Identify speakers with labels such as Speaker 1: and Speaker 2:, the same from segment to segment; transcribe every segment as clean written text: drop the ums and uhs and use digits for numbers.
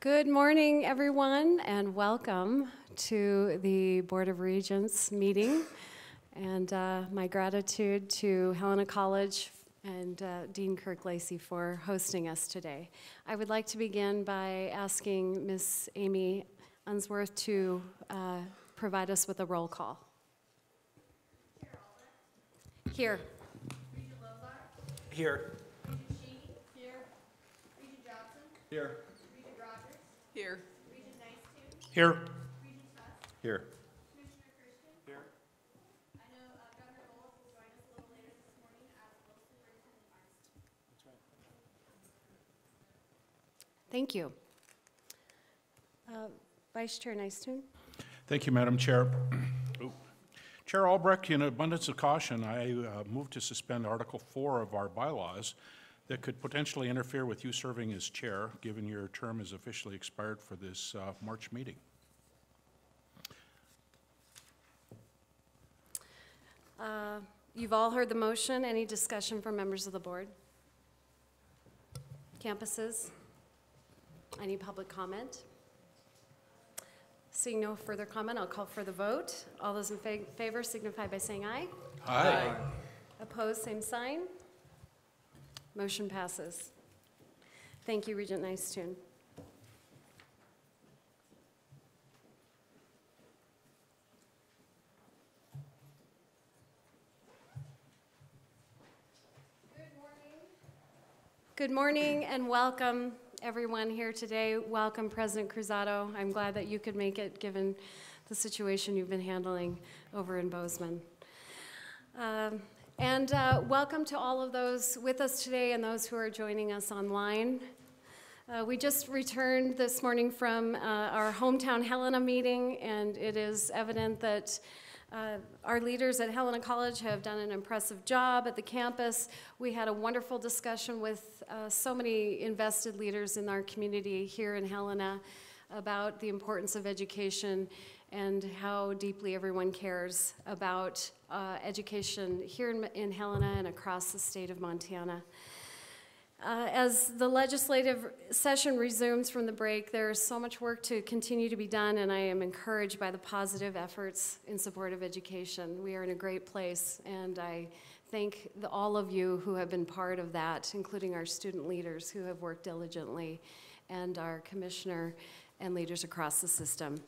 Speaker 1: Good morning, everyone, and welcome to the Board of Regents meeting. And my gratitude to Helena College and Dean Kirk Lacey for hosting us today. I would like to begin by asking Miss Amy Unsworth to provide us with a roll call. Here.
Speaker 2: Regent Lozar?
Speaker 3: Here.
Speaker 2: Regent Sheehy? Here. Regent Johnson?
Speaker 3: Here.
Speaker 2: Regent Rogers?
Speaker 4: Here.
Speaker 2: Regent Nicetoon?
Speaker 3: Here.
Speaker 2: Regent Tuss?
Speaker 3: Here.
Speaker 2: Commissioner Christian?
Speaker 3: Here.
Speaker 2: I know Governor Bullock will join us a little later this morning as will Superintendent Feinstein.
Speaker 1: Thank you. Vice Chair Nicetoon.
Speaker 5: Thank you, Madam Chair. Chair Albrecht, in abundance of caution, I move to suspend Article 4 of our bylaws that could potentially interfere with you serving as chair, given your term is officially expired for this March meeting.
Speaker 1: You've all heard the motion. Any discussion from members of the board? Campuses? Any public comment? Seeing no further comment, I'll call for the vote. All those in favor signify by saying aye.
Speaker 5: Aye.
Speaker 1: Opposed, same sign. Motion passes. Thank you, Regent Nicetoon. Good morning and welcome everyone here today. Welcome President Cruzado. I'm glad that you could make it given the situation you've been handling over in Bozeman. Welcome to all of those with us today and those who are joining us online. We just returned this morning from our hometown Helena meeting, and it is evident that our leaders at Helena College have done an impressive job at the campus. We had a wonderful discussion with so many invested leaders in our community here in Helena about the importance of education and how deeply everyone cares about education here in Helena and across the state of Montana. As the legislative session resumes from the break, there is so much work to continue to be done, and I am encouraged by the positive efforts in support of education. We are in a great place, and I thank all of you who have been part of that, including our student leaders who have worked diligently, and our commissioner and leaders across the system.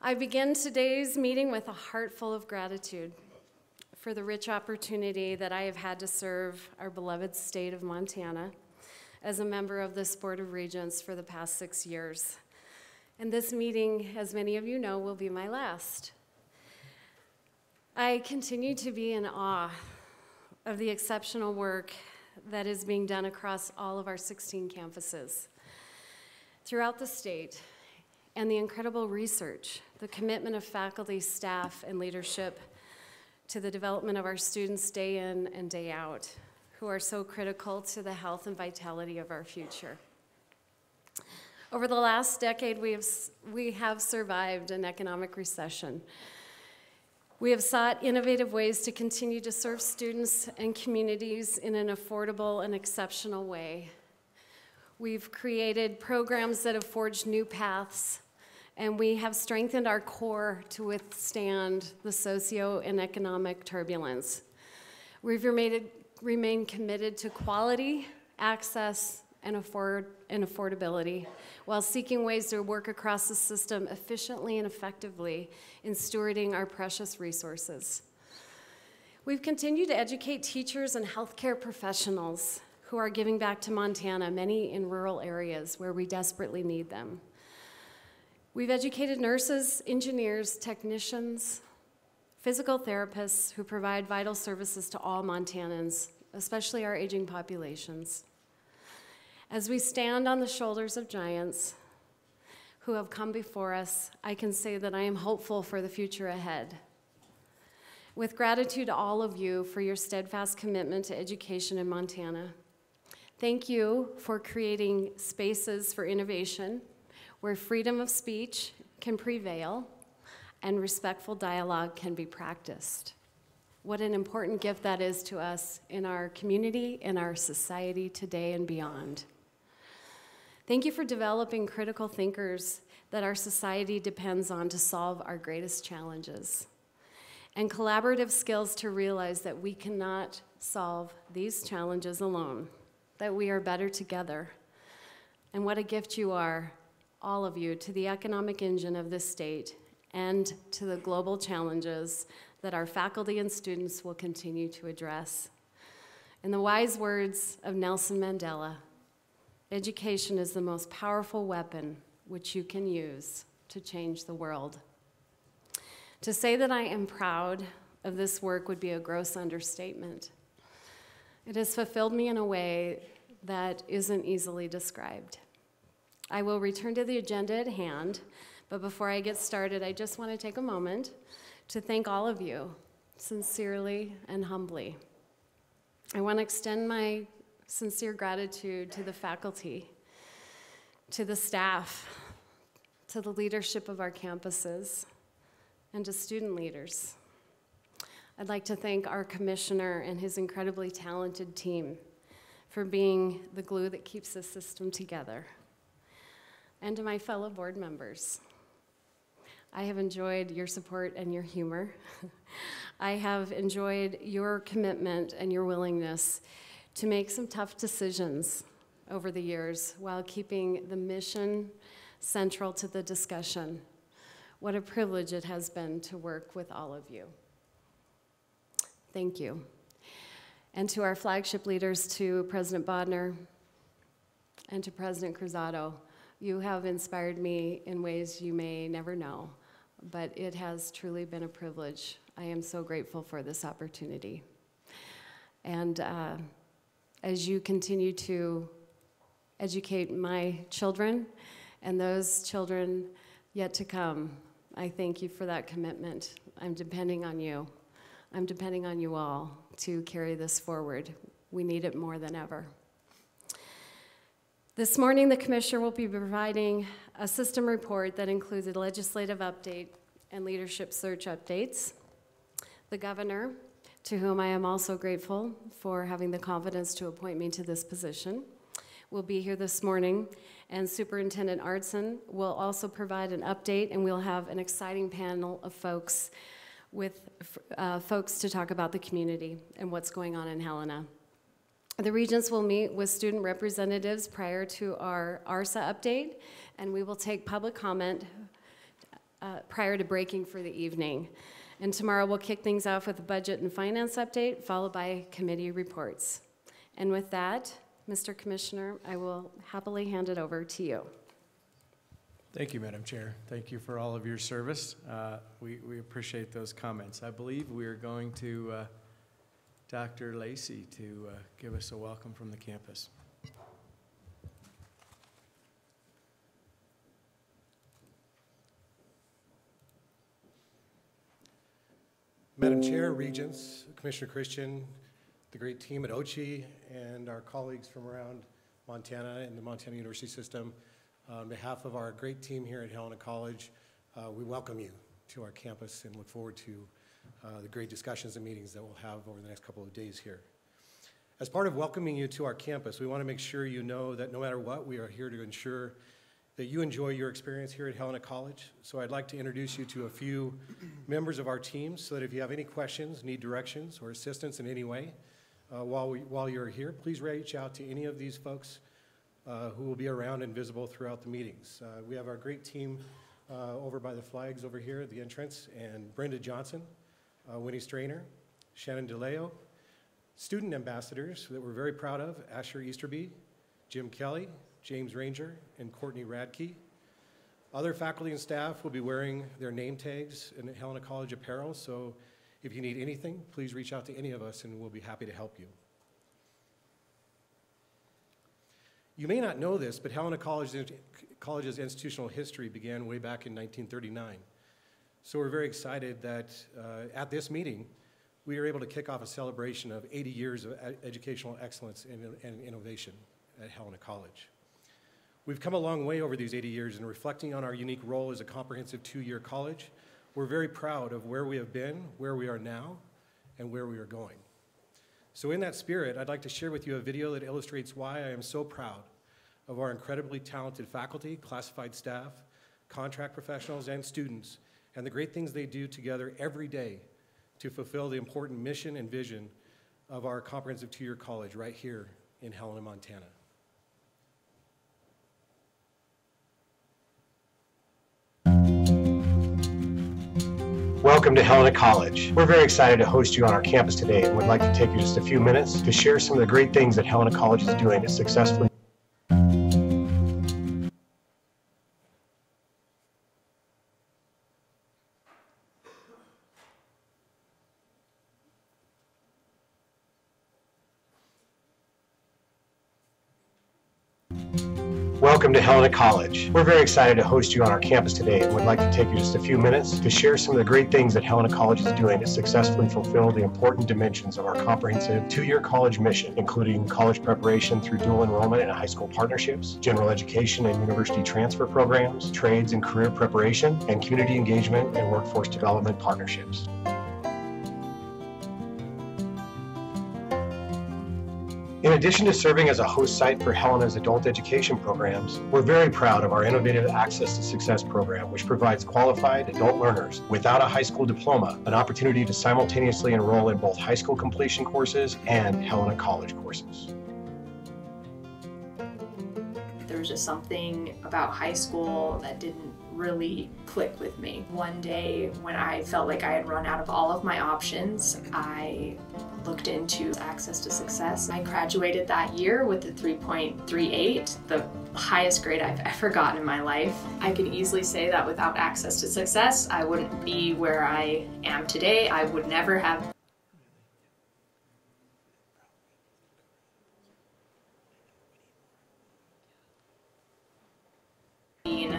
Speaker 1: I begin today's meeting with a heart full of gratitude for the rich opportunity that I have had to serve our beloved state of Montana as a member of this Board of Regents for the past 6 years. And this meeting, as many of you know, will be my last. I continue to be in awe of the exceptional work that is being done across all of our 16 campuses throughout the state, and the incredible research, the commitment of faculty, staff, and leadership to the development of our students day in and day out, who are so critical to the health and vitality of our future. Over the last decade, we have survived an economic recession. We have sought innovative ways to continue to serve students and communities in an affordable and exceptional way. We've created programs that have forged new paths, and we have strengthened our core to withstand the socio and economic turbulence. We've remained committed to quality, access, and affordability, while seeking ways to work across the system efficiently and effectively in stewarding our precious resources. We've continued to educate teachers and healthcare professionals who are giving back to Montana, many in rural areas where we desperately need them. We've educated nurses, engineers, technicians, physical therapists who provide vital services to all Montanans, especially our aging populations. As we stand on the shoulders of giants who have come before us, I can say that I am hopeful for the future ahead. With gratitude to all of you for your steadfast commitment to education in Montana. Thank you for creating spaces for innovation where freedom of speech can prevail and respectful dialogue can be practiced. What an important gift that is to us in our community, in our society today and beyond. Thank you for developing critical thinkers that our society depends on to solve our greatest challenges, and collaborative skills to realize that we cannot solve these challenges alone, that we are better together. And what a gift you are, all of you, to the economic engine of this state and to the global challenges that our faculty and students will continue to address. In the wise words of Nelson Mandela, education is the most powerful weapon which you can use to change the world. To say that I am proud of this work would be a gross understatement. It has fulfilled me in a way that isn't easily described. I will return to the agenda at hand, but before I get started, I just want to take a moment to thank all of you, sincerely and humbly. I want to extend my sincere gratitude to the faculty, to the staff, to the leadership of our campuses, and to student leaders. I'd like to thank our commissioner and his incredibly talented team for being the glue that keeps the system together. And to my fellow board members, I have enjoyed your support and your humor. I have enjoyed your commitment and your willingness to make some tough decisions over the years while keeping the mission central to the discussion. What a privilege it has been to work with all of you. Thank you. And to our flagship leaders, to President Bodnar and to President Cruzado, you have inspired me in ways you may never know, but it has truly been a privilege. I am so grateful for this opportunity. And as you continue to educate my children and those children yet to come, I thank you for that commitment. I'm depending on you. I'm depending on you all to carry this forward. We need it more than ever. This morning, the Commissioner will be providing a system report that includes a legislative update and leadership search updates. The Governor, to whom I am also grateful for having the confidence to appoint me to this position, will be here this morning, and Superintendent Artson will also provide an update, and we'll have an exciting panel of folks to talk about the community and what's going on in Helena. The Regents will meet with student representatives prior to our ARSA update, and we will take public comment prior to breaking for the evening. And tomorrow we'll kick things off with a budget and finance update, followed by committee reports. And with that, Mr. Commissioner, I will happily hand it over to you.
Speaker 3: Thank you, Madam Chair. Thank you for all of your service. We appreciate those comments. I believe we are going to Dr. Lacey to give us a welcome from the campus.
Speaker 4: Madam Chair, Regents, Commissioner Christian, the great team at OCHI, and our colleagues from around Montana and the Montana University system, on behalf of our great team here at Helena College, we welcome you to our campus and look forward to the great discussions and meetings that we'll have over the next couple of days here. As part of welcoming you to our campus, we want to make sure you know that no matter what, we are here to ensure that you enjoy your experience here at Helena College. So I'd like to introduce you to a few members of our team so that if you have any questions, need directions, or assistance in any way while you're here, please reach out to any of these folks who will be around and visible throughout the meetings. We have our great team over by the flags over here at the entrance, and Brenda Johnson, Winnie Strainer, Shannon DeLeo, student ambassadors that we're very proud of, Asher Easterby, Jim Kelly, James Ranger, and Courtney Radke. Other faculty and staff will be wearing their name tags in Helena College apparel, so if you need anything, please reach out to any of us and we'll be happy to help you. You may not know this, but Helena College's institutional history began way back in 1939. So we're very excited that at this meeting, we are able to kick off a celebration of 80 years of educational excellence and innovation at Helena College. We've come a long way over these 80 years, and reflecting on our unique role as a comprehensive two-year college, we're very proud of where we have been, where we are now, and where we are going. So in that spirit, I'd like to share with you a video that illustrates why I am so proud of our incredibly talented faculty, classified staff, contract professionals, and students, and the great things they do together every day to fulfill the important mission and vision of our comprehensive two-year college right here in Helena, Montana.
Speaker 6: Welcome to Helena College. We're very excited to host you on our campus today and would like to take you just a few minutes to share some of the great things that Helena College is doing to successfully Welcome to Helena College. We're very excited to host you on our campus today and would like to take you just a few minutes to share some of the great things that Helena College is doing to successfully fulfill the important dimensions of our comprehensive two-year college mission, including college preparation through dual enrollment and high school partnerships, general education and university transfer programs, trades and career preparation, and community engagement and workforce development partnerships. In addition to serving as a host site for Helena's adult education programs, we're very proud of our innovative Access to Success program, which provides qualified adult learners without a high school diploma an opportunity to simultaneously enroll in both high school completion courses and Helena College courses.
Speaker 7: There was just something about high school that didn't really click with me. One day when I felt like I had run out of all of my options, I looked into Access to Success. I graduated that year with a 3.38, the highest grade I've ever gotten in my life. I can easily say that without Access to Success, I wouldn't be where I am today. I would never have been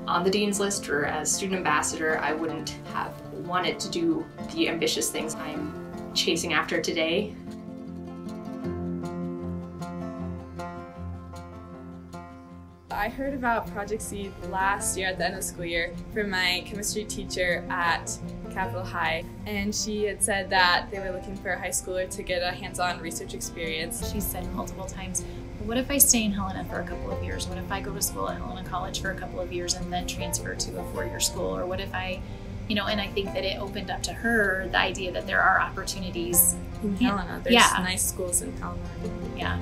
Speaker 7: on the Dean's List or as student ambassador. I wouldn't have wanted to do the ambitious things I'm chasing after today.
Speaker 2: I heard about Project Seed last year at the end of the school year from my chemistry teacher at Capitol High, and she had said that they were looking for a high schooler to get a hands-on research experience.
Speaker 8: She said multiple times, what if I stay in Helena for a couple of years? What if I go to school at Helena College for a couple of years and then transfer to a four-year school? Or what if I, and I think that it opened up to her the idea that there are opportunities
Speaker 2: In Helena, there's nice schools in Helena.
Speaker 8: Yeah.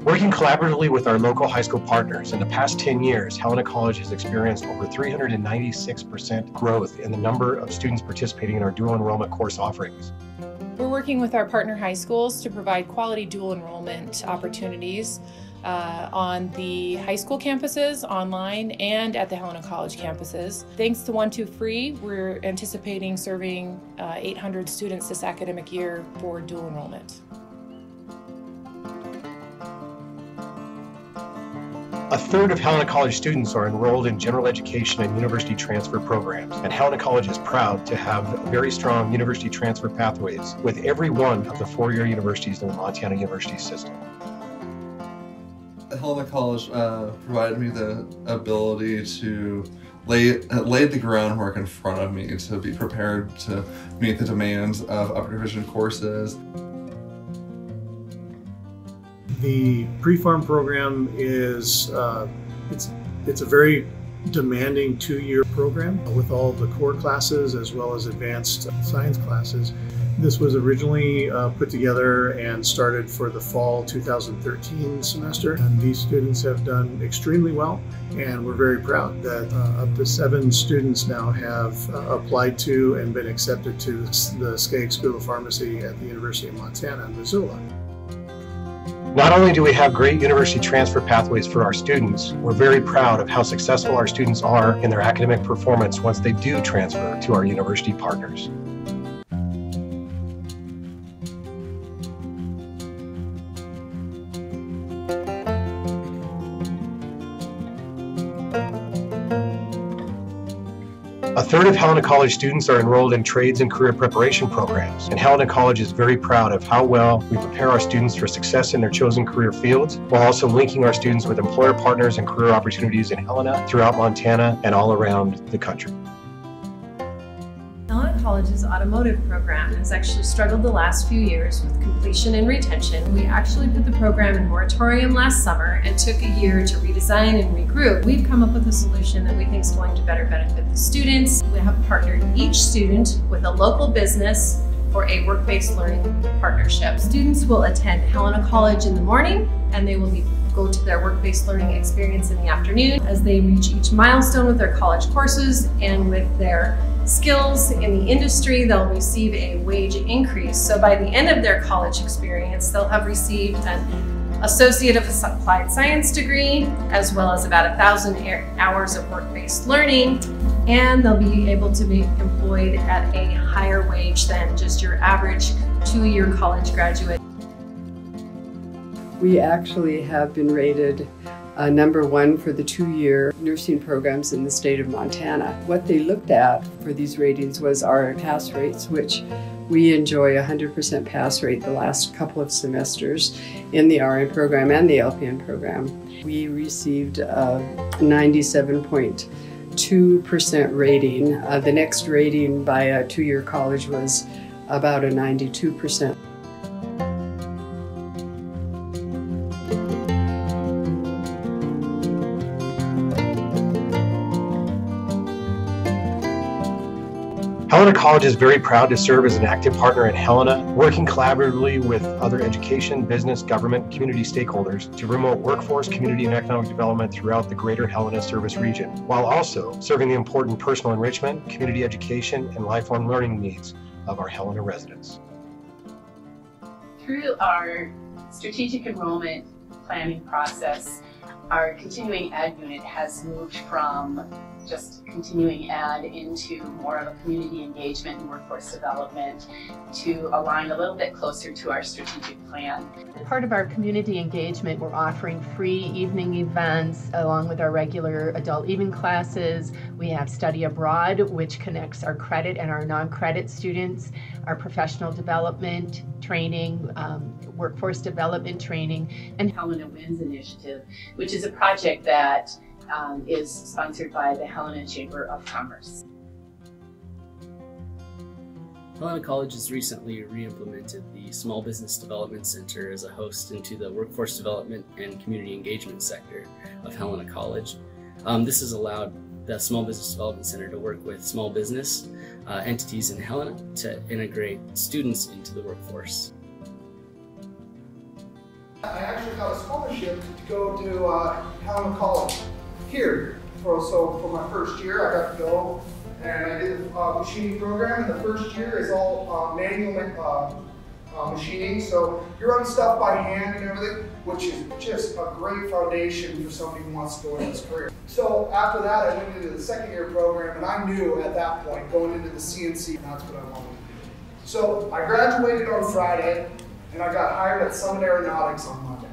Speaker 6: Working collaboratively with our local high school partners, in the past 10 years, Helena College has experienced over 396% growth in the number of students participating in our dual enrollment course offerings.
Speaker 9: We're working with our partner high schools to provide quality dual enrollment opportunities on the high school campuses, online, and at the Helena College campuses. Thanks to 1-2 Free, we're anticipating serving 800 students this academic year for dual enrollment.
Speaker 6: A third of Helena College students are enrolled in general education and university transfer programs, and Helena College is proud to have very strong university transfer pathways with every one of the four-year universities in the Montana University system.
Speaker 10: Helena College provided me the ability to laid the groundwork in front of me to be prepared to meet the demands of upper division courses.
Speaker 11: The pre-farm program is it's a very demanding two-year program with all the core classes as well as advanced science classes. This was originally put together and started for the fall 2013 semester, and these students have done extremely well, and we're very proud that up to 7 students now have applied to and been accepted to the Skaggs School of Pharmacy at the University of Montana in Missoula.
Speaker 6: Not only do we have great university transfer pathways for our students, we're very proud of how successful our students are in their academic performance once they do transfer to our university partners. A third of Helena College students are enrolled in trades and career preparation programs, and Helena College is very proud of how well we prepare our students for success in their chosen career fields, while also linking our students with employer partners and career opportunities in Helena, throughout Montana, and all around the country.
Speaker 12: Helena College's automotive program has actually struggled the last few years with completion and retention. We actually put the program in moratorium last summer and took a year to redesign and regroup. We've come up with a solution that we think is going to better benefit the students. We have partnered each student with a local business for a work-based learning partnership. Students will attend Helena College in the morning and they will go to their work-based learning experience in the afternoon. As they reach each milestone with their college courses and with their skills in the industry, they'll receive a wage increase. So by the end of their college experience, they'll have received an Associate of Applied Science degree, as well as about 1,000 hours of work-based learning, and they'll be able to be employed at a higher wage than just your average two-year college graduate.
Speaker 13: We actually have been rated #1 for the two-year nursing programs in the state of Montana. What they looked at for these ratings was our pass rates, which we enjoy 100% pass rate the last couple of semesters in the RN program and the LPN program. We received a 97.2% rating. The next rating by a two-year college was about a 92%.
Speaker 6: Helena College is very proud to serve as an active partner in Helena, working collaboratively with other education, business, government, and community stakeholders to promote workforce, community, and economic development throughout the greater Helena service region, while also serving the important personal enrichment, community education, and lifelong learning needs of our Helena residents.
Speaker 14: Through our strategic enrollment planning process, our continuing ed unit has moved from just continuing ed into more of a community engagement and workforce development to align a little bit closer to our strategic plan.
Speaker 15: Part of our community engagement, we're offering free evening events along with our regular adult evening classes. We have study abroad, which connects our credit and our non-credit students, our professional development training, workforce development training, and
Speaker 14: Helena Wins Initiative, which is a project that is sponsored by the Helena Chamber of Commerce.
Speaker 16: Helena College has recently re-implemented the Small Business Development Center as a host into the workforce development and community engagement sector of Helena College. This has allowed the Small Business Development Center to work with small business entities in Helena to integrate students into the workforce.
Speaker 17: I actually got a scholarship to go to Helena College here. So for my first year, I got to go and I did the machining program, and the first year is all manual machining. So you're running stuff by hand and everything, which is just a great foundation for somebody who wants to go into this career. So after that, I went into the second year program, and I knew at that point, going into the CNC, that's what I wanted to do. So I graduated on Friday, and I got hired at Summit Aeronautics on Monday.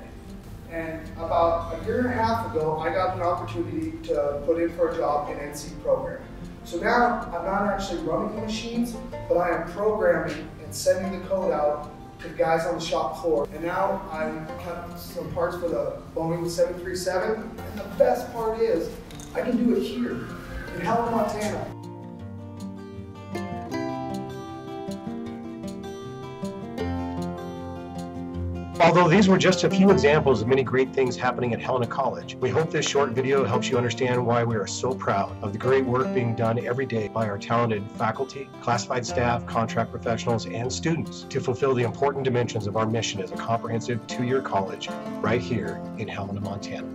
Speaker 17: And about a year and a half ago, I got an opportunity to put in for a job in NC programming. So now I'm not actually running the machines, but I am programming and sending the code out to the guys on the shop floor. And now I have some parts for the Boeing 737. And the best part is, I can do it here in Helena, Montana.
Speaker 6: Although these were just a few examples of many great things happening at Helena College, we hope this short video helps you understand why we are so proud of the great work being done every day by our talented faculty, classified staff, contract professionals, and students to fulfill the important dimensions of our mission as a comprehensive two-year college right here in Helena, Montana.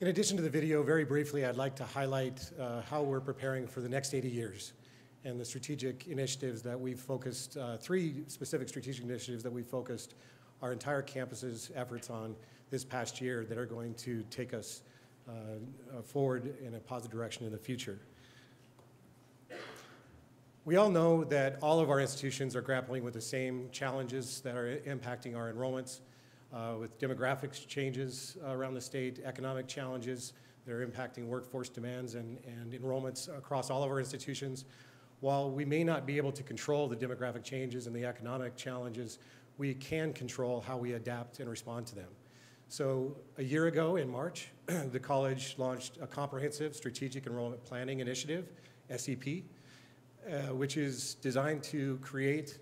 Speaker 4: In addition to the video, very briefly, I'd like to highlight how we're preparing for the next 80 years and the strategic initiatives that we've focused, 3 specific strategic initiatives that we've focused our entire campus's efforts on this past year that are going to take us forward in a positive direction in the future. We all know that all of our institutions are grappling with the same challenges that are impacting our enrollments. with demographics changes around the state, economic challenges that are impacting workforce demands and enrollments across all of our institutions. While we may not be able to control the demographic changes and the economic challenges, we can control how we adapt and respond to them. So a year ago in March, the college launched a comprehensive strategic enrollment planning initiative, SEP, which is designed to create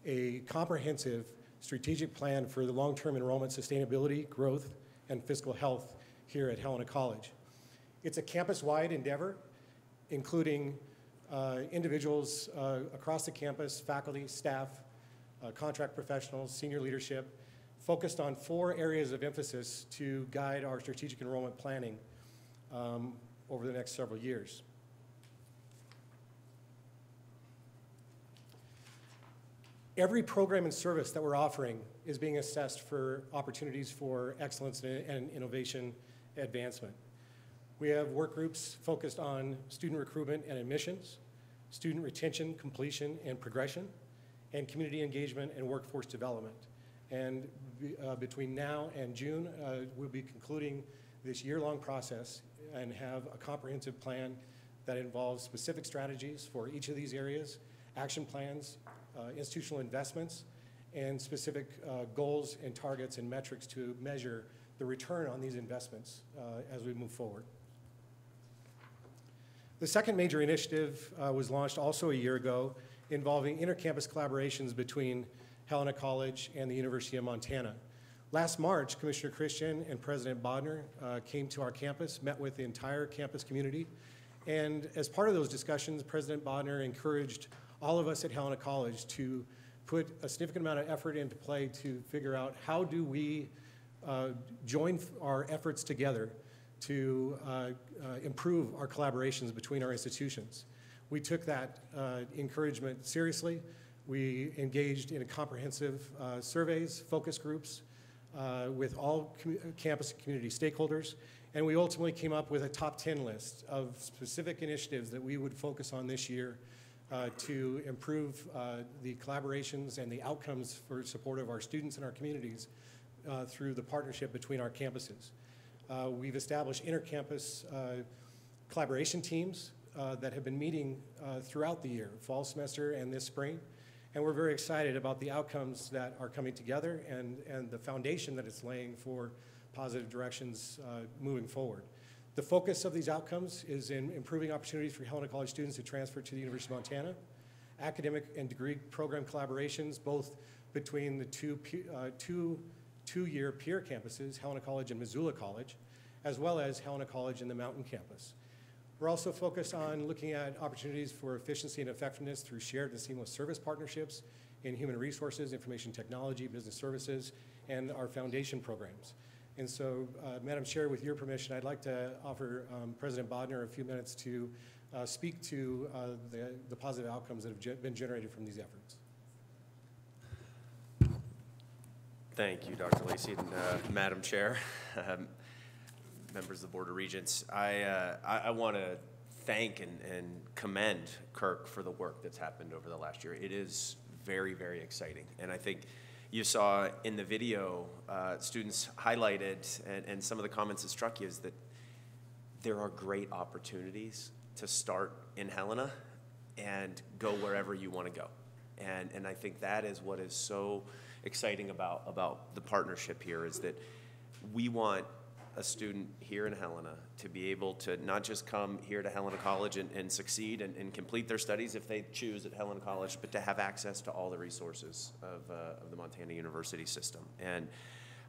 Speaker 4: a comprehensive strategic plan for the long-term enrollment sustainability, growth, and fiscal health here at Helena College. It's a campus-wide endeavor, including individuals across the campus, faculty, staff, contract professionals, senior leadership, focused on 4 areas of emphasis to guide our strategic enrollment planning over the next several years. Every program and service that we're offering is being assessed for opportunities for excellence and innovation advancement. We have work groups focused on student recruitment and admissions, student retention, completion, and progression, and community engagement and workforce development. And between now and June, we'll be concluding this year-long process and have a comprehensive plan that involves specific strategies for each of these areas, action plans, institutional investments, and specific goals and targets and metrics to measure the return on these investments as we move forward. The second major initiative was launched also a year ago, involving intercampus collaborations between Helena College and the University of Montana. Last March, Commissioner Christian and President Bodner came to our campus, met with the entire campus community, and as part of those discussions, President Bodner encouraged all of us at Helena College to put a significant amount of effort into play to figure out how do we join our efforts together to improve our collaborations between our institutions. We took that encouragement seriously. We engaged in comprehensive surveys, focus groups with all campus and community stakeholders, and we ultimately came up with a top 10 list of specific initiatives that we would focus on this year to improve the collaborations and the outcomes for support of our students and our communities through the partnership between our campuses. We've established intercampus collaboration teams that have been meeting throughout the year, fall semester and this spring, and we're very excited about the outcomes that are coming together and the foundation that it's laying for positive directions moving forward. The focus of these outcomes is in improving opportunities for Helena College students to transfer to the University of Montana, academic and degree program collaborations, both between the two-year peer campuses, Helena College and Missoula College, as well as Helena College and the Mountain Campus. We're also focused on looking at opportunities for efficiency and effectiveness through shared and seamless service partnerships in human resources, information technology, business services, and our foundation programs. And so, Madam Chair, with your permission, I'd like to offer President Bodner a few minutes to speak to the positive outcomes that have been generated from these efforts.
Speaker 18: Thank you, Dr. Lacey, and Madam Chair, members of the Board of Regents. I want to thank and commend Kirk for the work that's happened over the last year. It is very, very exciting, and I think you saw in the video, students highlighted, and some of the comments that struck you is that there are great opportunities to start in Helena and go wherever you want to go. And I think that is what is so exciting about the partnership here, is that we want a student here in Helena to be able to not just come here to Helena College and succeed and complete their studies if they choose at Helena College, but to have access to all the resources of the Montana University system. And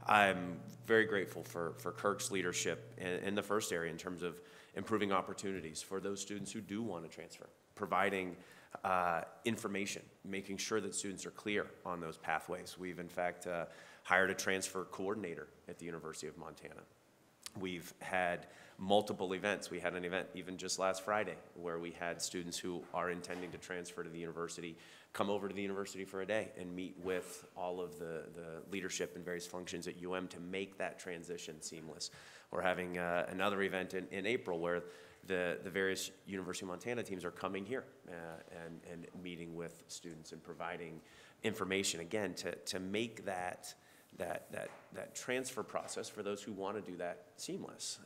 Speaker 18: I'm very grateful for Kirk's leadership in the first area in terms of improving opportunities for those students who do want to transfer, providing information, making sure that students are clear on those pathways. We've in fact hired a transfer coordinator at the University of Montana. We've had multiple events. We had an event even just last Friday where we had students who are intending to transfer to the university come over to the university for a day and meet with all of the leadership and various functions at UM to make that transition seamless. We're having another event in April where the various University of Montana teams are coming here and meeting with students and providing information, again, to make that that transfer process for those who want to do that seamless.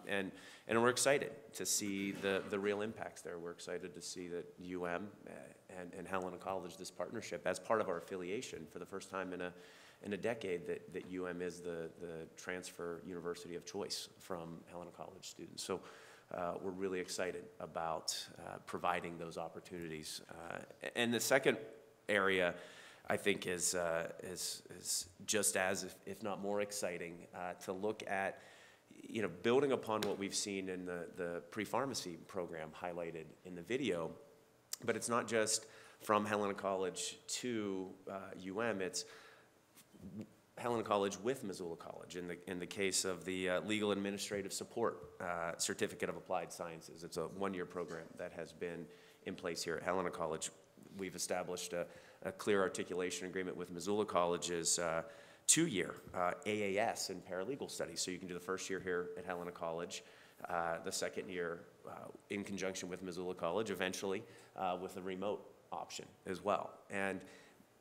Speaker 18: And we're excited to see the real impacts there. We're excited to see that UM and Helena College, this partnership, as part of our affiliation for the first time in a decade, that UM is the transfer university of choice from Helena College students. So we're really excited about providing those opportunities. And the second area, I think, is just as, if not more exciting, to look at, building upon what we've seen in the pre-pharmacy program highlighted in the video. But it's not just from Helena College to UM, it's Helena College with Missoula College. In the case of the Legal Administrative Support Certificate of Applied Sciences, it's a one-year program that has been in place here at Helena College. We've established a clear articulation agreement with Missoula College's two-year AAS in paralegal studies. So you can do the first year here at Helena College, the second year in conjunction with Missoula College, eventually with a remote option as well.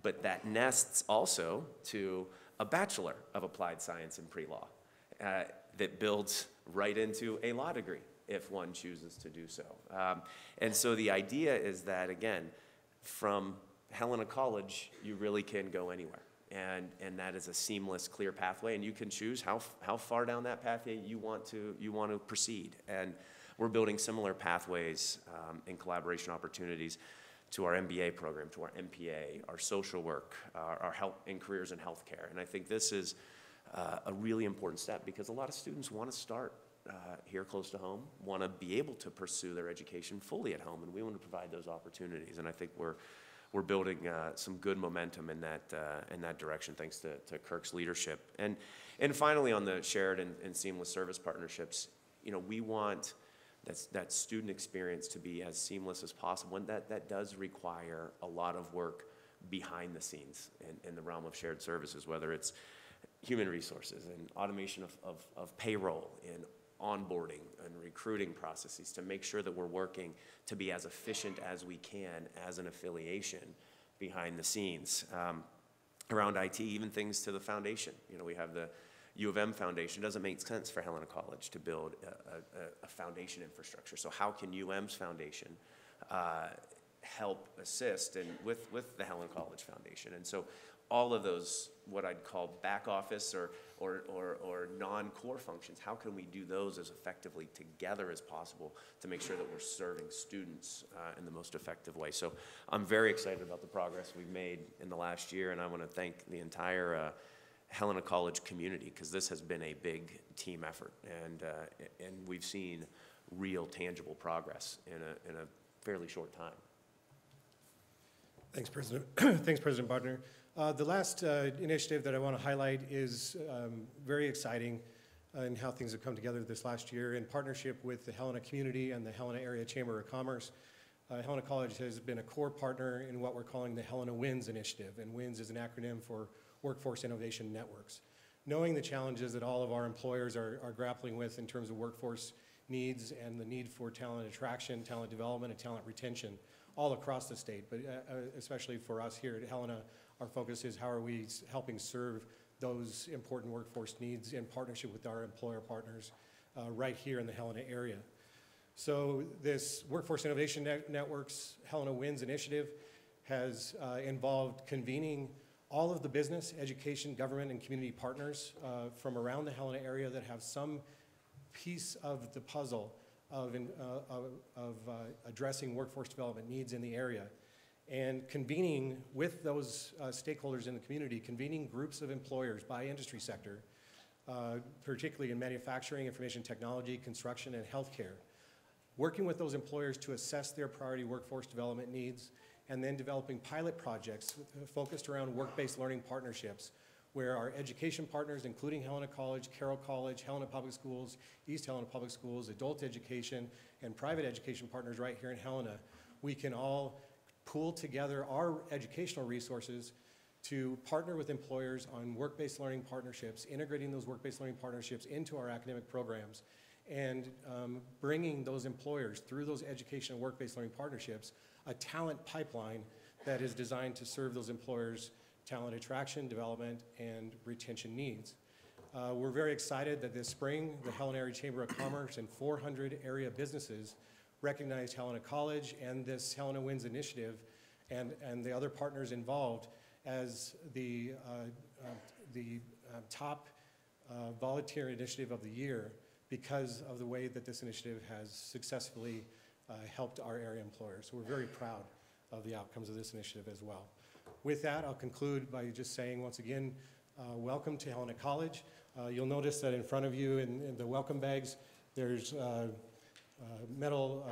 Speaker 18: But that nests also to a Bachelor of Applied Science in Pre-Law that builds right into a law degree if one chooses to do so. And so the idea is that, again, from Helena College, you really can go anywhere. And that is a seamless, clear pathway, and you can choose how far down that pathway you want to proceed. And we're building similar pathways and collaboration opportunities to our MBA program, to our MPA, our social work, our health and careers in healthcare. And I think this is a really important step because a lot of students want to start here close to home, want to be able to pursue their education fully at home, and we want to provide those opportunities. And I think we're building some good momentum in that direction, thanks to Kirk's leadership. And finally, on the shared and seamless service partnerships, we want that student experience to be as seamless as possible, and that does require a lot of work behind the scenes in the realm of shared services, whether it's human resources and automation of payroll and onboarding and recruiting processes to make sure that we're working to be as efficient as we can as an affiliation behind the scenes. Around IT, even things to the foundation. We have the U of M Foundation. It doesn't make sense for Helena College to build a foundation infrastructure. So how can UM's foundation help assist with the Helena College Foundation? And so all of those, what I'd call back office or non-core functions, how can we do those as effectively together as possible to make sure that we're serving students in the most effective way? So I'm very excited about the progress we've made in the last year, and I want to thank the entire Helena College community, because this has been a big team effort, and we've seen real tangible progress in a fairly short time.
Speaker 4: Thanks, President. Thanks, President Bodner. The last initiative that I want to highlight is very exciting in how things have come together this last year in partnership with the Helena community and the Helena Area Chamber of Commerce. Helena College has been a core partner in what we're calling the Helena WINS initiative, and WINS is an acronym for Workforce Innovation Networks. Knowing the challenges that all of our employers are grappling with in terms of workforce needs and the need for talent attraction, talent development, and talent retention all across the state, but especially for us here at Helena, our focus is how are we helping serve those important workforce needs in partnership with our employer partners right here in the Helena area. So this Workforce Innovation Networks Helena WINS initiative has involved convening all of the business, education, government, and community partners from around the Helena area that have some piece of the puzzle of addressing workforce development needs in the area, and convening with those stakeholders in the community, convening groups of employers by industry sector, particularly in manufacturing, information technology, construction, and healthcare, working with those employers to assess their priority workforce development needs, and then developing pilot projects focused around work-based learning partnerships, where our education partners, including Helena College, Carroll College, Helena Public Schools, East Helena Public Schools, adult education, and private education partners right here in Helena, we can all pool together our educational resources to partner with employers on work-based learning partnerships, integrating those work-based learning partnerships into our academic programs, and bringing those employers through those educational work-based learning partnerships a talent pipeline that is designed to serve those employers talent attraction, development, and retention needs. We're very excited that this spring, the Helena Area Chamber of Commerce and 400 area businesses recognized Helena College and this Helena Wins initiative and the other partners involved as the top volunteer initiative of the year because of the way that this initiative has successfully helped our area employers. So we're very proud of the outcomes of this initiative as well. With that, I'll conclude by just saying once again, welcome to Helena College. You'll notice that in front of you in the welcome bags, there's metal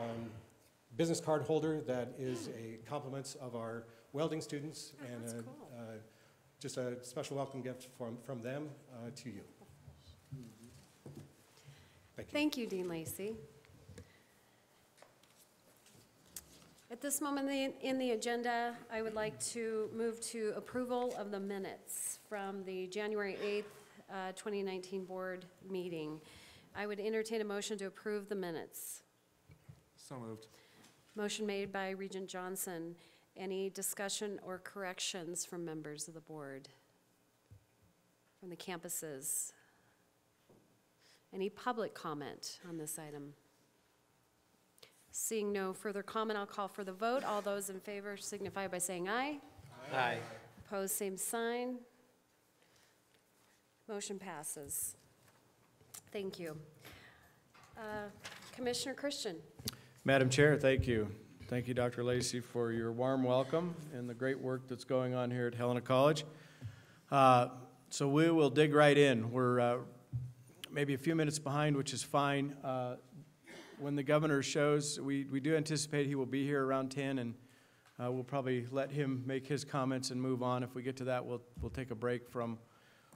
Speaker 4: business card holder that is a compliments of our welding students, and just a special welcome gift from them to you. Thank you.
Speaker 1: Thank you, Dean Lacey. At this moment in the agenda, I would like to move to approval of the minutes from the January 8th, 2019 board meeting. I would entertain a motion to approve the minutes.
Speaker 10: So moved.
Speaker 1: Motion made by Regent Johnson. Any discussion or corrections from members of the board? From the campuses? Any public comment on this item? Seeing no further comment, I'll call for the vote. All those in favor signify by saying aye.
Speaker 3: Aye.
Speaker 1: Opposed, same sign. Motion passes. Thank you. Commissioner Christian.
Speaker 3: Madam Chair, thank you. Thank you, Dr. Lacey, for your warm welcome and the great work that's going on here at Helena College. So we will dig right in. We're maybe a few minutes behind, which is fine. When the governor shows, we do anticipate he will be here around 10, and we'll probably let him make his comments and move on. If we get to that, we'll take a break from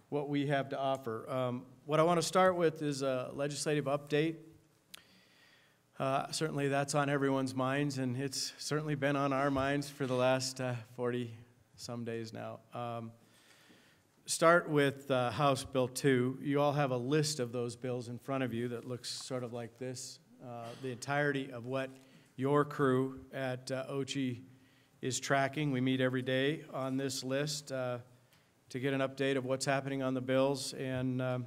Speaker 3: what we have to offer. What I want to start with is a legislative update. Certainly that's on everyone's minds, and it's certainly been on our minds for the last 40-some days now. Start with House Bill 2. You all have a list of those bills in front of you that looks sort of like this. The entirety of what your crew at OCHE is tracking. We meet every day on this list to get an update of what's happening on the bills, and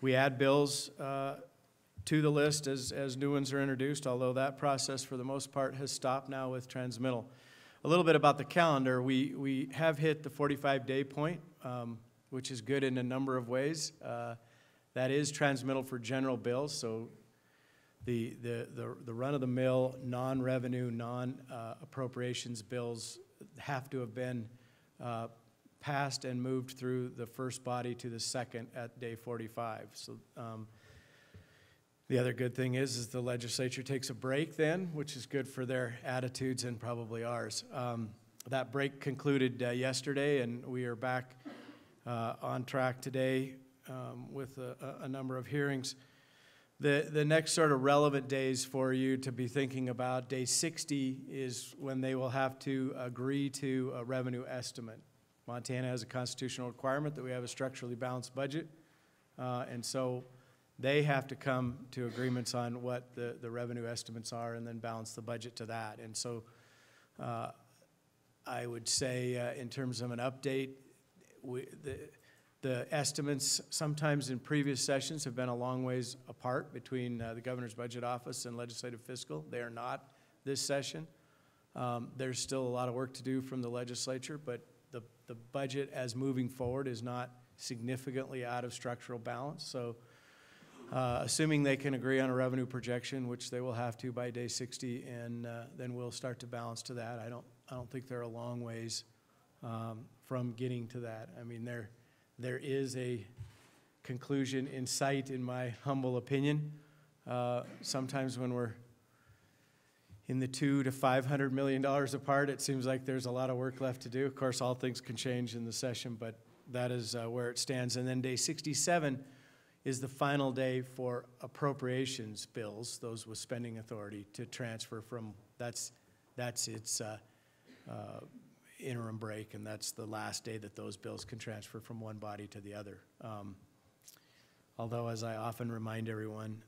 Speaker 3: we add bills to the list as new ones are introduced, although that process for the most part has stopped now with transmittal. A little bit about the calendar. We have hit the 45-day point, which is good in a number of ways. That is transmittal for general bills, so the run-of-the-mill, non-revenue, non-appropriations bills have to have been passed and moved through the first body to the second at day 45. So the other good thing is the legislature takes a break then, which is good for their attitudes and probably ours. That break concluded yesterday, and we are back on track today with a number of hearings. The next sort of relevant days for you to be thinking about, day 60 is when they will have to agree to a revenue estimate. Montana has a constitutional requirement that we have a structurally balanced budget, and so they have to come to agreements on what the revenue estimates are and then balance the budget to that. And so I would say in terms of an update, the estimates sometimes in previous sessions have been a long ways apart between the Governor's Budget Office and Legislative Fiscal. They are not this session. There's still a lot of work to do from the legislature, but the budget as moving forward is not significantly out of structural balance. So assuming they can agree on a revenue projection, which they will have to by day 60, and then we'll start to balance to that. I don't think they're a long ways from getting to that. I mean, there is a conclusion in sight, in my humble opinion. Sometimes when we're in the $200 to $500 million apart, it seems like there's a lot of work left to do. Of course, all things can change in the session, but that is where it stands. And then day 67 is the final day for appropriations bills, those with spending authority, to transfer from, that's its interim break, and that's the last day that those bills can transfer from one body to the other. Although, as I often remind everyone,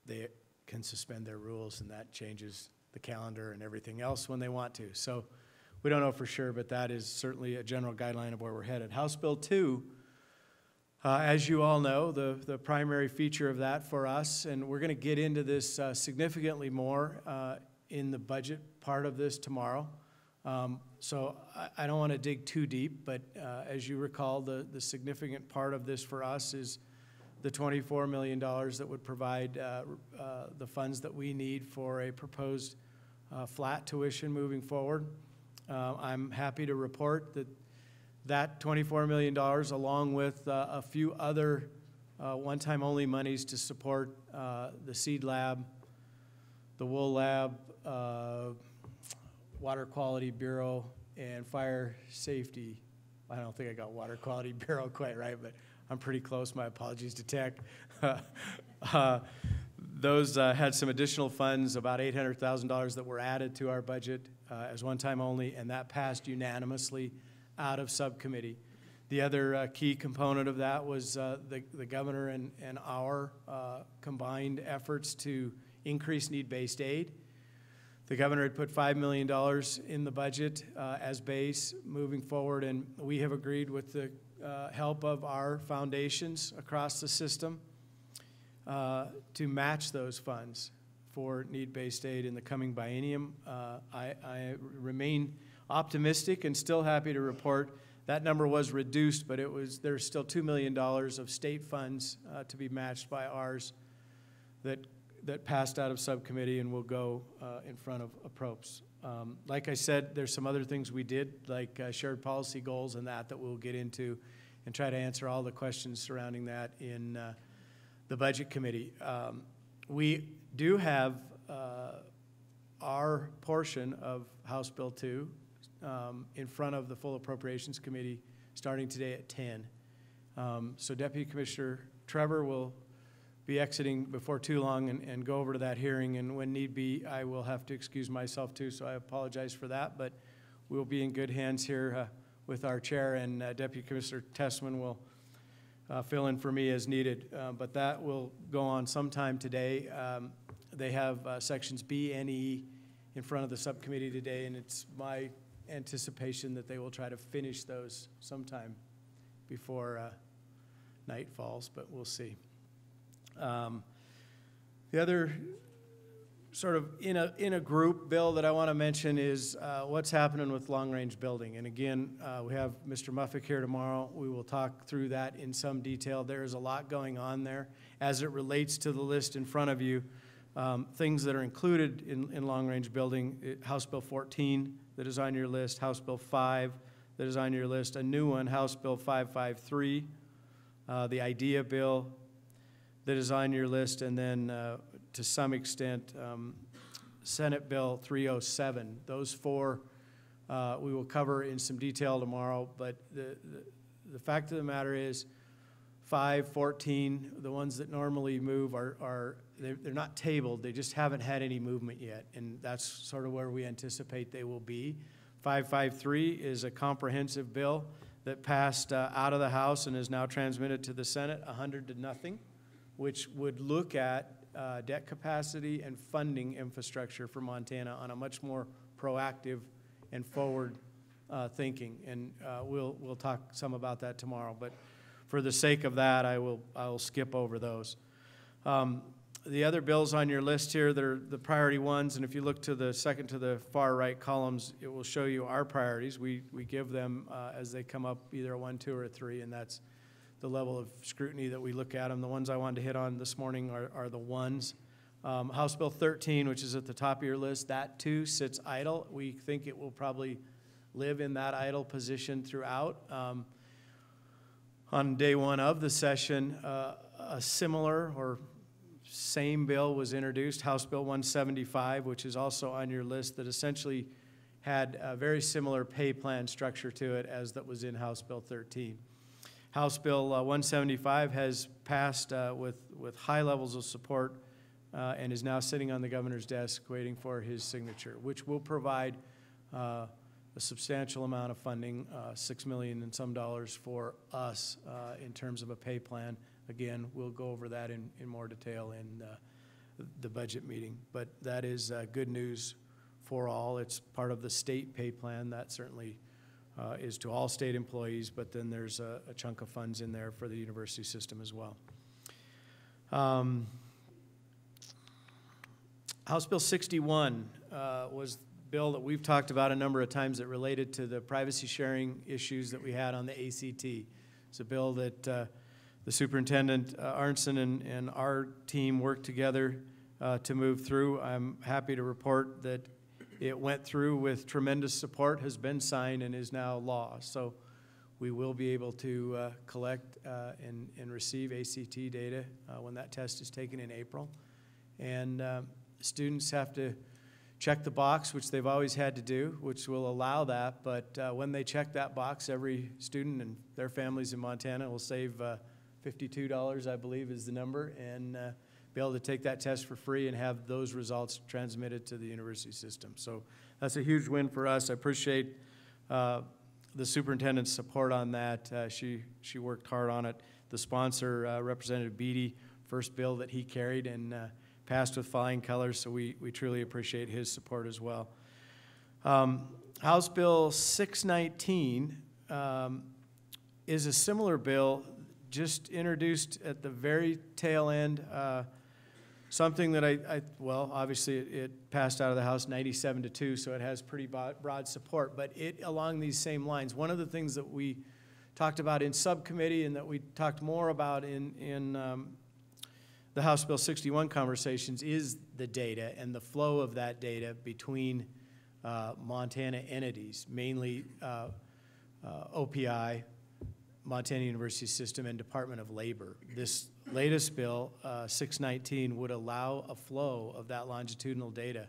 Speaker 3: they can suspend their rules, and that changes the calendar and everything else when they want to. So we don't know for sure, but that is certainly a general guideline of where we're headed. House Bill 2, as you all know, the primary feature of that for us, and we're going to get into this significantly more in the budget part of this tomorrow. So I don't want to dig too deep, but as you recall, the significant part of this for us is the $24 million that would provide the funds that we need for a proposed flat tuition moving forward. I'm happy to report that $24 million, along with a few other one-time only monies to support the Seed Lab, the Wool Lab, Water Quality Bureau, and Fire Safety. I don't think I got Water Quality Bureau quite right, but I'm pretty close. My apologies to Tech. Those had some additional funds, about $800,000 that were added to our budget as one-time only, and that passed unanimously out of subcommittee. The other key component of that was the governor and our combined efforts to increase need-based aid. The governor had put $5 million in the budget as base moving forward, and we have agreed with the help of our foundations across the system to match those funds for need-based aid in the coming biennium. I remain optimistic and still happy to report that number was reduced, but there's still $2 million of state funds to be matched by ours that passed out of subcommittee and will go in front of APROPS. Like I said, there's some other things we did, like shared policy goals and that we'll get into and try to answer all the questions surrounding that in the Budget Committee. We do have our portion of House Bill 2 in front of the Full Appropriations Committee starting today at 10. So Deputy Commissioner Trevor will be exiting before too long and go over to that hearing, and when need be, I will have to excuse myself too, so I apologize for that, but we'll be in good hands here with our chair, and Deputy Commissioner Tessman will fill in for me as needed, but that will go on sometime today. They have sections B and E in front of the subcommittee today, and it's my anticipation that they will try to finish those sometime before night falls, but we'll see. The other sort of in a group bill that I want to mention is what's happening with long-range building. And again, we have Mr. Muffick here tomorrow. We will talk through that in some detail. There is a lot going on there as it relates to the list in front of you. Things that are included in long-range building, House Bill 14 that is on your list, House Bill 5 that is on your list, a new one, House Bill 553, the IDEA bill that is on your list, and then to some extent Senate Bill 307. Those four we will cover in some detail tomorrow, but the fact of the matter is 5, 14, the ones that normally move they're not tabled, they just haven't had any movement yet, and that's sort of where we anticipate they will be. 553 is a comprehensive bill that passed out of the House and is now transmitted to the Senate 100-0, which would look at debt capacity and funding infrastructure for Montana on a much more proactive and forward thinking, and we'll talk some about that tomorrow. But for the sake of that, I will skip over those. The other bills on your list here, they're the priority ones, and if you look to the second to the far right columns, it will show you our priorities. We give them as they come up, either a 1, 2, or a 3, and that's the level of scrutiny that we look at them. The ones I wanted to hit on this morning are the ones. House Bill 13, which is at the top of your list, that too sits idle. We think it will probably live in that idle position throughout. On day one of the session, a similar or same bill was introduced, House Bill 175, which is also on your list, that essentially had a very similar pay plan structure to it as that was in House Bill 13. House Bill 175 has passed with high levels of support and is now sitting on the governor's desk waiting for his signature, which will provide a substantial amount of funding, $6 million and some dollars for us in terms of a pay plan. Again, we'll go over that in more detail in the budget meeting, but that is good news for all. It's part of the state pay plan. That certainly is to all state employees, but then there's a chunk of funds in there for the university system as well. House Bill 61 was a bill that we've talked about a number of times that related to the privacy sharing issues that we had on the ACT. It's a bill that the Superintendent Arnson and our team worked together to move through. I'm happy to report that it went through with tremendous support, has been signed, and is now law. So we will be able to collect and receive ACT data when that test is taken in April. And students have to check the box, which they've always had to do, which will allow that. But when they check that box, every student and their families in Montana will save $52, I believe is the number, and be able to take that test for free and have those results transmitted to the university system. So that's a huge win for us. I appreciate the superintendent's support on that. She worked hard on it. The sponsor, Representative Beatty, first bill that he carried and passed with flying colors, so we truly appreciate his support as well. House Bill 619 is a similar bill, just introduced at the very tail end. Something that well, obviously it passed out of the House 97-2, so it has pretty broad support, but it along these same lines. One of the things that we talked about in subcommittee and that we talked more about in the House Bill 61 conversations is the data and the flow of that data between Montana entities, mainly OPI, Montana University System, and Department of Labor. This latest bill, 619, would allow a flow of that longitudinal data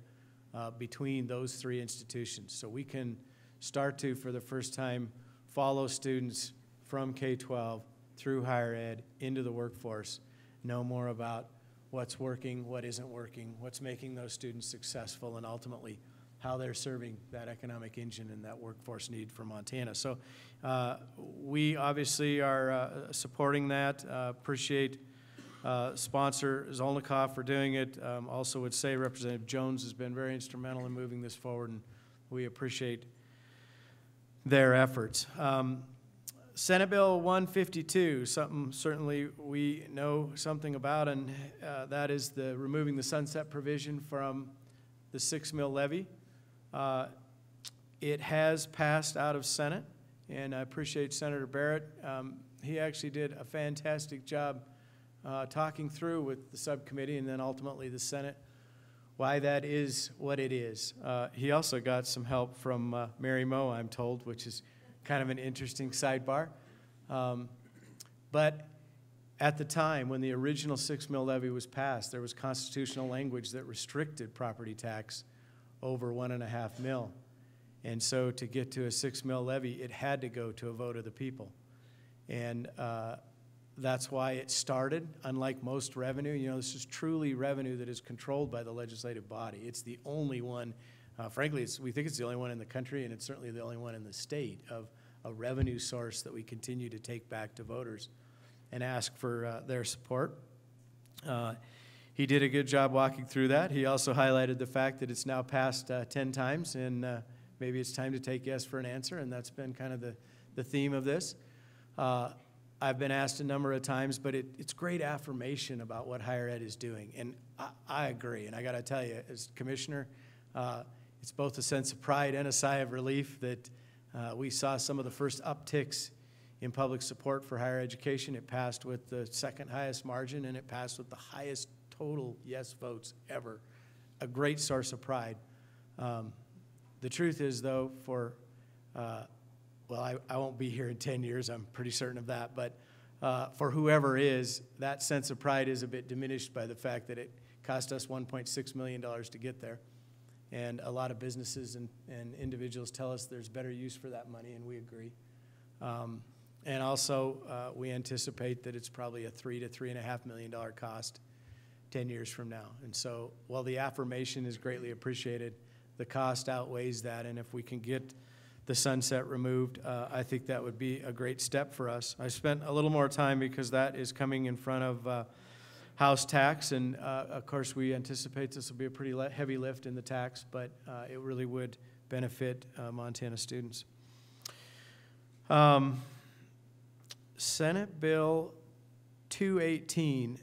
Speaker 3: between those three institutions. So we can start to, for the first time, follow students from K-12 through higher ed into the workforce, know more about what's working, what isn't working, what's making those students successful, and ultimately how they're serving that economic engine and that workforce need for Montana. So we obviously are supporting that. Appreciate sponsor Zolnikoff for doing it. Also would say Representative Jones has been very instrumental in moving this forward, and we appreciate their efforts. Senate Bill 152, something certainly we know something about, and that is the removing the sunset provision from the 6 mil levy. It has passed out of Senate, and I appreciate Senator Barrett. He actually did a fantastic job talking through with the subcommittee and then ultimately the Senate why that is what it is. He also got some help from Mary Moe, I'm told, which is kind of an interesting sidebar. But at the time when the original 6 mil levy was passed, there was constitutional language that restricted property tax over 1.5 mil. And so to get to a 6 mil levy, it had to go to a vote of the people. And that's why it started. Unlike most revenue, you know, this is truly revenue that is controlled by the legislative body. It's the only one, frankly, we think it's the only one in the country, and it's certainly the only one in the state of a revenue source that we continue to take back to voters and ask for their support. He did a good job walking through that. He also highlighted the fact that it's now passed 10 times, and maybe it's time to take yes for an answer, and that's been kind of the theme of this. I've been asked a number of times, but it's great affirmation about what higher ed is doing, and I agree. And I got to tell you, as commissioner, it's both a sense of pride and a sigh of relief that we saw some of the first upticks in public support for higher education. It passed with the second highest margin, and it passed with the highest total yes votes ever. A great source of pride. The truth is, though, well, I won't be here in 10 years, I'm pretty certain of that, but for whoever is, that sense of pride is a bit diminished by the fact that it cost us $1.6 million to get there. And a lot of businesses and individuals tell us there's better use for that money, and we agree. And also, we anticipate that it's probably a $3 to $3.5 million cost 10 years from now. And so, while the affirmation is greatly appreciated, the cost outweighs that, and if we can get the sunset removed, I think that would be a great step for us. I spent a little more time because that is coming in front of house tax, and of course we anticipate this will be a pretty heavy lift in the tax, but it really would benefit Montana students. Senate Bill 218,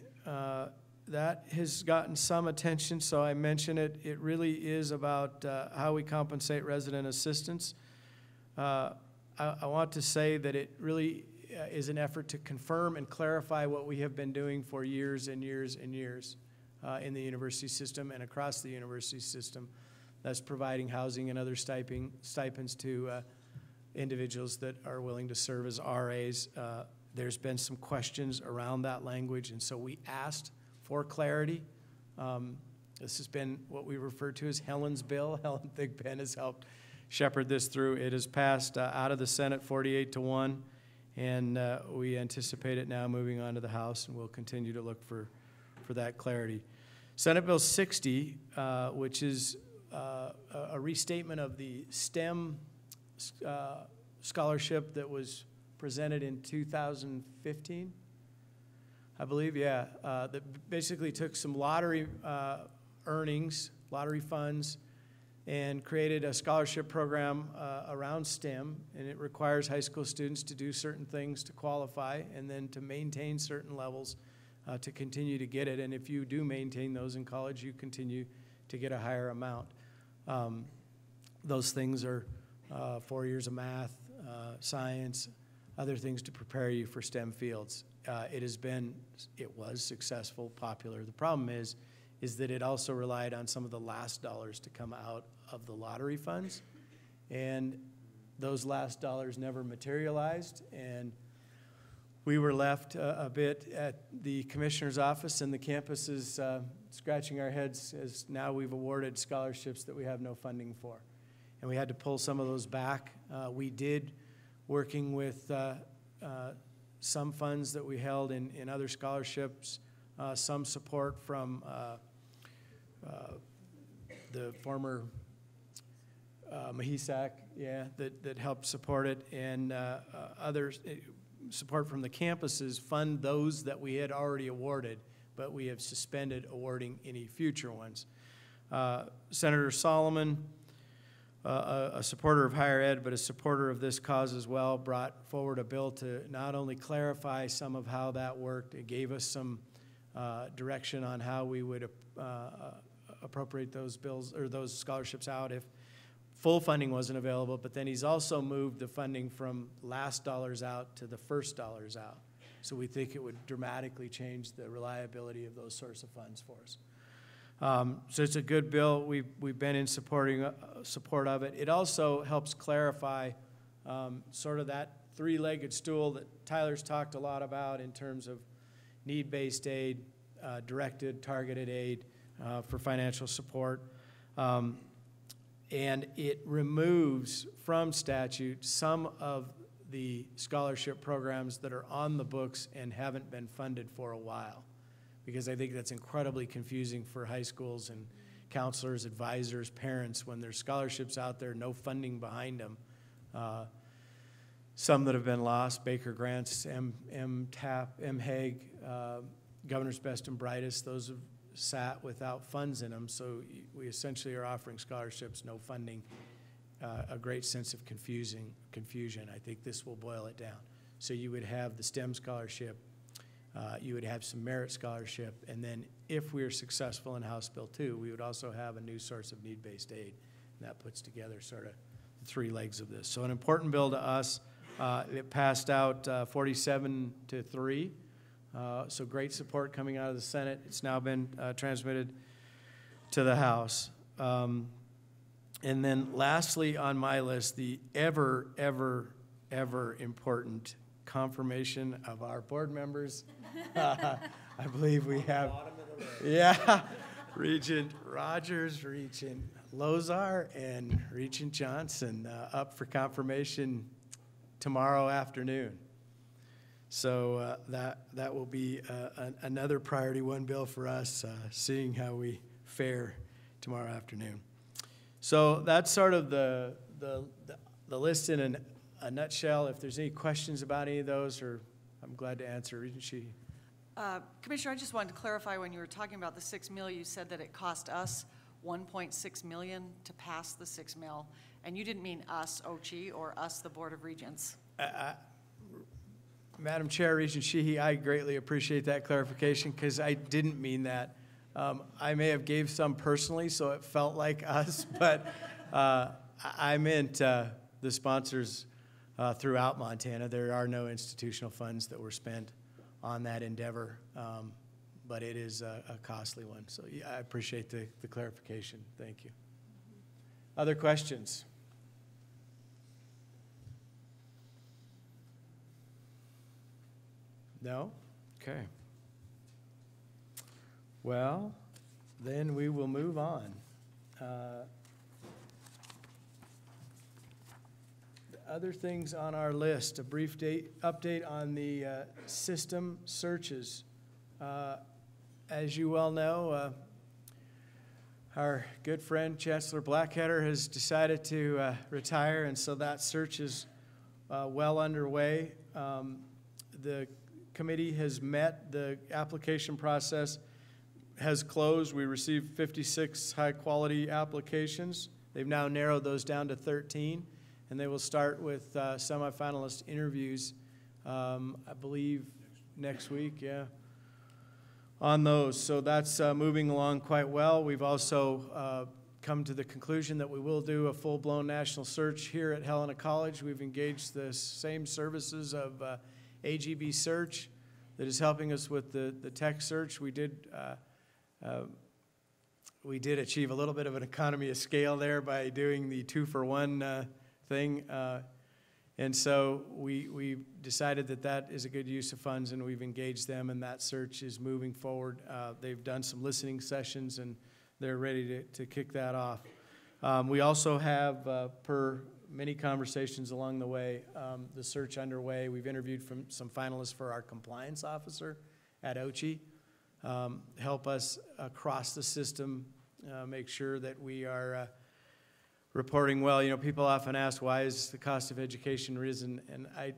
Speaker 3: that has gotten some attention, so I mention it. It really is about how we compensate resident assistants. I want to say that it really is an effort to confirm and clarify what we have been doing for years and years and years in the university system and across the university system. That's providing housing and other stipends to individuals that are willing to serve as RAs. There's been some questions around that language, and so we asked for clarity. This has been what we refer to as Helen's bill. Helen Thigpen has helped shepherd this through. It has passed out of the Senate 48-1, and we anticipate it now moving on to the House, and we'll continue to look for that clarity. Senate Bill 60, which is a restatement of the STEM scholarship that was presented in 2015, I believe, yeah, that basically took some lottery earnings, lottery funds, and created a scholarship program around STEM, and it requires high school students to do certain things to qualify and then to maintain certain levels to continue to get it. And if you do maintain those in college, you continue to get a higher amount. Those things are 4 years of math, science, other things to prepare you for STEM fields. It was successful, popular. The problem is that it also relied on some of the last dollars to come out of the lottery funds, and those last dollars never materialized, and we were left a bit at the commissioner's office and the campuses scratching our heads as now we've awarded scholarships that we have no funding for. And we had to pull some of those back. We did, working with some funds that we held in other scholarships, some support from the former Mahisac, yeah, that helped support it, and others, support from the campuses fund those that we had already awarded, but we have suspended awarding any future ones. Senator Solomon, a supporter of higher ed, but a supporter of this cause as well, brought forward a bill to not only clarify some of how that worked, it gave us some direction on how we would appropriate those bills or those scholarships out if full funding wasn't available, but then he's also moved the funding from last dollars out to the first dollars out. So we think it would dramatically change the reliability of those sorts of funds for us. So it's a good bill. We've been in support of it. It also helps clarify sort of that three-legged stool that Tyler's talked a lot about in terms of need-based aid, directed, targeted aid for financial support. And it removes from statute some of the scholarship programs that are on the books and haven't been funded for a while, because I think that's incredibly confusing for high schools and counselors, advisors, parents when there's scholarships out there, no funding behind them. Some that have been lost, Baker Grants, MTAP, MHAG, Governor's Best and Brightest, those have sat without funds in them, so we essentially are offering scholarships, no funding, a great sense of confusion. I think this will boil it down. So you would have the STEM scholarship, you would have some merit scholarship, and then if we are successful in House Bill 2, we would also have a new source of need-based aid, and that puts together sort of the three legs of this. So an important bill to us. It passed out 47-3. So great support coming out of the Senate. It's now been transmitted to the House. And then lastly on my list, the ever important confirmation of our board members. I believe we have, yeah, Regent Rogers, Regent Lozar, and Regent Johnson up for confirmation tomorrow afternoon. So that will be another priority one bill for us, seeing how we fare tomorrow afternoon. So that's sort of the list in a nutshell. If there's any questions about any of those, or I'm glad to answer. Regent Sheehy.
Speaker 19: Commissioner, I just wanted to clarify, when you were talking about the 6 mil, you said that it cost us 1.6 million to pass the 6 mil, and you didn't mean us, OCHI, or us, the Board of Regents.
Speaker 3: Madam Chair, Regent Sheehy, I greatly appreciate that clarification because I didn't mean that. I may have gave some personally, so it felt like us, but I meant the sponsors throughout Montana. There are no institutional funds that were spent on that endeavor, but it is a costly one. So yeah, I appreciate the clarification. Thank you. Other questions? No? Okay. Well, then we will move on. Other things on our list, a brief update on the system searches. As you well know, our good friend Chancellor Blackketter has decided to retire, and so that search is well underway. The committee has met, the application process has closed. We received 56 high-quality applications. They've now narrowed those down to 13. And they will start with semifinalist interviews, I believe, next week, yeah, on those. So that's moving along quite well. We've also come to the conclusion that we will do a full-blown national search here at Helena College. We've engaged the same services of AGB Search that is helping us with the tech search. We did achieve a little bit of an economy of scale there by doing the 2-for-1 thing, and so we decided that that is a good use of funds, and we've engaged them, and that search is moving forward. They've done some listening sessions, and they're ready to kick that off. We also have, per many conversations along the way, the search underway. We've interviewed some finalists for our compliance officer at OCHI, help us across the system, make sure that we are reporting well. You know, people often ask, why is the cost of education risen? And I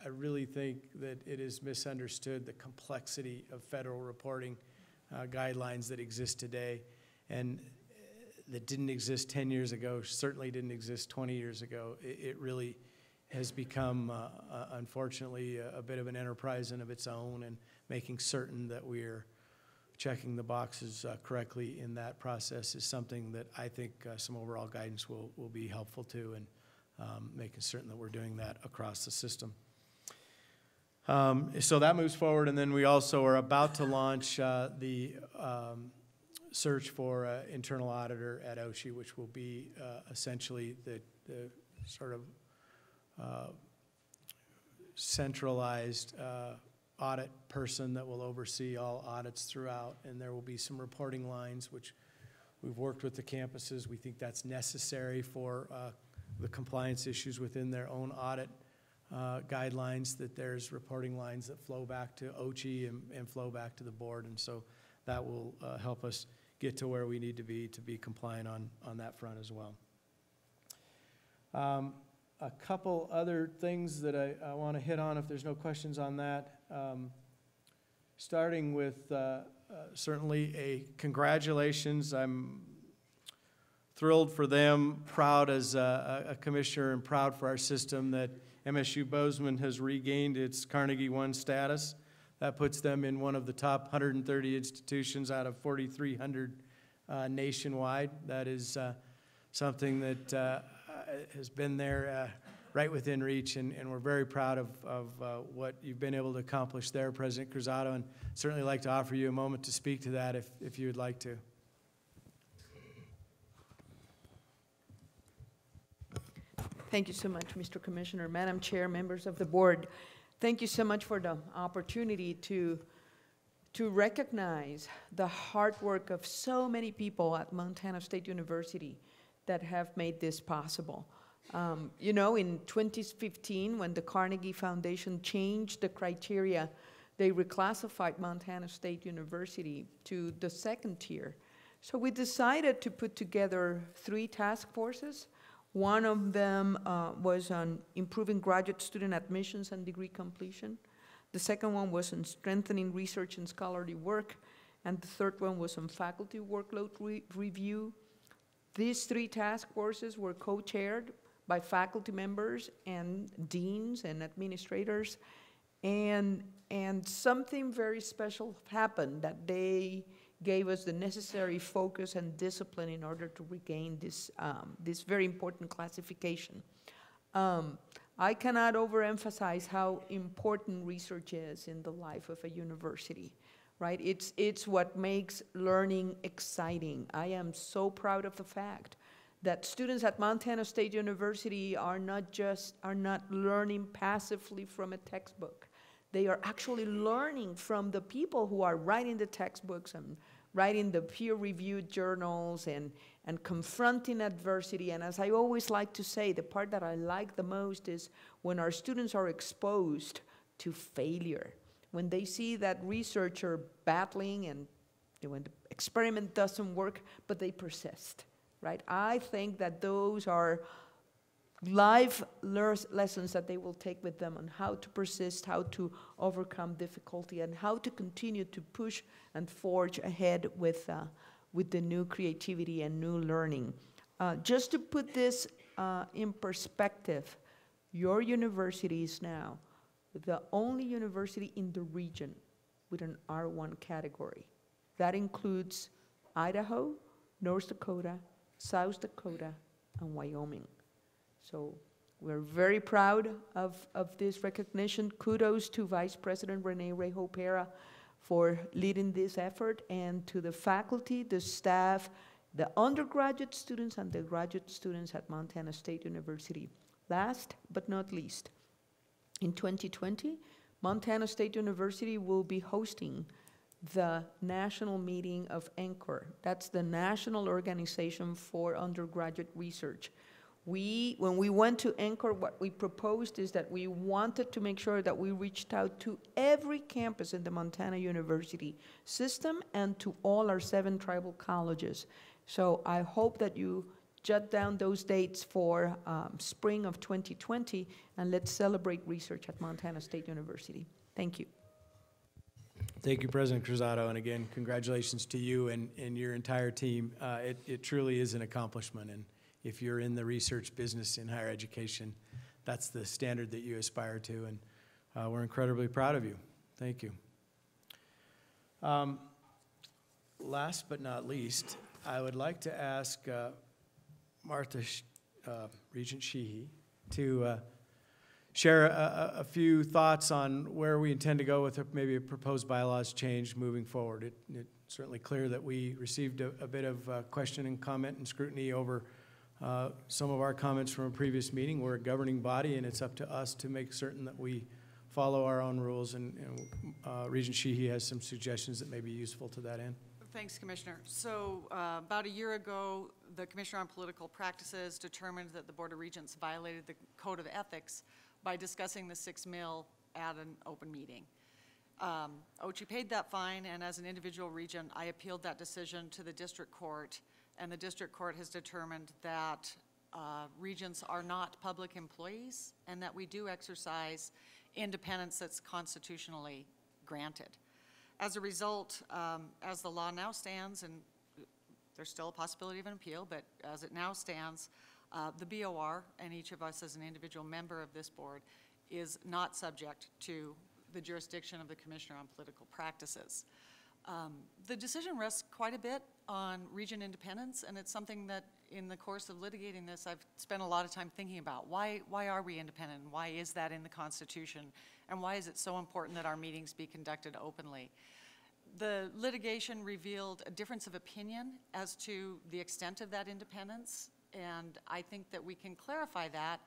Speaker 3: really think that it is misunderstood, the complexity of federal reporting guidelines that exist today, and that didn't exist 10 years ago, certainly didn't exist 20 years ago. It really has become, unfortunately, a bit of an enterprise in of its own, and making certain that we're checking the boxes correctly in that process is something that I think some overall guidance will be helpful to, and making certain that we're doing that across the system. So that moves forward, and then we also are about to launch the search for internal auditor at OCHI, which will be essentially the sort of centralized audit person that will oversee all audits throughout, and there will be some reporting lines, which we've worked with the campuses. We think that's necessary for the compliance issues within their own audit guidelines, that there's reporting lines that flow back to OCHI and flow back to the board, and so that will help us get to where we need to be compliant on that front as well. A couple other things that I want to hit on if there's no questions on that. Starting with certainly a congratulations. I'm thrilled for them, proud as a commissioner, and proud for our system that MSU Bozeman has regained its Carnegie One status. That puts them in one of the top 130 institutions out of 4,300 nationwide. That is something that has been there right within reach, and we're very proud of what you've been able to accomplish there, President Cruzado, and certainly like to offer you a moment to speak to that if you would like to.
Speaker 20: Thank you so much, Mr. Commissioner, Madam Chair, members of the board. Thank you so much for the opportunity to recognize the hard work of so many people at Montana State University that have made this possible. You know, in 2015, when the Carnegie Foundation changed the criteria, they reclassified Montana State University to the second tier. So we decided to put together 3 task forces. One of them was on improving graduate student admissions and degree completion. The second one was on strengthening research and scholarly work. And the third one was on faculty workload review. These 3 task forces were co-chaired by faculty members and deans and administrators. And something very special happened, that they gave us the necessary focus and discipline in order to regain this, this very important classification. I cannot overemphasize how important research is in the life of a university, right? It's what makes learning exciting. I am so proud of the fact that students at Montana State University are not learning passively from a textbook. They are actually learning from the people who are writing the textbooks and writing the peer-reviewed journals and confronting adversity. And as I always like to say, the part that I like the most is when our students are exposed to failure, when they see that researcher battling and when the experiment doesn't work, but they persist, right? I think that those are life lessons that they will take with them on how to persist, how to overcome difficulty, and how to continue to push and forge ahead with the new creativity and new learning. Just to put this in perspective, your university is now the only university in the region with an R1 category. That includes Idaho, North Dakota, South Dakota, and Wyoming. So we're very proud of this recognition. Kudos to Vice President Renee Rejo-Pera for leading this effort, and to the faculty, the staff, the undergraduate students, and the graduate students at Montana State University. Last but not least, in 2020, Montana State University will be hosting the national meeting of NCORE. That's the National Organization for Undergraduate Research. When we went to NCORE, what we proposed is that we wanted to make sure that we reached out to every campus in the Montana University system and to all our 7 tribal colleges. So I hope that you jot down those dates for spring of 2020, and let's celebrate research at Montana State University. Thank you.
Speaker 3: Thank you, President Cruzado, and again, congratulations to you and your entire team. It truly is an accomplishment, and if you're in the research business in higher education, that's the standard that you aspire to, and we're incredibly proud of you. Thank you. Last but not least, I would like to ask Martha, Regent Sheehy, to share a few thoughts on where we intend to go with maybe a proposed bylaws change moving forward. It's certainly clear that we received a bit of question and comment and scrutiny over some of our comments from a previous meeting. We're a governing body, and it's up to us to make certain that we follow our own rules, and Regent Sheehy has some suggestions that may be useful to that end.
Speaker 19: Thanks, Commissioner. So about a year ago, the Commissioner on Political Practices determined that the Board of Regents violated the Code of Ethics by discussing the $6 million at an open meeting. OCHI paid that fine, and as an individual regent, I appealed that decision to the district court, and the district court has determined that regents are not public employees and that we do exercise independence that's constitutionally granted. As a result, as the law now stands, and there's still a possibility of an appeal, but as it now stands, the BOR and each of us as an individual member of this board is not subject to the jurisdiction of the Commissioner on Political Practices. The decision rests quite a bit on regent independence, and it's something that in the course of litigating this, I've spent a lot of time thinking about. Why are we independent? Why is that in the Constitution? And why is it so important that our meetings be conducted openly? The litigation revealed a difference of opinion as to the extent of that independence, and I think that we can clarify that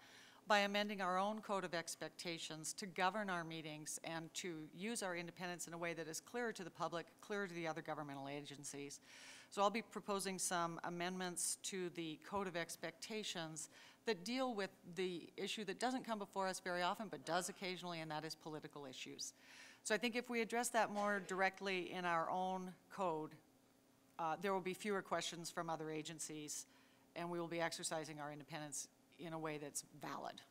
Speaker 19: by amending our own code of expectations to govern our meetings and to use our independence in a way that is clearer to the public, clearer to the other governmental agencies. So I'll be proposing some amendments to the code of expectations that deal with the issue that doesn't come before us very often, but does occasionally, and that is political issues. So I think if we address that more directly in our own code, there will be fewer questions from other agencies, and we will be exercising our independence in a way that's valid.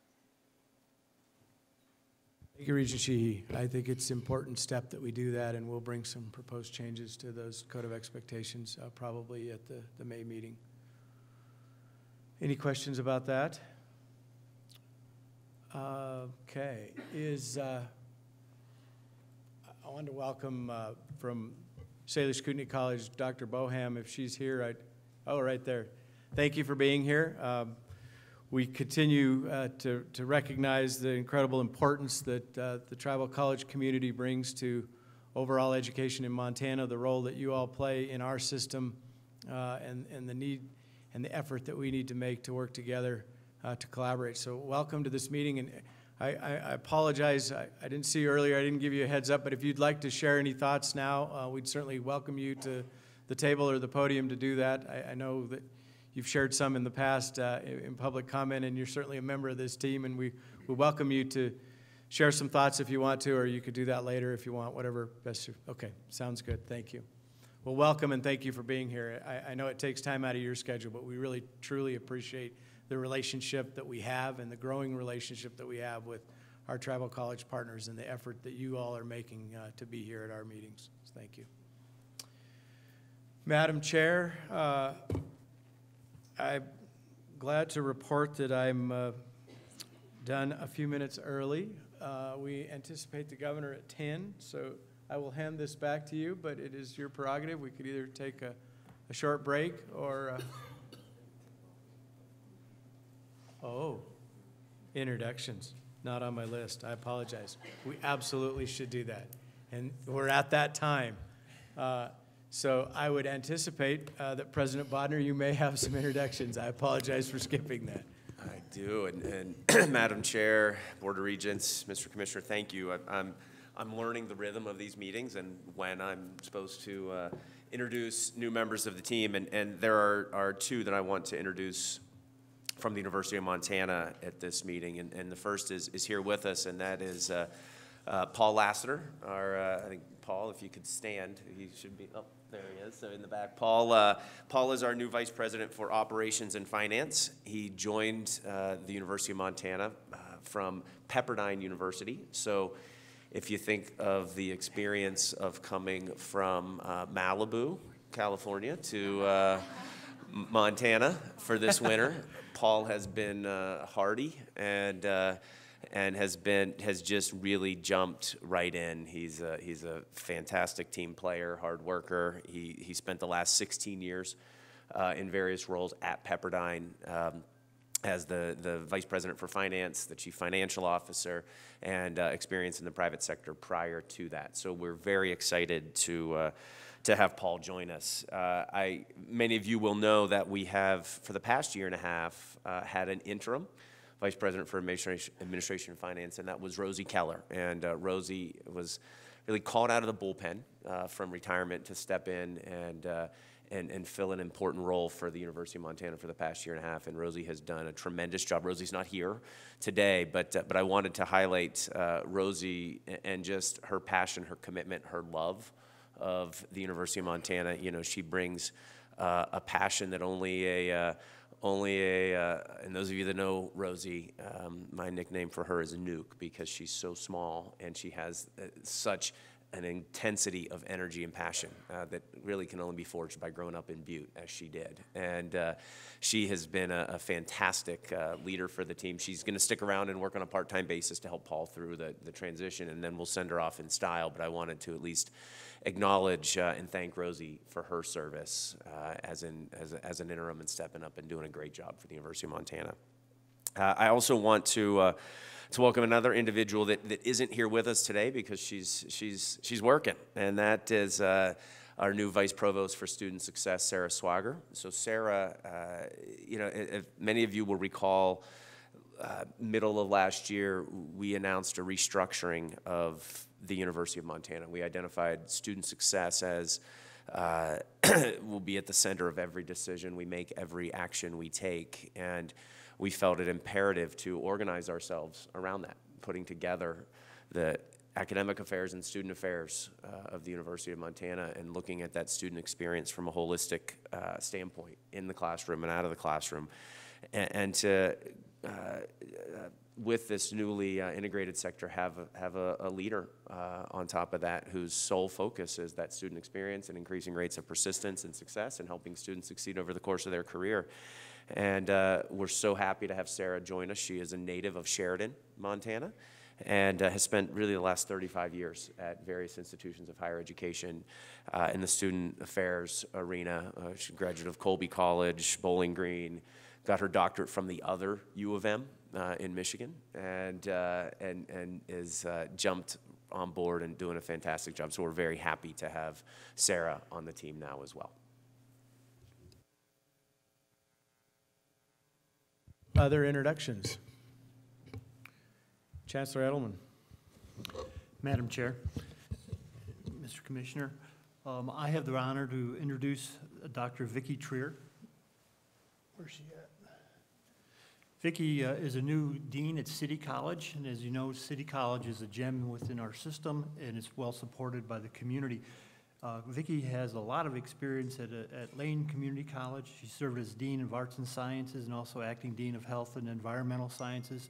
Speaker 3: Thank you, Regent Sheehy. I think it's an important step that we do that, and we'll bring some proposed changes to those code of expectations probably at the May meeting. Any questions about that? Okay. I wanted to welcome from Salish Kootenai College, Dr. Boham, if she's here. Oh, right there. Thank you for being here. We continue to recognize the incredible importance that the tribal college community brings to overall education in Montana, the role that you all play in our system, and the need and the effort that we need to make to work together to collaborate. So welcome to this meeting, and I apologize, I didn't see you earlier, I didn't give you a heads up, but if you'd like to share any thoughts now, we'd certainly welcome you to the table or the podium to do that. I know that you've shared some in the past in public comment, and you're certainly a member of this team, and we welcome you to share some thoughts if you want to, or you could do that later if you want, whatever best. Okay, sounds good, thank you. Well, welcome and thank you for being here. I know it takes time out of your schedule, but we really, truly appreciate the relationship that we have and the growing relationship that we have with our tribal college partners and the effort that you all are making to be here at our meetings. So thank you. Madam Chair, I'm glad to report that I'm done a few minutes early. We anticipate the governor at 10, so I will hand this back to you, but it is your prerogative. We could either take a short break or oh, introductions, not on my list. I apologize. We absolutely should do that. And we're at that time. So I would anticipate that President Bodner, you may have some introductions. I apologize for skipping that.
Speaker 18: I do, and Madam Chair, Board of Regents, Mr. Commissioner, thank you. I'm learning the rhythm of these meetings and when I'm supposed to introduce new members of the team, and there are two that I want to introduce from the University of Montana at this meeting, and the first is here with us, and that is Paul Lassiter. I think, Paul, if you could stand, he should be, oh, there he is, so in the back. Paul is our new Vice President for Operations and Finance. He joined the University of Montana from Pepperdine University, so if you think of the experience of coming from Malibu, California to Montana for this winter, Paul has been hardy and has just really jumped right in. He's a fantastic team player, hard worker. He spent the last 16 years in various roles at Pepperdine as the Vice President for Finance, the Chief Financial Officer, and experience in the private sector prior to that. So we're very excited to have Paul join us. Many of you will know that we have, for the past year and a half, had an interim Vice President for Administration and Finance, and that was Rosie Keller. And Rosie was really called out of the bullpen from retirement to step in and fill an important role for the University of Montana for the past year and a half. And Rosie has done a tremendous job. Rosie's not here today, but I wanted to highlight Rosie and just her passion, her commitment, her love of the University of Montana. You know, she brings a passion that only a and those of you that know Rosie, my nickname for her is Nuke, because she's so small and she has such an intensity of energy and passion that really can only be forged by growing up in Butte, as she did. And she has been a fantastic leader for the team. She's going to stick around and work on a part-time basis to help Paul through the transition, and then we'll send her off in style. But I wanted to at least acknowledge and thank Rosie for her service as an interim and stepping up and doing a great job for the University of Montana. I also want to welcome another individual that isn't here with us today because she's working, and that is our new Vice Provost for Student Success, Sarah Swager. So Sarah, you know, if many of you will recall, middle of last year, we announced a restructuring of the University of Montana. We identified student success as will be at the center of every decision we make, every action we take, and we felt it imperative to organize ourselves around that, putting together the academic affairs and student affairs of the University of Montana and looking at that student experience from a holistic standpoint in the classroom and out of the classroom, and to with this newly integrated sector, have a leader on top of that whose sole focus is that student experience and increasing rates of persistence and success and helping students succeed over the course of their career. And we're so happy to have Sarah join us. She is a native of Sheridan, Montana, and has spent really the last 35 years at various institutions of higher education in the student affairs arena. She's a graduate of Colby College, Bowling Green, got her doctorate from the other U of M in Michigan, and is jumped on board and doing a fantastic job. So we're very happy to have Sarah on the team now as well.
Speaker 3: Other introductions? Chancellor Edelman.
Speaker 21: Madam Chair, Mr. Commissioner, I have the honor to introduce Dr. Vicki Trier. Where's she at? Vicki is a new dean at City College, and as you know, City College is a gem within our system, and it's well supported by the community. Vicki has a lot of experience at Lane Community College. She served as Dean of Arts and Sciences and also Acting Dean of Health and Environmental Sciences.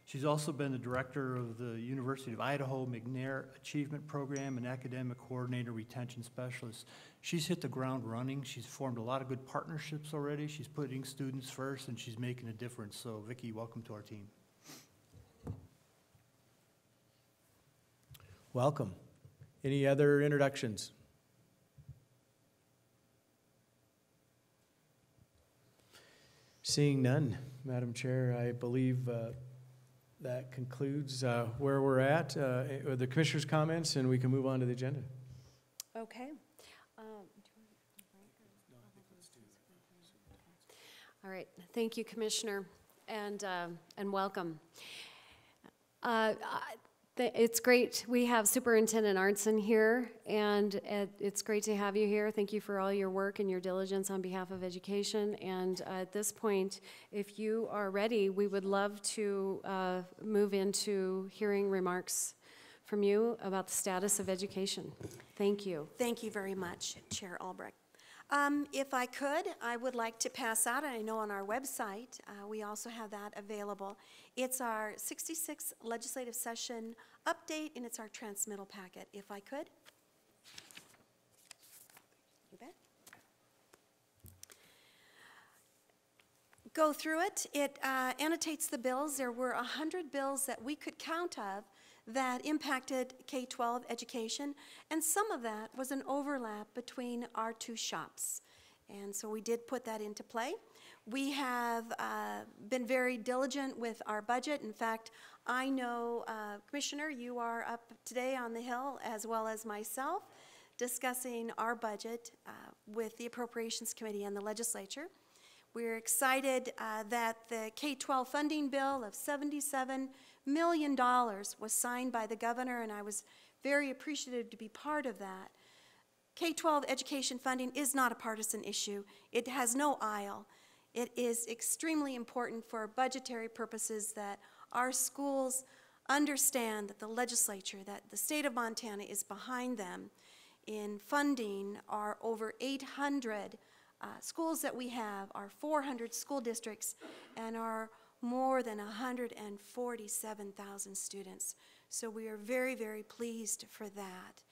Speaker 21: She's also been the director of the University of Idaho McNair Achievement Program and academic coordinator retention specialist. She's hit the ground running. She's formed a lot of good partnerships already. She's putting students first, and she's making a difference. So, Vicki, welcome to our team.
Speaker 3: Welcome. Any other introductions? Seeing none, Madam Chair, I believe that concludes where we're at, the Commissioner's comments, and we can move on to the agenda.
Speaker 1: Okay. All right. Thank you, Commissioner, and welcome. It's great. We have Superintendent Arntzen here, and it's great to have you here. Thank you for all your work and your diligence on behalf of education. And at this point, if you are ready, we would love to move into hearing remarks from you about the status of education. Thank you.
Speaker 22: Thank you very much, Chair Albrecht. If I could, I would like to pass out, and I know on our website, we also have that available. It's our 66th legislative session update, and it's our transmittal packet, if I could. You bet. Go through it. It annotates the bills. There were 100 bills that we could count of that impacted K-12 education, and some of that was an overlap between our two shops. And so we did put that into play. We have been very diligent with our budget. In fact, I know, Commissioner, you are up today on the Hill, as well as myself, discussing our budget with the Appropriations Committee and the Legislature. We're excited that the K-12 funding bill of $77 million was signed by the governor, and I was very appreciative to be part of that. K-12 education funding is not a partisan issue. It has no aisle. It is extremely important for budgetary purposes that our schools understand that the legislature, that the state of Montana is behind them in funding our over 800 schools that we have, our 400 school districts, and our more than 147,000 students. So we are very, very pleased for that.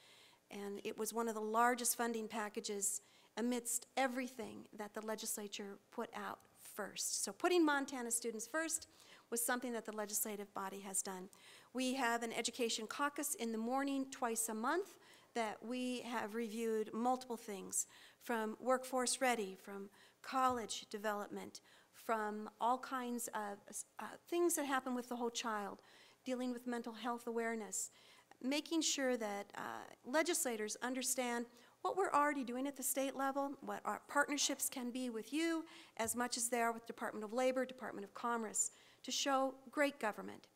Speaker 22: And it was one of the largest funding packages amidst everything that the legislature put out first. So putting Montana students first was something that the legislative body has done. We have an education caucus in the morning twice a month that we have reviewed multiple things, from workforce ready, from college development, from all kinds of things that happen with the whole child, dealing with mental health awareness, making sure that legislators understand what we're already doing at the state level, what our partnerships can be with you, as much as they are with Department of Labor, Department of Commerce, to show great government.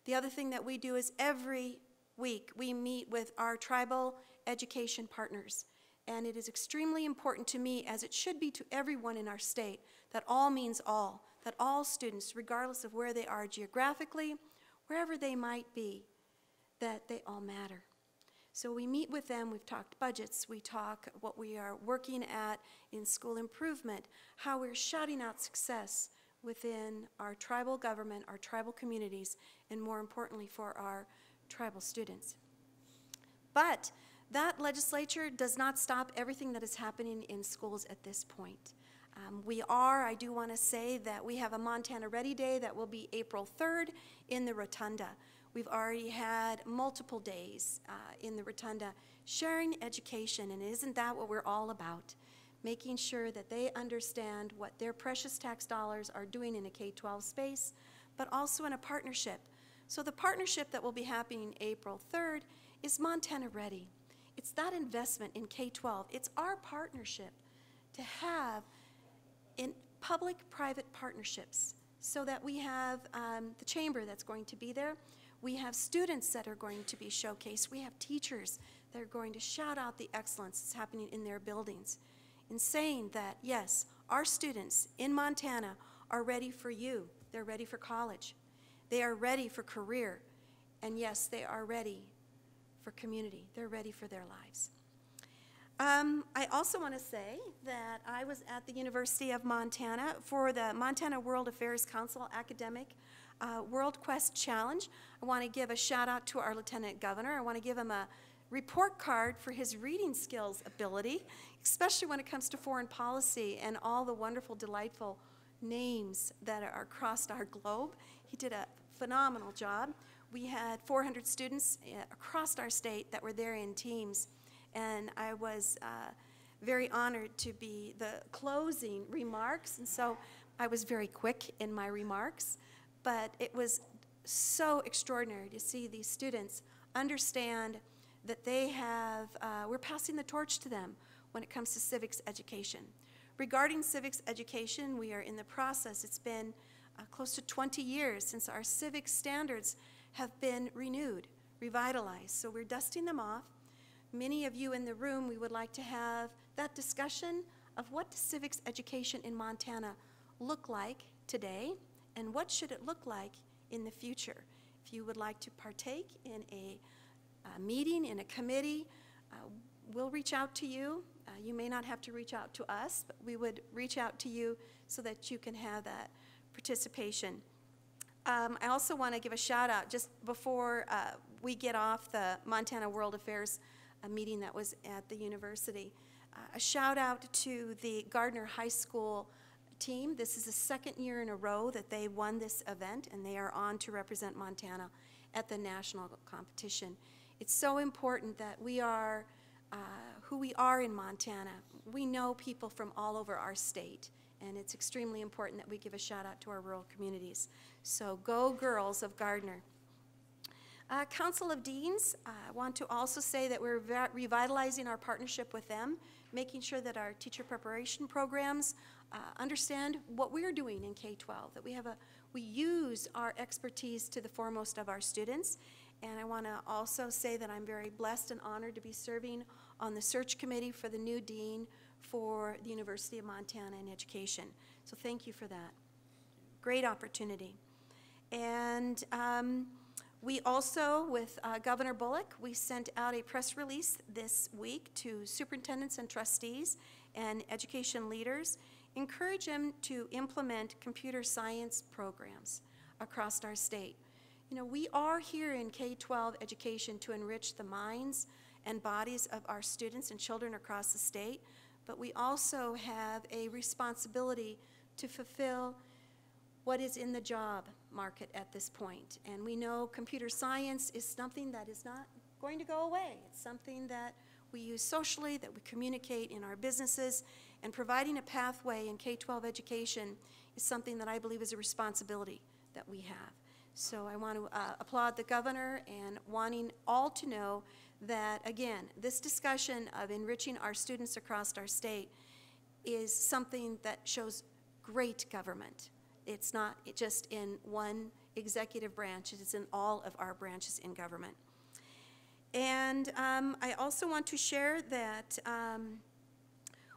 Speaker 22: The other thing that we do is every week we meet with our tribal education partners. And it is extremely important to me, as it should be to everyone in our state, that all means all, that all students, regardless of where they are geographically, wherever they might be, that they all matter. So we meet with them, we've talked budgets, we talk what we are working at in school improvement, how we're shouting out success within our tribal government, our tribal communities, and more importantly for our tribal students. But that legislature does not stop everything that is happening in schools at this point. I do want to say that we have a Montana Ready Day that will be April 3rd in the Rotunda. We've already had multiple days in the Rotunda sharing education, and isn't that what we're all about? Making sure that they understand what their precious tax dollars are doing in a K-12 space, but also in a partnership. So the partnership that will be happening April 3rd is Montana Ready. It's that investment in K-12. It's our partnership to have in public-private partnerships so that we have the chamber that's going to be there. We have students that are going to be showcased. We have teachers that are going to shout out the excellence that's happening in their buildings, in saying that, yes, our students in Montana are ready for you. They're ready for college. They are ready for career. And yes, they are ready for community. They're ready for their lives. I also want to say that I was at the University of Montana for the Montana World Affairs Council Academic World Quest Challenge. I want to give a shout out to our Lieutenant Governor. I want to give him a report card for his reading skills ability, especially when it comes to foreign policy and all the wonderful, delightful names that are across our globe. He did a phenomenal job. We had 400 students across our state that were there in teams, and I was very honored to be the closing remarks, and so I was very quick in my remarks, but it was so extraordinary to see these students understand that they have, we're passing the torch to them when it comes to civics education. Regarding civics education, we are in the process. It's been close to 20 years since our civics standards have been renewed, revitalized. So we're dusting them off. Many of you in the room, we would like to have that discussion of what does civics education in Montana look like today, and what should it look like in the future. If you would like to partake in a meeting, in a committee, we'll reach out to you. You may not have to reach out to us, but we would reach out to you so that you can have that participation. I also want to give a shout out just before we get off the Montana World Affairs meeting that was at the university. A shout out to the Gardner High School team. This is the second year in a row that they won this event, and they are on to represent Montana at the national competition. It's so important that we are who we are in Montana. We know people from all over our state, and it's extremely important that we give a shout out to our rural communities. So go girls of Gardner. Council of Deans, I want to also say that we're revitalizing our partnership with them, making sure that our teacher preparation programs understand what we're doing in K-12, that we use our expertise to the foremost of our students. And I want to also say that I'm very blessed and honored to be serving on the search committee for the new dean for the University of Montana in education. So thank you for that. Great opportunity. And we also, with Governor Bullock, we sent out a press release this week to superintendents and trustees and education leaders, encourage them to implement computer science programs across our state. You know, we are here in K-12 education to enrich the minds and bodies of our students and children across the state, but we also have a responsibility to fulfill what is in the job market at this point. And we know computer science is something that is not going to go away. It's something that we use socially, that we communicate in our businesses, and providing a pathway in K-12 education is something that I believe is a responsibility that we have. So I want to applaud the governor and wanting all to know that, again, this discussion of enriching our students across our state is something that shows great government. It's not just in one executive branch, it's in all of our branches in government. And I also want to share that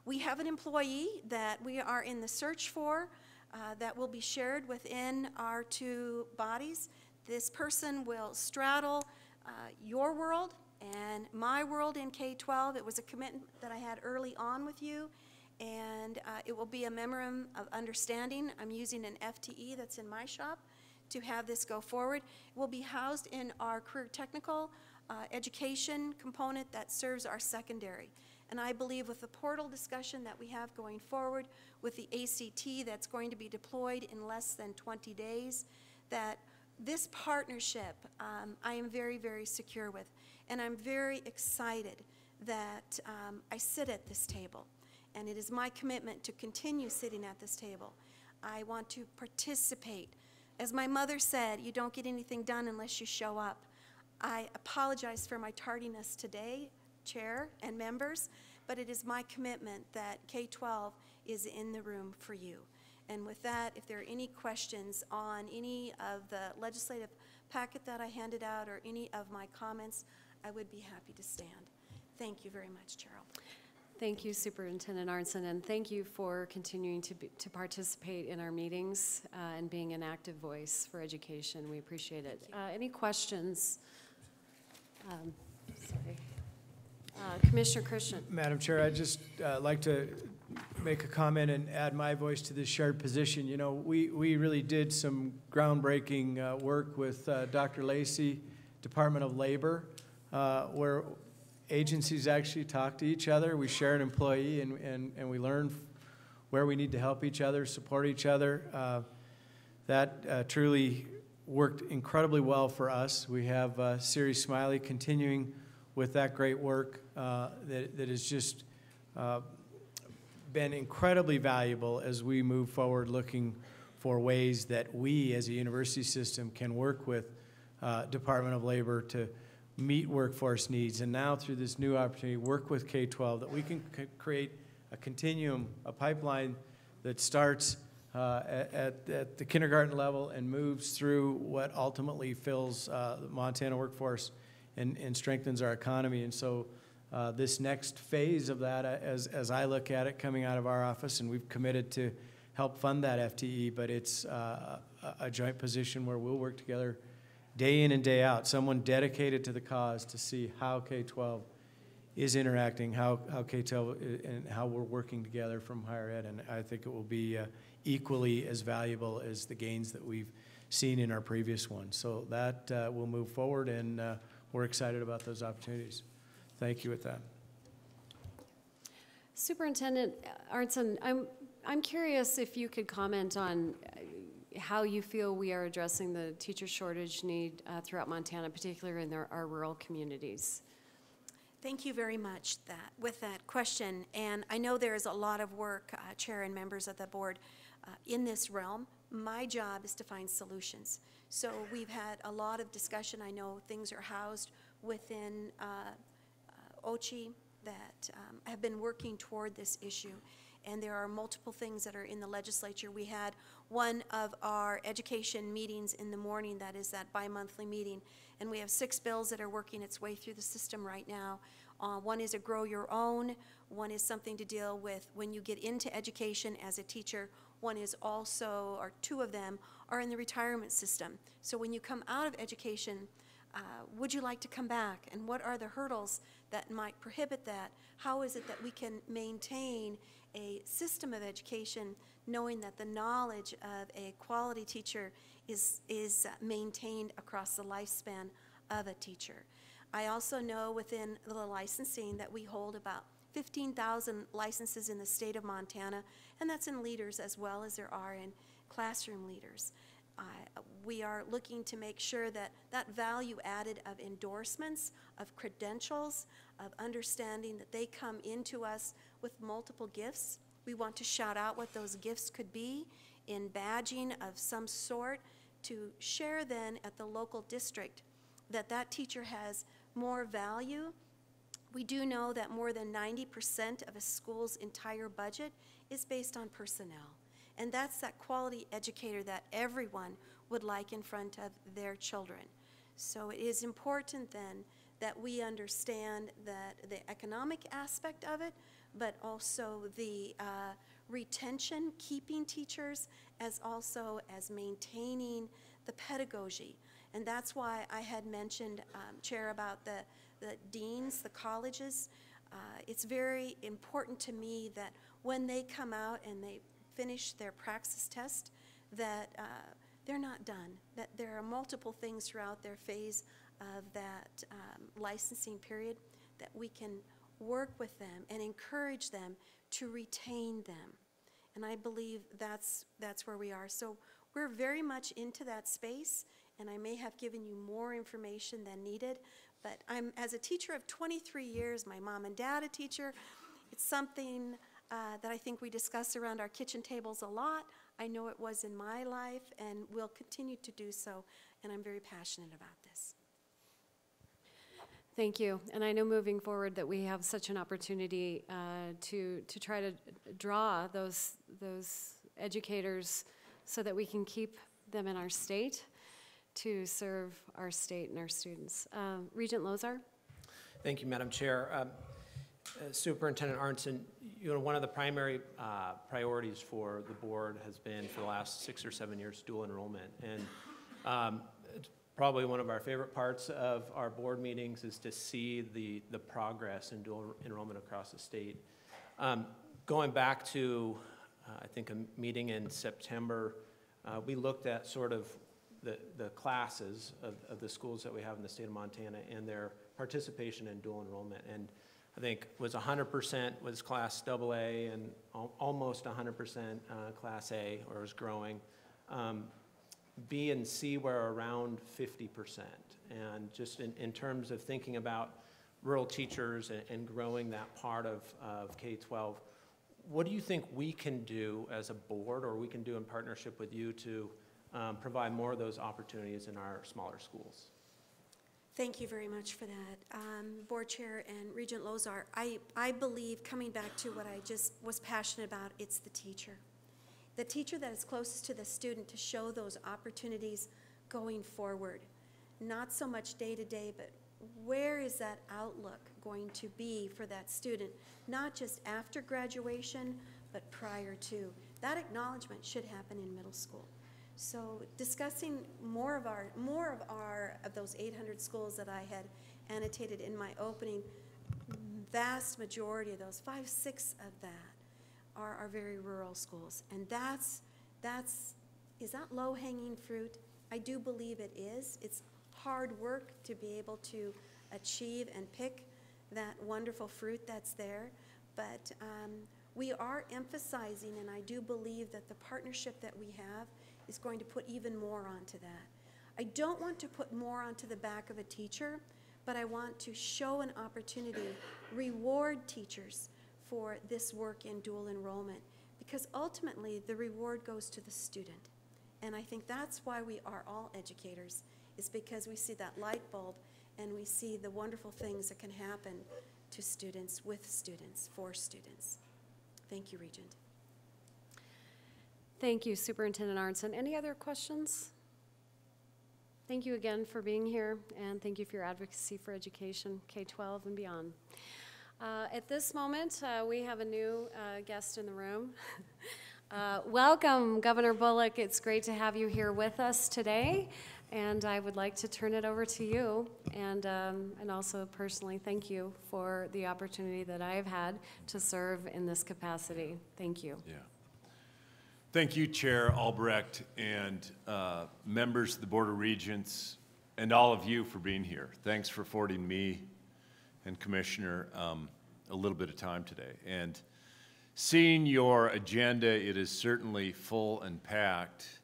Speaker 22: we have an employee that we are in the search for that will be shared within our two bodies. This person will straddle your world and my world in K-12. It was a commitment that I had early on with you, and it will be a memorandum of understanding. I'm using an FTE that's in my shop to have this go forward. It will be housed in our career technical education component that serves our secondary. And I believe with the portal discussion that we have going forward, with the ACT that's going to be deployed in less than 20 days, that this partnership I am very, very secure with. And I'm very excited that I sit at this table. And it is my commitment to continue sitting at this table. I want to participate. As my mother said, you don't get anything done unless you show up. I apologize for my tardiness today, Chair and members, but it is my commitment that K-12 is in the room for you. And with that, if there are any questions on any of the legislative packet that I handed out or any of my comments, I would be happy to stand. Thank you very much, Cheryl.
Speaker 1: Thank you, Superintendent Arntzen, and thank you for continuing to participate in our meetings and being an active voice for education. We appreciate it. Any questions? Sorry. Commissioner Christian.
Speaker 3: Madam Chair, I'd just like to make a comment and add my voice to this shared position. You know, we really did some groundbreaking work with Dr. Lacey, Department of Labor, where agencies actually talk to each other. We share an employee and we learn where we need to help each other, support each other. That truly worked incredibly well for us. We have Siri Smiley continuing with that great work that has just been incredibly valuable as we move forward looking for ways that we as a university system can work with Department of Labor to meet workforce needs, and now through this new opportunity, work with K-12, that we can create a continuum, a pipeline that starts at the kindergarten level and moves through what ultimately fills the Montana workforce and strengthens our economy. And so this next phase of that, as I look at it coming out of our office, and we've committed to help fund that FTE, but it's a joint position where we'll work together day in and day out, someone dedicated to the cause to see how K-12 is interacting, how K-12 and how we're working together from higher ed. And I think it will be equally as valuable as the gains that we've seen in our previous one. So that will move forward, and we're excited about those opportunities. Thank you with that.
Speaker 1: Superintendent Arntzen, I'm curious if you could comment on how you feel we are addressing the teacher shortage need throughout Montana, particularly in our rural communities.
Speaker 22: Thank you very much with that question. And I know there is a lot of work, Chair and members of the board, in this realm. My job is to find solutions. So we've had a lot of discussion. I know things are housed within OCHI that have been working toward this issue. And there are multiple things that are in the legislature. We had one of our education meetings in the morning, that is that bi-monthly meeting, and we have 6 bills that are working its way through the system right now. One is a grow your own, one is something to deal with when you get into education as a teacher, one is also, or 2 of them, are in the retirement system. So when you come out of education, would you like to come back? And what are the hurdles that might prohibit that? How is it that we can maintain a system of education knowing that the knowledge of a quality teacher is maintained across the lifespan of a teacher? I also know within the licensing that we hold about 15,000 licenses in the state of Montana, and that's in leaders as well as there are in classroom leaders. We are looking to make sure that that value added of endorsements, of credentials, of understanding that they come into us with multiple gifts. We want to shout out what those gifts could be in badging of some sort to share then at the local district that that teacher has more value. We do know that more than 90% of a school's entire budget is based on personnel. And that's that quality educator that everyone would like in front of their children. So it is important then that we understand that the economic aspect of it, but also the retention, keeping teachers, as also as maintaining the pedagogy. And that's why I had mentioned, Chair, about the deans, the colleges. It's very important to me that when they come out and they finish their praxis test, that they're not done, that there are multiple things throughout their phase of that licensing period that we can work with them and encourage them to retain them. And I believe that's where we are. So we're very much into that space, and I may have given you more information than needed, but as a teacher of 23 years, my mom and dad a teacher, it's something that I think we discuss around our kitchen tables a lot. I know it was in my life and will continue to do so, and I'm very passionate about this.
Speaker 1: Thank you. And I know moving forward that we have such an opportunity to try to draw those educators so that we can keep them in our state to serve our state and our students. Regent Lozar?
Speaker 5: Thank you, Madam Chair. Superintendent Arntzen, one of the primary priorities for the board has been for the last 6 or 7 years dual enrollment. And it's probably one of our favorite parts of our board meetings is to see the progress in dual enrollment across the state. Going back to, I think, a meeting in September, we looked at sort of the classes of the schools that we have in the state of Montana and their participation in dual enrollment. And I think was 100% was Class AA and almost 100% Class A, or was growing. B and C were around 50%. And just in terms of thinking about rural teachers and growing that part of K-12, what do you think we can do as a board, or we can do in partnership with you to provide more of those opportunities in our smaller schools?
Speaker 22: Thank you very much for that. Board Chair and Regent Lozar, I believe, coming back to what I just was passionate about, it's the teacher. The teacher that is closest to the student to show those opportunities going forward. Not so much day to day, but where is that outlook going to be for that student, not just after graduation, but prior to. That acknowledgement should happen in middle school. So discussing more of those 800 schools that I had annotated in my opening, vast majority of those, 5, 6 of that are very rural schools. And is that low-hanging fruit? I do believe it is. It's hard work to be able to achieve and pick that wonderful fruit that's there. But we are emphasizing, and I do believe that the partnership that we have is going to put even more onto that. I don't want to put more onto the back of a teacher, but I want to show an opportunity, reward teachers for this work in dual enrollment, because ultimately the reward goes to the student. And I think that's why we are all educators, is because we see that light bulb and we see the wonderful things that can happen to students, with students, for students. Thank you, Regent.
Speaker 1: Thank you, Superintendent Arntzen. Any other questions? Thank you again for being here, and thank you for your advocacy for education, K-12 and beyond. At this moment, we have a new guest in the room. Welcome, Governor Bullock. It's great to have you here with us today, and I would like to turn it over to you, and also personally thank you for the opportunity that I have had to serve in this capacity. Thank you.
Speaker 7: Yeah. Thank you, Chair Albrecht, and members of the Board of Regents, and all of you for being here. Thanks for affording me and Commissioner a little bit of time today. And seeing your agenda, it is certainly full and packed,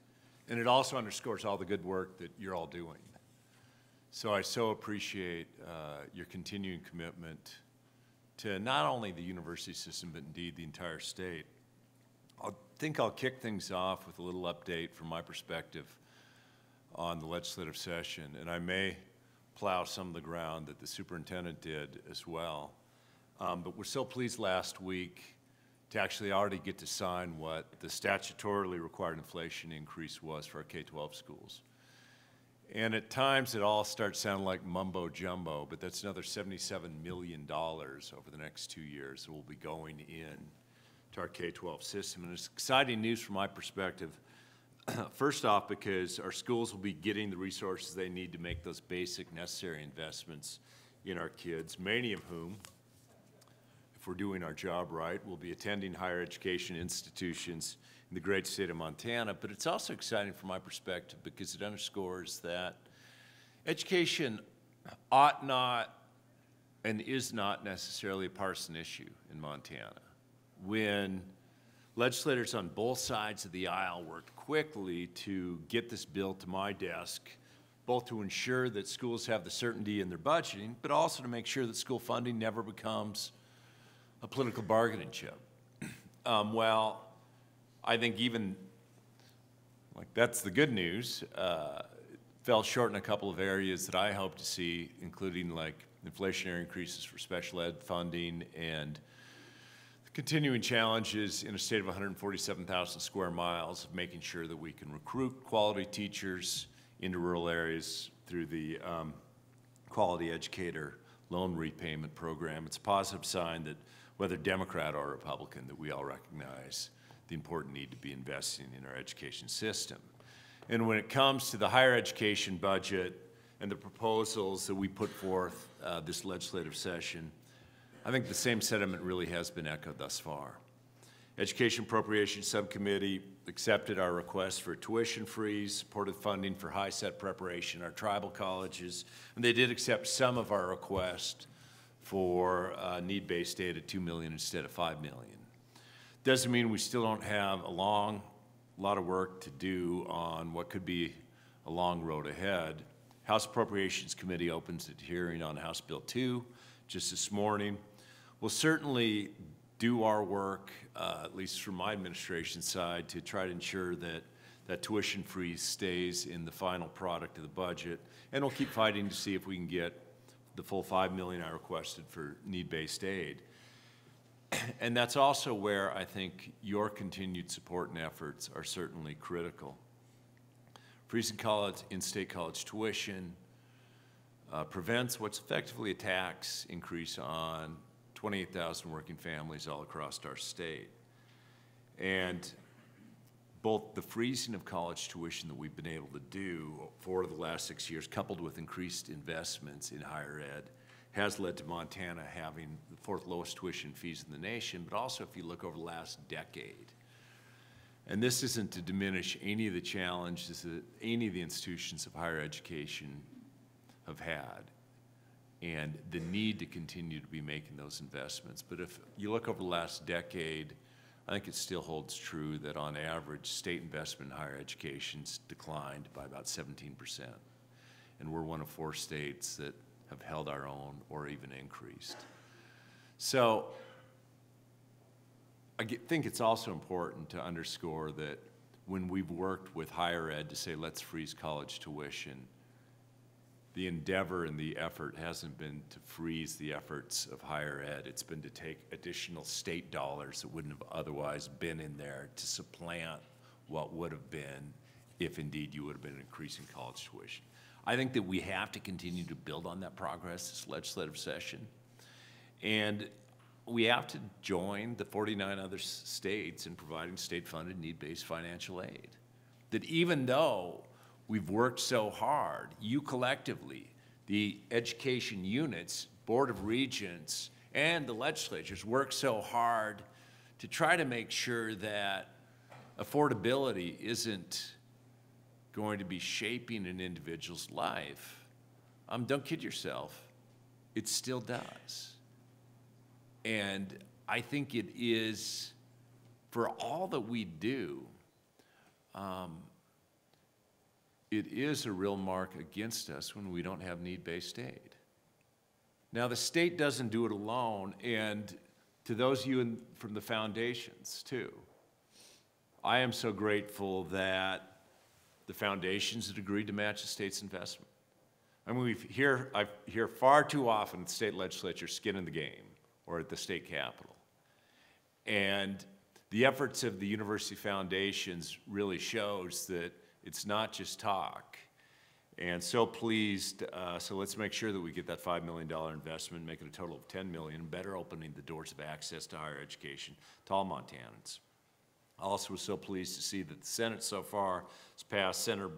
Speaker 7: and it also underscores all the good work that you're all doing. So I so appreciate your continuing commitment to not only the university system, but indeed the entire state. I think I'll kick things off with a little update from my perspective on the legislative session, and I may plow some of the ground that the superintendent did as well. But we're so pleased last week to actually already get to sign what the statutorily required inflation increase was for our K-12 schools. And at times it all starts sounding like mumbo jumbo, but that's another $77 million over the next 2 years that will be going in to our K-12 system. And it's exciting news from my perspective. First off, because our schools will be getting the resources they need to make those basic necessary investments in our kids, many of whom, if we're doing our job right, will be attending higher education institutions in the great state of Montana. But it's also exciting from my perspective because it underscores that education ought not and is not necessarily a partisan issue in Montana. When legislators on both sides of the aisle worked quickly to get this bill to my desk, both to ensure that schools have the certainty in their budgeting, but also to make sure that school funding never becomes a political bargaining chip. Well, I think even, like, that's the good news, fell short in a couple of areas that I hope to see, including like inflationary increases for special ed funding and the continuing challenges in a state of 147,000 square miles of making sure that we can recruit quality teachers into rural areas through the Quality Educator Loan Repayment Program. It's a positive sign that whether Democrat or Republican, that we all recognize the important need to be investing in our education system. And when it comes to the higher education budget and the proposals that we put forth this legislative session, I think the same sentiment really has been echoed thus far. Education Appropriations Subcommittee accepted our request for tuition freeze, supported funding for high set preparation, our tribal colleges, and they did accept some of our request for need-based aid at $2 million instead of $5 million. Doesn't mean we still don't have a lot of work to do on what could be a long road ahead. House Appropriations Committee opens its hearing on House Bill 2 just this morning. We'll certainly do our work, at least from my administration side, to try to ensure that that tuition freeze stays in the final product of the budget. And we'll keep fighting to see if we can get the full $5 million I requested for need-based aid. And that's also where I think your continued support and efforts are certainly critical. Freezing college, in-state college tuition prevents what's effectively a tax increase on 28,000 working families all across our state. And both the freezing of college tuition that we've been able to do for the last 6 years, coupled with increased investments in higher ed, has led to Montana having the fourth lowest tuition fees in the nation, but also if you look over the last decade. And this isn't to diminish any of the challenges that any of the institutions of higher education have had and the need to continue to be making those investments. But if you look over the last decade, I think it still holds true that on average, state investment in higher education's declined by about 17%. And we're one of 4 states that have held our own or even increased. So I think it's also important to underscore that when we've worked with higher ed to say, let's freeze college tuition, the endeavor and the effort hasn't been to freeze the efforts of higher ed. It's been to take additional state dollars that wouldn't have otherwise been in there to supplant what would have been if indeed you would have been increasing college tuition. I think that we have to continue to build on that progress this legislative session. And we have to join the 49 other states in providing state-funded need-based financial aid. That even though we've worked so hard, you collectively, the education units, Board of Regents, and the legislatures work so hard to try to make sure that affordability isn't going to be shaping an individual's life. Don't kid yourself, it still does. And I think it is, for all that we do, it is a real mark against us when we don't have need-based aid. Now, the state doesn't do it alone, and to those of you from the foundations, too, I am so grateful that the foundations had agreed to match the state's investment. I mean, I hear far too often the state legislature skin in the game or at the state capitol. And the efforts of the university foundations really shows that it's not just talk. And so pleased, so let's make sure that we get that $5 million investment, make it a total of $10 million, better opening the doors of access to higher education to all Montanans. I also was so pleased to see that the Senate so far has passed Senator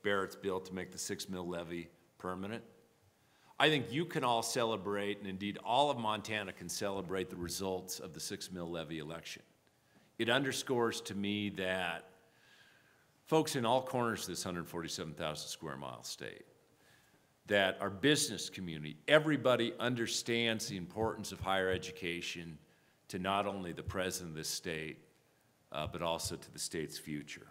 Speaker 7: Barrett's bill to make the $6 mil levy permanent. I think you can all celebrate, and indeed all of Montana can celebrate the results of the 6 mil levy election. It underscores to me that folks in all corners of this 147,000 square mile state, that our business community, everybody understands the importance of higher education to not only the president of this state, but also to the state's future.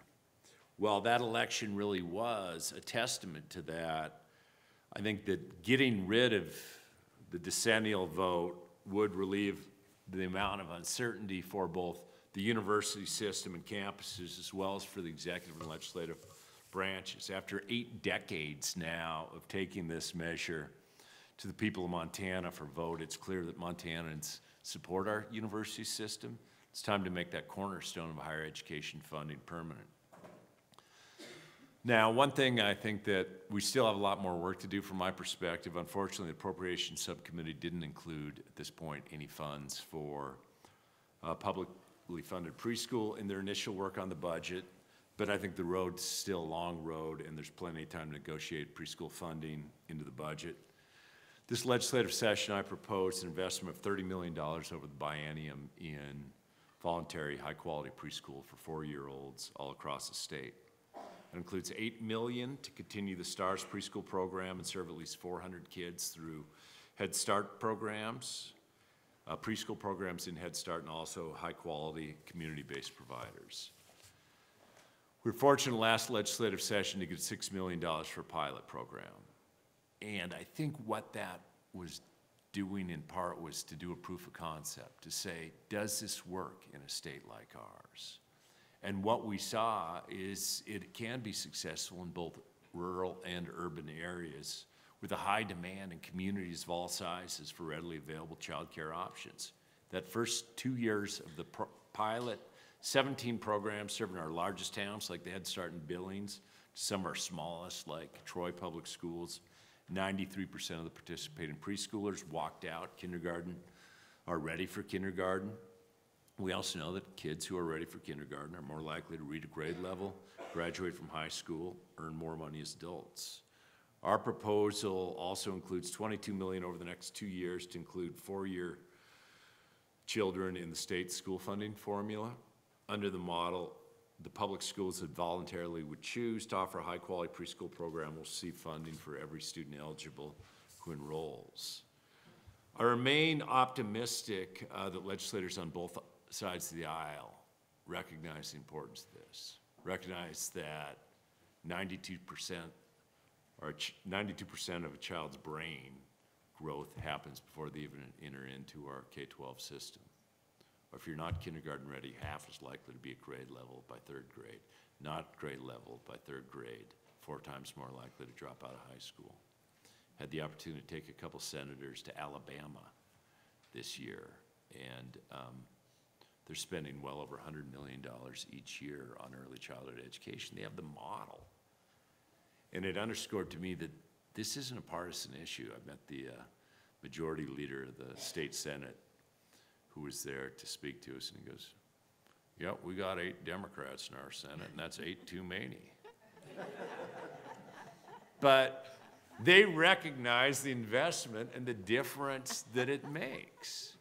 Speaker 7: Well, that election really was a testament to that. I think that getting rid of the decennial vote would relieve the amount of uncertainty for both the university system and campuses, as well as for the executive and legislative branches. After 8 decades now of taking this measure to the people of Montana for vote, it's clear that Montanans support our university system. It's time to make that cornerstone of higher education funding permanent. Now, one thing I think that we still have a lot more work to do from my perspective. Unfortunately, the Appropriations Subcommittee didn't include, at this point, any funds for publicly funded preschool in their initial work on the budget. But I think the road's still a long road, and there's plenty of time to negotiate preschool funding into the budget. This legislative session, I proposed an investment of $30 million over the biennium in voluntary, high-quality preschool for 4-year-olds all across the state. It includes $8 million to continue the STARS preschool program and serve at least 400 kids through Head Start programs, preschool programs in Head Start, and also high-quality community-based providers. We were fortunate last legislative session to get $6 million for a pilot program. And I think what that was doing in part was to do a proof of concept, to say, does this work in a state like ours? And what we saw is it can be successful in both rural and urban areas with a high demand in communities of all sizes for readily available child care options. That first 2 years of the pilot, 17 programs serving our largest towns like the Head Start in Billings, some of our smallest like Troy Public Schools. 93% of the participating preschoolers walked out kindergarten, are ready for kindergarten. We also know that kids who are ready for kindergarten are more likely to read a grade level, graduate from high school, earn more money as adults. Our proposal also includes $22 million over the next 2 years to include 4-year children in the state school funding formula. Under the model, the public schools that voluntarily would choose to offer a high-quality preschool program will receive funding for every student eligible who enrolls. I remain optimistic that legislators on both sides of the aisle recognize the importance of this, recognize that 92% of a child's brain growth happens before they even enter into our K-12 system. Or if you're not kindergarten ready, half is likely to be at grade level by 3rd grade. Not grade level by 3rd grade, 4 times more likely to drop out of high school. Had the opportunity to take a couple senators to Alabama this year, and they're spending well over $100 million each year on early childhood education. They have the model. And it underscored to me that this isn't a partisan issue. I met the majority leader of the state Senate who was there to speak to us, and he goes, "Yep, we got 8 Democrats in our Senate, and that's 8 too many." But they recognize the investment and the difference that it makes.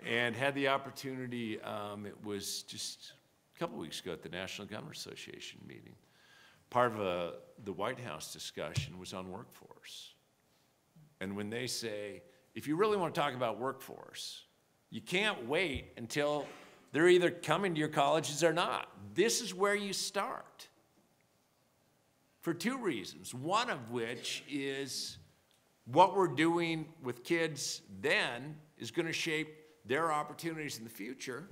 Speaker 7: And had the opportunity, it was just a couple weeks ago at the National Gun Association meeting. Part of the White House discussion was on workforce. And when they say, if you really want to talk about workforce, you can't wait until they're either coming to your colleges or not. This is where you start. For 2 reasons, one of which is what we're doing with kids then is going to shape their opportunities in the future,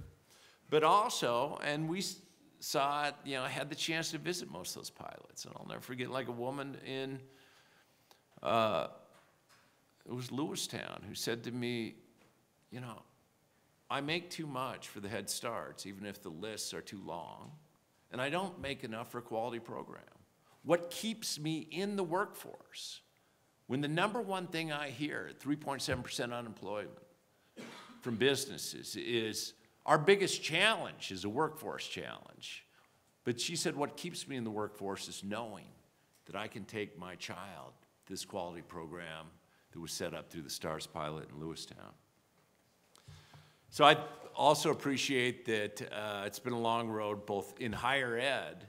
Speaker 7: but also, and we saw it, I had the chance to visit most of those pilots, and I'll never forget, like a woman in, it was Lewistown, who said to me, I make too much for the Head Starts, even if the lists are too long, and I don't make enough for a quality program. What keeps me in the workforce, when the #1 thing I hear at 3.7% unemployment from businesses is our biggest challenge is a workforce challenge. But she said, what keeps me in the workforce is knowing that I can take my child to this quality program that was set up through the STARS pilot in Lewistown. So I also appreciate that it's been a long road, both in higher ed,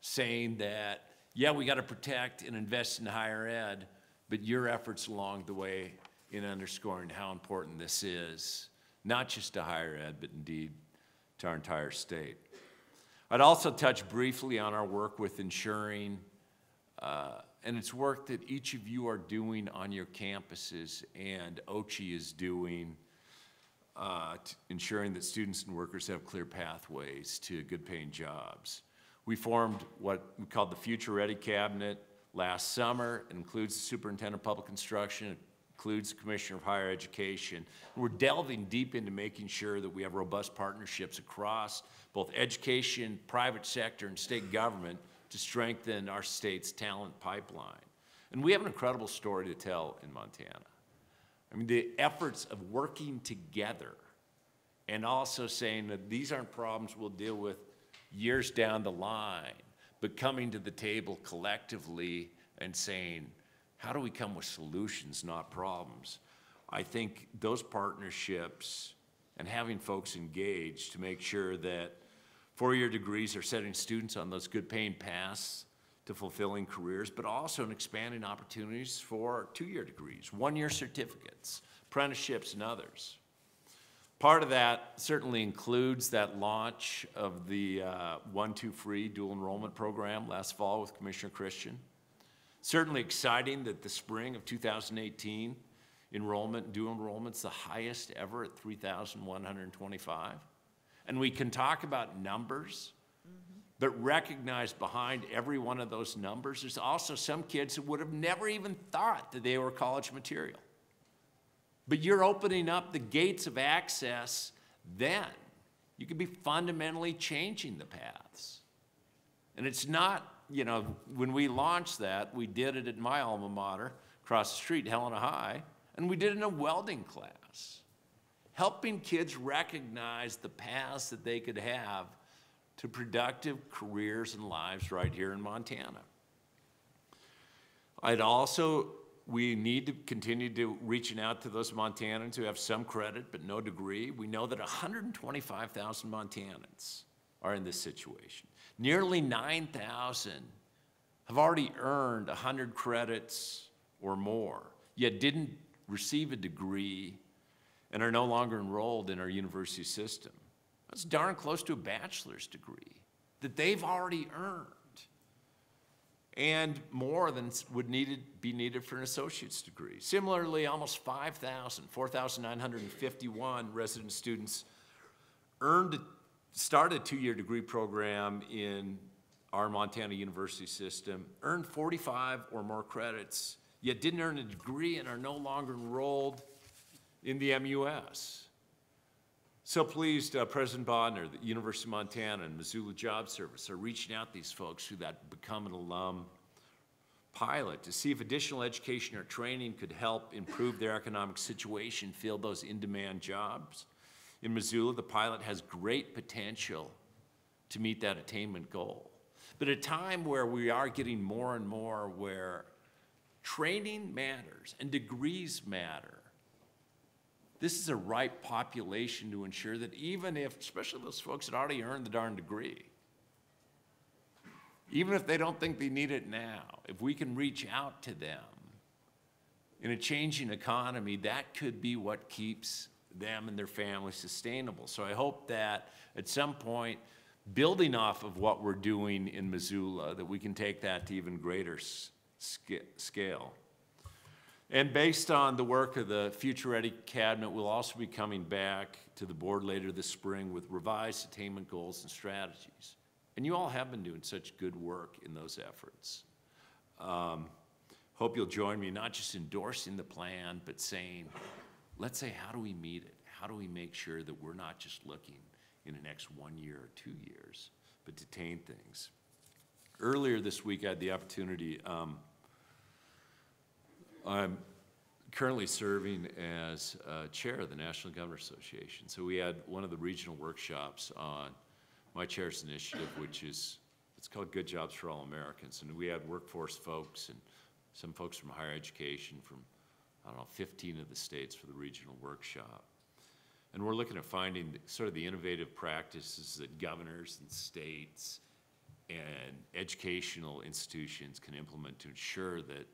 Speaker 7: saying that, yeah, we got to protect and invest in higher ed, but your efforts along the way in underscoring how important this is, not just to higher ed, but indeed to our entire state. I'd also touch briefly on our work with ensuring, and it's work that each of you are doing on your campuses and OCHI is doing, ensuring that students and workers have clear pathways to good paying jobs. We formed what we called the Future Ready Cabinet last summer. It includes the Superintendent of Public Instruction, it includes the Commissioner of Higher Education. We're delving deep into making sure that we have robust partnerships across both education, private sector, and state government to strengthen our state's talent pipeline. And we have an incredible story to tell in Montana. I mean, the efforts of working together and also saying that these aren't problems we'll deal with years down the line, but coming to the table collectively and saying, how do we come with solutions, not problems? I think those partnerships and having folks engaged to make sure that four-year degrees are setting students on those good paying paths to fulfilling careers, but also in expanding opportunities for two-year degrees, one-year certificates, apprenticeships, and others. Part of that certainly includes that launch of the 1-2 free dual enrollment program last fall with Commissioner Christian. Certainly exciting that the spring of 2018 enrollment, dual enrollment's the highest ever at 3,125. And we can talk about numbers, but recognize behind every one of those numbers, there's also some kids who would have never even thought that they were college material. But you're opening up the gates of access then. You could be fundamentally changing the paths. And it's not, you know, when we launched that, we did it at my alma mater, across the street, Helena High, and we did it in a welding class, helping kids recognize the paths that they could have to productive careers and lives right here in Montana. We need to continue to reaching out to those Montanans who have some credit but no degree. We know that 125,000 Montanans are in this situation. Nearly 9,000 have already earned 100 credits or more, yet didn't receive a degree and are no longer enrolled in our university system. That's darn close to a bachelor's degree that they've already earned, and more than would be needed for an associate's degree. Similarly, almost 4,951 resident students started a two-year degree program in our Montana university system, earned 45 or more credits, yet didn't earn a degree and are no longer enrolled in the MUS. So pleased, President Bodner, the University of Montana and Missoula Job Service are reaching out to these folks who become an alum pilot to see if additional education or training could help improve their economic situation, fill those in-demand jobs. In Missoula, the pilot has great potential to meet that attainment goal. But at a time where we are getting more and more where training matters and degrees matter, this is a ripe population to ensure that even if, especially those folks that already earned the darn degree, even if they don't think they need it now, if we can reach out to them in a changing economy, that could be what keeps them and their families sustainable. So I hope that at some point, building off of what we're doing in Missoula, that we can take that to even greater scale. And based on the work of the Future Ready Cabinet, we'll also be coming back to the board later this spring with revised attainment goals and strategies. And you all have been doing such good work in those efforts. Hope you'll join me, not just endorsing the plan, but saying, let's say, how do we meet it? How do we make sure that we're not just looking in the next 1 year or 2 years, but to attain things? Earlier this week, I had the opportunity, I'm currently serving as chair of the National Governors Association. So we had one of the regional workshops on my chair's initiative, which is, it's called Good Jobs for All Americans. And we had workforce folks and some folks from higher education, from I don't know, 15 of the states for the regional workshop. And we're looking at finding sort of the innovative practices that governors and states and educational institutions can implement to ensure that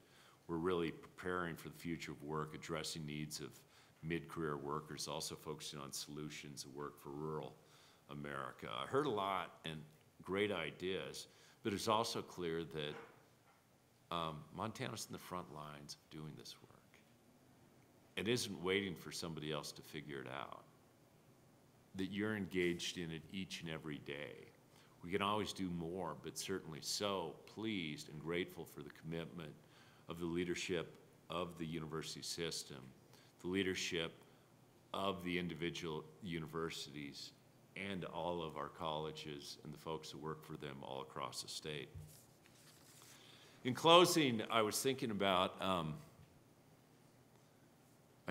Speaker 7: we're really preparing for the future of work, addressing needs of mid-career workers, also focusing on solutions of work for rural America. I heard a lot and great ideas, but it's also clear that Montana's in the front lines of doing this work. It isn't waiting for somebody else to figure it out, that you're engaged in it each and every day. We can always do more, but certainly so pleased and grateful for the commitment of the leadership of the university system, the leadership of the individual universities, and all of our colleges and the folks who work for them all across the state. In closing, I was thinking about, I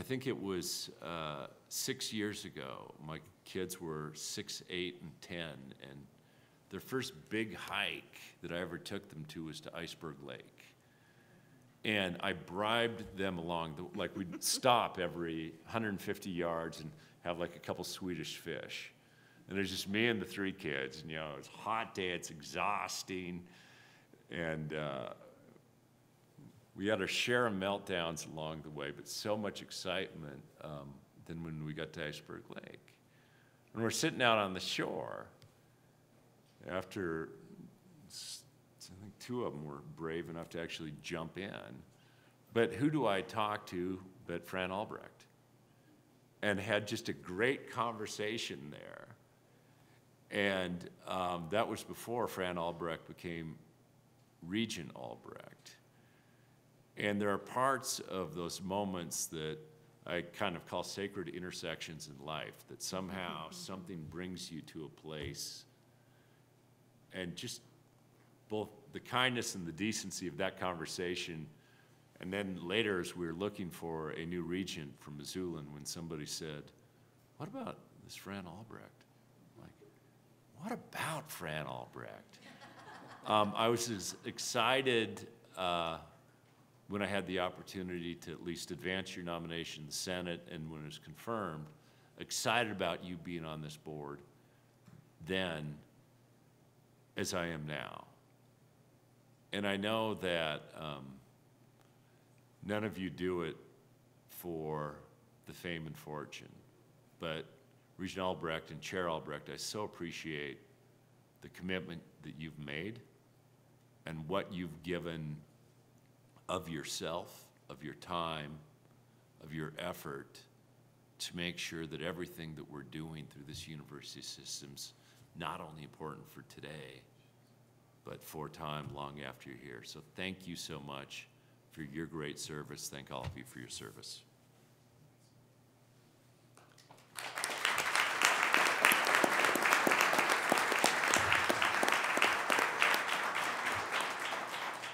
Speaker 7: think it was 6 years ago, my kids were 6, 8, and 10, and their first big hike that I ever took them to was to Iceberg Lake. And I bribed them along, like we'd stop every 150 yards and have like a couple Swedish fish. And there's just me and the 3 kids, and you know, it's a hot day, it's exhausting, and we had our share of meltdowns along the way, but so much excitement than when we got to Iceberg Lake. And we're sitting out on the shore after, I think 2 of them were brave enough to actually jump in. But who do I talk to but Fran Albrecht? And had just a great conversation there. And that was before Fran Albrecht became Regent Albrecht. And there are parts of those moments that I kind of call sacred intersections in life, that somehow something brings you to a place, and just both the kindness and the decency of that conversation. And then later, as we were looking for a new regent from Missoulian, when somebody said, "What about this Fran Albrecht?" I'm like, what about Fran Albrecht? I was as excited when I had the opportunity to at least advance your nomination in the Senate, and when it was confirmed, excited about you being on this board then as I am now. And I know that none of you do it for the fame and fortune, but Regent Albrecht and Chair Albrecht, I so appreciate the commitment that you've made and what you've given of yourself, of your time, of your effort to make sure that everything that we're doing through this university system's not only important for today, but for time long after you're here. So thank you so much for your great service. Thank all of you for your service.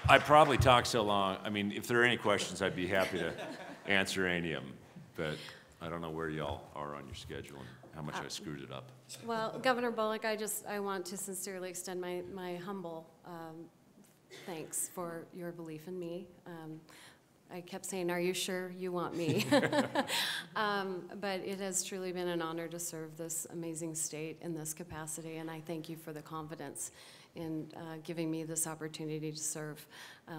Speaker 7: I probably talked so long. I mean, if there are any questions, I'd be happy to answer any of them, but I don't know where y'all are on your schedule and how much I screwed it up.
Speaker 1: Well, Governor Bullock, I want to sincerely extend my humble thanks for your belief in me. I kept saying, "Are you sure you want me?" But it has truly been an honor to serve this amazing state in this capacity, and I thank you for the confidence in giving me this opportunity to serve.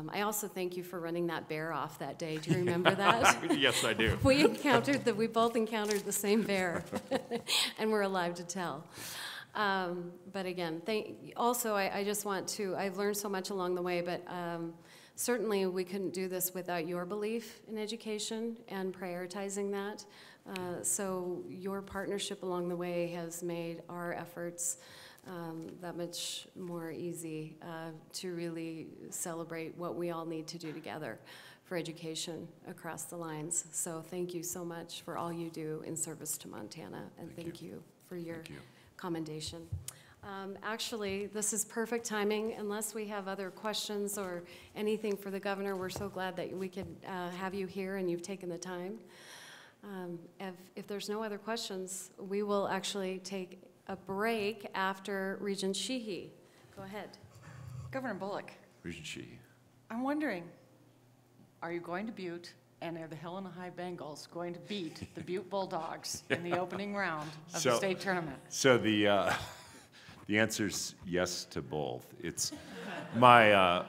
Speaker 1: I also thank you for running that bear off that day. Do you remember that?
Speaker 7: Yes, I do.
Speaker 1: We both encountered the same bear, and we're alive to tell. But again, I just want to, I've learned so much along the way, but certainly we couldn't do this without your belief in education and prioritizing that. So your partnership along the way has made our efforts that much more easy to really celebrate what we all need to do together for education across the lines. So thank you so much for all you do in service to Montana, and thank you for your commendation. Actually, this is perfect timing. Unless we have other questions or anything for the governor, we're so glad that we could have you here and you've taken the time. If there's no other questions, we will actually take a break after Regent Sheehy. Go ahead.
Speaker 19: Governor Bullock,
Speaker 7: Regent Sheehy.
Speaker 19: I'm wondering, are you going to Butte and are the Helena High Bengals going to beat the Butte Bulldogs in the opening round of the state tournament?
Speaker 7: So the answer's yes to both. It's my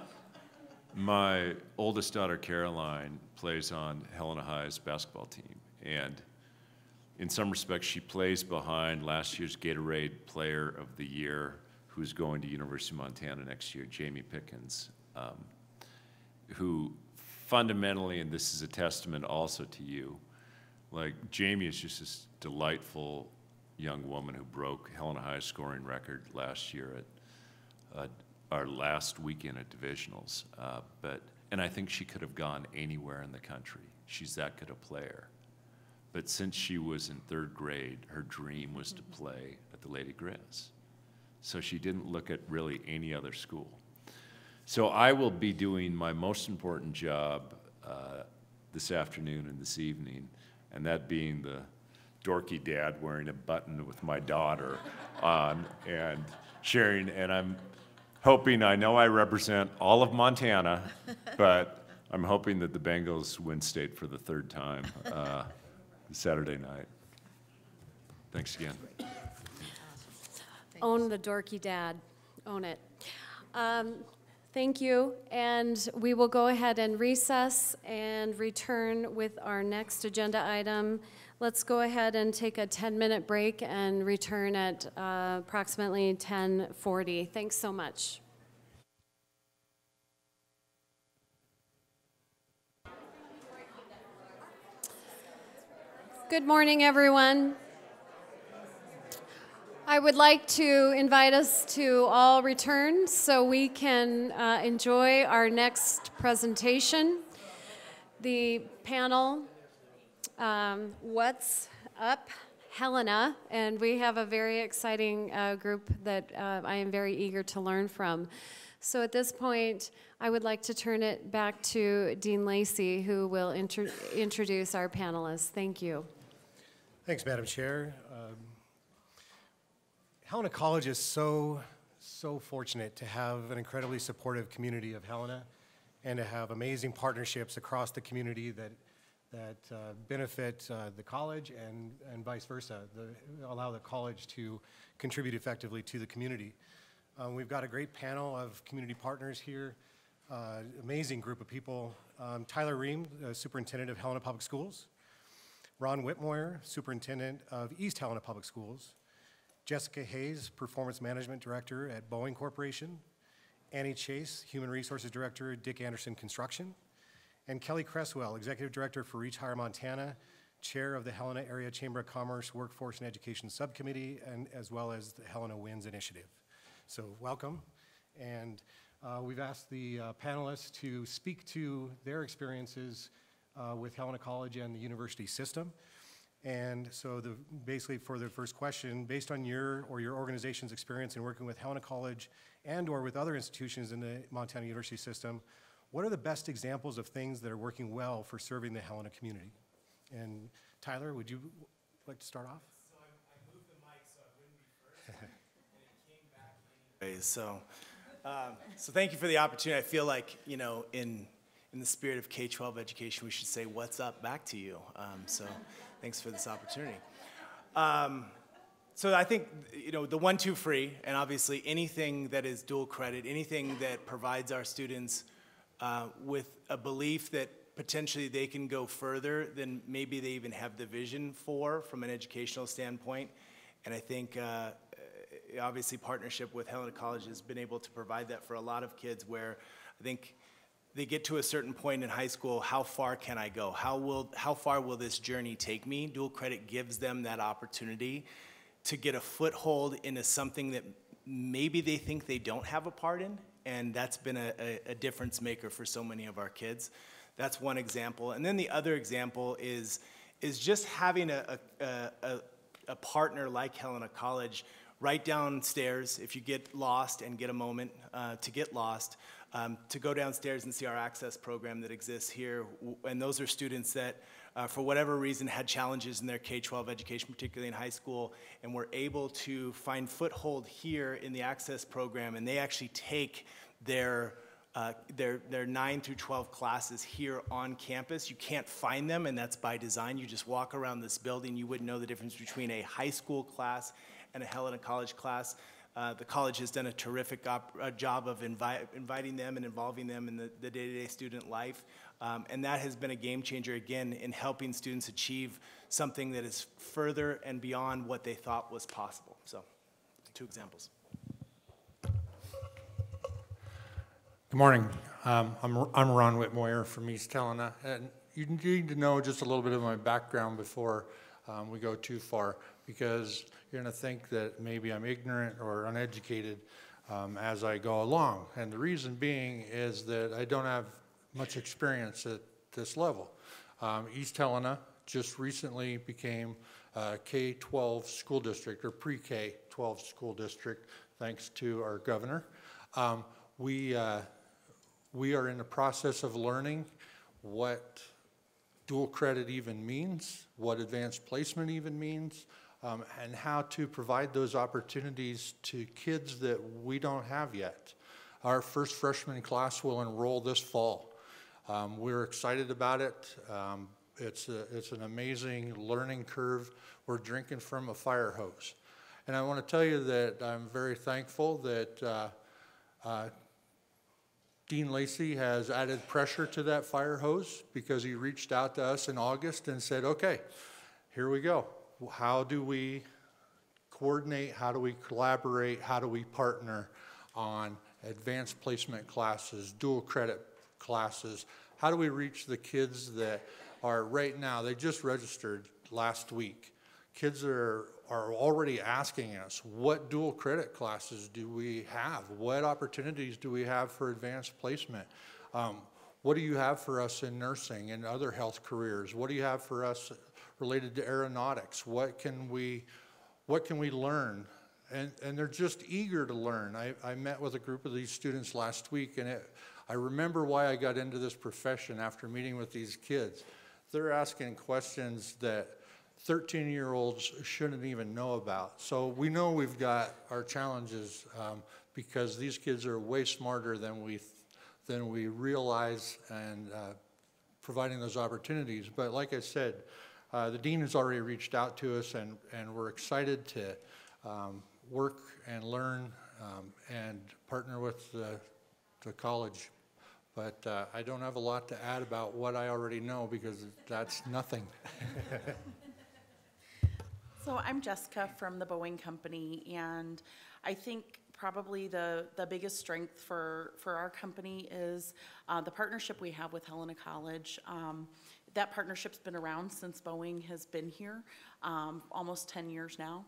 Speaker 7: oldest daughter, Caroline, plays on Helena High's basketball team. And in some respects, she plays behind last year's Gatorade Player of the Year, who's going to University of Montana next year, Jamie Pickens, who fundamentally, and this is a testament also to you, like Jamie is just this delightful young woman who broke Helena High's scoring record last year at our last weekend at divisionals. And I think she could have gone anywhere in the country. She's that good a player. But since she was in 3rd grade, her dream was to play at the Lady Grizz. So she didn't look at really any other school. So I will be doing my most important job this afternoon and this evening, and that being the dorky dad wearing a button with my daughter on and sharing. And I'm hoping, I know I represent all of Montana, but I'm hoping that the Bengals win state for the 3rd time Saturday night. Thanks again.
Speaker 1: Own the dorky dad. Own it. Thank you. And we will go ahead and recess and return with our next agenda item. Let's go ahead and take a 10-minute break and return at approximately 10:40. Thanks so much. Good morning, everyone. I would like to invite us to all return so we can enjoy our next presentation. The panel, What's Up, Helena, and we have a very exciting group that I am very eager to learn from. So at this point, I would like to turn it back to Dean Lacey, who will introduce our panelists. Thank you.
Speaker 4: Thanks, Madam Chair. Helena College is so fortunate to have an incredibly supportive community of Helena and to have amazing partnerships across the community that benefit the college and vice versa, allow the college to contribute effectively to the community. We've got a great panel of community partners here, amazing group of people. Tyler Ream, Superintendent of Helena Public Schools. Ron Whitmore, Superintendent of East Helena Public Schools. Jessica Hayes, Performance Management Director at Boeing Corporation. Annie Chase, Human Resources Director at Dick Anderson Construction. And Kelly Cresswell, Executive Director for Reach Higher Montana, Chair of the Helena Area Chamber of Commerce Workforce and Education Subcommittee, and as well as the Helena Wins Initiative. So welcome. And we've asked the panelists to speak to their experiences with Helena College and the university system. And so basically for the first question, based on your or your organization's experience in working with Helena College and or with other institutions in the Montana University system, what are the best examples of things that are working well for serving the Helena community? And Tyler, would you like to start off?
Speaker 2: So I moved the mic so I wouldn't be first, and it came back anyways. So thank you for the opportunity. I feel like, you know, in the spirit of K-12 education, we should say, what's up back to you. So thanks for this opportunity. So I think, you know, the 1-2 free, and obviously anything that is dual credit, anything that provides our students with a belief that potentially they can go further than maybe they even have the vision for from an educational standpoint. And I think obviously partnership with Helena College has been able to provide that for a lot of kids, where I think they get to a certain point in high school, how far can I go? How far will this journey take me? Dual credit gives them that opportunity to get a foothold into something that maybe they think they don't have a part in, and that's been a difference maker for so many of our kids. That's one example. And then the other example is just having a partner like Helena College right downstairs, if you get lost and get a moment to get lost, to go downstairs and see our access program that exists here. And those are students that, for whatever reason, had challenges in their K-12 education, particularly in high school, and were able to find foothold here in the access program, and they actually take their There are 9 through 12 classes here on campus. You can't find them, and that's by design. You just walk around this building, you wouldn't know the difference between a high school class and a Helena College class. The college has done a terrific job of inviting them and involving them in the day-to-day student life. And that has been a game changer, again, in helping students achieve something that is further and beyond what they thought was possible. So, 2 examples.
Speaker 8: Good morning. I'm Ron Whitmoyer from East Helena, and you need to know just a little bit of my background before we go too far, because you're going to think that maybe I'm ignorant or uneducated as I go along. And the reason being is that I don't have much experience at this level. East Helena just recently became a K-12 school district, or pre-K-12 school district, thanks to our governor. We are in the process of learning what dual credit even means, what advanced placement even means, and how to provide those opportunities to kids that we don't have yet. Our first freshman class will enroll this fall. We're excited about it. It's an amazing learning curve. We're drinking from a fire hose. And I want to tell you that I'm very thankful that Dean Lacey has added pressure to that fire hose, because he reached out to us in August and said, okay, here we go. How do we coordinate? How do we collaborate? How do we partner on advanced placement classes, dual credit classes? How do we reach the kids that are right now, they just registered last week. Kids are already asking us, what dual credit classes do we have? What opportunities do we have for advanced placement? What do you have for us in nursing and other health careers? What do you have for us related to aeronautics? What can we learn? And they're just eager to learn. I met with a group of these students last week, and I remember why I got into this profession after meeting with these kids. They're asking questions that 13-year-olds shouldn't even know about. So we know we've got our challenges because these kids are way smarter than we realize, and providing those opportunities. But like I said, the dean has already reached out to us, and we're excited to work and learn and partner with the college. But I don't have a lot to add about what I already know, because that's nothing.
Speaker 9: So I'm Jessica from the Boeing Company, and I think probably the biggest strength for our company is the partnership we have with Helena College. That partnership's been around since Boeing has been here, almost 10 years now.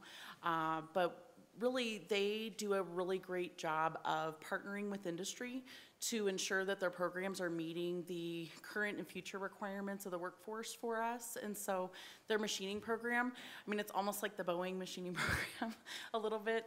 Speaker 9: But really, they do a really great job of partnering with industry to ensure that their programs are meeting the current and future requirements of the workforce for us. And so their machining program, I mean, it's almost like the Boeing machining program a little bit,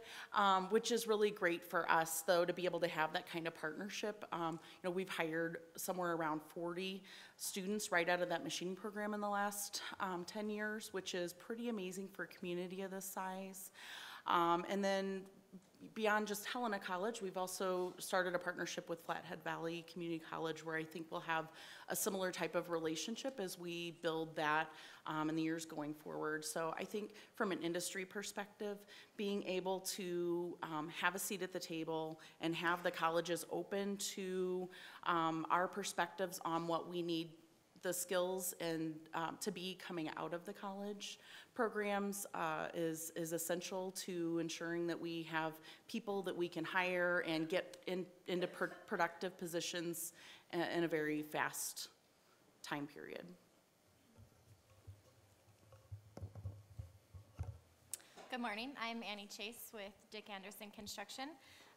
Speaker 9: which is really great for us, though, to be able to have that kind of partnership. You know, we've hired somewhere around 40 students right out of that machining program in the last 10 years, which is pretty amazing for a community of this size. And then beyond just Helena College, we've also started a partnership with Flathead Valley Community College, where I think we'll have a similar type of relationship as we build that in the years going forward. So I think from an industry perspective, being able to have a seat at the table and have the colleges open to our perspectives on what we need, the skills and to be coming out of the college programs is essential to ensuring that we have people that we can hire and get into productive positions in a very fast time period.
Speaker 23: Good morning, I'm Annie Chase with Dick Anderson Construction.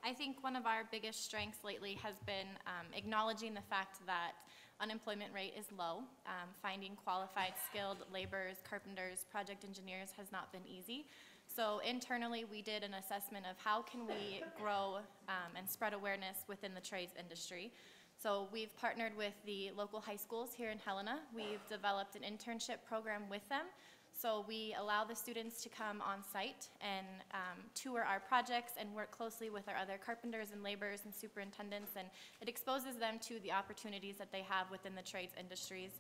Speaker 23: I think one of our biggest strengths lately has been acknowledging the fact that unemployment rate is low. Finding qualified, skilled laborers, carpenters, project engineers has not been easy. So internally, we did an assessment of how can we grow and spread awareness within the trades industry. So we've partnered with the local high schools here in Helena. We've developed an internship program with them So we allow the students to come on site and tour our projects and work closely with our other carpenters and laborers and superintendents, and it exposes them to the opportunities that they have within the trades industries,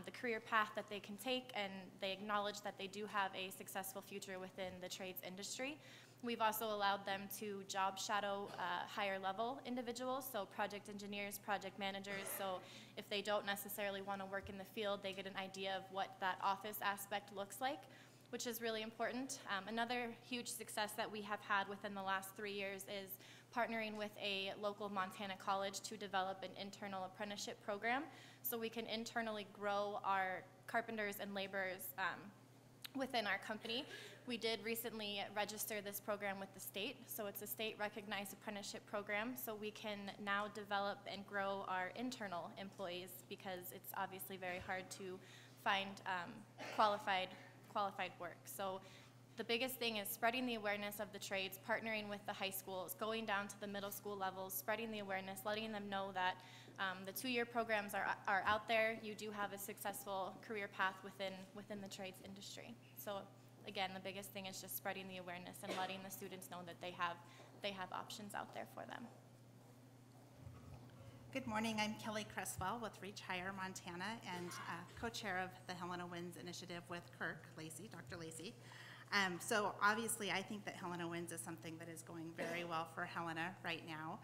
Speaker 23: the career path that they can take, and they acknowledge that they do have a successful future within the trades industry. We've also allowed them to job shadow higher level individuals, so project engineers, project managers. So if they don't necessarily want to work in the field, they get an idea of what that office aspect looks like, which is really important. Another huge success that we have had within the last 3 years is partnering with a local Montana college to develop an internal apprenticeship program, so we can internally grow our carpenters and laborers within our company. We did recently register this program with the state, so it's a state-recognized apprenticeship program, so we can now develop and grow our internal employees, because it's obviously very hard to find qualified work. So the biggest thing is spreading the awareness of the trades, partnering with the high schools, going down to the middle school levels, spreading the awareness, letting them know that the 2-year programs are out there. You do have a successful career path within the trades industry. So again, the biggest thing is just spreading the awareness and letting the students know that they have options out there for them.
Speaker 11: Good morning, I'm Kelly Cresswell with Reach Higher Montana and co-chair of the Helena Wins Initiative with Kirk Lacey, Dr. Lacey. So obviously I think that Helena Wins is something that is going very well for Helena right now.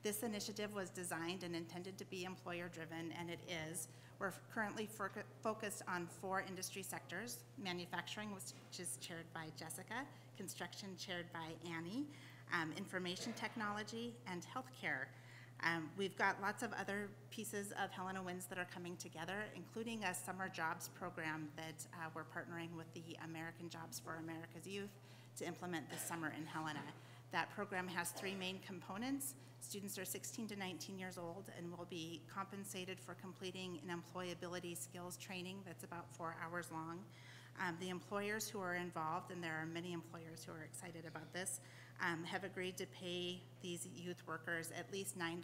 Speaker 11: This initiative was designed and intended to be employer-driven, and it is. We're currently focused on 4 industry sectors: manufacturing, which is chaired by Jessica, construction chaired by Annie, information technology, and healthcare. We've got lots of other pieces of Helena Wins that are coming together, including a summer jobs program that we're partnering with the American Jobs for America's Youth to implement this summer in Helena. That program has 3 main components. Students are 16 to 19 years old and will be compensated for completing an employability skills training that's about 4 hours long. The employers who are involved, and there are many employers who are excited about this, have agreed to pay these youth workers at least $9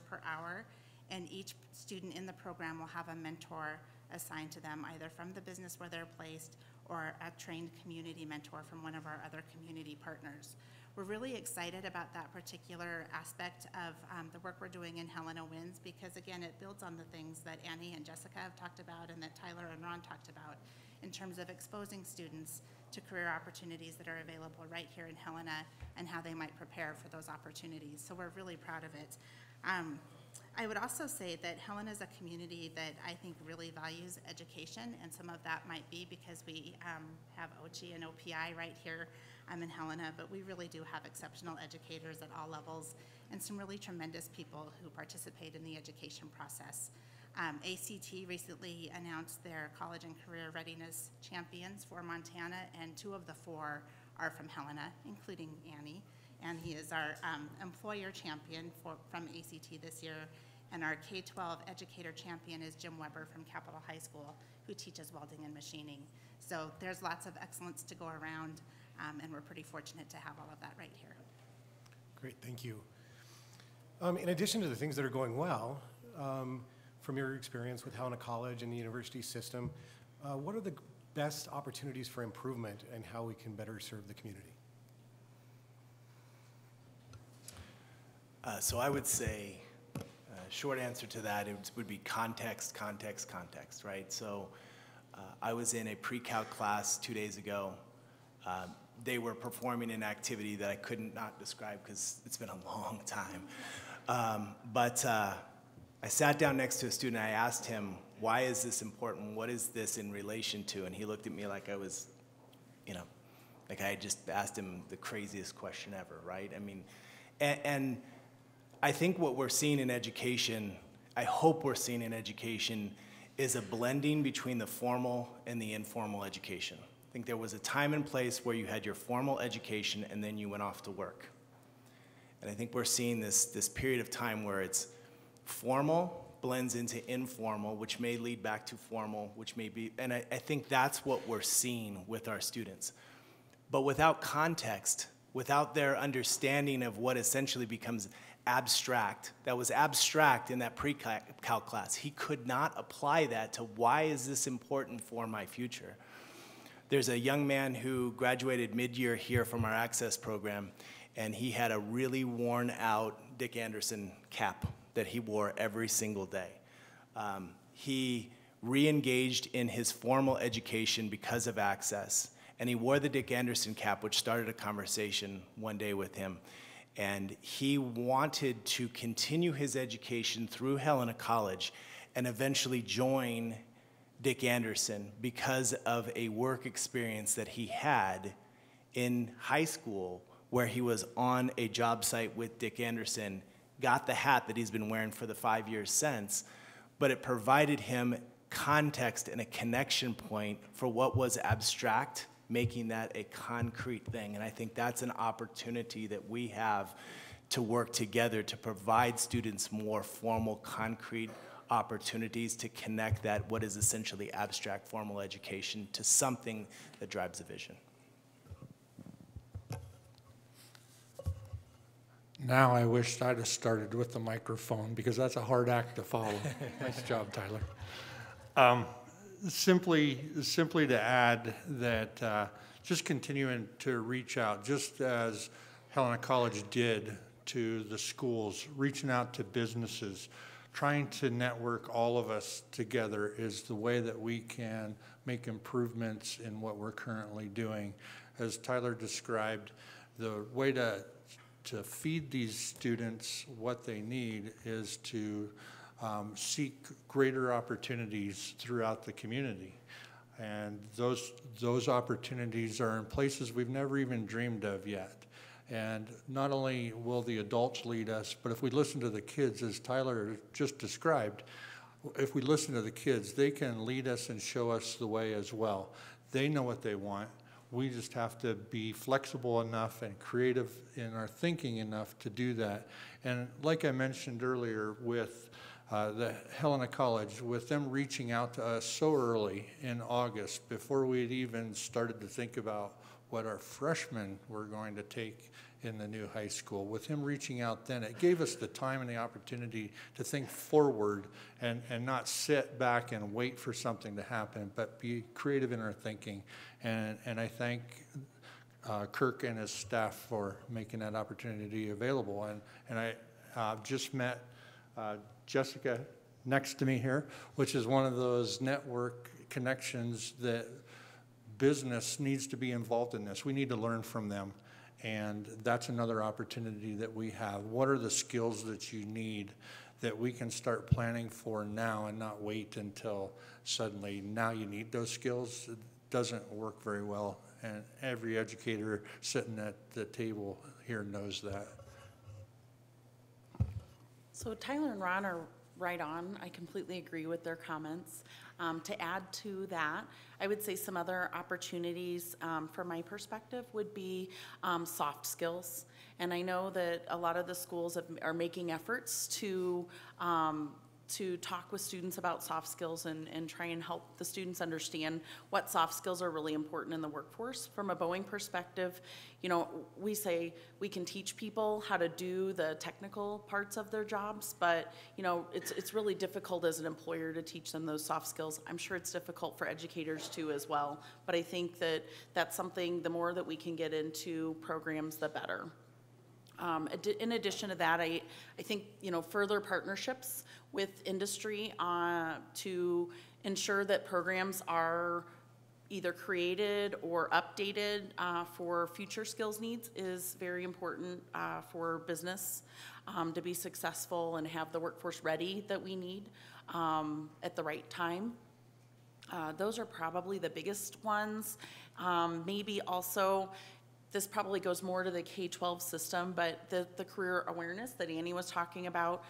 Speaker 11: per hour, and each student in the program will have a mentor assigned to them, either from the business where they're placed or a trained community mentor from one of our other community partners. We're really excited about that particular aspect of the work we're doing in Helena Wins, because again, it builds on the things that Annie and Jessica have talked about and that Tyler and Ron talked about in terms of exposing students to career opportunities that are available right here in Helena and how they might prepare for those opportunities. So we're really proud of it. I would also say that Helena is a community that I think really values education, and some of that might be because we have OCHI and OPI right here in Helena, but we really do have exceptional educators at all levels and some really tremendous people who participate in the education process. ACT recently announced their college and career readiness champions for Montana, and 2 of the 4 are from Helena, including Annie. And he is our employer champion from ACT this year, and our K-12 educator champion is Jim Weber from Capitol High School, who teaches welding and machining. So there's lots of excellence to go around, and we're pretty fortunate to have all of that right here.
Speaker 4: Great, thank you. In addition to the things that are going well, from your experience with Helena College and the university system, what are the best opportunities for improvement and how we can better serve the community?
Speaker 2: So I would say, short answer to that would be context, context, context, right? So I was in a pre-calc class 2 days ago. They were performing an activity that I couldn't not describe because it's been a long time. But I sat down next to a student and I asked him, why is this important? What is this in relation to? And he looked at me like I was, like I had just asked him the craziest question ever, right? I mean, and I think what we're seeing in education, I hope we're seeing in education, is a blending between the formal and the informal education. I think there was a time and place where you had your formal education and then you went off to work. And I think we're seeing this period of time where it's formal blends into informal, which may lead back to formal, which may be, and I think that's what we're seeing with our students. But without context, without their understanding of what essentially becomes abstract, that was abstract in that pre-calc class, he could not apply that to why is this important for my future. There's a young man who graduated mid-year here from our Access program, and he had a really worn out Dick Anderson cap that he wore every single day. He re-engaged in his formal education because of Access, and he wore the Dick Anderson cap, which started a conversation one day with him. And he wanted to continue his education through Helena College and eventually join Dick Anderson because of a work experience that he had in high school where he was on a job site with Dick Anderson, got the hat that he's been wearing for the 5 years since, but it provided him context and a connection point for what was abstract, making that a concrete thing. And I think that's an opportunity that we have to work together to provide students more formal, concrete opportunities to connect that, what is essentially abstract formal education, to something that drives a vision.
Speaker 8: Now I wish I'd have started with the microphone because that's a hard act to follow. Nice job, Tyler. Simply to add that just continuing to reach out, just as Helena College did to the schools, reaching out to businesses, trying to network all of us together is the way that we can make improvements in what we're currently doing. As Tyler described, the way to feed these students what they need is to seek greater opportunities throughout the community. And those opportunities are in places we've never even dreamed of yet. And not only will the adults lead us, but if we listen to the kids, as Tyler just described, if we listen to the kids, they can lead us and show us the way as well. They know what they want. We just have to be flexible enough and creative in our thinking enough to do that. And like I mentioned earlier with the Helena College, with them reaching out to us so early in August, before we had even started to think about what our freshmen were going to take in the new high school. With him reaching out then, it gave us the time and the opportunity to think forward and not sit back and wait for something to happen, but be creative in our thinking. And I thank Kirk and his staff for making that opportunity available. And I just met Jessica next to me here, which is one of those network connections that business needs to be involved in this. We need to learn from them. And that's another opportunity that we have. What are the skills that you need that we can start planning for now and not wait until suddenly now you need those skills? It doesn't work very well. And every educator sitting at the table here knows that.
Speaker 9: So Tyler and Ron are right on. I completely agree with their comments. To add to that, I would say some other opportunities from my perspective would be soft skills. And I know that a lot of the schools are making efforts to talk with students about soft skills and try and help the students understand what soft skills are really important in the workforce. From a Boeing perspective, you know, we say we can teach people how to do the technical parts of their jobs, but you know, it's really difficult as an employer to teach them those soft skills. I'm sure it's difficult for educators too as well, but I think that that's something, the more that we can get into programs, the better. In addition to that, I think, you know, further partnerships with industry to ensure that programs are either created or updated for future skills needs is very important for business to be successful and have the workforce ready that we need at the right time. Those are probably the biggest ones. Maybe also, this probably goes more to the K-12 system, but the career awareness that Annie was talking about,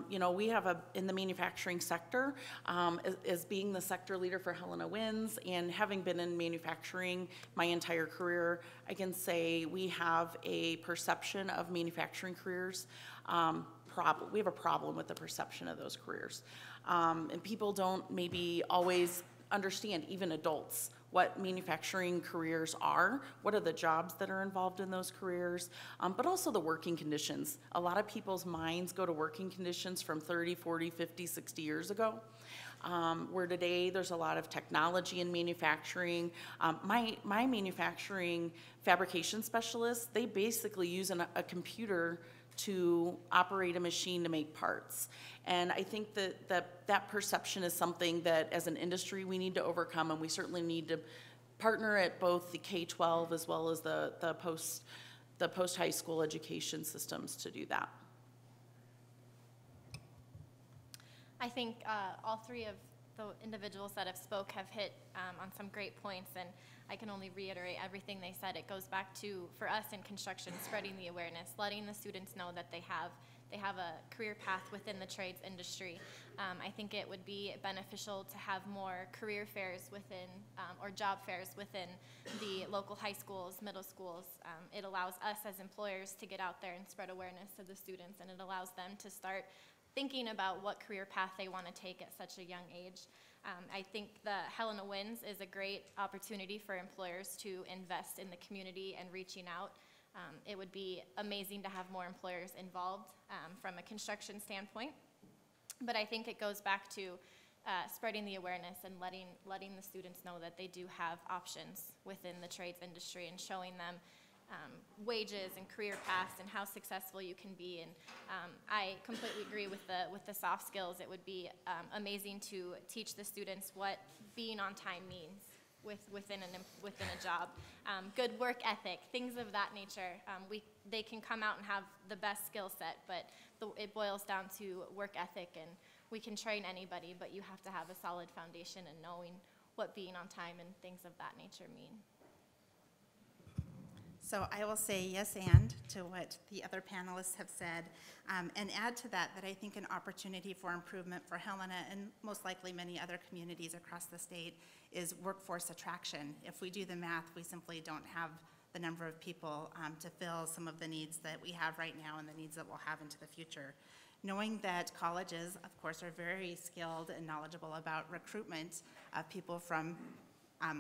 Speaker 9: you know, we have in the manufacturing sector, as being the sector leader for Helena Wins and having been in manufacturing my entire career, I can say we have a perception of manufacturing careers. We have a problem with the perception of those careers. And people don't maybe always understand, even adults, what manufacturing careers are, what are the jobs that are involved in those careers, but also the working conditions. A lot of people's minds go to working conditions from 30, 40, 50, 60 years ago. Where today there's a lot of technology in manufacturing. My manufacturing fabrication specialists, they basically use a computer to operate a machine to make parts. And I think that perception is something that as an industry we need to overcome, and we certainly need to partner at both the K-12 as well as the post-high school education systems to do that.
Speaker 23: I think all three of the individuals that have spoke have hit on some great points, and I can only reiterate everything they said. It goes back to, for us in construction, spreading the awareness, letting the students know that they have a career path within the trades industry. I think it would be beneficial to have more career fairs within, or job fairs within the local high schools, middle schools. It allows us as employers to get out there and spread awareness to the students, and it allows them to start thinking about what career path they want to take at such a young age. I think the Helena Wins is a great opportunity for employers to invest in the community and reaching out. It would be amazing to have more employers involved from a construction standpoint. But I think it goes back to spreading the awareness and letting the students know that they do have options within the trades industry and showing them wages and career paths and how successful you can be. And I completely agree with the soft skills. It would be amazing to teach the students what being on time means within a job. Good work ethic, things of that nature. They can come out and have the best skill set, but it boils down to work ethic, and we can train anybody, but you have to have a solid foundation in knowing what being on time and things of that nature mean.
Speaker 11: So I will say yes and to what the other panelists have said, and add to that I think an opportunity for improvement for Helena and most likely many other communities across the state is workforce attraction. If we do the math, we simply don't have the number of people to fill some of the needs that we have right now and the needs that we'll have into the future. Knowing that colleges, of course, are very skilled and knowledgeable about recruitment of people from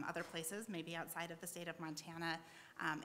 Speaker 11: other places, maybe outside of the state of Montana,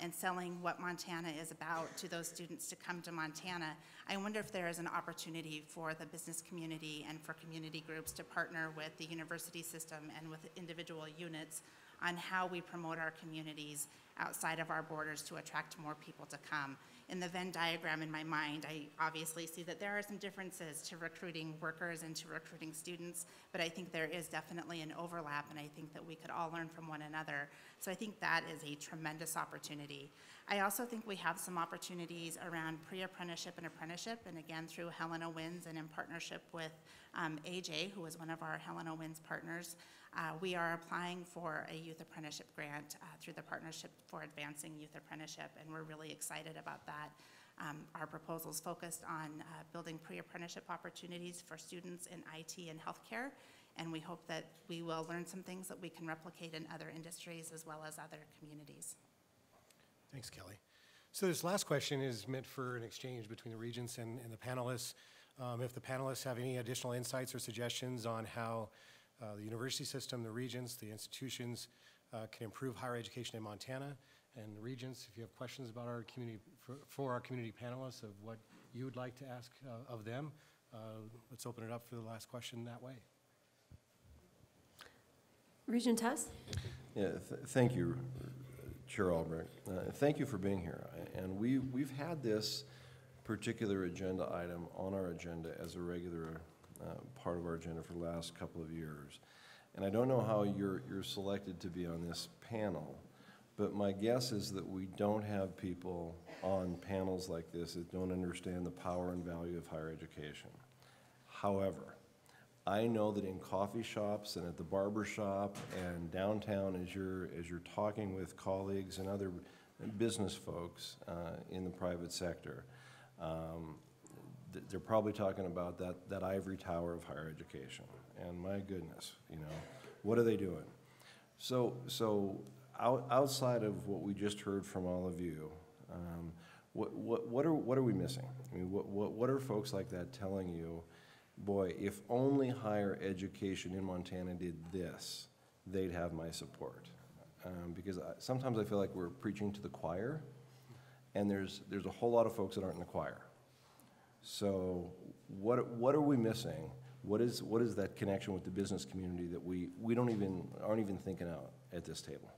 Speaker 11: and selling what Montana is about to those students to come to Montana. I wonder if there is an opportunity for the business community and for community groups to partner with the university system and with individual units on how we promote our communities outside of our borders to attract more people to come. In the Venn diagram in my mind, I obviously see that there are some differences to recruiting workers and to recruiting students, but I think there is definitely an overlap, and I think that we could all learn from one another. So I think that is a tremendous opportunity. I also think we have some opportunities around pre-apprenticeship and apprenticeship, and again, through Helena Wins and in partnership with AJ, who is one of our Helena Wins partners, we are applying for a youth apprenticeship grant through the Partnership for Advancing Youth Apprenticeship, and we're really excited about that. Our proposal is focused on building pre-apprenticeship opportunities for students in IT and healthcare, and we hope that we will learn some things that we can replicate in other industries as well as other communities.
Speaker 4: Thanks, Kelly. So this last question is meant for an exchange between the regents and the panelists. If the panelists have any additional insights or suggestions on how the university system, the regents, the institutions can improve higher education in Montana, and the regents, if you have questions about our community, for our community panelists of what you would like to ask of them, let's open it up for the last question that way.
Speaker 1: Regent Tuss?
Speaker 12: Yeah, thank you, Chair Albrecht. Thank you for being here. And we've had this particular agenda item on our agenda as a regular part of our agenda for the last couple of years. And I don't know how you're selected to be on this panel, but my guess is that we don't have people on panels like this that don't understand the power and value of higher education. However, I know that in coffee shops and at the barber shop and downtown, as you're talking with colleagues and other business folks in the private sector, they're probably talking about that ivory tower of higher education. And my goodness, you know, what are they doing? So outside of what we just heard from all of you, what are we missing? I mean, what are folks like that telling you? Boy, if only higher education in Montana did this, they'd have my support. Because sometimes I feel like we're preaching to the choir, and there's a whole lot of folks that aren't in the choir. So what are we missing? What is that connection with the business community that we aren't even thinking out at this table?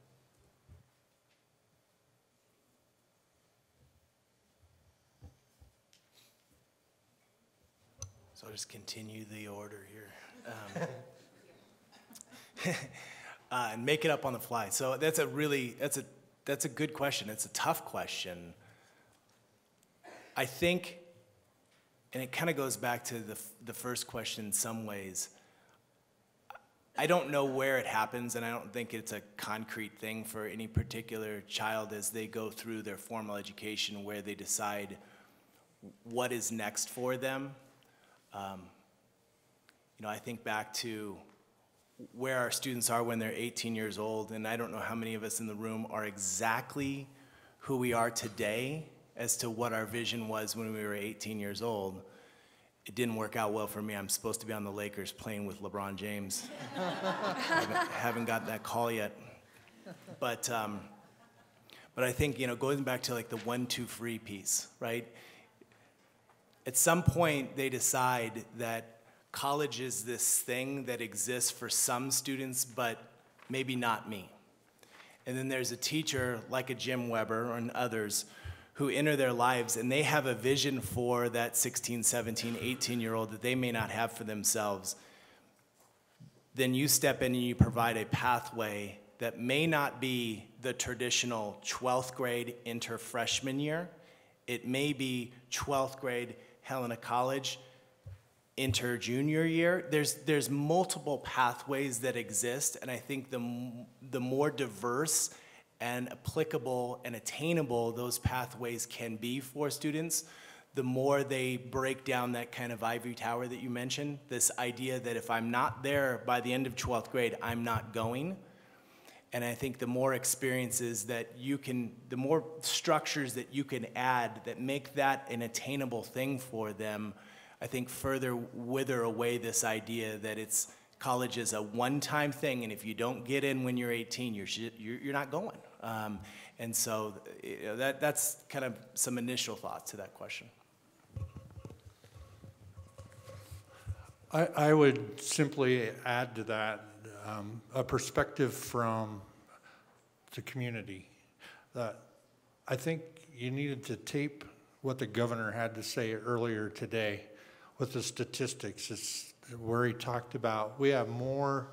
Speaker 2: So I'll just continue the order here. And make it up on the fly. So that's a good question. It's a tough question. I think, and it kind of goes back to the first question in some ways. I don't know where it happens, and I don't think it's a concrete thing for any particular child as they go through their formal education where they decide what is next for them. I think back to where our students are when they're 18 years old, and I don't know how many of us in the room are exactly who we are today as to what our vision was when we were 18 years old. It didn't work out well for me. I'm supposed to be on the Lakers playing with LeBron James. haven't got that call yet. But I think, going back to like the 1-2 free piece, right? At some point, they decide that college is this thing that exists for some students, but maybe not me. And then there's a teacher like a Jim Weber and others who enter their lives and they have a vision for that 16, 17, 18-year-old that they may not have for themselves. Then you step in and you provide a pathway that may not be the traditional 12th grade enter freshman year. It may be 12th grade Helena College enter junior year. There's multiple pathways that exist, and I think the more diverse and applicable and attainable those pathways can be for students, the more they break down that kind of ivory tower that you mentioned, this idea that if I'm not there by the end of 12th grade, I'm not going. And I think the more experiences that the more structures that you can add that make that an attainable thing for them, I think further wither away this idea that college is a one-time thing, and if you don't get in when you're 18, you're not going. And so that's kind of some initial thoughts to that question.
Speaker 8: I would simply add to that a perspective from the community. I think you needed to tape what the governor had to say earlier today with the statistics. It's where he talked about we have more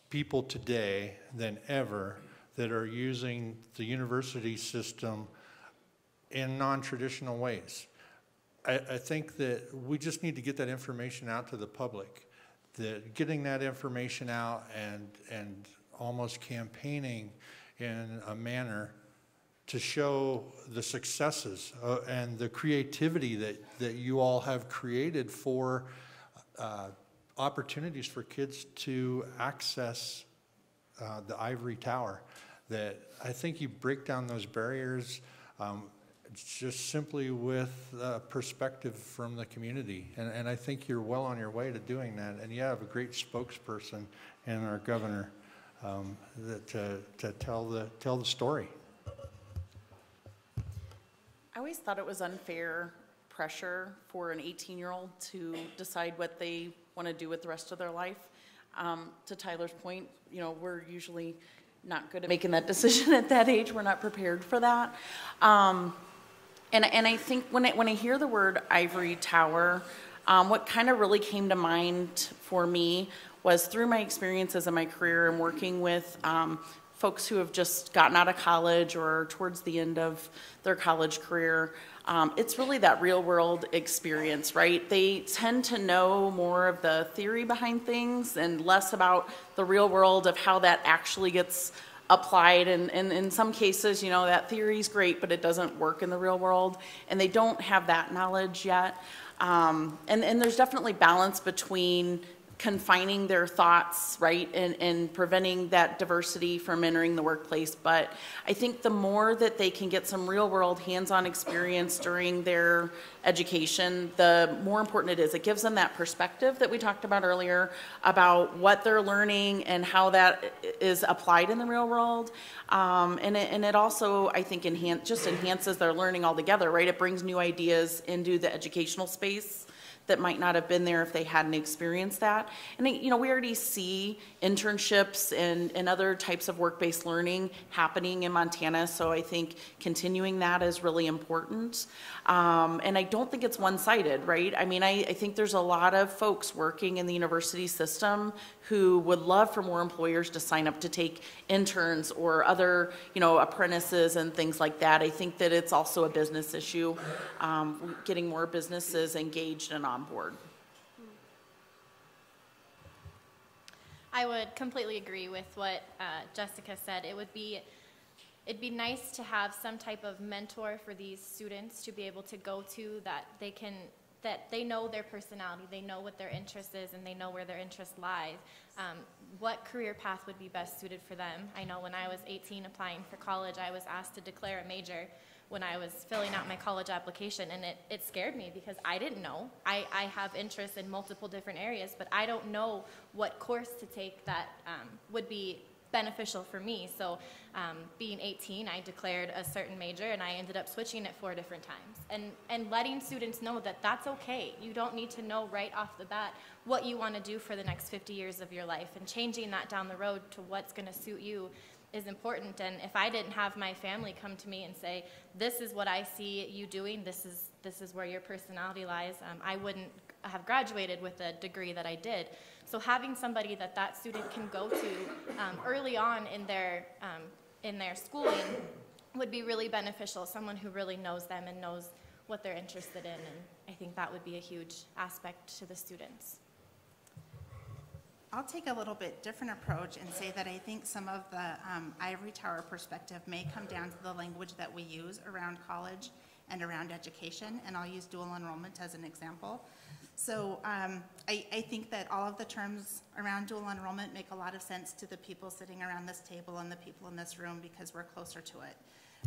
Speaker 8: people today than ever that are using the university system in non-traditional ways. I think that we just need to get that information out to the public. That getting that information out and almost campaigning in a manner to show the successes and the creativity that you all have created for opportunities for kids to access the ivory tower. That I think you break down those barriers just simply with perspective from the community. And I think you're well on your way to doing that. And you have a great spokesperson in our governor to tell the story.
Speaker 9: I always thought it was unfair pressure for an 18-year-old to decide what they want to do with the rest of their life. To Tyler's point, we're usually not good at making that decision at that age. We're not prepared for that. And I think when I hear the word ivory tower, what kind of really came to mind for me was through my experiences in my career and working with folks who have just gotten out of college or towards the end of their college career. It's really that real world experience, right? They tend to know more of the theory behind things and less about the real world of how that actually gets applied. And in some cases, that theory is great, but it doesn't work in the real world. And they don't have that knowledge yet. And there's definitely balance between confining their thoughts, right, and preventing that diversity from entering the workplace. But I think the more that they can get some real-world hands-on experience during their education, the more important it is. It gives them that perspective that we talked about earlier about what they're learning and how that is applied in the real world. And it also, I think, enhances their learning altogether, right? It brings new ideas into the educational space that might not have been there if they hadn't experienced that. And, you know, we already see internships and other types of work-based learning happening in Montana, so I think continuing that is really important. And I don't think it's one-sided, right? I mean, I think there's a lot of folks working in the university system who would love for more employers to sign up to take interns or other, you know, apprentices and things like that. I think that it's also a business issue, getting more businesses engaged and on board.
Speaker 23: I would completely agree with what Jessica said. It'd be nice to have some type of mentor for these students to be able to go to, that they know their personality, they know what their interest is, and they know where their interest lies. What career path would be best suited for them? I know when I was 18 applying for college, I was asked to declare a major when I was filling out my college application, and it scared me because I didn't know. I have interests in multiple different areas, but I don't know what course to take that would be beneficial for me. So being 18, I declared a certain major, and I ended up switching it 4 different times. And letting students know that that's okay. You don't need to know right off the bat what you want to do for the next 50 years of your life, and changing that down the road to what's going to suit you is important. And if I didn't have my family come to me and say, this is what I see you doing, this is where your personality lies, I wouldn't have graduated with the degree that I did. So having somebody that student can go to early on in their schooling would be really beneficial, someone who really knows them and knows what they're interested in, and I think that would be a huge aspect to the students.
Speaker 11: I'll take a little bit different approach and say that I think some of the ivory tower perspective may come down to the language that we use around college and around education, and I'll use dual enrollment as an example. So I think that all of the terms around dual enrollment make a lot of sense to the people sitting around this table and the people in this room because we're closer to it.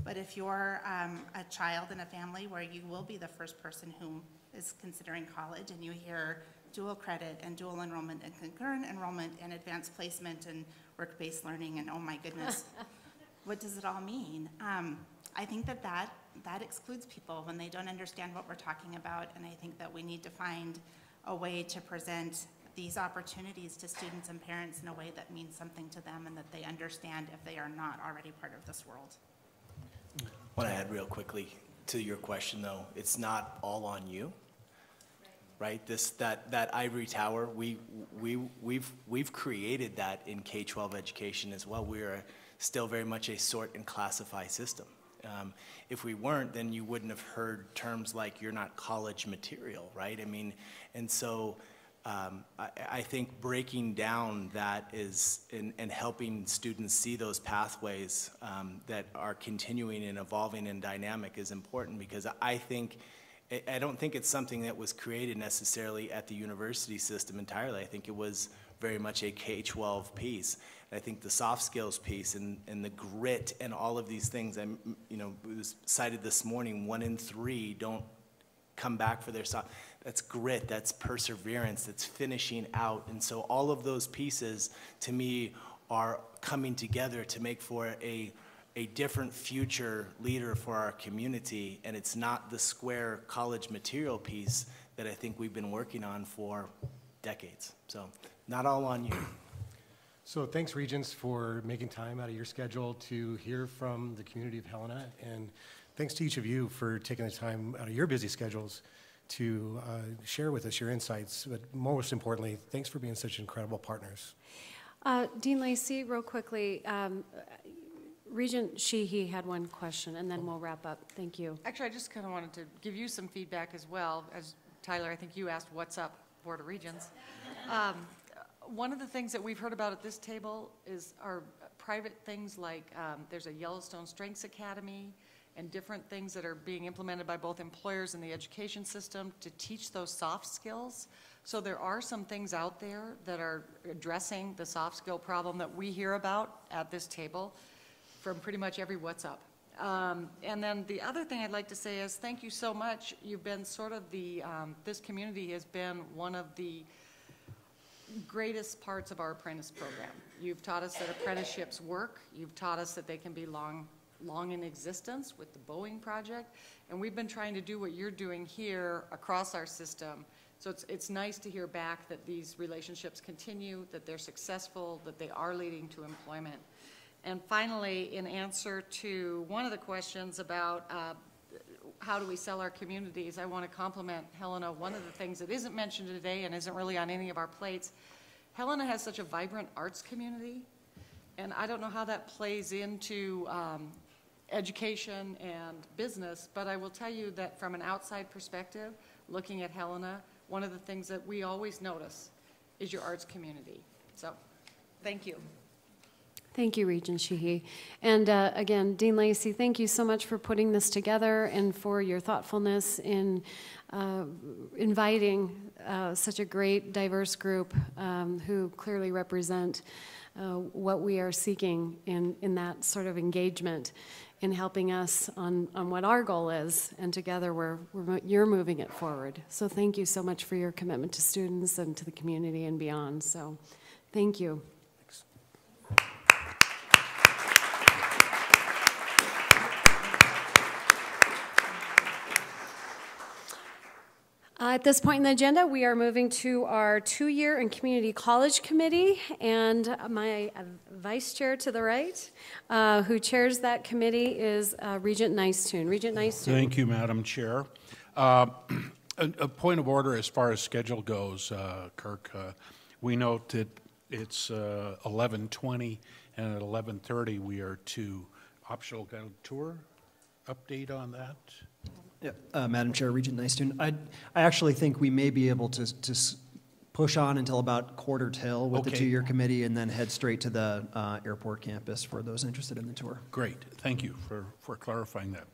Speaker 11: But if you're a child in a family where you will be the first person who is considering college, and you hear dual credit and dual enrollment and concurrent enrollment and advanced placement and work-based learning, and oh my goodness, what does it all mean? I think that excludes people when they don't understand what we're talking about, and I think that we need to find a way to present these opportunities to students and parents in a way that means something to them and that they understand if they are not already part of this world.
Speaker 2: I want to add real quickly to your question, though. It's not all on you, right? That ivory tower, we've created that in K-12 education as well. We are still very much a sort and classify system. If we weren't, then you wouldn't have heard terms like "you're not college material," right? I mean, and so I think breaking down that is and helping students see those pathways that are continuing and evolving and dynamic is important, because I don't think it's something that was created necessarily at the university system entirely. I think it was very much a K-12 piece. And I think the soft skills piece and the grit and all of these things, it was cited this morning, 1 in 3 don't come back for their soft. That's grit, that's perseverance, that's finishing out. And so all of those pieces, to me, are coming together to make for a different future leader for our community. And it's not the square college material piece that I think we've been working on for decades. So not all on you.
Speaker 4: So thanks, Regents, for making time out of your schedule to hear from the community of Helena. And thanks to each of you for taking the time out of your busy schedules to share with us your insights. But most importantly, thanks for being such incredible partners.
Speaker 1: Dean Lacey, real quickly, Regent Sheehy had one question, and then we'll wrap up. Thank you.
Speaker 19: Actually, I just kind of wanted to give you some feedback as well. As Tyler, I think you asked, what's up, Board of Regents? One of the things that we've heard about at this table are private things like there's a Yellowstone Strengths Academy and different things that are being implemented by both employers and the education system to teach those soft skills. So there are some things out there that are addressing the soft skill problem that we hear about at this table from pretty much every What's Up. And then the other thing I'd like to say is thank you so much. You've been sort of this community has been one of the greatest parts of our apprentice program. You've taught us that apprenticeships work. You've taught us that they can be long in existence with the Boeing project. And we've been trying to do what you're doing here across our system So it's nice to hear back that these relationships continue, that they're successful, that they are leading to employment. And finally, in answer to one of the questions about how do we sell our communities, I want to compliment Helena. One of the things that isn't mentioned today and isn't really on any of our plates, Helena has such a vibrant arts community, and I don't know how that plays into education and business, but I will tell you that from an outside perspective, looking at Helena, one of the things that we always notice is your arts community. So, thank you.
Speaker 1: Thank you, Regent Sheehy. And again, Dean Lacey, thank you so much for putting this together and for your thoughtfulness in inviting such a great, diverse group who clearly represent what we are seeking in that sort of engagement in helping us on what our goal is, and together you're moving it forward. So thank you so much for your commitment to students and to the community and beyond. So thank you. At this point in the agenda, we are moving to our two-year and community college committee, and my vice chair to the right, who chairs that committee, is Regent Nystuen. Regent Nystuen.
Speaker 13: Thank you, Madam Chair. A point of order as far as schedule goes, Kirk. We note that it's 11:20, and at 11:30 we are to optional guided tour. Update on that?
Speaker 14: Yeah, Madam Chair, Regent Nystuen, I actually think we may be able to push on until about quarter till with the two-year committee and then head straight to the airport campus for those interested in the tour.
Speaker 13: Great. Thank you for clarifying that.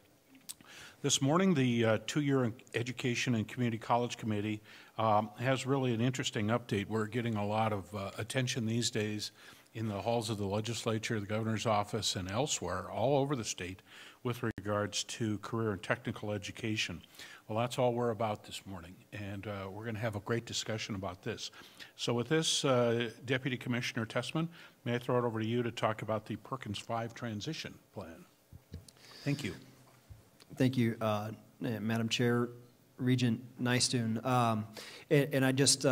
Speaker 13: This morning, the two-year Education and Community College Committee has really an interesting update. We're getting a lot of attention these days in the halls of the legislature, the governor's office, and elsewhere, all over the state, with regards to career and technical education. Well, that's all we're about this morning, and we're going to have a great discussion about this. So with this, Deputy Commissioner Tessman, may I throw it over to you to talk about the Perkins 5 transition plan? Thank you.
Speaker 14: Thank you, Madam Chair, Regent Nystuen. And I just,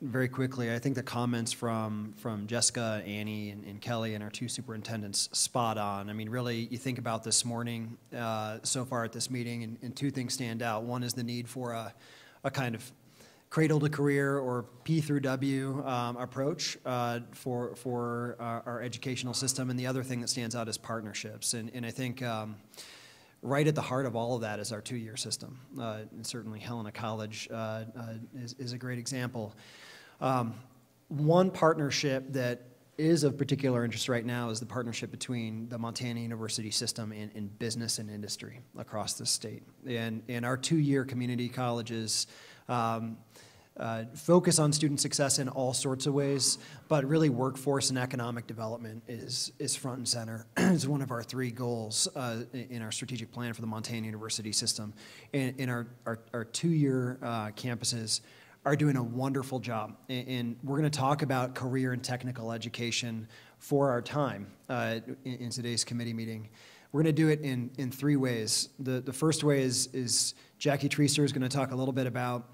Speaker 14: very quickly, I think the comments from Jessica, Annie, and Kelly, and our two superintendents, spot on. I mean, really, you think about this morning so far at this meeting, and two things stand out. One is the need for a kind of cradle to career or P through W approach for our educational system, and the other thing that stands out is partnerships. And I think right at the heart of all of that is our two-year system. And certainly Helena College is a great example. One partnership that is of particular interest right now is the partnership between the Montana University system and business and industry across the state. And our two-year community colleges focus on student success in all sorts of ways, but really workforce and economic development is front and center. It's one of our three goals in our strategic plan for the Montana University system. And our two-year campuses are doing a wonderful job. And we're going to talk about career and technical education for our time in today's committee meeting. We're going to do it in three ways. The first way is Jackie Treaster is going to talk a little bit about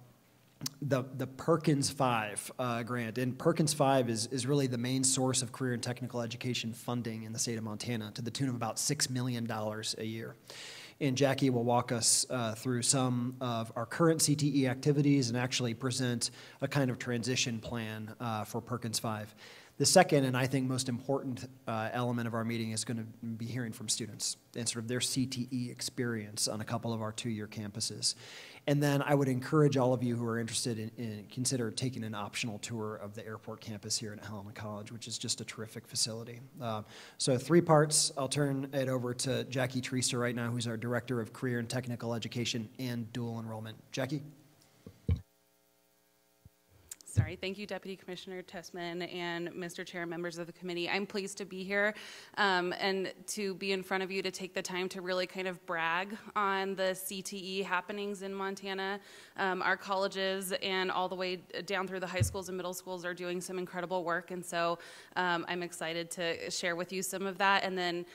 Speaker 14: the Perkins 5 grant. And Perkins 5 is really the main source of career and technical education funding in the state of Montana, to the tune of about $6 million a year. And Jackie will walk us through some of our current CTE activities and actually present a kind of transition plan for Perkins 5. The second, and I think most important element of our meeting, is going to be hearing from students and sort of their CTE experience on a couple of our two-year campuses. And then I would encourage all of you who are interested in consider taking an optional tour of the airport campus here at Helena College, which is just a terrific facility. So three parts. I'll turn it over to Jackie Treaster right now, who's our Director of Career and Technical Education and Dual Enrollment. Jackie?
Speaker 15: Thank you, Deputy Commissioner Tessman and Mr. Chair, members of the committee. I'm pleased to be here and to be in front of you to take the time to really kind of brag on the CTE happenings in Montana. Our colleges and all the way down through the high schools and middle schools are doing some incredible work, and so I'm excited to share with you some of that. And then,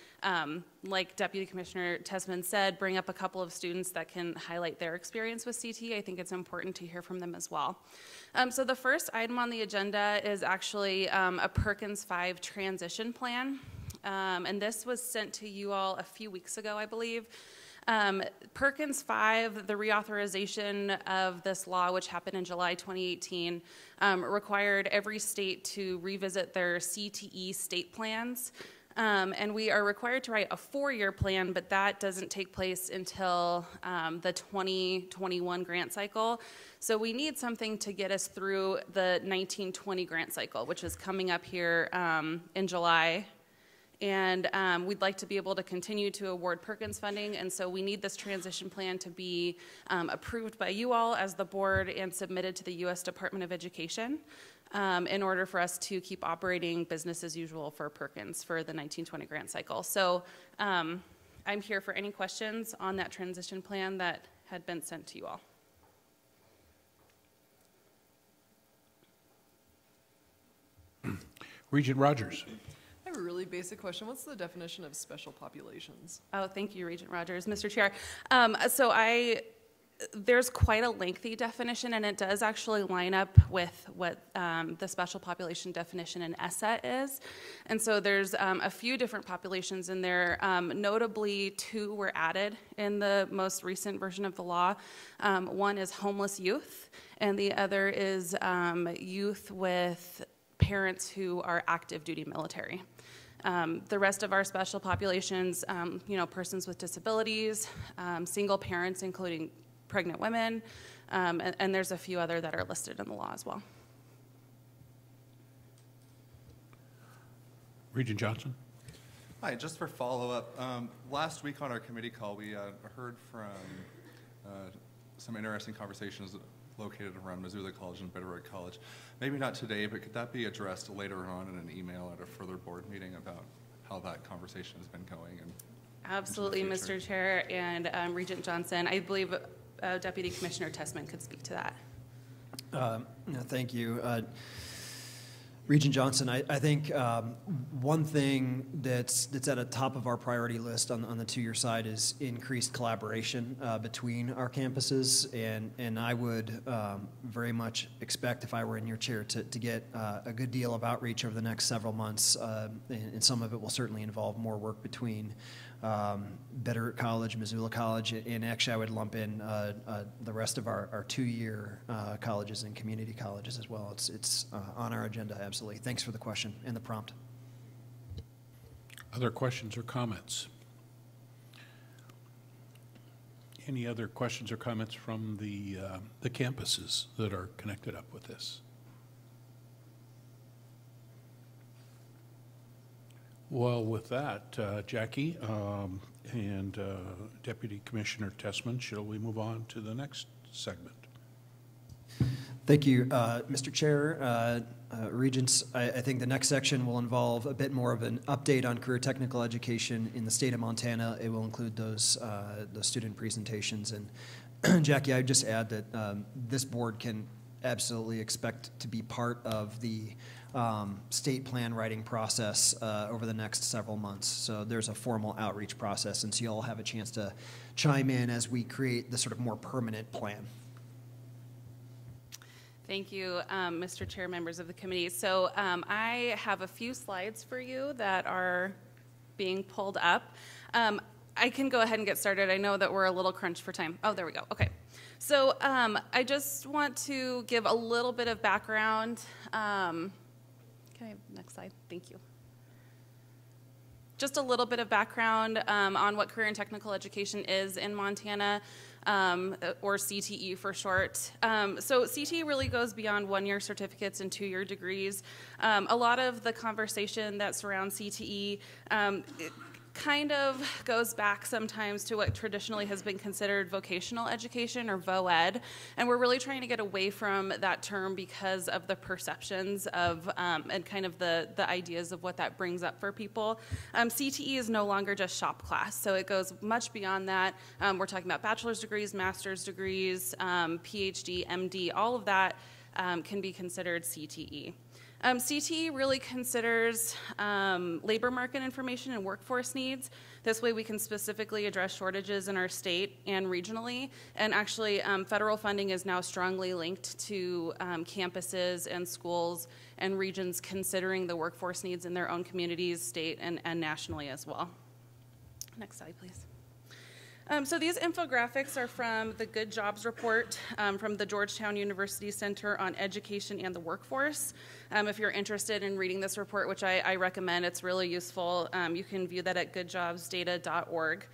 Speaker 15: like Deputy Commissioner Tessman said, bring up a couple of students that can highlight their experience with CTE. I think it's important to hear from them as well. So the first item on the agenda is actually a Perkins 5 transition plan. And this was sent to you all a few weeks ago, I believe. Perkins 5, the reauthorization of this law, which happened in July 2018, required every state to revisit their CTE state plans. And we are required to write a 4-year plan, but that doesn't take place until the 2021 grant cycle. So we need something to get us through the 1920 grant cycle, which is coming up here in July. And we'd like to be able to continue to award Perkins funding, and so we need this transition plan to be approved by you all as the board and submitted to the U.S. Department of Education in order for us to keep operating business as usual for Perkins for the 1920 grant cycle. So I'm here for any questions on that transition plan that had been sent to you all.
Speaker 13: Regent Rogers.
Speaker 16: I have a really basic question. What's the definition of special populations?
Speaker 15: Oh, thank you, Regent Rogers. Mr. Chair, there's quite a lengthy definition, and it does actually line up with what the special population definition in ESSA is. And so there's a few different populations in there. Notably, 2 were added in the most recent version of the law. One is homeless youth, and the other is youth with parents who are active duty military. The rest of our special populations, persons with disabilities, single parents, including pregnant women, and there's a few other that are listed in the law as well.
Speaker 13: Regent Johnson.
Speaker 17: Hi, just for follow-up, last week on our committee call, we heard from some interesting conversations located around Missoula College and Bitterroot College. Maybe not today, but could that be addressed later on in an email at a further board meeting about how that conversation has been going? And
Speaker 15: absolutely, Mr. Chair and Regent Johnson. I believe Deputy Commissioner Tessman could speak to that.
Speaker 14: Thank you. Regent Johnson, I think one thing that's at the top of our priority list on the 2-year side is increased collaboration between our campuses, and I would very much expect, if I were in your chair, to get a good deal of outreach over the next several months, and some of it will certainly involve more work between Bitterroot College, Missoula College, and actually I would lump in the rest of our 2-year colleges and community colleges as well. It's on our agenda, absolutely. Thanks for the question and the prompt.
Speaker 13: Other questions or comments? Any other questions or comments from the campuses that are connected up with this? Well, with that, Jackie and Deputy Commissioner Tessman, shall we move on to the next segment?
Speaker 14: Thank you, Mr. Chair. Regents, I think the next section will involve a bit more of an update on career technical education in the state of Montana. It will include those student presentations. And Jackie, I would just add that this board can absolutely expect to be part of the state plan writing process over the next several months. So there's a formal outreach process, and so you'll have a chance to chime in as we create the sort of more permanent plan.
Speaker 15: Thank you, Mr. Chair, members of the committee. So I have a few slides for you that are being pulled up. I can go ahead and get started. I know that we're a little crunched for time. Oh, there we go. Okay. So I just want to give a little bit of background. Can I have the next slide? Thank you. Just a little bit of background on what career and technical education is in Montana, or CTE for short. So CTE really goes beyond 1-year certificates and 2-year degrees. A lot of the conversation that surrounds CTE kind of goes back sometimes to what traditionally has been considered vocational education or VOED, and we're really trying to get away from that term because of the perceptions of and kind of the ideas of what that brings up for people. CTE is no longer just shop class, so it goes much beyond that. We're talking about bachelor's degrees, master's degrees, PhD, MD, all of that can be considered CTE. CTE really considers labor market information and workforce needs. This way we can specifically address shortages in our state and regionally. And actually, federal funding is now strongly linked to campuses and schools and regions considering the workforce needs in their own communities, state, and nationally as well. Next slide, please. So these infographics are from the Good Jobs Report from the Georgetown University Center on Education and the Workforce. If you're interested in reading this report, which I recommend, it's really useful, you can view that at goodjobsdata.org.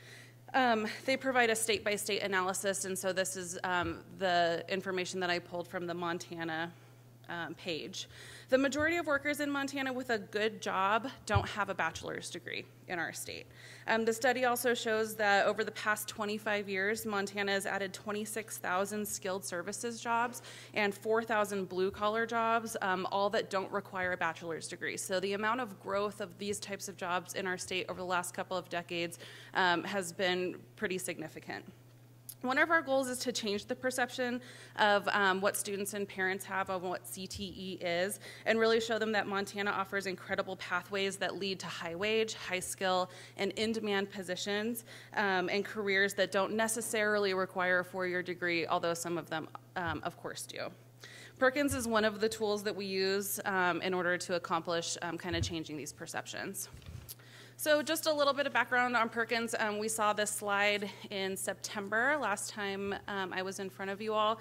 Speaker 15: They provide a state-by-state analysis, and so this is the information that I pulled from the Montana page. The majority of workers in Montana with a good job don't have a bachelor's degree in our state. The study also shows that over the past 25 years, Montana has added 26,000 skilled services jobs and 4,000 blue-collar jobs, all that don't require a bachelor's degree. So the amount of growth of these types of jobs in our state over the last couple of decades has been pretty significant. One of our goals is to change the perception of what students and parents have of what CTE is and really show them that Montana offers incredible pathways that lead to high wage, high skill, and in-demand positions and careers that don't necessarily require a four-year degree, although some of them, of course, do. Perkins is one of the tools that we use in order to accomplish kind of changing these perceptions. So just a little bit of background on Perkins. We saw this slide in September, last time I was in front of you all.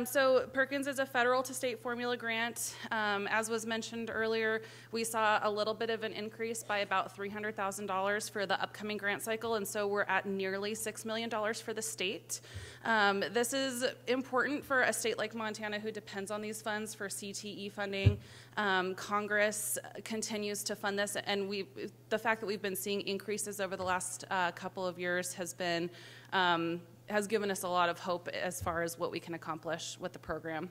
Speaker 15: So Perkins is a federal to state formula grant. As was mentioned earlier, we saw a little bit of an increase by about $300,000 for the upcoming grant cycle, and so we're at nearly $6 million for the state. This is important for a state like Montana who depends on these funds for CTE funding. Congress continues to fund this, and the fact that we've been seeing increases over the last couple of years has given us a lot of hope as far as what we can accomplish with the program.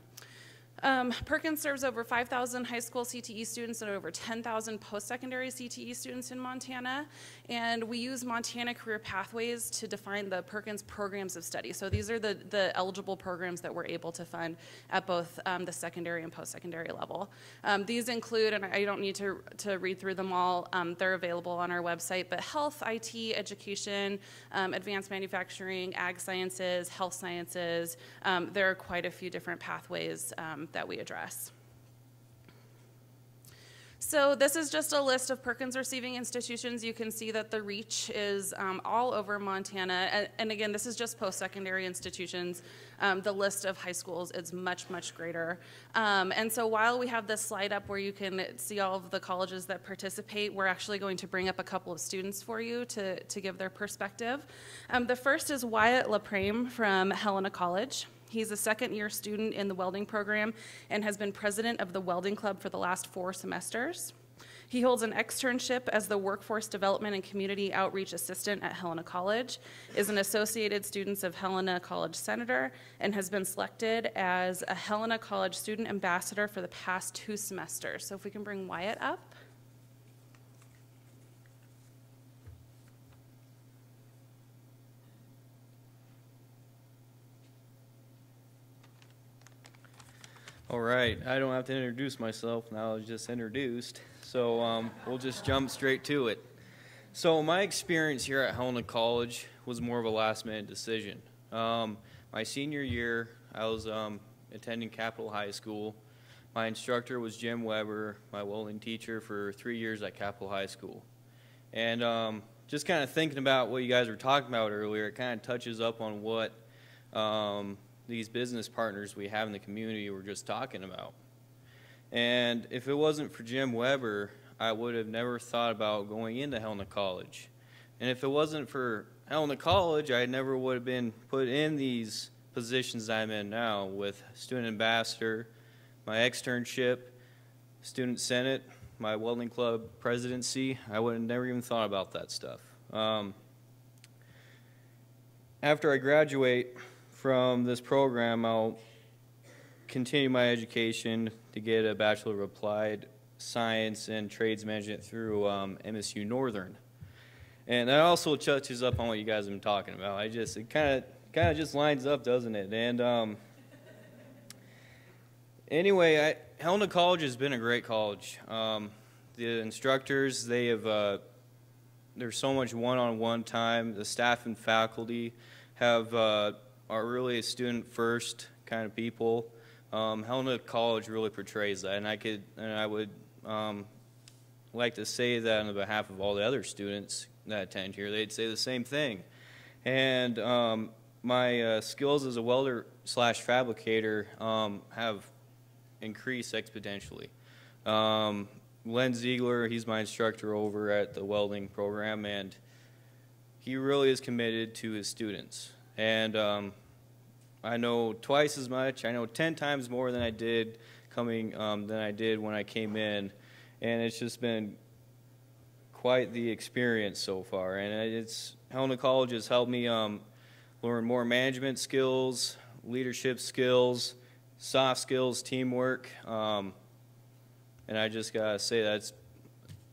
Speaker 15: Perkins serves over 5,000 high school CTE students and over 10,000 post-secondary CTE students in Montana, and we use Montana Career Pathways to define the Perkins programs of study. So these are the eligible programs that we're able to fund at both the secondary and post-secondary level. These include, and I don't need to read through them all, they're available on our website, but health, IT, education, advanced manufacturing, ag sciences, health sciences, there are quite a few different pathways that we address. So this is just a list of Perkins receiving institutions. You can see that the reach is all over Montana. And again, this is just post-secondary institutions. The list of high schools is much, much greater. And so while we have this slide up where you can see all of the colleges that participate, we're actually going to bring up a couple of students for you to give their perspective. The first is Wyatt LaPrame from Helena College. He's a second-year student in the welding program and has been president of the welding club for the last 4 semesters. He holds an externship as the Workforce Development and Community Outreach Assistant at Helena College, is an Associated Students of Helena College Senator, and has been selected as a Helena College Student Ambassador for the past 2 semesters. So if we can bring Wyatt up.
Speaker 6: All right, I don't have to introduce myself now, I was just introduced, so we'll just jump straight to it. So my experience here at Helena College was more of a last-minute decision. My senior year, I was attending Capitol High School. My instructor was Jim Weber, my welding teacher for 3 years at Capitol High School. And just kind of thinking about what you guys were talking about earlier, it kind of touches up on what these business partners we have in the community were just talking about. And if it wasn't for Jim Weber, I would have never thought about going into Helena College. And if it wasn't for Helena College, I never would have been put in these positions I'm in now with student ambassador, my externship, student senate, my welding club presidency. I would have never even thought about that stuff. After I graduate from this program, I'll continue my education to get a Bachelor of Applied Science and Trades Management through MSU Northern. And that also touches up on what you guys have been talking about. It kind of just lines up, doesn't it? And anyway, Helena College has been a great college. The instructors, there's so much one-on-one time. The staff and faculty are really a student-first kind of people. Helena College really portrays that, and I would like to say that on behalf of all the other students that attend here. They'd say the same thing. And my skills as a welder/fabricator have increased exponentially. Len Ziegler, he's my instructor over at the welding program, and he really is committed to his students. And I know twice as much, I know 10 times more than I did when I came in, and it's just been quite the experience so far. And Helena College has helped me learn more management skills, leadership skills, soft skills, teamwork, and I just gotta say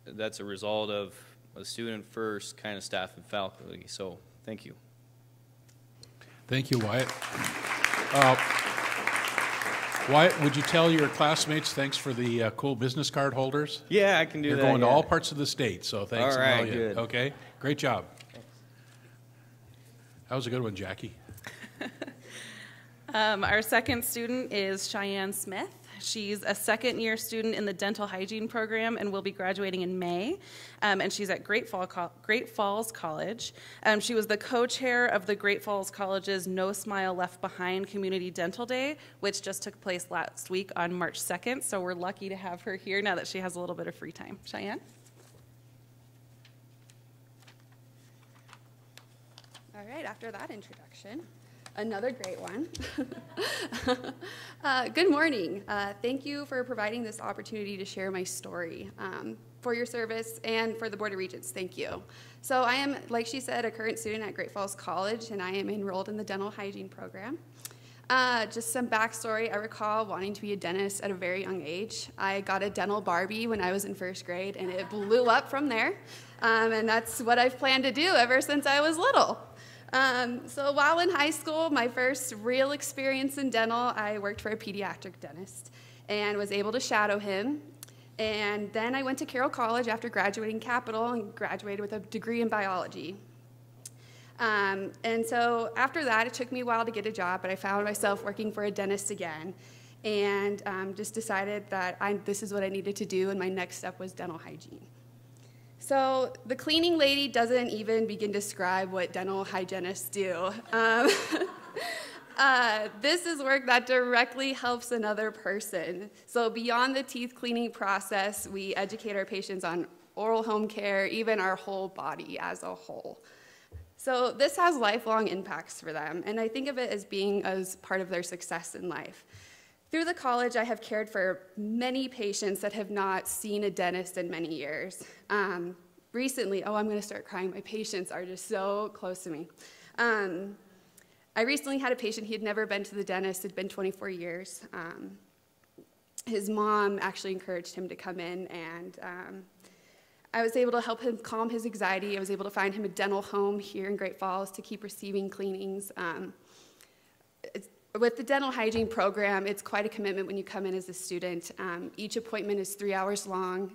Speaker 6: that's a result of a student-first kind of staff and faculty. So thank you.
Speaker 13: Thank you, Wyatt. Wyatt, would you tell your classmates thanks for the cool business card holders?
Speaker 6: Yeah, I can do that.
Speaker 13: You're going to
Speaker 6: yeah.
Speaker 13: all parts of the state, so thanks.
Speaker 6: All right, good.
Speaker 13: Okay, great job. That was a good one, Jackie.
Speaker 15: Our second student is Cheyenne Smith. She's a second-year student in the dental hygiene program and will be graduating in May. And she's at Great Falls College. She was the co-chair of the Great Falls College's No Smile Left Behind Community Dental Day, which just took place last week on March 2nd. So we're lucky to have her here now that she has a little bit of free time. Cheyenne?
Speaker 10: All right, after that introduction, another great one. Good morning. Thank you for providing this opportunity to share my story. For your service and for the Board of Regents, thank you. So I am, like she said, a current student at Great Falls College, and I am enrolled in the dental hygiene program. Just some backstory, I recall wanting to be a dentist at a very young age. I got a dental Barbie when I was in first grade, and it blew up from there. And that's what I've planned to do ever since I was little. So while in high school, my first real experience in dental, I worked for a pediatric dentist and was able to shadow him. And then I went to Carroll College after graduating Capital and graduated with a degree in biology. And so after that, it took me a while to get a job, but I found myself working for a dentist again and just decided that this is what I needed to do, and my next step was dental hygiene. So the cleaning lady doesn't even begin to describe what dental hygienists do. This is work that directly helps another person. So beyond the teeth cleaning process, we educate our patients on oral home care, even our whole body as a whole. So this has lifelong impacts for them, and I think of it as being as part of their success in life. Through the college, I have cared for many patients that have not seen a dentist in many years. Recently, I'm going to start crying. My patients are just so close to me. I recently had a patient, he had never been to the dentist, it had been 24 years. His mom actually encouraged him to come in, and I was able to help him calm his anxiety. I was able to find him a dental home here in Great Falls to keep receiving cleanings. With the dental hygiene program, it's quite a commitment when you come in as a student. Each appointment is 3 hours long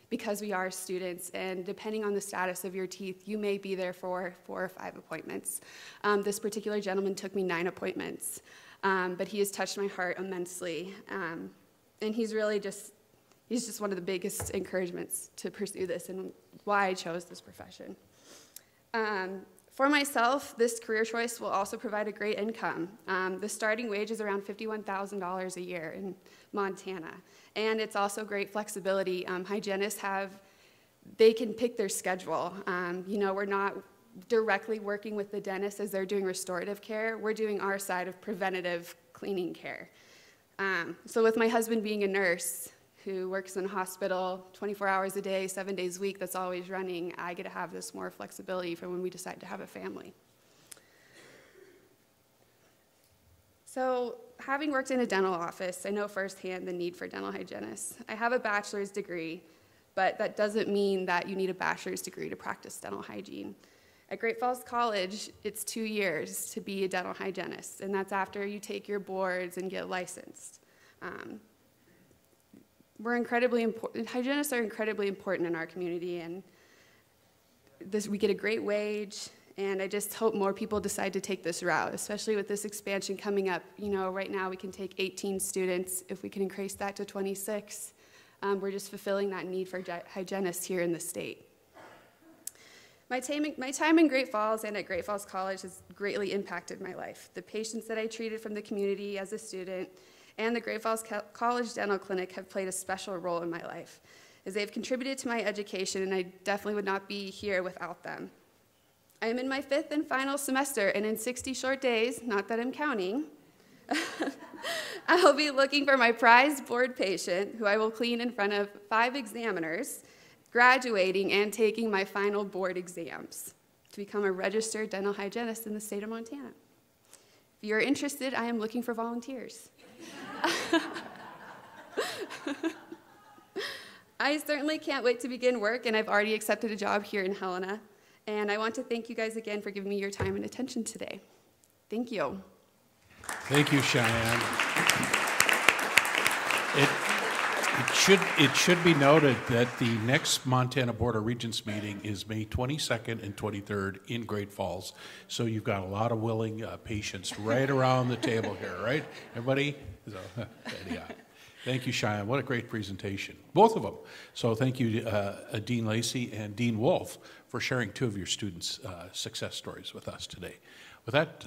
Speaker 10: because we are students, and depending on the status of your teeth, you may be there for 4 or 5 appointments. This particular gentleman took me 9 appointments, but he has touched my heart immensely, and he's just one of the biggest encouragements to pursue this and why I chose this profession. For myself, this career choice will also provide a great income. The starting wage is around $51,000 a year in Montana, and it's also great flexibility. Hygienists they can pick their schedule. We're not directly working with the dentist as they're doing restorative care. We're doing our side of preventative cleaning care. So with my husband being a nurse, who works in a hospital 24 hours a day, 7 days a week, that's always running, I get to have this more flexibility for when we decide to have a family. So, having worked in a dental office, I know firsthand the need for dental hygienists. I have a bachelor's degree, but that doesn't mean that you need a bachelor's degree to practice dental hygiene. At Great Falls College, it's 2 years to be a dental hygienist, and that's after you take your boards and get licensed. We're incredibly important. Hygienists are incredibly important in our community, and we get a great wage. And I just hope more people decide to take this route, especially with this expansion coming up. You know, right now we can take 18 students. If we can increase that to 26, we're just fulfilling that need for hygienists here in the state. My time in Great Falls and at Great Falls College has greatly impacted my life. The patients that I treated from the community as a student and the Great Falls College Dental Clinic have played a special role in my life, as they've contributed to my education, and I definitely would not be here without them. I am in my 5th and final semester, and in 60 short days, not that I'm counting, I will be looking for my prized board patient, who I will clean in front of 5 examiners, graduating and taking my final board exams to become a registered dental hygienist in the state of Montana. If you're interested, I am looking for volunteers. I certainly can't wait to begin work, and I've already accepted a job here in Helena. And I want to thank you guys again for giving me your time and attention today. Thank you.
Speaker 13: Thank you, Cheyenne. It should be noted that the next Montana Board of Regents meeting is May 22nd and 23rd in Great Falls. So you've got a lot of willing patients right around the table here, right? Everybody? So, yeah. Thank you, Cheyenne. What a great presentation. Both of them. So thank you, Dean Lacey and Dean Wolf, for sharing 2 of your students' success stories with us today. With that,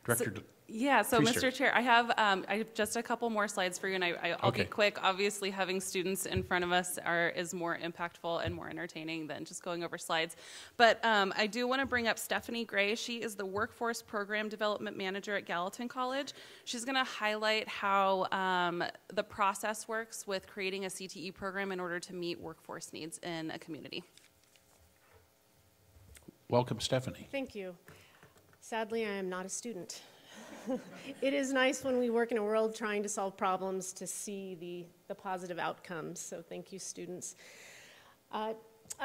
Speaker 13: Director
Speaker 15: Yeah, so
Speaker 13: Priester.
Speaker 15: Mr. Chair, I have just a couple more slides for you, and I'll
Speaker 13: Okay.
Speaker 15: be quick. Obviously, having students in front of us is more impactful and more entertaining than just going over slides. But I do want to bring up Stephanie Gray. She is the Workforce Program Development Manager at Gallatin College. She's going to highlight how the process works with creating a CTE program in order to meet workforce needs in a community.
Speaker 13: Welcome, Stephanie.
Speaker 18: Thank you. Sadly, I am not a student. It is nice when we work in a world trying to solve problems to see the positive outcomes, so thank you, students. I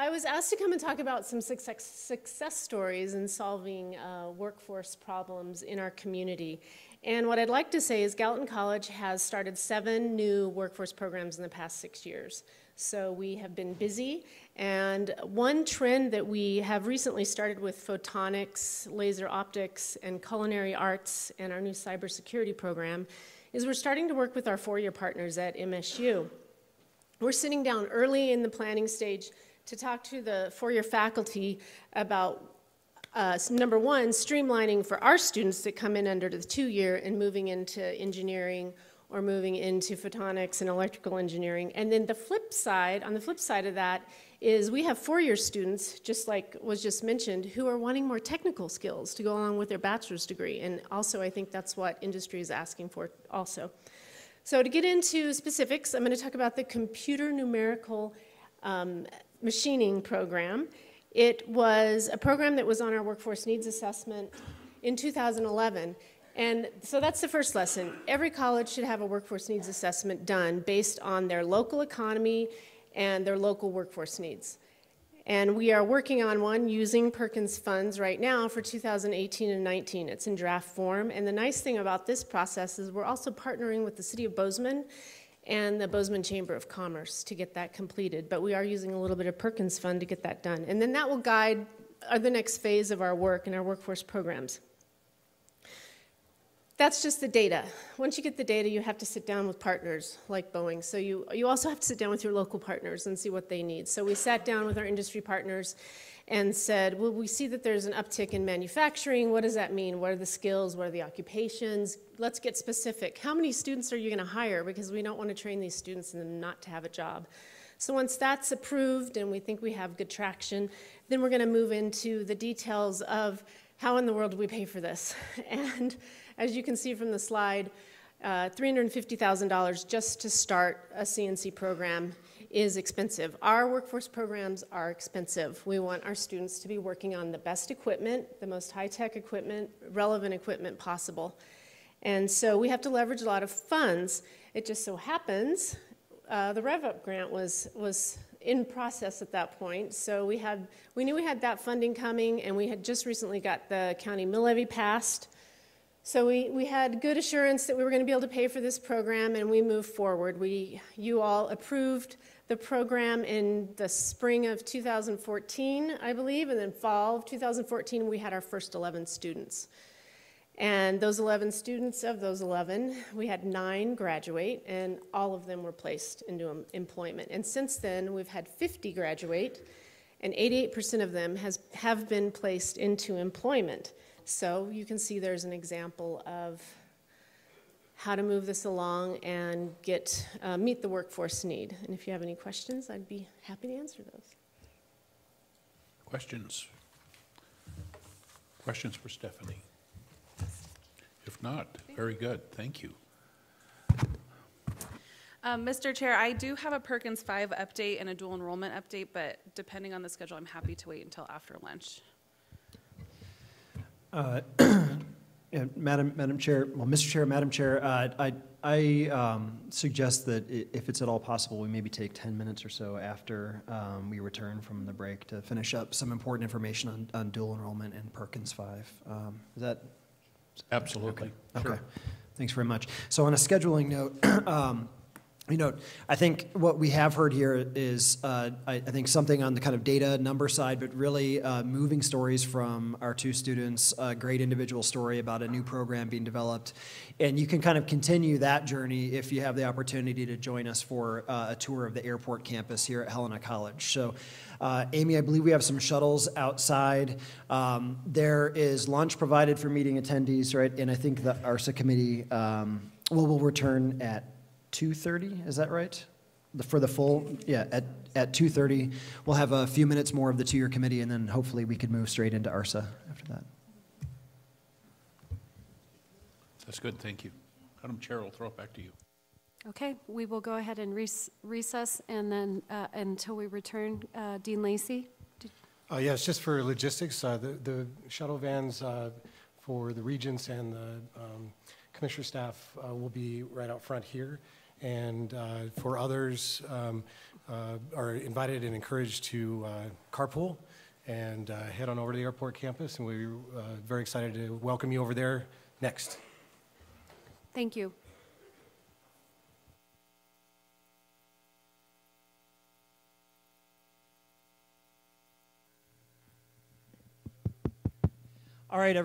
Speaker 18: was asked to come and talk about some success stories in solving workforce problems in our community. And what I'd like to say is Gallatin College has started 7 new workforce programs in the past 6 years. So we have been busy, and one trend that we have recently started with photonics, laser optics, and culinary arts, and our new cybersecurity program, is we're starting to work with our 4-year partners at MSU. We're sitting down early in the planning stage to talk to the 4-year faculty about, number one, streamlining for our students that come in under the 2-year and moving into engineering or moving into photonics and electrical engineering. And then the flip side, on the flip side of that, is we have 4-year students, just like was just mentioned, who are wanting more technical skills to go along with their bachelor's degree. And also, I think that's what industry is asking for also. So to get into specifics, I'm going to talk about the computer numerical machining program. It was a program that was on our workforce needs assessment in 2011. And so that's the first lesson. Every college should have a workforce needs assessment done based on their local economy and their local workforce needs. And we are working on one using Perkins funds right now for 2018 and 19. It's in draft form. And the nice thing about this process is we're also partnering with the City of Bozeman and the Bozeman Chamber of Commerce to get that completed. But we are using a little bit of Perkins fund to get that done. And then that will guide the next phase of our work and our workforce programs. That's just the data. Once you get the data, you have to sit down with partners like Boeing. So you also have to sit down with your local partners and see what they need. So we sat down with our industry partners and said, well, we see that there's an uptick in manufacturing. What does that mean? What are the skills? What are the occupations? Let's get specific. How many students are you going to hire? Because we don't want to train these students and them not to have a job. So once that's approved and we think we have good traction, then we're going to move into the details of how in the world do we pay for this. And as you can see from the slide, $350,000 just to start a CNC program is expensive. Our workforce programs are expensive. We want our students to be working on the best equipment, the most high-tech equipment, relevant equipment possible. And so we have to leverage a lot of funds. It just so happens the Rev-Up grant was in process at that point. So we knew we had that funding coming, and we had just recently got the county mill levy passed. So we had good assurance that we were going to be able to pay for this program, and we moved forward. You all approved the program in the spring of 2014, I believe, and then fall of 2014, we had our first 11 students. And those 11 students, of those 11, we had 9 graduate, and all of them were placed into employment. And since then, we've had 50 graduate, and 88% of them have been placed into employment. So you can see there's an example of how to move this along and meet the workforce need. And if you have any questions, I'd be happy to answer those.
Speaker 13: Questions? Questions for Stephanie? If not, very good. Thank you.
Speaker 15: Mr. Chair, I do have a Perkins 5 update and a dual enrollment update, but depending on the schedule, I'm happy to wait until after lunch.
Speaker 14: Yeah, Madam Chair, well, Mr. Chair, Madam Chair, I suggest that if it's at all possible, we maybe take 10 minutes or so after we return from the break to finish up some important information on dual enrollment and Perkins 5. Is that?
Speaker 13: Absolutely.
Speaker 14: Okay.
Speaker 13: Sure.
Speaker 14: Okay. Thanks very much. So on a scheduling note, I think what we have heard here is, I think something on the kind of data number side, but really moving stories from our 2 students, a great individual story about a new program being developed. And you can kind of continue that journey if you have the opportunity to join us for a tour of the airport campus here at Helena College. So, Amy, I believe we have some shuttles outside. There is lunch provided for meeting attendees, right? And I think the ARSA committee, will return at 2:30, is that right? For the full, yeah, at 2:30. We'll have a few minutes more of the 2-year committee, and then hopefully we could move straight into ARSA after that.
Speaker 13: That's good, thank you. Madam Chair, I'll throw it back to you.
Speaker 1: Okay, we will go ahead and recess, and then until we return, Dean Lacey.
Speaker 4: Yes, just for logistics, the shuttle vans for the regents and the commissioner staff will be right out front here. And for others, are invited and encouraged to carpool and head on over to the airport campus. And we're very excited to welcome you over there next.
Speaker 1: Thank you.
Speaker 14: All right,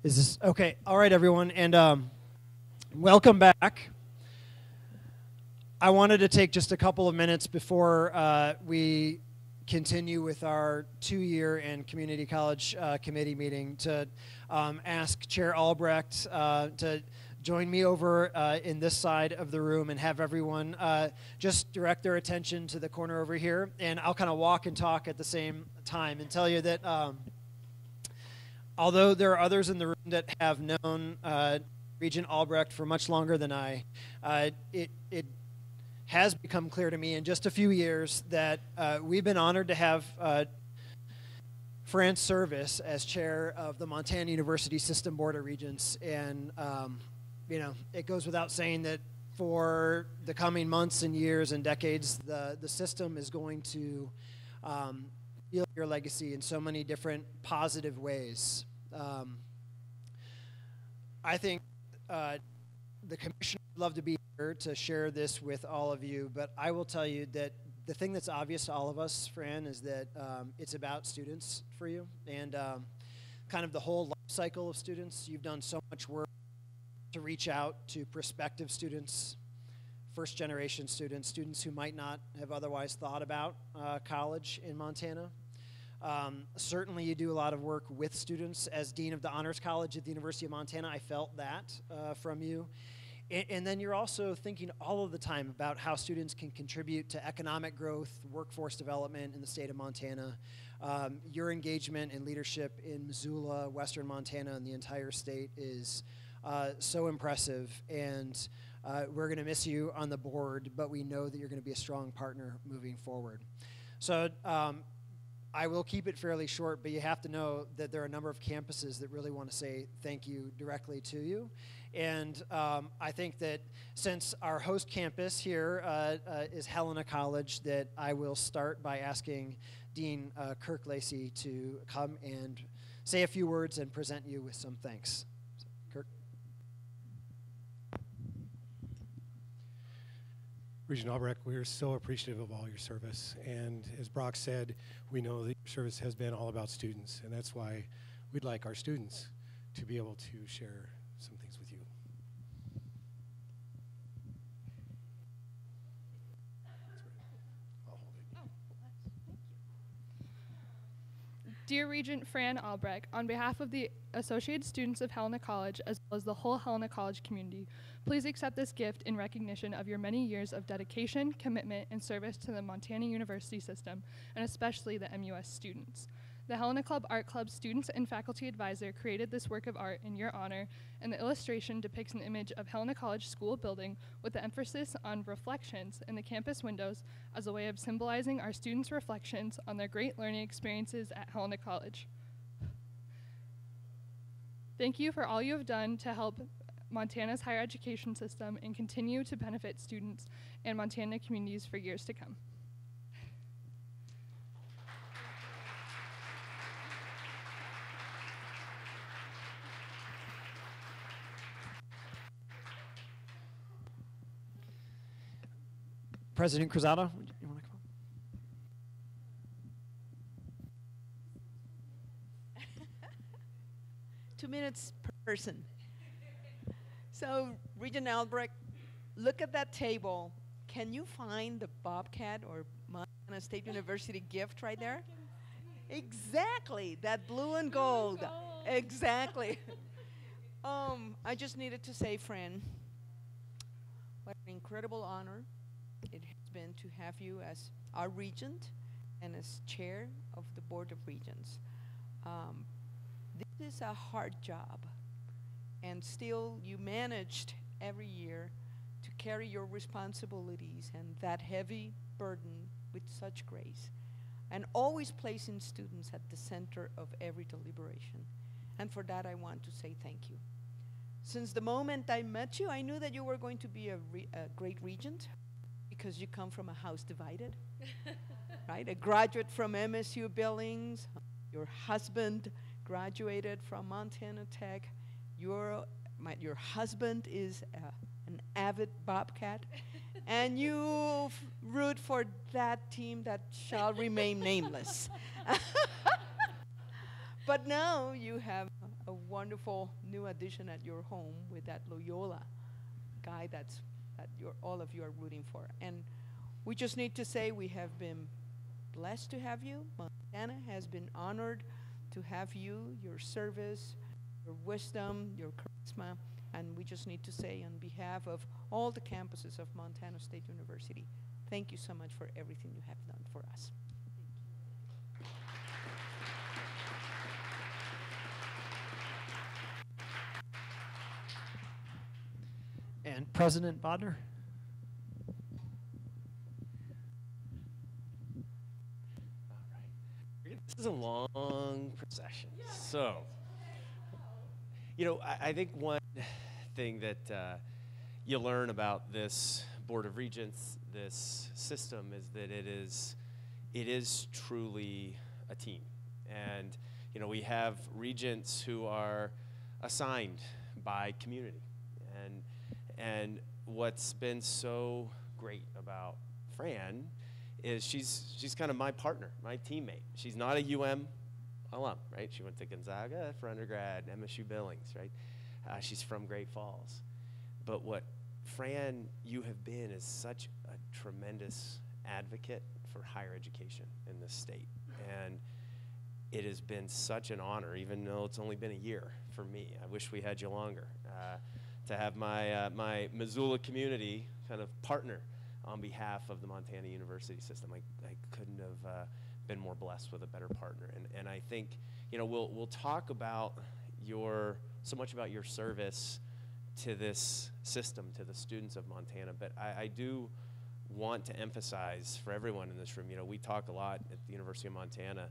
Speaker 14: Is this okay? All right, everyone, and welcome back. I wanted to take just a couple of minutes before we continue with our 2-year and community college committee meeting to ask Chair Albrecht to join me over in this side of the room and have everyone just direct their attention to the corner over here, and I'll kind of walk and talk at the same time and tell you that although there are others in the room that have known Regent Albrecht for much longer than I, it has become clear to me in just a few years that we've been honored to have France Service as chair of the Montana University System Board of Regents. And, it goes without saying that for the coming months and years and decades, the system is going to feel your legacy in so many different positive ways. I think the commissioner would love to be here to share this with all of you, but I will tell you that the thing that's obvious to all of us, Fran, is that it's about students for you and kind of the whole life cycle of students. You've done so much work to reach out to prospective students, first-generation students, students who might not have otherwise thought about college in Montana. Certainly you do a lot of work with students. As Dean of the Honors College at the University of Montana, I felt that from you. And then you're also thinking all of the time about how students can contribute to economic growth, workforce development in the state of Montana. Your engagement and leadership in Missoula, Western Montana, and the entire state is so impressive. And we're going to miss you on the board, but we know that you're going to be a strong partner moving forward. So I will keep it fairly short, but you have to know that there are a number of campuses that really want to say thank you directly to you. And I think that since our host campus here is Helena College, that I will start by asking Dean Kirk Lacey to come and say a few words and present you with some thanks. So, Kirk.
Speaker 4: Regent Albrecht, we're so appreciative of all your service. And as Brock said, we know that your service has been all about students. And that's why we'd like our students to be able to share some things with you.
Speaker 3: Dear Regent Fran Albrecht, on behalf of the Associated Students of Helena College, as well as the whole Helena College community, please accept this gift in recognition of your many years of dedication, commitment, and service to the Montana University system, and especially the MUS students. The Helena Club Art Club students and faculty advisor created this work of art in your honor, and the illustration depicts an image of Helena College school building with the emphasis on reflections in the campus windows as a way of symbolizing our students' reflections on their great learning experiences at Helena College. Thank you for all you have done to help Montana's higher education system and continue to benefit students and Montana communities for years to come.
Speaker 14: President Cruzado, you want to come
Speaker 20: on? 2 minutes per person. So, Regent Albrecht, look at that table. Can you find the Bobcat or Montana State University gift right there? Exactly, that blue and gold. Exactly. I just needed to say, Fran, what an incredible honor it has been to have you as our regent and as chair of the Board of Regents. This is a hard job, and still you managed every year to carry your responsibilities and that heavy burden with such grace, and always placing students at the center of every deliberation. And for that, I want to say thank you. Since the moment I met you, I knew that you were going to be a great regent, because you come from a house divided, right? A graduate from MSU Billings, your husband graduated from Montana Tech, your husband is an avid Bobcat, and you root for that team that shall remain nameless. But now you have a wonderful new addition at your home with that Loyola guy that all of you are rooting for. And we just need to say we have been blessed to have you. Montana has been honored to have you, your service, your wisdom, your charisma, and we just need to say on behalf of all the campuses of Montana State University, thank you so much for everything you have done for us.
Speaker 14: And President Bodnar.
Speaker 21: This is a long procession. So, you know, I think one thing that you learn about this Board of Regents, this system, is that it is truly a team. And, you know, we have regents who are assigned by community. And what's been so great about Fran is she's kind of my partner, my teammate. She's not a UM alum, right? She went to Gonzaga for undergrad, MSU Billings, right? She's from Great Falls. But what Fran, you have been is such a tremendous advocate for higher education in this state. And it has been such an honor, even though it's only been a year for me. I wish we had you longer. to have my, my Missoula community kind of partner on behalf of the Montana University system. I couldn't have been more blessed with a better partner. And I think, you know, we'll talk about so much about your service to this system, to the students of Montana, but I do want to emphasize for everyone in this room, you know, we talk a lot at the University of Montana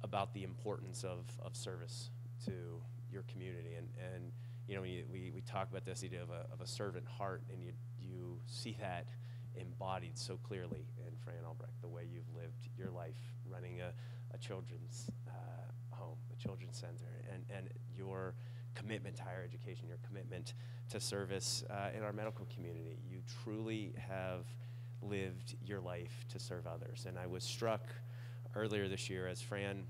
Speaker 21: about the importance of service to your community. And you know, we talk about this idea of a servant heart, and you see that embodied so clearly in Fran Albrecht, the way you've lived your life running a children's home, a children's center, and your commitment to higher education, your commitment to service in our medical community. You truly have lived your life to serve others. And I was struck earlier this year as Fran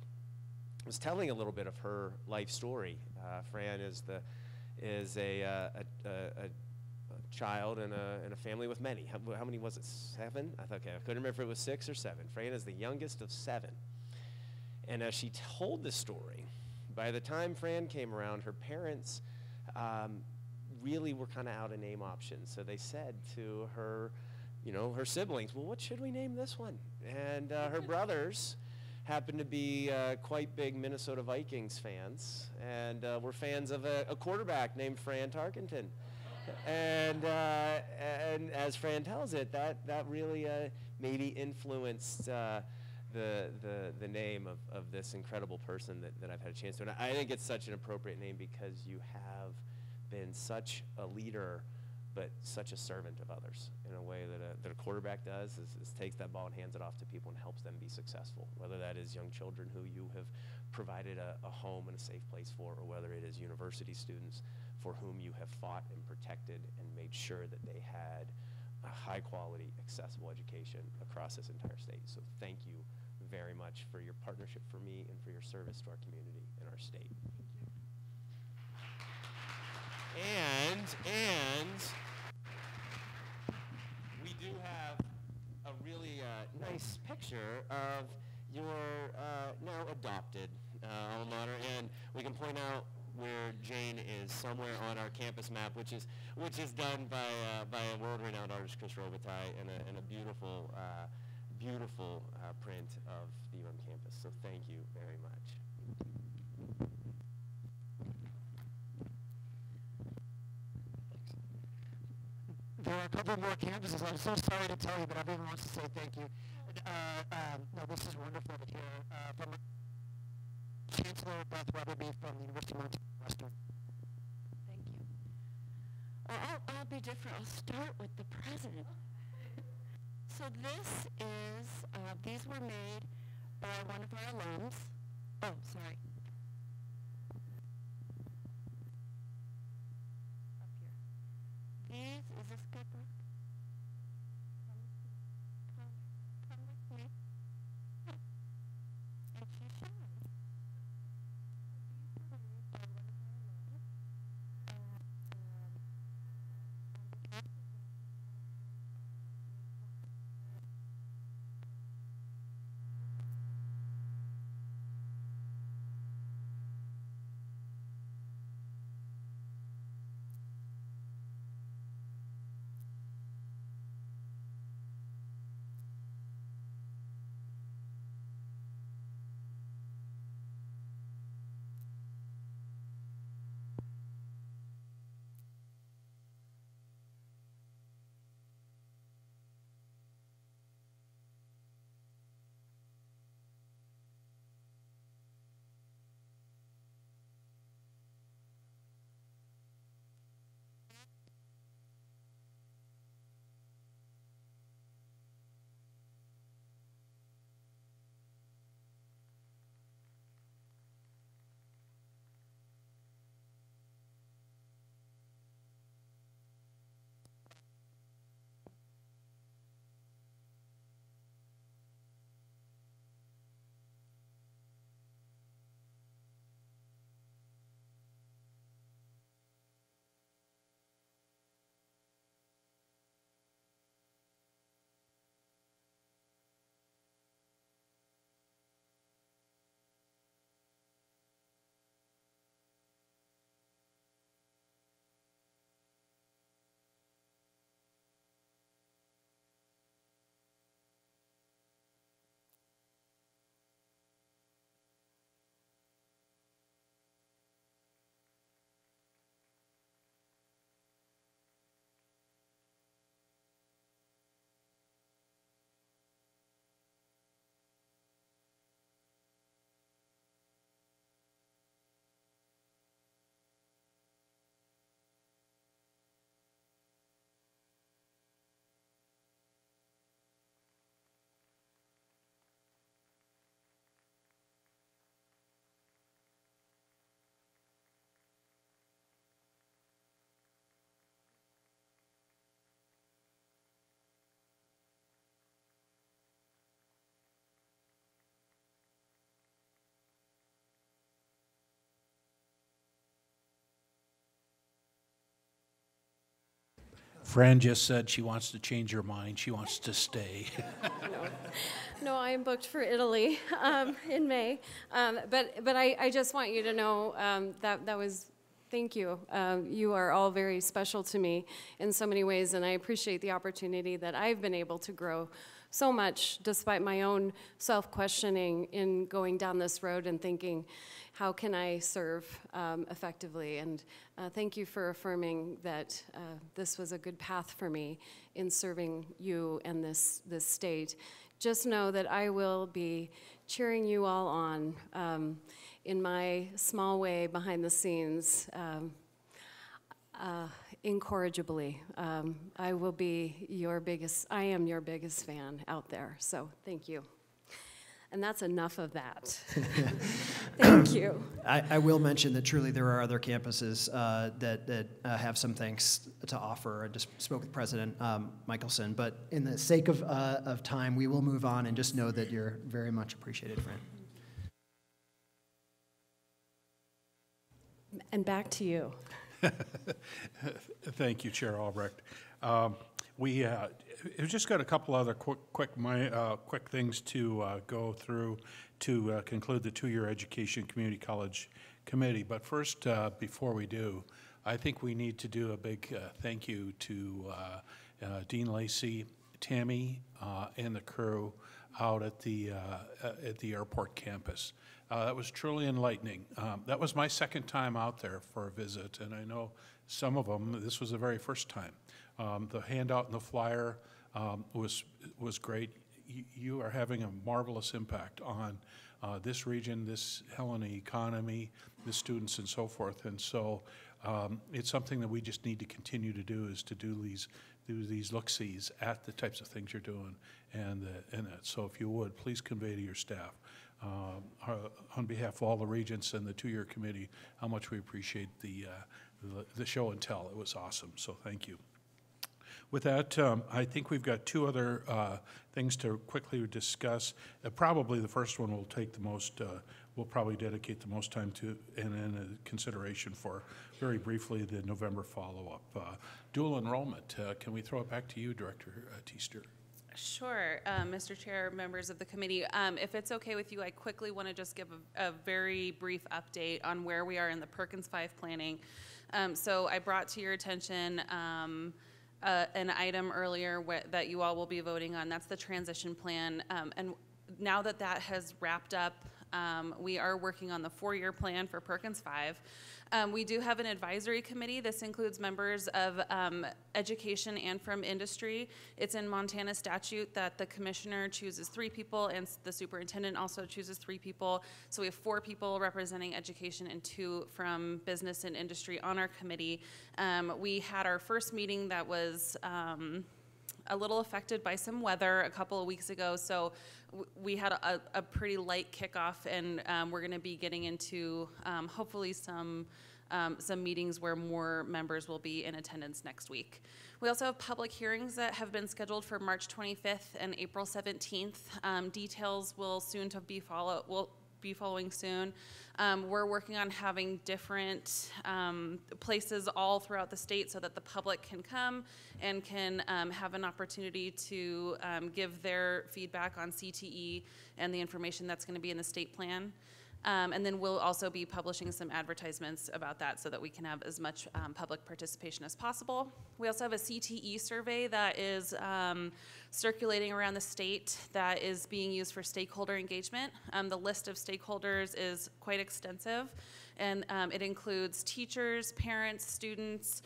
Speaker 21: was telling a little bit of her life story. Fran is a child in a family with many. How many was it? 7? I couldn't remember if it was 6 or 7. Fran is the youngest of 7. And as she told the story, by the time Fran came around, her parents really were kind of out of name options. So they said to her, you know, her siblings, well, what should we name this one? And her brothers happened to be quite big Minnesota Vikings fans, and were fans of a quarterback named Fran Tarkenton. And as Fran tells it, that really maybe influenced the name of this incredible person that I've had a chance to. And I think it's such an appropriate name because you have been such a leader, but such a servant of others in a way that a quarterback does, is takes that ball and hands it off to people and helps them be successful, whether that is young children who you have provided a home and a safe place for, or whether it is university students for whom you have fought and protected and made sure that they had a high quality, accessible education across this entire state. So thank you very much for your partnership for me and for your service to our community and our state. And we do have a really nice picture of your now adopted alma mater, and we can point out where Jane is somewhere on our campus map, which is done by a world-renowned artist, Chris Robitaille, and a beautiful beautiful print of the UM campus. So thank you very much.
Speaker 5: There are a couple more campuses. I'm so sorry to tell you, but everyone wants to say thank you. No, this is wonderful to hear from Chancellor Beth Weatherby from the University of Montana Western.
Speaker 7: Thank you. I'll be different. I'll start with the president. So this is, these were made by one of our alums. Oh, sorry. Up here. These, is this good, Brooke? Come with me. And she's shy. These were made by one of our alums.
Speaker 13: Fran just said she wants to change her mind. She wants to stay.
Speaker 1: No, I am booked for Italy in May. But I just want you to know that was, thank you. You are all very special to me in so many ways, and I appreciate the opportunity that I've been able to grow so much despite my own self-questioning in going down this road and thinking, how can I serve effectively? And thank you for affirming that this was a good path for me in serving you and this state. Just know that I will be cheering you all on in my small way behind the scenes, incorrigibly. I will be I am your biggest fan out there, so thank you. And that's enough of that. Thank you.
Speaker 14: I will mention that truly there are other campuses that have some things to offer. I just spoke with President Michelson, but in the sake of time, we will move on and just know that you're very much appreciated, Fran.
Speaker 1: And back to you.
Speaker 13: Thank you, Chair Albrecht. We've just got a couple other quick things to go through to conclude the two-year Education Community College Committee. But first, before we do, I think we need to do a big thank you to Dean Lacey, Tammy, and the crew out at the airport campus. That was truly enlightening. That was my second time out there for a visit, and I know some of them, this was the very first time. The handout and the flyer was great. You are having a marvelous impact on this region, this Helena economy, the students and so forth. And so it's something that we just need to continue to do, is to do these look-sees at the types of things you're doing. And so if you would, please convey to your staff, on behalf of all the regents and the two-year committee, how much we appreciate the show and tell. It was awesome, so thank you. With that, I think we've got two other things to quickly discuss. Probably the first one will take the most, we'll probably dedicate the most time to, and then consideration for, very briefly, the November follow-up. Dual enrollment, can we throw it back to you, Director Teester?
Speaker 15: Sure, Mr. Chair, members of the committee. If it's okay with you, I quickly want to just give a very brief update on where we are in the Perkins 5 planning. So I brought to your attention an item earlier that you all will be voting on. That's the transition plan. And now that that has wrapped up, we are working on the 4-year plan for Perkins 5. We do have an advisory committee. This includes members of education and from industry. It's in Montana statute that the commissioner chooses 3 people and the superintendent also chooses 3 people. So we have 4 people representing education and 2 from business and industry on our committee. We had our first meeting that was a little affected by some weather a couple of weeks ago, so we had a pretty light kickoff, and we're going to be getting into hopefully some meetings where more members will be in attendance next week. We also have public hearings that have been scheduled for March 25th and April 17th. Details will soon to be following soon. We're working on having different places all throughout the state so that the public can come and can have an opportunity to give their feedback on CTE and the information that's going to be in the state plan. And then we'll also be publishing some advertisements about that so that we can have as much public participation as possible. We also have a CTE survey that is circulating around the state that is being used for stakeholder engagement. The list of stakeholders is quite extensive, and it includes teachers, parents, students,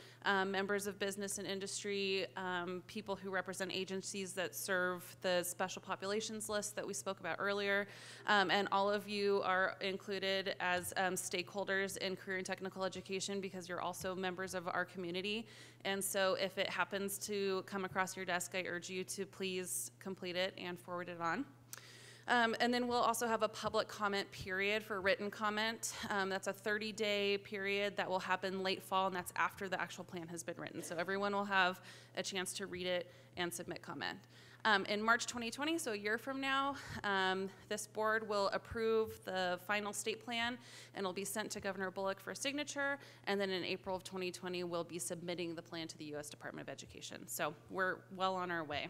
Speaker 15: members of business and industry, people who represent agencies that serve the special populations list that we spoke about earlier, and all of you are included as stakeholders in career and technical education because you're also members of our community. And so if it happens to come across your desk, I urge you to please complete it and forward it on. And then we'll also have a public comment period for written comment. That's a 30-day period that will happen late fall, and that's after the actual plan has been written. So everyone will have a chance to read it and submit comment. In March 2020, so a year from now, this board will approve the final state plan, and it'll be sent to Governor Bullock for signature, and then in April of 2020, we'll be submitting the plan to the U.S. Department of Education. So we're well on our way.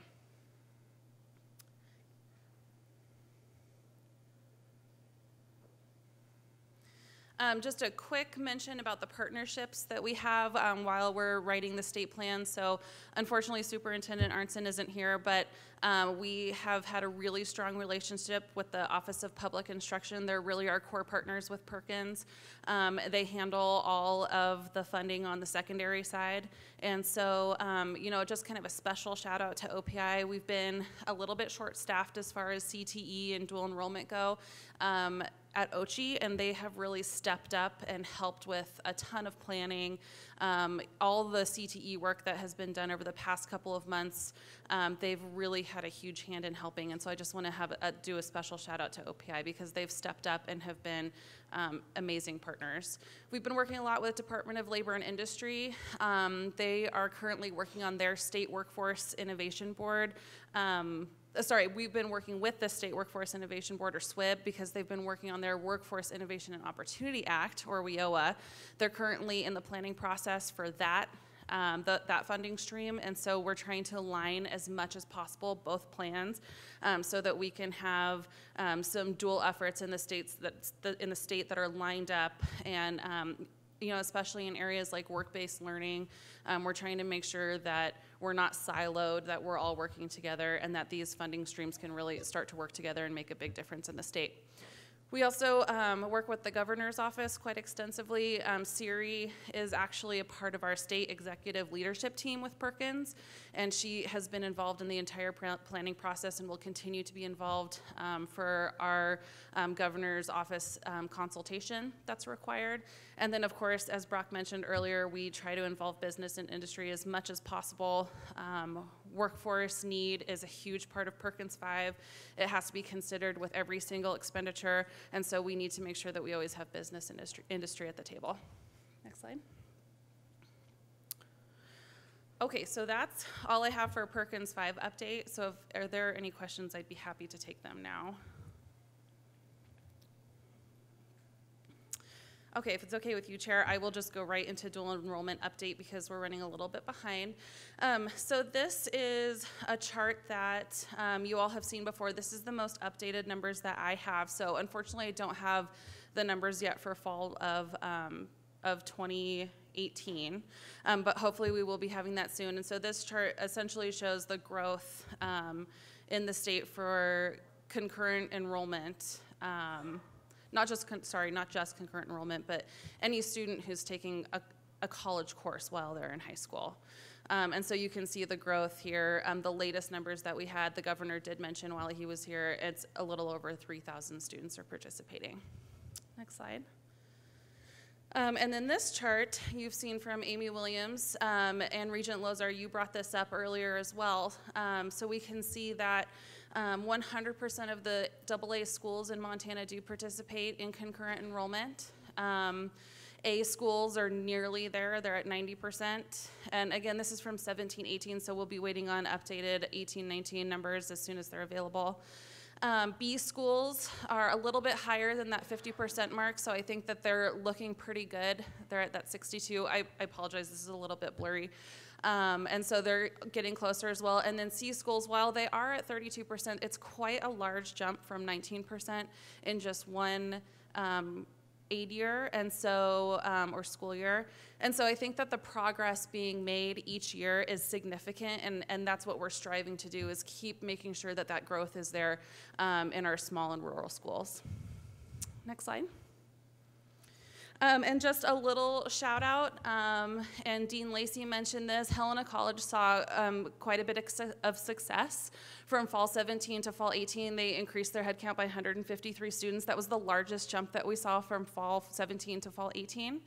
Speaker 15: Just a quick mention about the partnerships that we have while we're writing the state plan. So unfortunately, Superintendent Arntzen isn't here, but we have had a really strong relationship with the Office of Public Instruction. They're really our core partners with Perkins. They handle all of the funding on the secondary side. And so, you know, just kind of a special shout out to OPI. We've been a little bit short-staffed as far as CTE and dual enrollment go at OCHI, and they have really stepped up and helped with a ton of planning. All the CTE work that has been done over the past couple of months, they've really had a huge hand in helping. And so I just want to do a special shout out to OPI because they've stepped up and have been amazing partners. We've been working a lot with Department of Labor and Industry. They are currently working on their State Workforce Innovation Board. We've been working with the State Workforce Innovation Board, or SWIB, because they've been working on their Workforce Innovation and Opportunity Act, or WIOA. They're currently in the planning process for that, that funding stream, and so we're trying to align as much as possible both plans so that we can have some dual efforts in the states in the state that are lined up, and you know, especially in areas like work-based learning, we're trying to make sure that we're not siloed, that we're all working together, and that these funding streams can really start to work together and make a big difference in the state. We also work with the governor's office quite extensively. Siri is actually a part of our state executive leadership team with Perkins, and she has been involved in the entire planning process and will continue to be involved for our governor's office consultation that's required. And then, of course, as Brock mentioned earlier, we try to involve business and industry as much as possible. Workforce need is a huge part of Perkins 5. It has to be considered with every single expenditure, and so we need to make sure that we always have business and industry at the table. Next slide. Okay, so that's all I have for Perkins 5 update. So are there any questions, I'd be happy to take them now. Okay, if it's okay with you, Chair, I will just go right into dual enrollment update because we're running a little bit behind. So this is a chart that you all have seen before. This is the most updated numbers that I have. So unfortunately, I don't have the numbers yet for fall of 2018, but hopefully we will be having that soon. And so this chart essentially shows the growth in the state for concurrent enrollment. Not just concurrent enrollment, but any student who's taking a college course while they're in high school. And so you can see the growth here. The latest numbers that we had, the governor did mention while he was here, it's a little over 3,000 students are participating. Next slide. And then this chart you've seen from Amy Williams and Regent Lozar, you brought this up earlier as well. So we can see that 100% of the AA schools in Montana do participate in concurrent enrollment. A schools are nearly there, they're at 90%. And again, this is from 17-18, so we'll be waiting on updated 18-19 numbers as soon as they're available. B schools are a little bit higher than that 50% mark, so I think that they're looking pretty good. They're at that 62. I apologize, this is a little bit blurry. And so they're getting closer as well. And then C schools, while they are at 32%, it's quite a large jump from 19% in just one aid year, and so, or school year. And so I think that the progress being made each year is significant, and that's what we're striving to do, is keep making sure that that growth is there in our small and rural schools. Next slide. And just a little shout out, and Dean Lacey mentioned this, Helena College saw quite a bit of success from fall 17 to fall 18. They increased their headcount by 153 students. That was the largest jump that we saw from fall 17 to fall 18.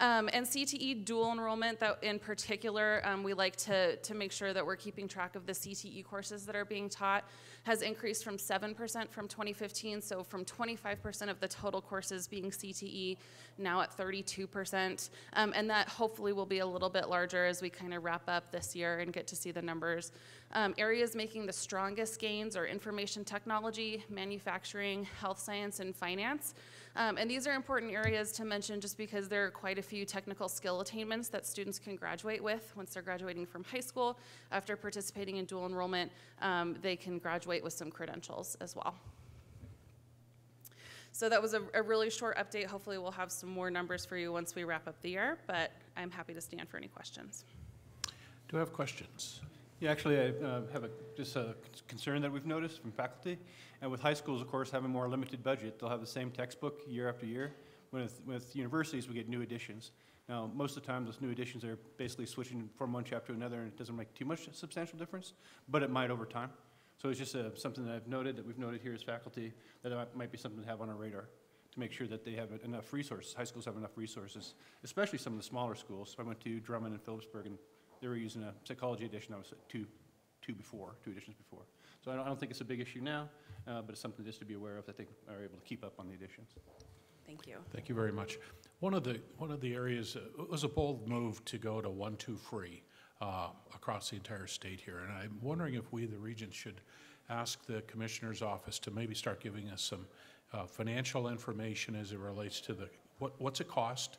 Speaker 15: And CTE dual enrollment, that in particular, we like to make sure that we're keeping track of the CTE courses that are being taught, has increased from 7% from 2015, so from 25% of the total courses being CTE, now at 32%. And that hopefully will be a little bit larger as we kind of wrap up this year and get to see the numbers. Areas making the strongest gains are information technology, manufacturing, health science, and finance. And these are important areas to mention just because there are quite a few technical skill attainments that students can graduate with once they're graduating from high school. After participating in dual enrollment, they can graduate with some credentials as well. So that was a really short update. Hopefully we'll have some more numbers for you once we wrap up the year, but I'm happy to stand for any questions.
Speaker 13: Do I have questions?
Speaker 8: Yeah, actually, I have just a concern that we've noticed from faculty. And with high schools, of course, having more limited budget, they'll have the same textbook year after year. With universities, we get new editions. Now, most of the time, those new editions are basically switching from one chapter to another, and it doesn't make too much substantial difference, but it might over time. So it's just something that we've noted here as faculty, that might be something to have on our radar to make sure that they have enough resources. High schools have enough resources, especially some of the smaller schools. So I went to Drummond and Phillipsburg, and they were using a psychology edition. I was at two editions before. So I don't think it's a big issue now, but it's something just to be aware of that they are able to keep up on the editions.
Speaker 15: Thank you.
Speaker 13: Thank you very much. One of the areas, it was a bold move to go to 1-2 free across the entire state here, and I'm wondering if we, the Regents, should ask the Commissioner's office to maybe start giving us some financial information as it relates to what's it cost,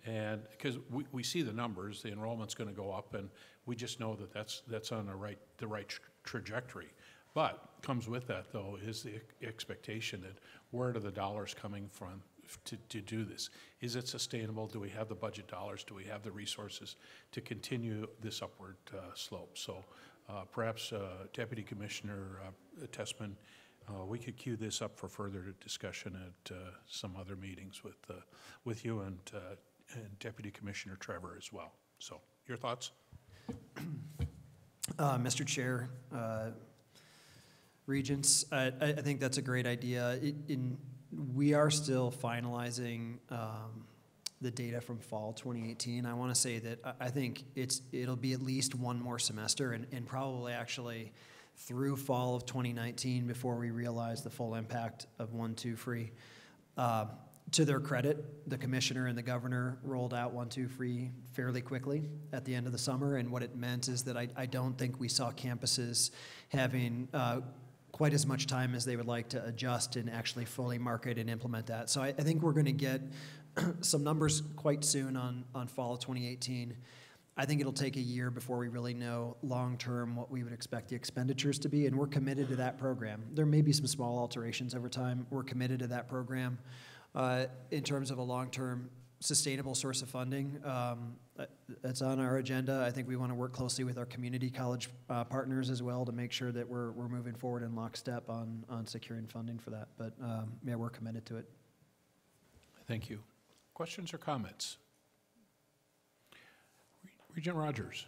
Speaker 13: and because we see the numbers, the enrollment's going to go up, and we just know that that's on the right trajectory. But comes with that, though, is the expectation that where are the dollars coming from to do this? Is it sustainable? Do we have the budget dollars? Do we have the resources to continue this upward slope? So perhaps Deputy Commissioner Tessman, we could queue this up for further discussion at some other meetings with you and Deputy Commissioner Trevor as well. So your thoughts?
Speaker 14: Mr. Chair, Regents, I think that's a great idea. We are still finalizing the data from fall 2018. I want to say that I think it'll be at least one more semester and probably actually through fall of 2019 before we realize the full impact of 1-2 free. To their credit, the Commissioner and the Governor rolled out 1-2 free fairly quickly at the end of the summer, and what it meant is that I don't think we saw campuses having quite as much time as they would like to adjust and actually fully market and implement that. So I think we're going to get some numbers quite soon on fall of 2018. I think it'll take a year before we really know long-term what we would expect the expenditures to be, and we're committed to that program. There may be some small alterations over time. We're committed to that program. In terms of a long-term sustainable source of funding, that's on our agenda. I think we want to work closely with our community college partners as well to make sure that we're moving forward in lockstep on securing funding for that. But yeah, we're committed to it.
Speaker 13: Thank you. Questions or comments? Regent Rogers.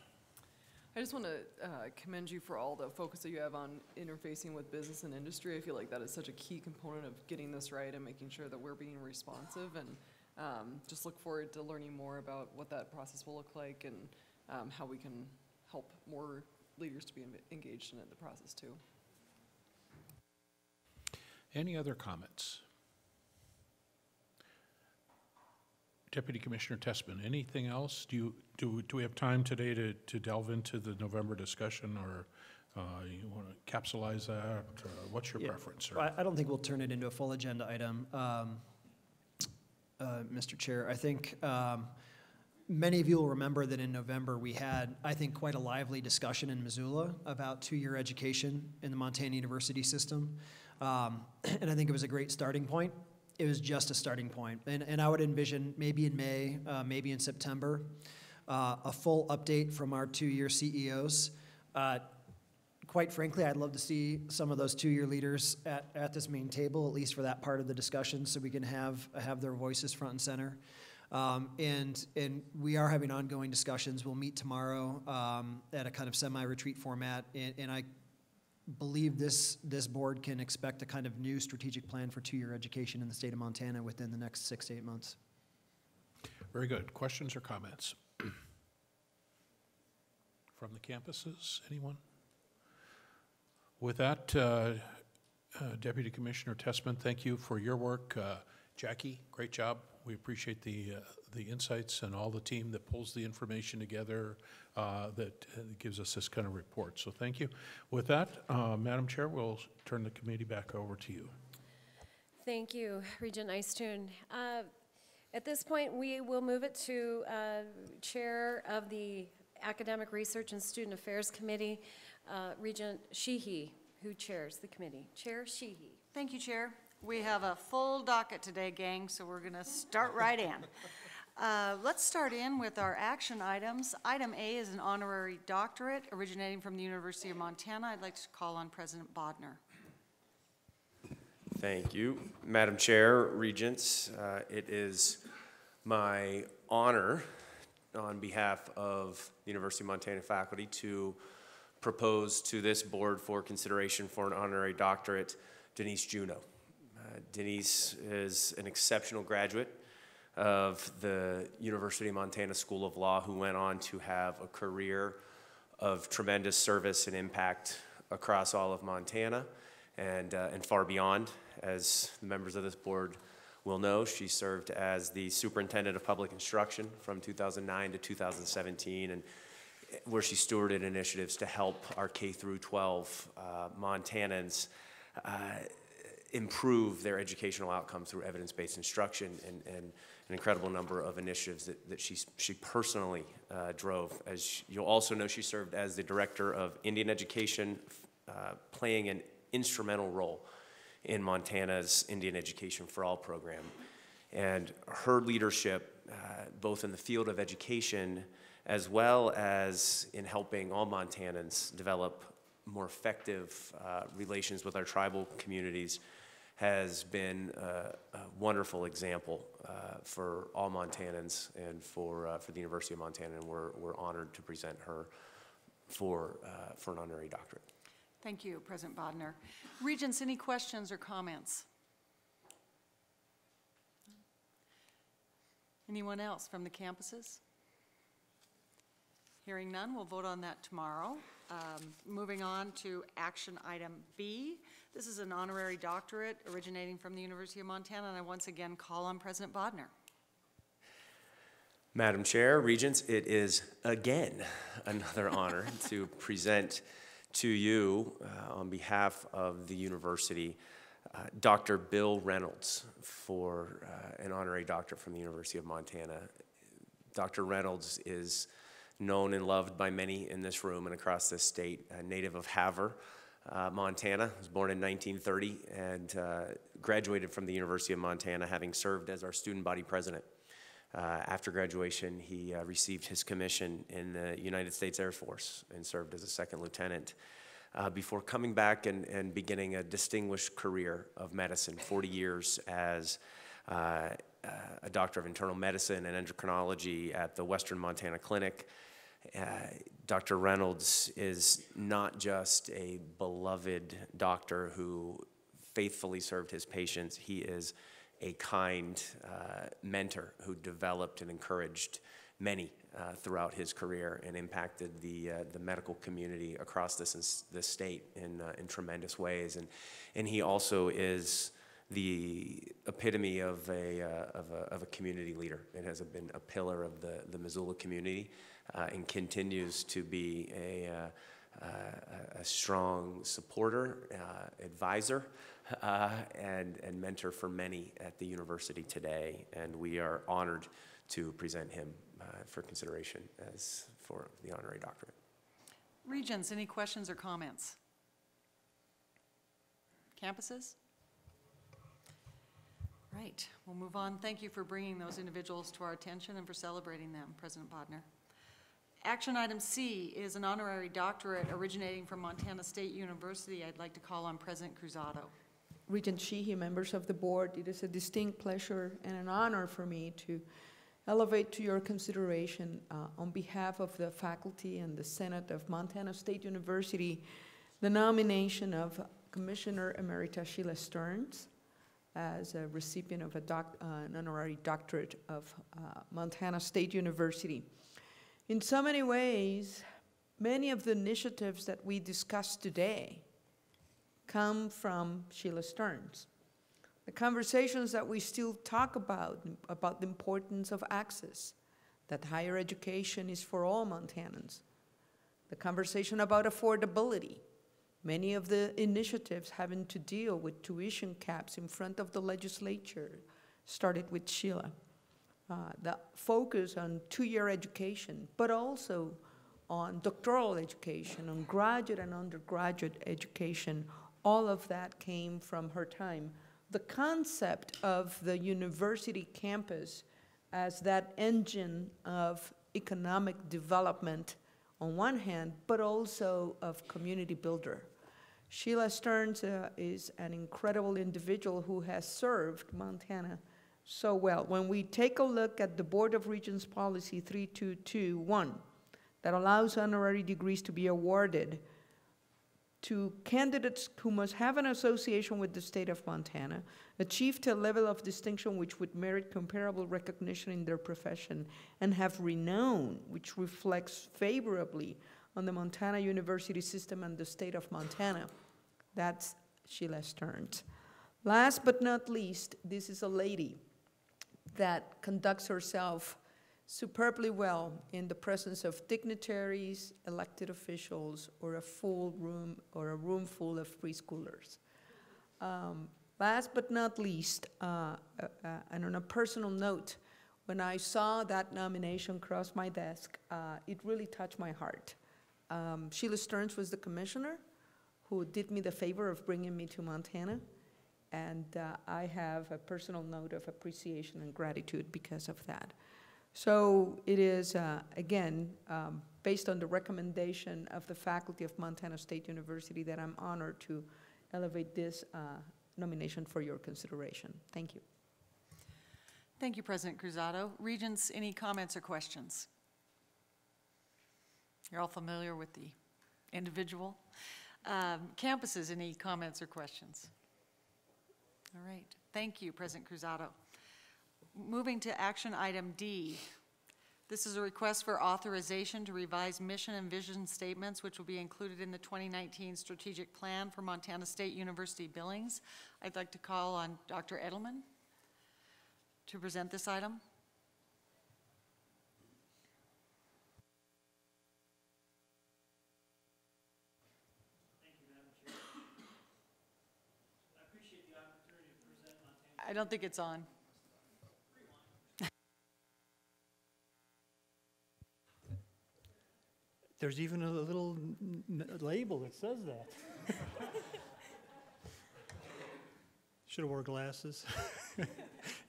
Speaker 16: I just want to commend you for all the focus that you have on interfacing with business and industry. I feel like that is such a key component of getting this right and making sure that we're being responsive, and just look forward to learning more about what that process will look like and how we can help more leaders to be engaged in the process too.
Speaker 13: Any other comments? Deputy Commissioner Tessman, anything else? Do we have time today to delve into the November discussion, or you want to capsulize that? What's your preference, sir?
Speaker 14: I don't think we'll turn it into a full agenda item, Mr. Chair. I think many of you will remember that in November we had, I think, quite a lively discussion in Missoula about two-year education in the Montana University system, and I think it was a great starting point. It was just a starting point. And I would envision maybe in May, maybe in September, a full update from our two-year CEOs. Quite frankly, I'd love to see some of those two-year leaders at this main table, at least for that part of the discussion, so we can have their voices front and center. And we are having ongoing discussions. We'll meet tomorrow at a kind of semi-retreat format, and I believe this board can expect a kind of new strategic plan for two-year education in the state of Montana within the next 6 to 8 months.
Speaker 13: Very good. Questions or comments? From the campuses, anyone? With that, Deputy Commissioner Tessman, thank you for your work. Jackie, great job. We appreciate the insights and all the team that pulls the information together that gives us this kind of report. So thank you. With that, Madam Chair, we'll turn the committee back over to you.
Speaker 1: Thank you, Regent Eistun. At this point, we will move it to Chair of the Academic Research and Student Affairs Committee, Regent Sheehy, who chairs the committee. Chair Sheehy.
Speaker 19: Thank you, Chair. We have a full docket today, gang, so we're going to start right in. Let's start in with our action items. Item A is an honorary doctorate originating from the University of Montana. I'd like to call on President Bodner.
Speaker 21: Thank you. Madam Chair, Regents, it is my honor on behalf of the University of Montana faculty to propose to this board for consideration for an honorary doctorate, Denise Juneau. Denise is an exceptional graduate of the University of Montana School of Law who went on to have a career of tremendous service and impact across all of Montana and far beyond. As the members of this board will know, she served as the Superintendent of Public Instruction from 2009 to 2017, and where she stewarded initiatives to help our K-12 Montanans improve their educational outcomes through evidence-based instruction, and an incredible number of initiatives that she personally drove. As you'll also know, she served as the Director of Indian Education, playing an instrumental role in Montana's Indian Education for All program. And her leadership, both in the field of education as well as in helping all Montanans develop more effective relations with our tribal communities, has been a wonderful example for all Montanans and for the University of Montana, and we're honored to present her for an honorary doctorate.
Speaker 19: Thank you, President Bodner. Regents, any questions or comments? Anyone else from the campuses? Hearing none, we'll vote on that tomorrow. Moving on to action item B. This is an honorary doctorate originating from the University of Montana, and I once again call on President Bodner.
Speaker 21: Madam Chair, Regents, it is again another honor to present to you on behalf of the university Dr. Bill Reynolds for an honorary doctorate from the University of Montana. Dr. Reynolds is known and loved by many in this room and across this state, a native of Havre, Montana. He was born in 1930 and graduated from the University of Montana, having served as our student body president. After graduation, he received his commission in the United States Air Force and served as a second lieutenant before coming back and beginning a distinguished career of medicine, 40 years as a doctor of internal medicine and endocrinology at the Western Montana Clinic. Dr. Reynolds is not just a beloved doctor who faithfully served his patients. He is a kind mentor who developed and encouraged many throughout his career and impacted the medical community across this state in tremendous ways. And he also is the epitome of a community leader. It has been a pillar of the Missoula community and continues to be a strong supporter, advisor, and mentor for many at the university today. And we are honored to present him for consideration for the honorary doctorate.
Speaker 19: Regents, any questions or comments? Campuses? Right, we'll move on. Thank you for bringing those individuals to our attention and for celebrating them, President Bodner. Action item C is an honorary doctorate originating from Montana State University. I'd like to call on President Cruzado.
Speaker 20: Regent Sheehy, members of the board, it is a distinct pleasure and an honor for me to elevate to your consideration on behalf of the faculty and the Senate of Montana State University the nomination of Commissioner Emerita Sheila Stearns as a recipient of an honorary doctorate of Montana State University. In so many ways, many of the initiatives that we discussed today come from Sheila Stearns. The conversations that we still talk about the importance of access, that higher education is for all Montanans, the conversation about affordability, many of the initiatives having to deal with tuition caps in front of the legislature started with Sheila. The focus on two-year education, but also on doctoral education, on graduate and undergraduate education, all of that came from her time. The concept of the university campus as that engine of economic development on one hand, but also of community builder. Sheila Stearns is an incredible individual who has served Montana so well. When we take a look at the Board of Regents Policy 3221, that allows honorary degrees to be awarded to candidates who must have an association with the state of Montana, achieved a level of distinction which would merit comparable recognition in their profession, and have renown which reflects favorably on the Montana University system and the state of Montana. That's Sheila Stearns. Last but not least, this is a lady that conducts herself superbly well in the presence of dignitaries, elected officials, or a full room or a room full of preschoolers. Last but not least, and on a personal note, when I saw that nomination cross my desk, it really touched my heart. Sheila Stearns was the commissioner who did me the favor of bringing me to Montana, and I have a personal note of appreciation and gratitude because of that. So it is, again, based on the recommendation of the faculty of Montana State University that I'm honored to elevate this nomination for your consideration. Thank you.
Speaker 19: Thank you, President Cruzado. Regents, any comments or questions? You're all familiar with the individual. Campuses, any comments or questions? All right. Thank you, President Cruzado. Moving to action item D. This is a request for authorization to revise mission and vision statements, which will be included in the 2019 strategic plan for Montana State University Billings. I'd like to call on Dr. Edelman to present this item.
Speaker 9: Thank you, Madam Chair. I appreciate the opportunity to present Montana.
Speaker 19: I don't think it's on.
Speaker 9: There's even a little label that says that. Should have wore glasses.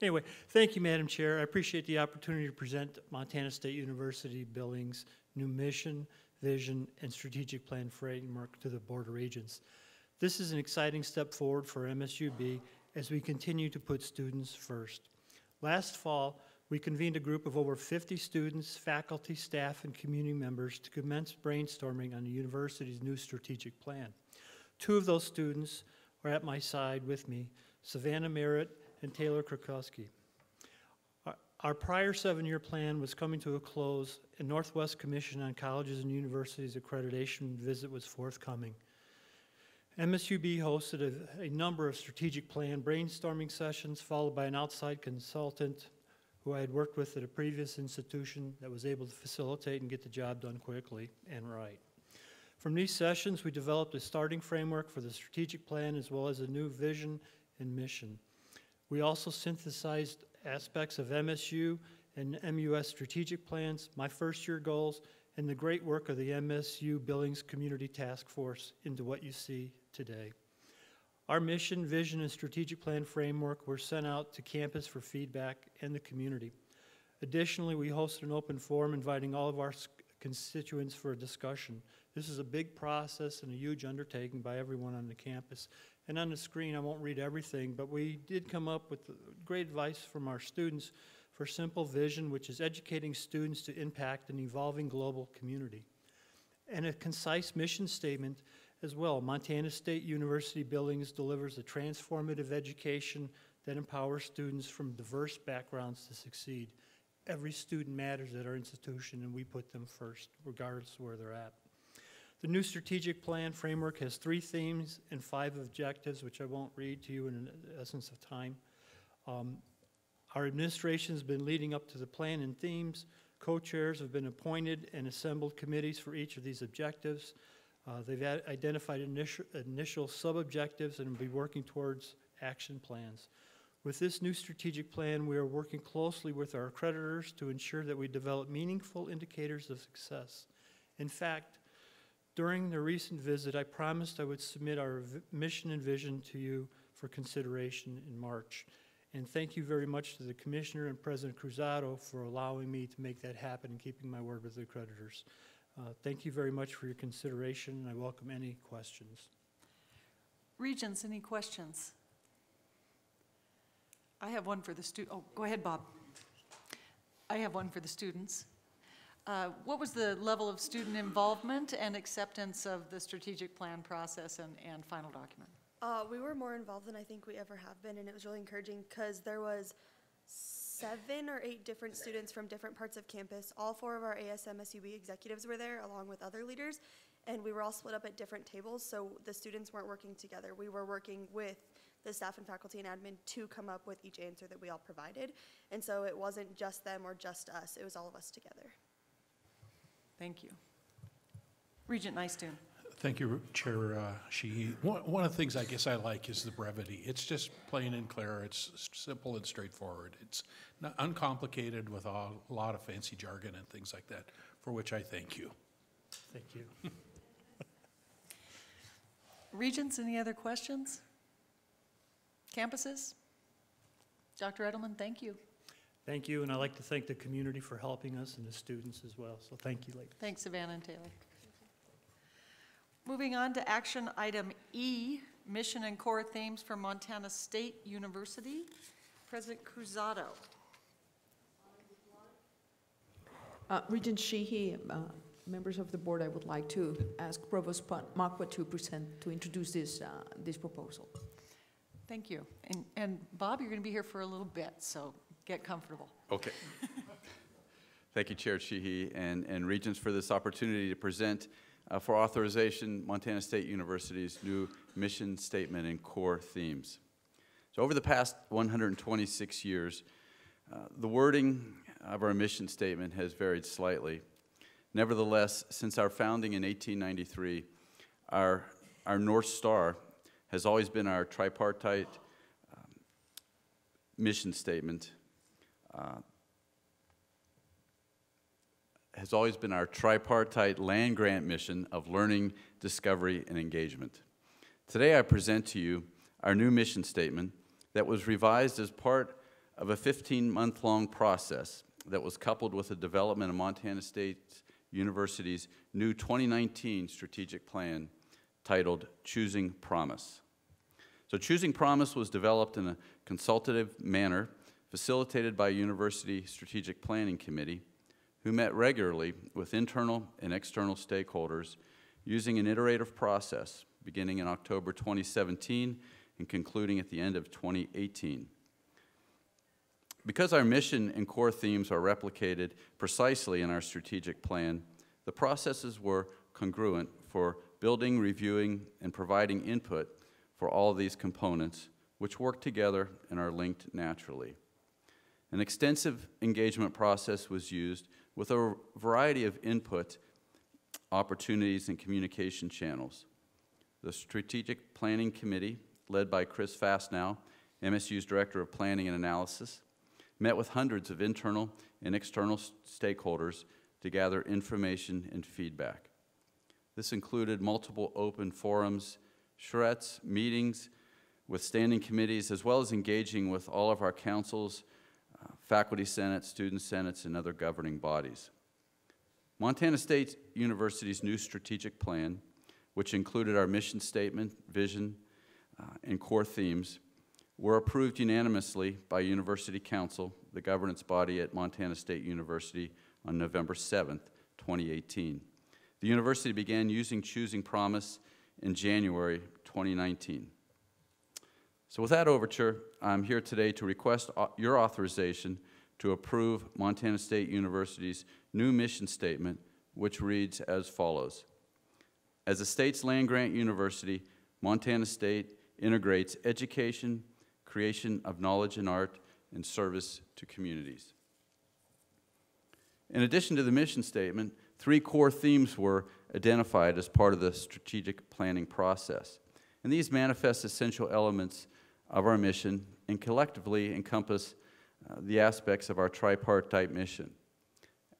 Speaker 9: Anyway, thank you, Madam Chair. I appreciate the opportunity to present Montana State University Billings' new mission, vision, and strategic plan framework to the Board of Regents. This is an exciting step forward for MSUB as we continue to put students first. Last fall, we convened a group of over 50 students, faculty, staff, and community members to commence brainstorming on the university's new strategic plan. Two of those students are at my side with me, Savannah Merritt and Taylor Krakowski. Our prior 7-year plan was coming to a close, and Northwest Commission on Colleges and Universities accreditation visit was forthcoming. MSUB hosted a number of strategic plan brainstorming sessions, followed by an outside consultant who I had worked with at a previous institution that was able to facilitate and get the job done quickly and right. From these sessions, we developed a starting framework for the strategic plan as well as a new vision and mission. We also synthesized aspects of MSU and MUS strategic plans, my first-year goals, and the great work of the MSU Billings Community Task Force into what you see today. Our mission, vision, and strategic plan framework were sent out to campus for feedback and the community. Additionally, we hosted an open forum inviting all of our constituents for a discussion. This is a big process and a huge undertaking by everyone on the campus. And on the screen, I won't read everything, but we did come up with great advice from our students for simple vision, which is educating students to impact an evolving global community. And a concise mission statement as well. Montana State University Billings delivers a transformative education that empowers students from diverse backgrounds to succeed. Every student matters at our institution, and we put them first, regardless of where they're at. The new strategic plan framework has 3 themes and 5 objectives, which I won't read to you in the essence of time. Our administration has been leading up to the plan and themes. Co-chairs have been appointed and assembled committees for each of these objectives. They've identified initial sub-objectives and will be working towards action plans. With this new strategic plan, we are working closely with our accreditors to ensure that we develop meaningful indicators of success. In fact, during the recent visit, I promised I would submit our mission and vision to you for consideration in March. And thank you very much to the Commissioner and President Cruzado for allowing me to make that happen and keeping my word with the accreditors. Thank you very much for your consideration, and I welcome any questions.
Speaker 19: Regents, any questions? I have one for the oh, go ahead, Bob. I have one for the students. What was the level of student involvement and acceptance of the strategic plan process and final document?
Speaker 12: We were more involved than I think we ever have been, and it was really encouraging because there was 7 or 8 different students from different parts of campus. All 4 of our ASM-SUB executives were there, along with other leaders, and we were all split up at different tables, so the students weren't working together. We were working with the staff and faculty and admin to come up with each answer that we all provided, and so it wasn't just them or just us, it was all of us together.
Speaker 19: Thank you. Regent Nystuen.
Speaker 13: Thank you, Chair Sheehy. One of the things I guess I like is the brevity. It's just plain and clear. It's simple and straightforward. It's not uncomplicated with a lot of fancy jargon and things like that, for which I thank you.
Speaker 9: Thank you.
Speaker 19: Regents, any other questions? Campuses? Dr. Edelman, thank you.
Speaker 9: Thank you, and I'd like to thank the community for helping us and the students as well. So thank you, ladies.
Speaker 19: Thanks, Savannah and Taylor. Moving on to action item E, mission and core themes for Montana State University. President Cruzado.
Speaker 22: Regent Sheehy, members of the board, I would like to ask Provost Makwa to introduce this proposal.
Speaker 19: Thank you. And Bob, you're going to be here for a little bit, so get comfortable.
Speaker 23: Okay. Thank you, Chair Sheehy and Regents, for this opportunity to present for authorization Montana State University's new mission statement and core themes. So over the past 126 years, the wording of our mission statement has varied slightly. Nevertheless, since our founding in 1893, our North Star has always been our tripartite mission statement, has always been our tripartite land-grant mission of learning, discovery, and engagement. Today I present to you our new mission statement that was revised as part of a 15-month-long process that was coupled with the development of Montana State University's new 2019 strategic plan titled Choosing Promise. So Choosing Promise was developed in a consultative manner facilitated by University Strategic Planning Committee, who met regularly with internal and external stakeholders using an iterative process beginning in October 2017 and concluding at the end of 2018. Because our mission and core themes are replicated precisely in our strategic plan, the processes were congruent for building, reviewing, and providing input for all these components, which work together and are linked naturally. An extensive engagement process was used with a variety of input opportunities and communication channels. The Strategic Planning Committee, led by Chris Fastnow, MSU's Director of Planning and Analysis, met with hundreds of internal and external stakeholders to gather information and feedback. This included multiple open forums, charrettes, meetings with standing committees, as well as engaging with all of our councils, faculty senates, student senates, and other governing bodies. Montana State University's new strategic plan, which included our mission statement, vision, and core themes, were approved unanimously by University Council, the governance body at Montana State University, on November 7th, 2018. The university began using Choosing Promise in January 2019. So with that overture, I'm here today to request your authorization to approve Montana State University's new mission statement, which reads as follows. As a state's land-grant university, Montana State integrates education, creation of knowledge and art, and service to communities. In addition to the mission statement, 3 core themes were identified as part of the strategic planning process. And these manifest essential elements of our mission and collectively encompass the aspects of our tripartite mission.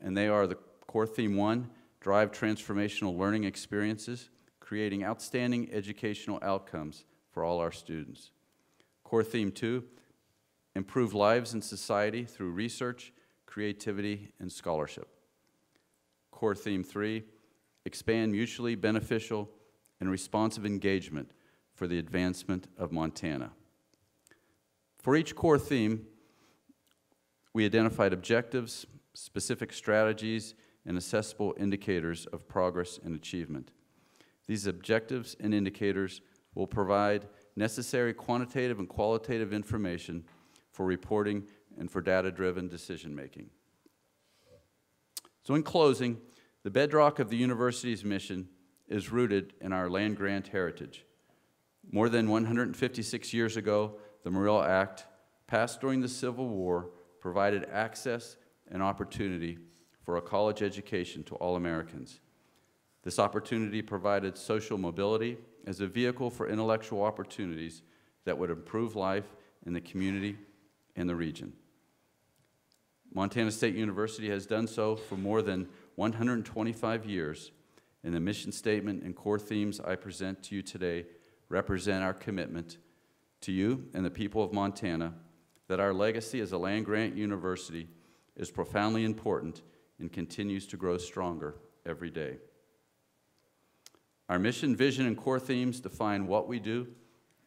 Speaker 23: And they are the core theme 1, drive transformational learning experiences, creating outstanding educational outcomes for all our students. Core theme 2, improve lives in society through research, creativity, and scholarship. Core theme 3, expand mutually beneficial and responsive engagement for the advancement of Montana. For each core theme, we identified objectives, specific strategies, and accessible indicators of progress and achievement. These objectives and indicators will provide necessary quantitative and qualitative information for reporting and for data-driven decision-making. So in closing, the bedrock of the university's mission is rooted in our land-grant heritage. More than 156 years ago, the Morrill Act, passed during the Civil War, provided access and opportunity for a college education to all Americans. This opportunity provided social mobility as a vehicle for intellectual opportunities that would improve life in the community and the region. Montana State University has done so for more than 125 years, and the mission statement and core themes I present to you today represent our commitment to you and the people of Montana that our legacy as a land-grant university is profoundly important and continues to grow stronger every day. Our mission, vision, and core themes define what we do,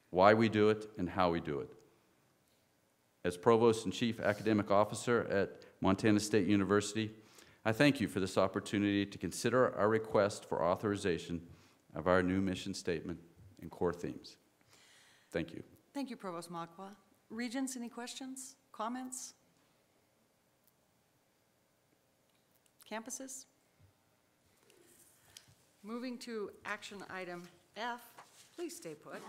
Speaker 23: why we do it, and how we do it. As Provost and Chief Academic Officer at Montana State University, I thank you for this opportunity to consider our request for authorization of our new mission statement and core themes. Thank you.
Speaker 19: Thank you, Provost Makwa. Regents, any questions, comments? Campuses? Moving to action item F, please stay put.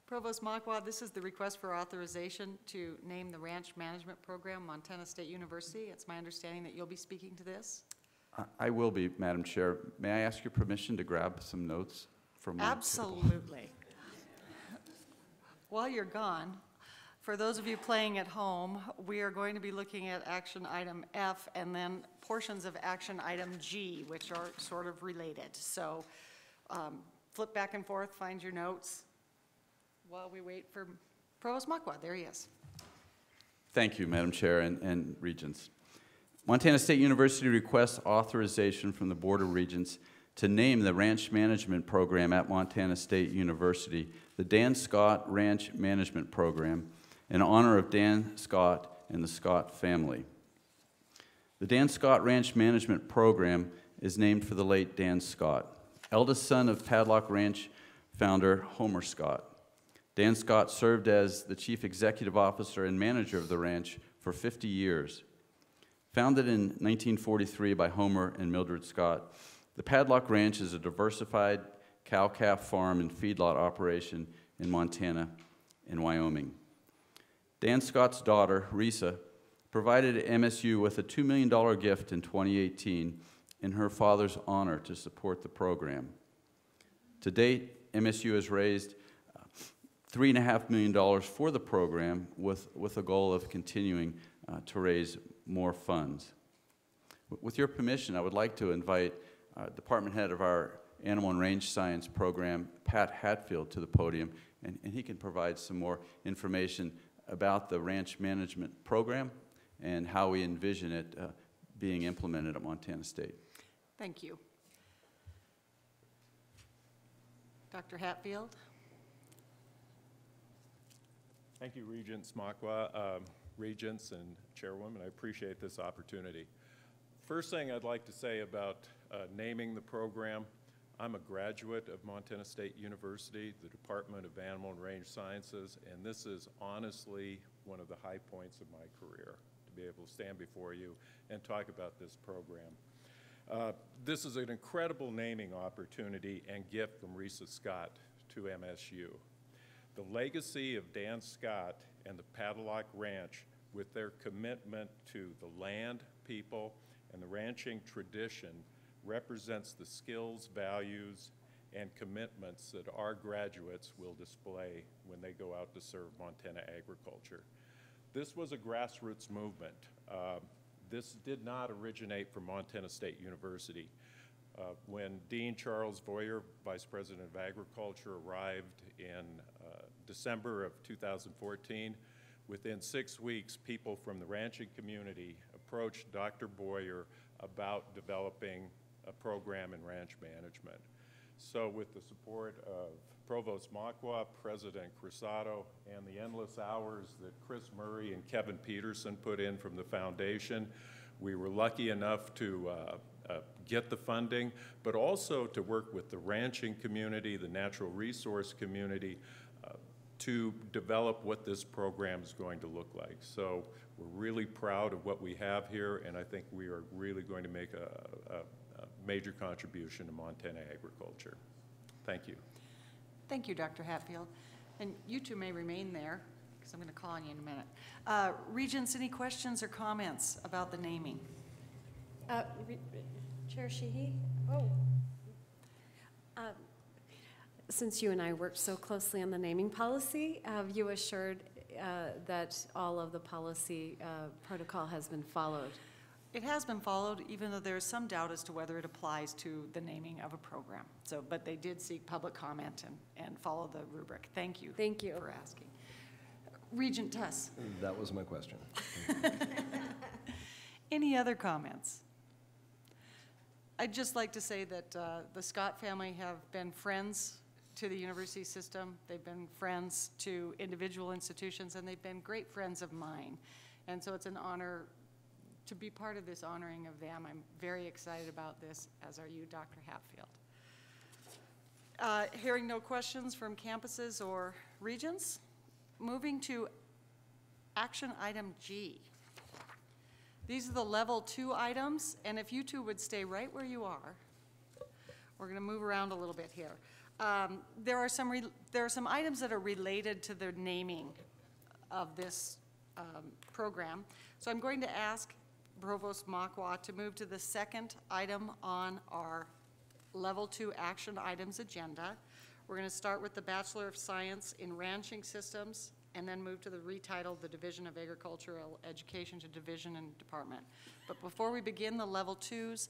Speaker 19: Provost Makwa, this is the request for authorization to name the Ranch Management Program Montana State University. It's my understanding that you'll be speaking to this.
Speaker 23: I will be, Madam Chair. May I ask your permission to grab some notes from my
Speaker 19: Absolutely. While you're gone, for those of you playing at home, we are going to be looking at action item F and then portions of action item G, which are sort of related. So flip back and forth, find your notes while we wait for Provost Makwa. There he is.
Speaker 23: Thank you, Madam Chair and Regents. Montana State University requests authorization from the Board of Regents to name the Ranch Management Program at Montana State University the Dan Scott Ranch Management Program in honor of Dan Scott and the Scott family. The Dan Scott Ranch Management Program is named for the late Dan Scott, eldest son of Padlock Ranch founder Homer Scott. Dan Scott served as the chief executive officer and manager of the ranch for 50 years. Founded in 1943 by Homer and Mildred Scott, the Padlock Ranch is a diversified cow-calf farm and feedlot operation in Montana and Wyoming. Dan Scott's daughter, Risa, provided MSU with a $2 million gift in 2018 in her father's honor to support the program. To date, MSU has raised $3.5 million for the program with a goal of continuing to raise more funds. With your permission, I would like to invite Department Head of our Animal and Range Science Program, Pat Hatfield, to the podium, and he can provide some more information about the Ranch Management Program and how we envision it being implemented at Montana State.
Speaker 19: Thank you. Dr. Hatfield.
Speaker 2: Thank you, Regents Makwa, Regents and Chairwoman. I appreciate this opportunity. First thing I'd like to say about naming the program, I'm a graduate of Montana State University, the Department of Animal and Range Sciences, and this is honestly one of the high points of my career, to be able to stand before you and talk about this program. This is an incredible naming opportunity and gift from Risa Scott to MSU. The legacy of Dan Scott and the Padlock Ranch, with their commitment to the land, people, and the ranching tradition, represents the skills, values, and commitments that our graduates will display when they go out to serve Montana agriculture. This was a grassroots movement. This did not originate from Montana State University. When Dean Charles Voyer, Vice President of Agriculture, arrived in December of 2014, within 6 weeks, people from the ranching community approached Dr. Boyer about developing a program in ranch management. So with the support of Provost Makwa, President Cruzado, and the endless hours that Chris Murray and Kevin Peterson put in from the foundation, we were lucky enough to get the funding, but also to work with the ranching community, the natural resource community, to develop what this program is going to look like. So we're really proud of what we have here, and I think we are really going to make a major contribution to Montana agriculture. Thank you.
Speaker 19: Thank you, Dr. Hatfield. And you two may remain there, because I'm going to call on you in a minute. Regents, any questions or comments about the naming?
Speaker 1: Chair Sheehy? Oh. Since you and I worked so closely on the naming policy, have you assured that all of the policy protocol has been followed?
Speaker 19: It has been followed, even though there is some doubt as to whether it applies to the naming of a program. So, but they did seek public comment and follow the rubric. Thank you.
Speaker 1: Thank you
Speaker 19: for asking. Regent Tuss.
Speaker 6: That was my question.
Speaker 19: Any other comments? I'd just like to say that the Scott family have been friends to the university system. They've been friends to individual institutions, and they've been great friends of mine. And so it's an honor to be part of this honoring of them. I'm very excited about this, as are you, Dr. Hatfield. Hearing no questions from campuses or regents, moving to action item G. These are the level 2 items, and if you two would stay right where you are, we're going to move around a little bit here. There are some items that are related to the naming of this program. So I'm going to ask Provost Makwa to move to the second item on our level 2 action items agenda. We're going to start with the Bachelor of Science in Ranching Systems, and then move to the retitle, the Division of Agricultural Education to Division and Department. But before we begin the level 2s,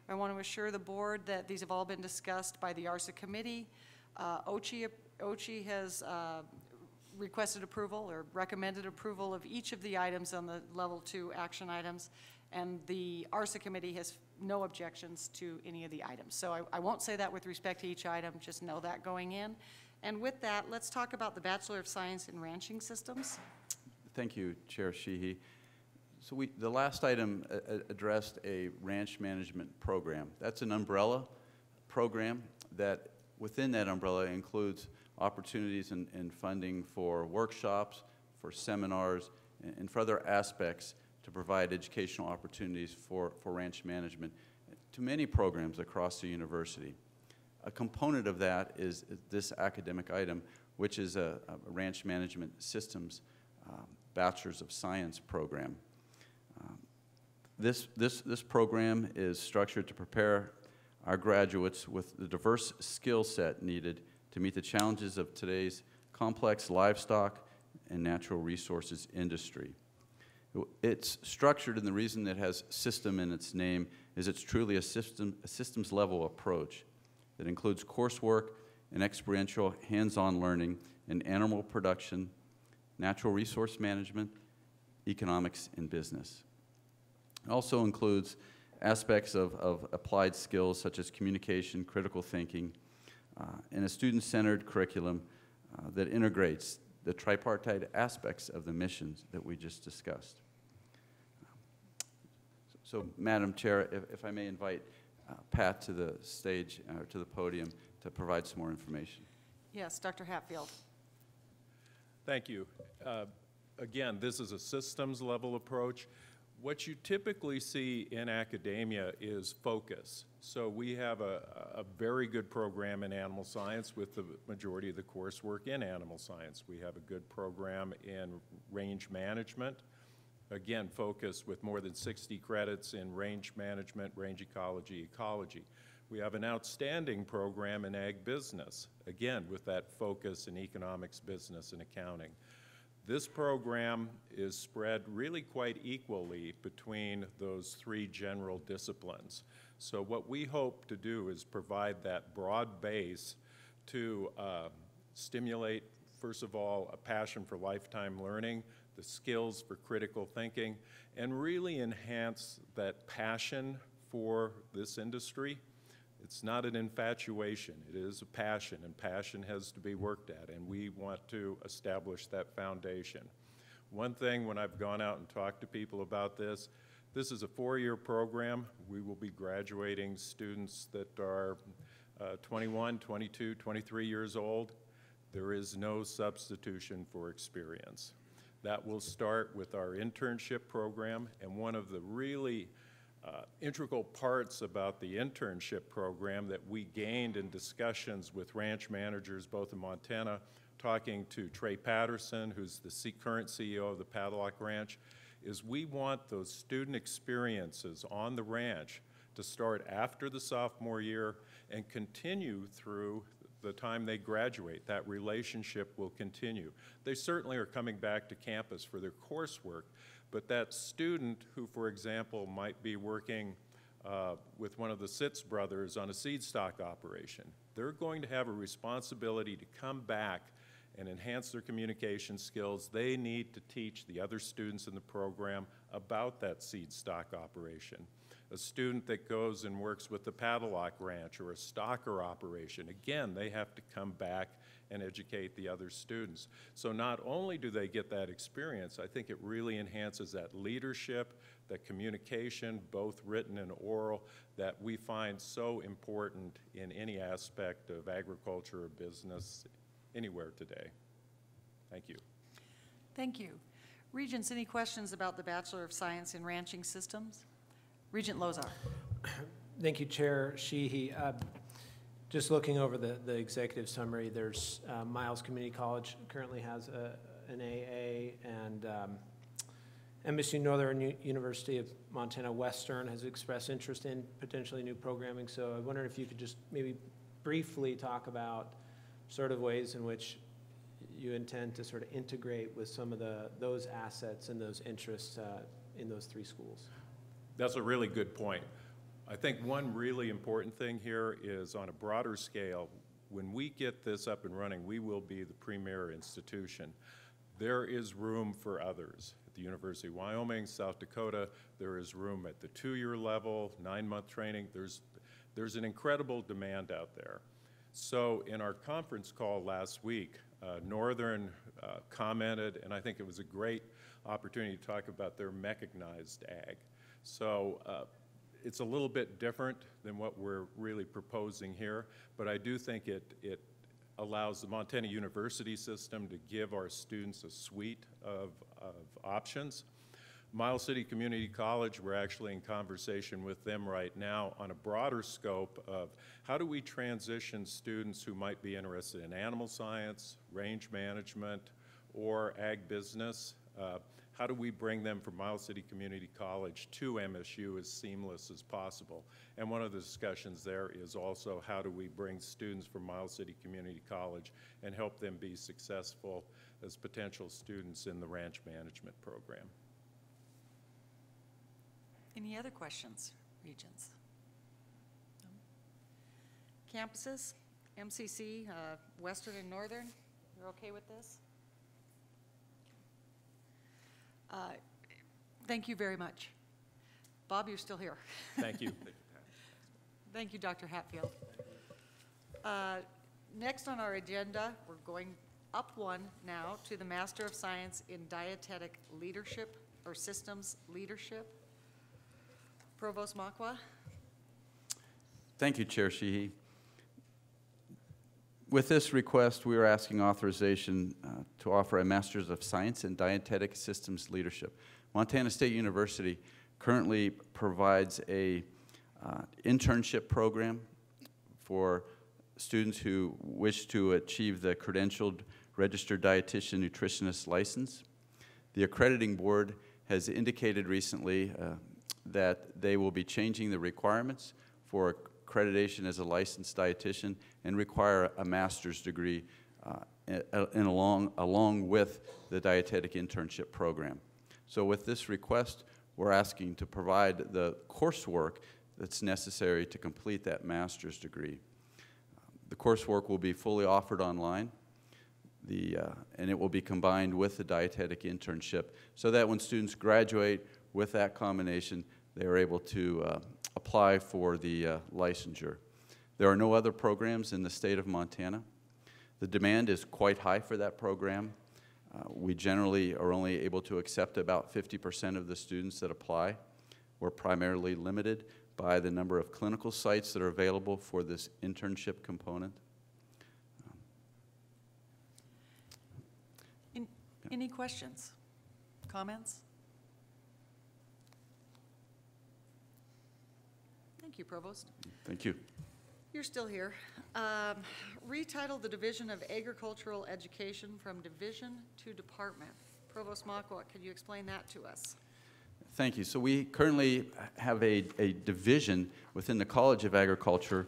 Speaker 19: I want to assure the board that these have all been discussed by the ARSA committee. OCHI has requested approval or recommended approval of each of the items on the level 2 action items, and the ARSA committee has no objections to any of the items. So I won't say that with respect to each item, just know that going in. And with that, let's talk about the Bachelor of Science in Ranching Systems.
Speaker 23: Thank you, Chair Sheehy. So the last item addressed a ranch management program. That's an umbrella program that within that umbrella includes opportunities and funding for workshops, for seminars, and for other aspects to provide educational opportunities for ranch management to many programs across the university. A component of that is this academic item, which is a ranch management systems Bachelor's of Science program. This program is structured to prepare our graduates with the diverse skill set needed to meet the challenges of today's complex livestock and natural resources industry. It's structured, and the reason it has system in its name is it's truly a systems level approach that includes coursework and experiential hands-on learning in animal production, natural resource management, economics, and business. It also includes aspects of applied skills such as communication, critical thinking, and a student-centered curriculum that integrates the tripartite aspects of the missions that we just discussed. So, Madam Chair, if I may invite Pat to the stage, or to the podium, to provide some more information.
Speaker 19: Yes, Dr. Hatfield.
Speaker 2: Thank you. Again, this is a systems level approach. What you typically see in academia is focus. So we have a very good program in animal science with the majority of the coursework in animal science. We have a good program in range management, again, focused with more than 60 credits in range management, range ecology. We have an outstanding program in ag business, again, with that focus in economics, business, and accounting. This program is spread really quite equally between those three general disciplines. So what we hope to do is provide that broad base to stimulate, first of all, a passion for lifetime learning, the skills for critical thinking, and really enhance that passion for this industry. It's not an infatuation, it is a passion, and passion has to be worked at, and we want to establish that foundation. One thing, when I've gone out and talked to people about this is a 4-year program. We will be graduating students that are 21, 22, 23 years old. There is no substitution for experience. That will start with our internship program, and one of the really integral parts about the internship program that we gained in discussions with ranch managers both in Montana, talking to Trey Patterson, who's the current CEO of the Padlock Ranch, is we want those student experiences on the ranch to start after the sophomore year and continue through the time they graduate. That relationship will continue. They certainly are coming back to campus for their coursework, but that student who, for example, might be working with one of the Sitz brothers on a seed stock operation, they're going to have a responsibility to come back and enhance their communication skills. They need to teach the other students in the program about that seed stock operation. A student that goes and works with the Padlock Ranch or a stocker operation, again, they have to come back and educate the other students. So not only do they get that experience, I think it really enhances that leadership, that communication, both written and oral, that we find so important in any aspect of agriculture or business anywhere today. Thank you.
Speaker 19: Thank you. Regents, any questions about the Bachelor of Science in Ranching Systems? Regent Lozar.
Speaker 6: Thank you, Chair Sheehy. Just looking over the executive summary, there's Miles Community College currently has an AA, and MSU Northern University of Montana Western has expressed interest in potentially new programming. So I wonder if you could just maybe briefly talk about sort of ways in which you intend to sort of integrate with some of those assets and those interests in those three schools.
Speaker 2: That's a really good point. I think one really important thing here is on a broader scale, when we get this up and running, we will be the premier institution. There is room for others. At the University of Wyoming, South Dakota, there is room at the 2-year level, 9-month training. There's an incredible demand out there. So in our conference call last week, Northern commented, and I think it was a great opportunity to talk about their mechanized ag. So it's a little bit different than what we're really proposing here, but I do think it allows the Montana University system to give our students a suite of options. Miles City Community College, we're actually in conversation with them right now on a broader scope of how do we transition students who might be interested in animal science, range management, or ag business. How do we bring them from Miles City Community College to MSU as seamless as possible? And one of the discussions there is also how do we bring students from Miles City Community College and help them be successful as potential students in the ranch management program.
Speaker 19: Any other questions, Regents? No? Campuses, MCC, Western and Northern, you're okay with this? Thank you very much. Bob, you're still here.
Speaker 2: Thank you.
Speaker 19: Thank you, Dr. Hatfield. Next on our agenda, we're going up one now to the Master of Science in Dietetic Leadership or Systems Leadership. Provost Makwa.
Speaker 23: Thank you, Chair Sheehy. With this request, we are asking authorization to offer a Master's of Science in Dietetic Systems Leadership. Montana State University currently provides a internship program for students who wish to achieve the credentialed registered dietitian nutritionist license. The accrediting board has indicated recently that they will be changing the requirements for accreditation as a licensed dietitian and require a master's degree along with the dietetic internship program. So with this request, we're asking to provide the coursework that's necessary to complete that master's degree. The coursework will be fully offered online, and it will be combined with the dietetic internship so that when students graduate with that combination, they are able to apply for the licensure. There are no other programs in the state of Montana. The demand is quite high for that program. We generally are only able to accept about 50% of the students that apply. We're primarily limited by the number of clinical sites that are available for this internship component.
Speaker 19: Any questions, comments? Thank you, Provost.
Speaker 23: Thank you.
Speaker 19: You're still here. Retitle the Division of Agricultural Education from division to department. Provost Machwa, could you explain that to us?
Speaker 23: Thank you. So we currently have a division within the College of Agriculture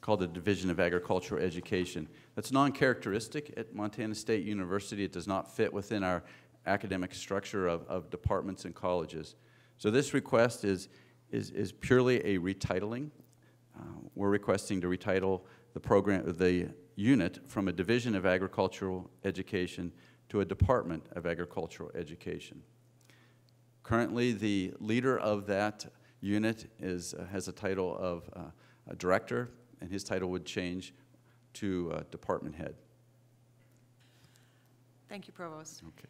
Speaker 23: called the Division of Agricultural Education. That's non-characteristic at Montana State University. It does not fit within our academic structure of departments and colleges. So this request is purely a retitling. We're requesting to retitle the program, the unit, from a Division of Agricultural Education to a Department of Agricultural Education. Currently, the leader of that unit has a title of a director, and his title would change to department head.
Speaker 19: Thank you, Provost.
Speaker 23: Okay.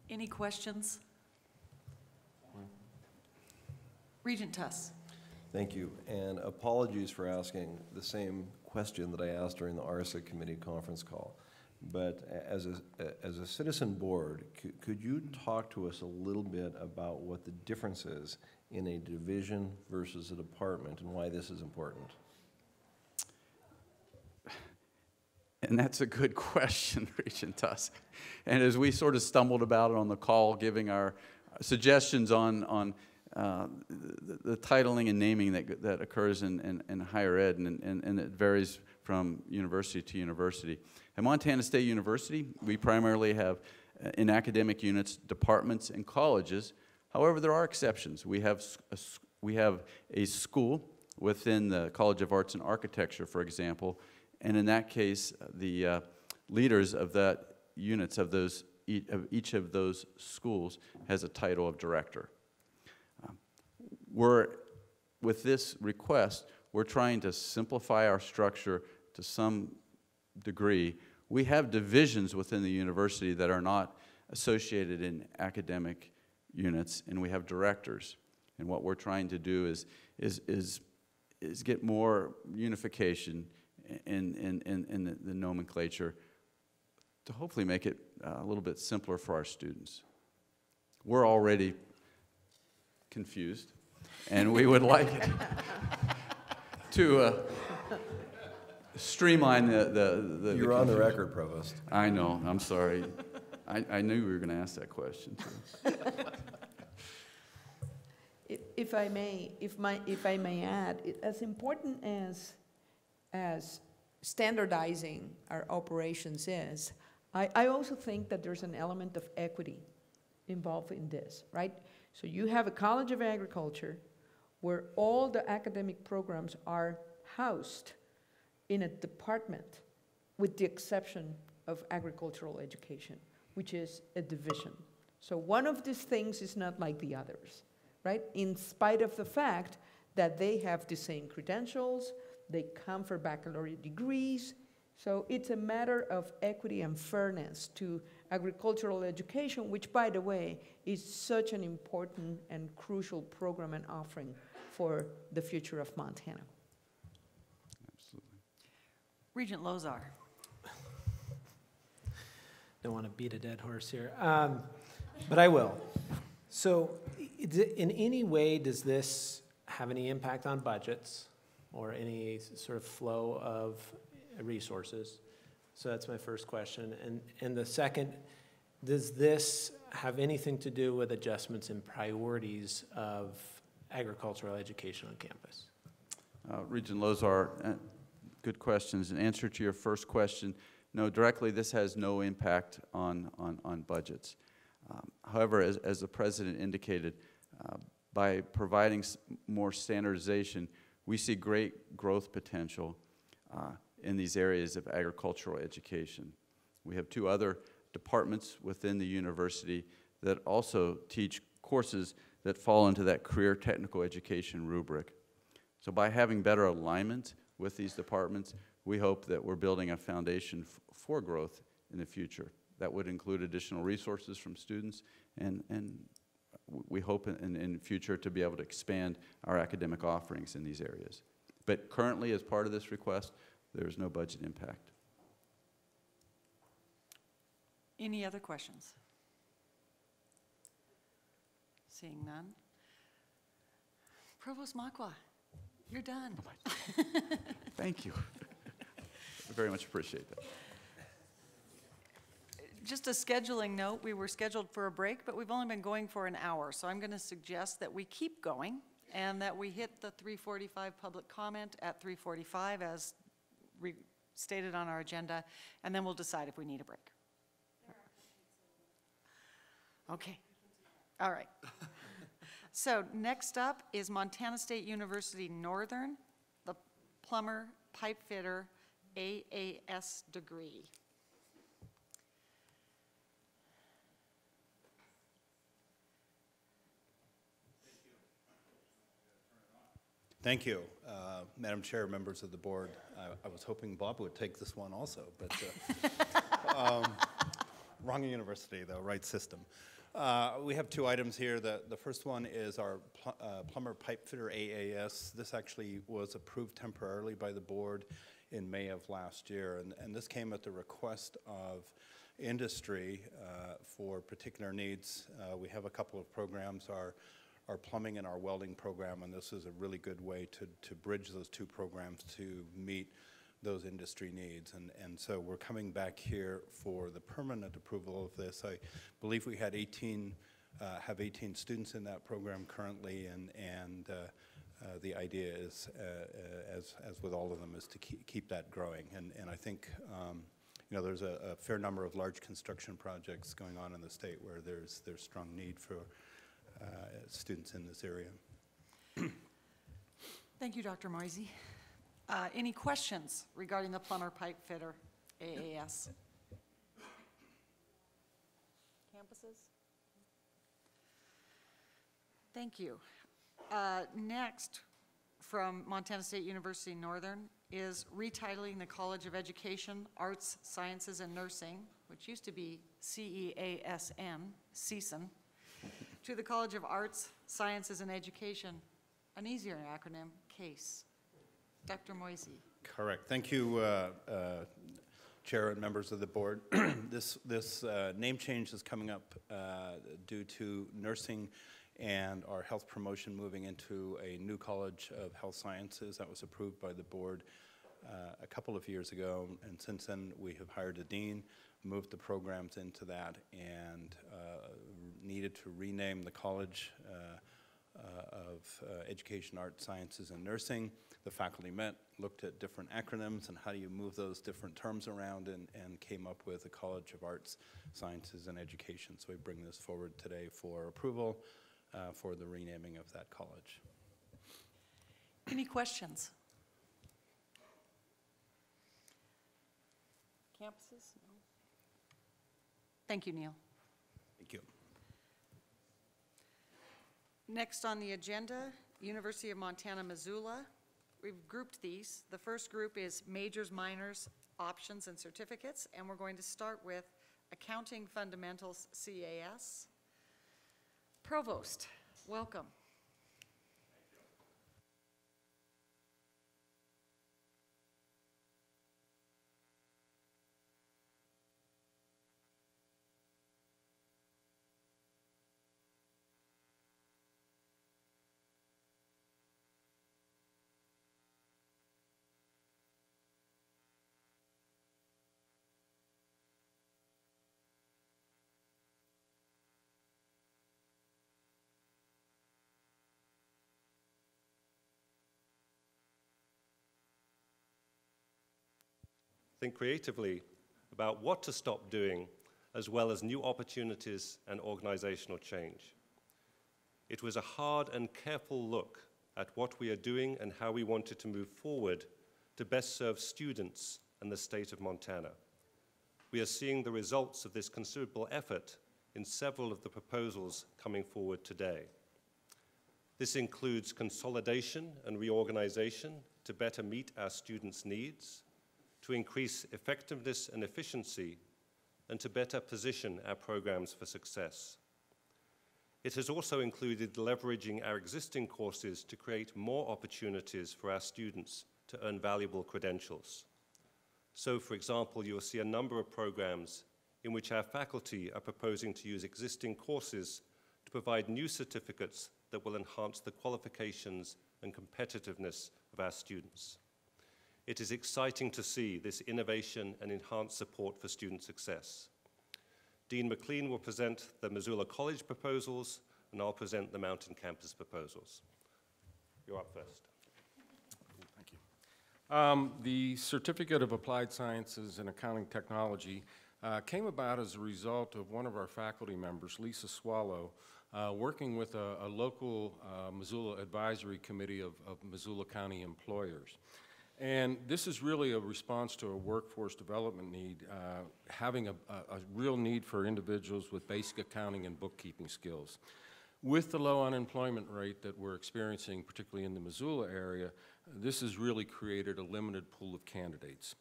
Speaker 19: Any questions? Regent Tuss.
Speaker 10: Thank you, and apologies for asking the same question that I asked during the ARSA committee conference call. But as a citizen board, could you talk to us a little bit about what the difference is in a division versus a department and why this is important?
Speaker 23: And that's a good question, Regent Tuss. And as we sort of stumbled about it on the call, giving our suggestions on the titling and naming that occurs in higher ed, and it varies from university to university. At Montana State University, we primarily have, in academic units, departments and colleges. However, there are exceptions. We have a school within the College of Arts and Architecture, for example, and in that case, the leaders of that units of each of those schools has a title of director. With this request, we're trying to simplify our structure to some degree. We have divisions within the university that are not associated in academic units, and we have directors. And what we're trying to do is get more unification in the nomenclature to hopefully make it a little bit simpler for our students. We're already confused, and we would like to streamline the
Speaker 10: You're on the record, Provost.
Speaker 23: I know. I'm sorry. I knew you were going to ask that question too.
Speaker 22: If I may add, as important as standardizing our operations is, I also think that there's an element of equity involved in this, right? So you have a College of Agriculture where all the academic programs are housed in a department, with the exception of agricultural education, which is a division. So one of these things is not like the others, right? In spite of the fact that they have the same credentials, they come for baccalaureate degrees. So it's a matter of equity and fairness to agricultural education, which, by the way, is such an important and crucial program and offering for the future of Montana.
Speaker 19: Regent Lozar.
Speaker 6: Don't want to beat a dead horse here, but I will. So in any way, does this have any impact on budgets or any sort of flow of resources? So that's my first question. And the second, does this have anything to do with adjustments in priorities of agricultural education on campus?
Speaker 23: Regent Lozar, good questions. In answer to your first question, no, directly this has no impact on budgets. However, as the President indicated, by providing more standardization, we see great growth potential in these areas of agricultural education. We have 2 other departments within the university that also teach courses that fall into that career technical education rubric. So by having better alignment with these departments, we hope that we're building a foundation for growth in the future. That would include additional resources from students, and we hope in the future to be able to expand our academic offerings in these areas. But currently, as part of this request, there is no budget impact.
Speaker 19: Any other questions? Seeing none. Provost Makwa, you're done.
Speaker 23: Thank you. I very much appreciate that.
Speaker 19: Just a scheduling note, we were scheduled for a break, but we've only been going for an hour, so I'm going to suggest that we keep going and that we hit the 3:45 public comment at 3:45 as stated on our agenda, and then we'll decide if we need a break. Okay. All right. So next up is Montana State University Northern, the plumber pipe fitter AAS degree.
Speaker 11: Thank you, Madam Chair, members of the board. I was hoping Bob would take this one also, but wrong university, though, right system. We have 2 items here. The first one is our plumber pipe fitter AAS. This actually was approved temporarily by the board in May of last year, and this came at the request of industry for particular needs. We have a couple of programs, our plumbing and our welding program, and this is a really good way to bridge those 2 programs to meet those industry needs. And so we're coming back here for the permanent approval of this. I believe we had 18 students in that program currently, and the idea is, as with all of them, is to keep that growing. And I think you know, there's a fair number of large construction projects going on in the state where there's strong need for students in this area.
Speaker 19: Thank you, Dr. Moisey. Any questions regarding the plumber pipe fitter AAS? Campuses? Thank you. Next, from Montana State University Northern, is retitling the College of Education, Arts, Sciences, and Nursing, which used to be CEASN, to the College of Arts, Sciences, and Education, an easier acronym, CASE. Dr. Moisey.
Speaker 11: Correct. Thank you, Chair and members of the board. This name change is coming up due to nursing and our health promotion moving into a new College of Health Sciences that was approved by the board a couple of years ago, and since then we have hired a dean, moved the programs into that, and needed to rename the College of Education, Arts, Sciences, and Nursing. The faculty met, looked at different acronyms and how do you move those different terms around, and came up with the College of Arts, Sciences, and Education. So we bring this forward today for approval for the renaming of that college.
Speaker 19: Any questions? Campuses? No. Thank you, Neil.
Speaker 11: Thank you.
Speaker 19: Next on the agenda, University of Montana, Missoula. We've grouped these. The first group is majors, minors, options, and certificates, and we're going to start with Accounting Fundamentals, CAS. Provost, welcome.
Speaker 4: think creatively about what to stop doing, as well as new opportunities and organizational change. It was a hard and careful look at what we are doing and how we wanted to move forward to best serve students and the state of Montana. We are seeing the results of this considerable effort in several of the proposals coming forward today. This includes consolidation and reorganization to better meet our students' needs, to increase effectiveness and efficiency, and to better position our programs for success. It has also included leveraging our existing courses to create more opportunities for our students to earn valuable credentials. So, for example, you'll see a number of programs in which our faculty are proposing to use existing courses to provide new certificates that will enhance the qualifications and competitiveness of our students. It is exciting to see this innovation and enhanced support for student success. Dean McLean will present the Missoula College proposals, and I'll present the Mountain Campus proposals. You're up first.
Speaker 17: Thank you. The Certificate of Applied Sciences and Accounting Technology came about as a result of one of our faculty members, Lisa Swallow, working with a local Missoula advisory committee of Missoula County employers. And this is really a response to a workforce development need, having a real need for individuals with basic accounting and bookkeeping skills. With the low unemployment rate that we're experiencing, particularly in the Missoula area, this has really created a limited pool of candidates.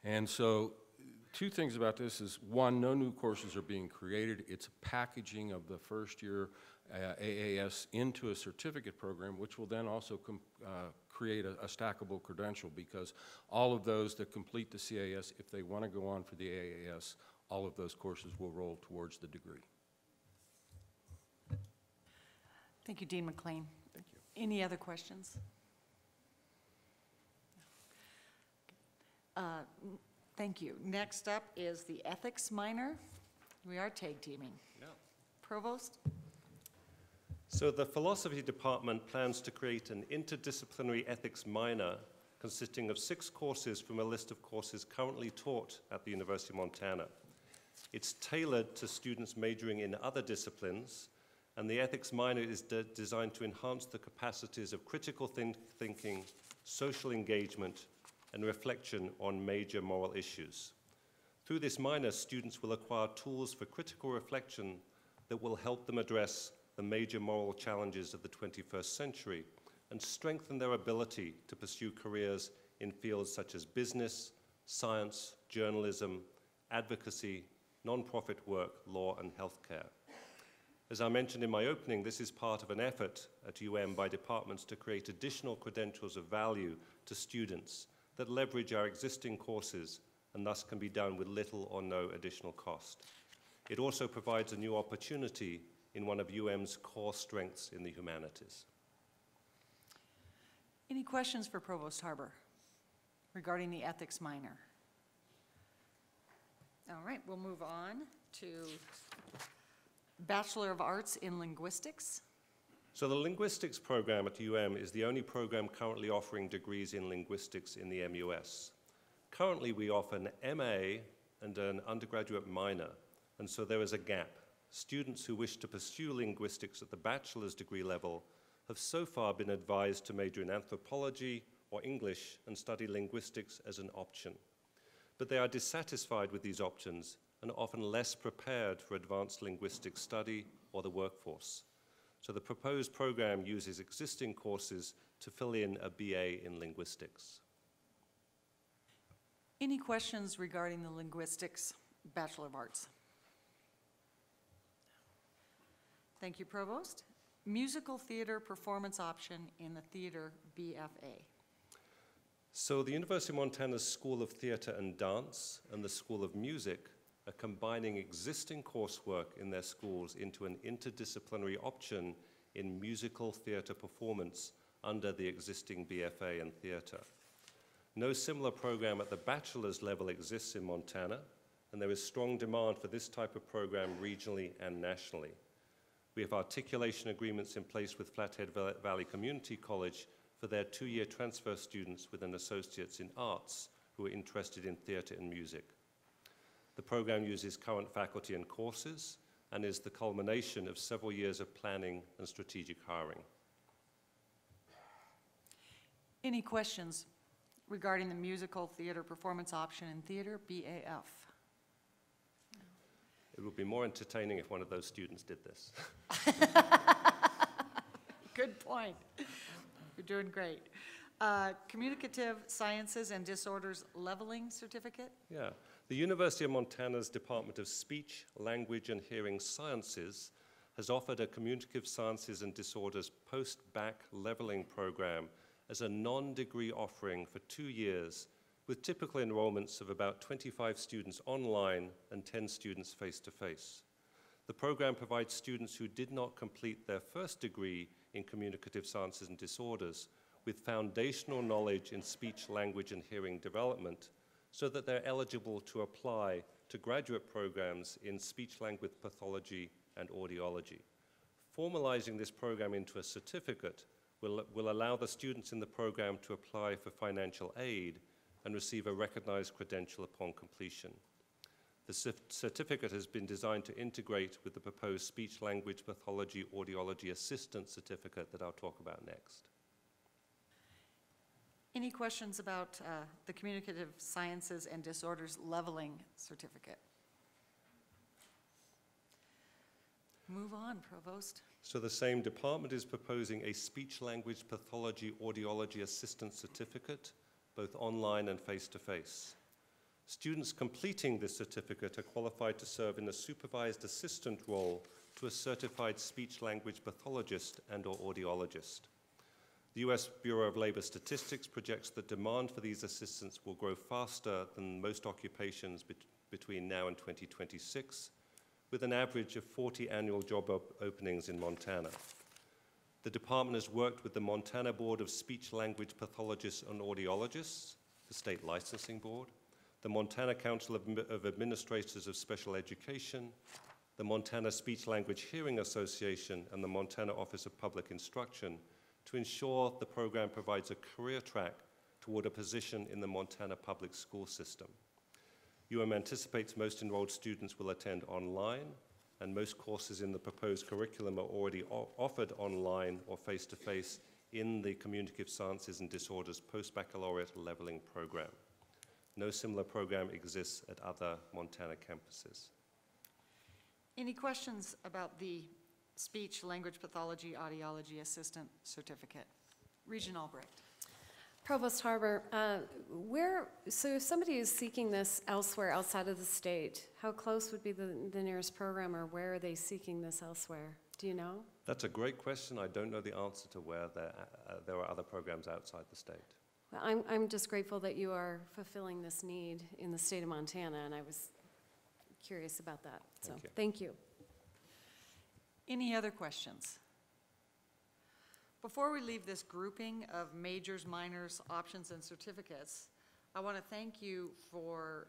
Speaker 17: And so two things about this is, one, no new courses are being created. It's packaging of the first year AAS into a certificate program, which will then also create a stackable credential, because all of those that complete the CAS, if they want to go on for the AAS, all of those courses will roll towards the degree.
Speaker 19: Thank you, Dean McLean.
Speaker 17: Thank you.
Speaker 19: Any other questions? Thank you. Next up is the ethics minor. We are tag teaming.
Speaker 4: Yeah.
Speaker 19: Provost?
Speaker 4: So the philosophy department plans to create an interdisciplinary ethics minor consisting of 6 courses from a list of courses currently taught at the University of Montana. It's tailored to students majoring in other disciplines, and the ethics minor is designed to enhance the capacities of critical thinking, social engagement, and reflection on major moral issues. Through this minor, students will acquire tools for critical reflection that will help them address the major moral challenges of the 21st century and strengthen their ability to pursue careers in fields such as business, science, journalism, advocacy, nonprofit work, law, and healthcare. As I mentioned in my opening, this is part of an effort at UM by departments to create additional credentials of value to students that leverage our existing courses and thus can be done with little or no additional cost. It also provides a new opportunity in one of UM's core strengths in the humanities.
Speaker 19: Any questions for Provost Harbor regarding the ethics minor? All right, we'll move on to Bachelor of Arts in Linguistics.
Speaker 4: So the linguistics program at UM is the only program currently offering degrees in linguistics in the MUS. Currently, we offer an MA and an undergraduate minor, and so there is a gap. Students who wish to pursue linguistics at the bachelor's degree level have so far been advised to major in anthropology or English and study linguistics as an option. But they are dissatisfied with these options and are often less prepared for advanced linguistics study or the workforce. So the proposed program uses existing courses to fill in a BA in linguistics.
Speaker 19: Any questions regarding the Linguistics Bachelor of Arts? Thank you, Provost. Musical theater performance option in the theater BFA.
Speaker 4: So the University of Montana's School of Theatre and Dance and the School of Music are combining existing coursework in their schools into an interdisciplinary option in musical theatre performance under the existing BFA in theatre. No similar program at the bachelor's level exists in Montana, and there is strong demand for this type of program regionally and nationally. We have articulation agreements in place with Flathead Valley Community College for their 2-year transfer students with an associate's in arts who are interested in theatre and music. The program uses current faculty and courses and is the culmination of several years of planning and strategic hiring.
Speaker 19: Any questions regarding the musical theater performance option in theater, BAF?
Speaker 4: It would be more entertaining if one of those students did this.
Speaker 19: Good point. You're doing great. Communicative Sciences and Disorders Leveling Certificate?
Speaker 4: Yeah. The University of Montana's Department of Speech, Language, and Hearing Sciences has offered a Communicative Sciences and Disorders post-bac leveling program as a non-degree offering for 2 years, with typical enrollments of about 25 students online and 10 students face-to-face. The program provides students who did not complete their first degree in Communicative Sciences and Disorders with foundational knowledge in speech, language, and hearing development so that they're eligible to apply to graduate programs in speech-language pathology and audiology. Formalizing this program into a certificate will allow the students in the program to apply for financial aid and receive a recognized credential upon completion. The certificate has been designed to integrate with the proposed speech-language pathology audiology assistant certificate that I'll talk about next.
Speaker 19: Any questions about the Communicative Sciences and Disorders Leveling Certificate? Move on, Provost.
Speaker 4: So the same department is proposing a speech-language pathology audiology assistant certificate, both online and face-to-face. Students completing this certificate are qualified to serve in a supervised assistant role to a certified speech-language pathologist and/or audiologist. The U.S. Bureau of Labor Statistics projects that demand for these assistants will grow faster than most occupations between now and 2026, with an average of 40 annual job openings in Montana. The department has worked with the Montana Board of Speech-Language Pathologists and Audiologists, the state licensing board, the Montana Council of Administrators of Special Education, the Montana Speech-Language Hearing Association, and the Montana Office of Public Instruction to ensure the program provides a career track toward a position in the Montana public school system. UM anticipates most enrolled students will attend online, and most courses in the proposed curriculum are already offered online or face-to-face in the Communicative Sciences and Disorders Post-Baccalaureate Leveling Program. No similar program exists at other Montana campuses.
Speaker 19: Any questions about the Speech Language Pathology Audiology Assistant Certificate? Regent Albrecht.
Speaker 1: Provost Harbor, so if somebody is seeking this elsewhere outside of the state, how close would be the nearest program, or where are they seeking this elsewhere? Do you know?
Speaker 4: That's a great question. I don't know the answer to where there are other programs outside the state.
Speaker 1: Well, I'm just grateful that you are fulfilling this need in the state of Montana, and I was curious about that. So thank you.
Speaker 19: Any other questions? Before we leave this grouping of majors, minors, options, and certificates, I want to thank you for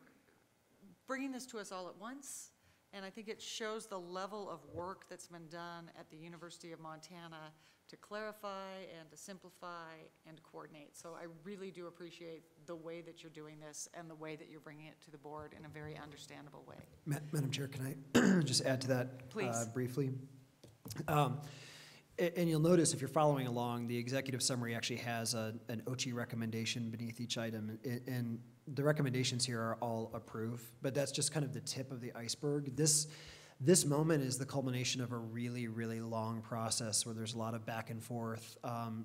Speaker 19: bringing this to us all at once, and I think it shows the level of work that's been done at the University of Montana to clarify and to simplify and to coordinate. So I really do appreciate the way that you're doing this and the way that you're bringing it to the board in a very understandable way.
Speaker 14: Madam Chair, can I just add to that briefly? And you'll notice if you're following along, the executive summary actually has an OCHI recommendation beneath each item. And the recommendations here are all approved, but that's just kind of the tip of the iceberg. This moment is the culmination of a really, really long process where there's a lot of back and forth.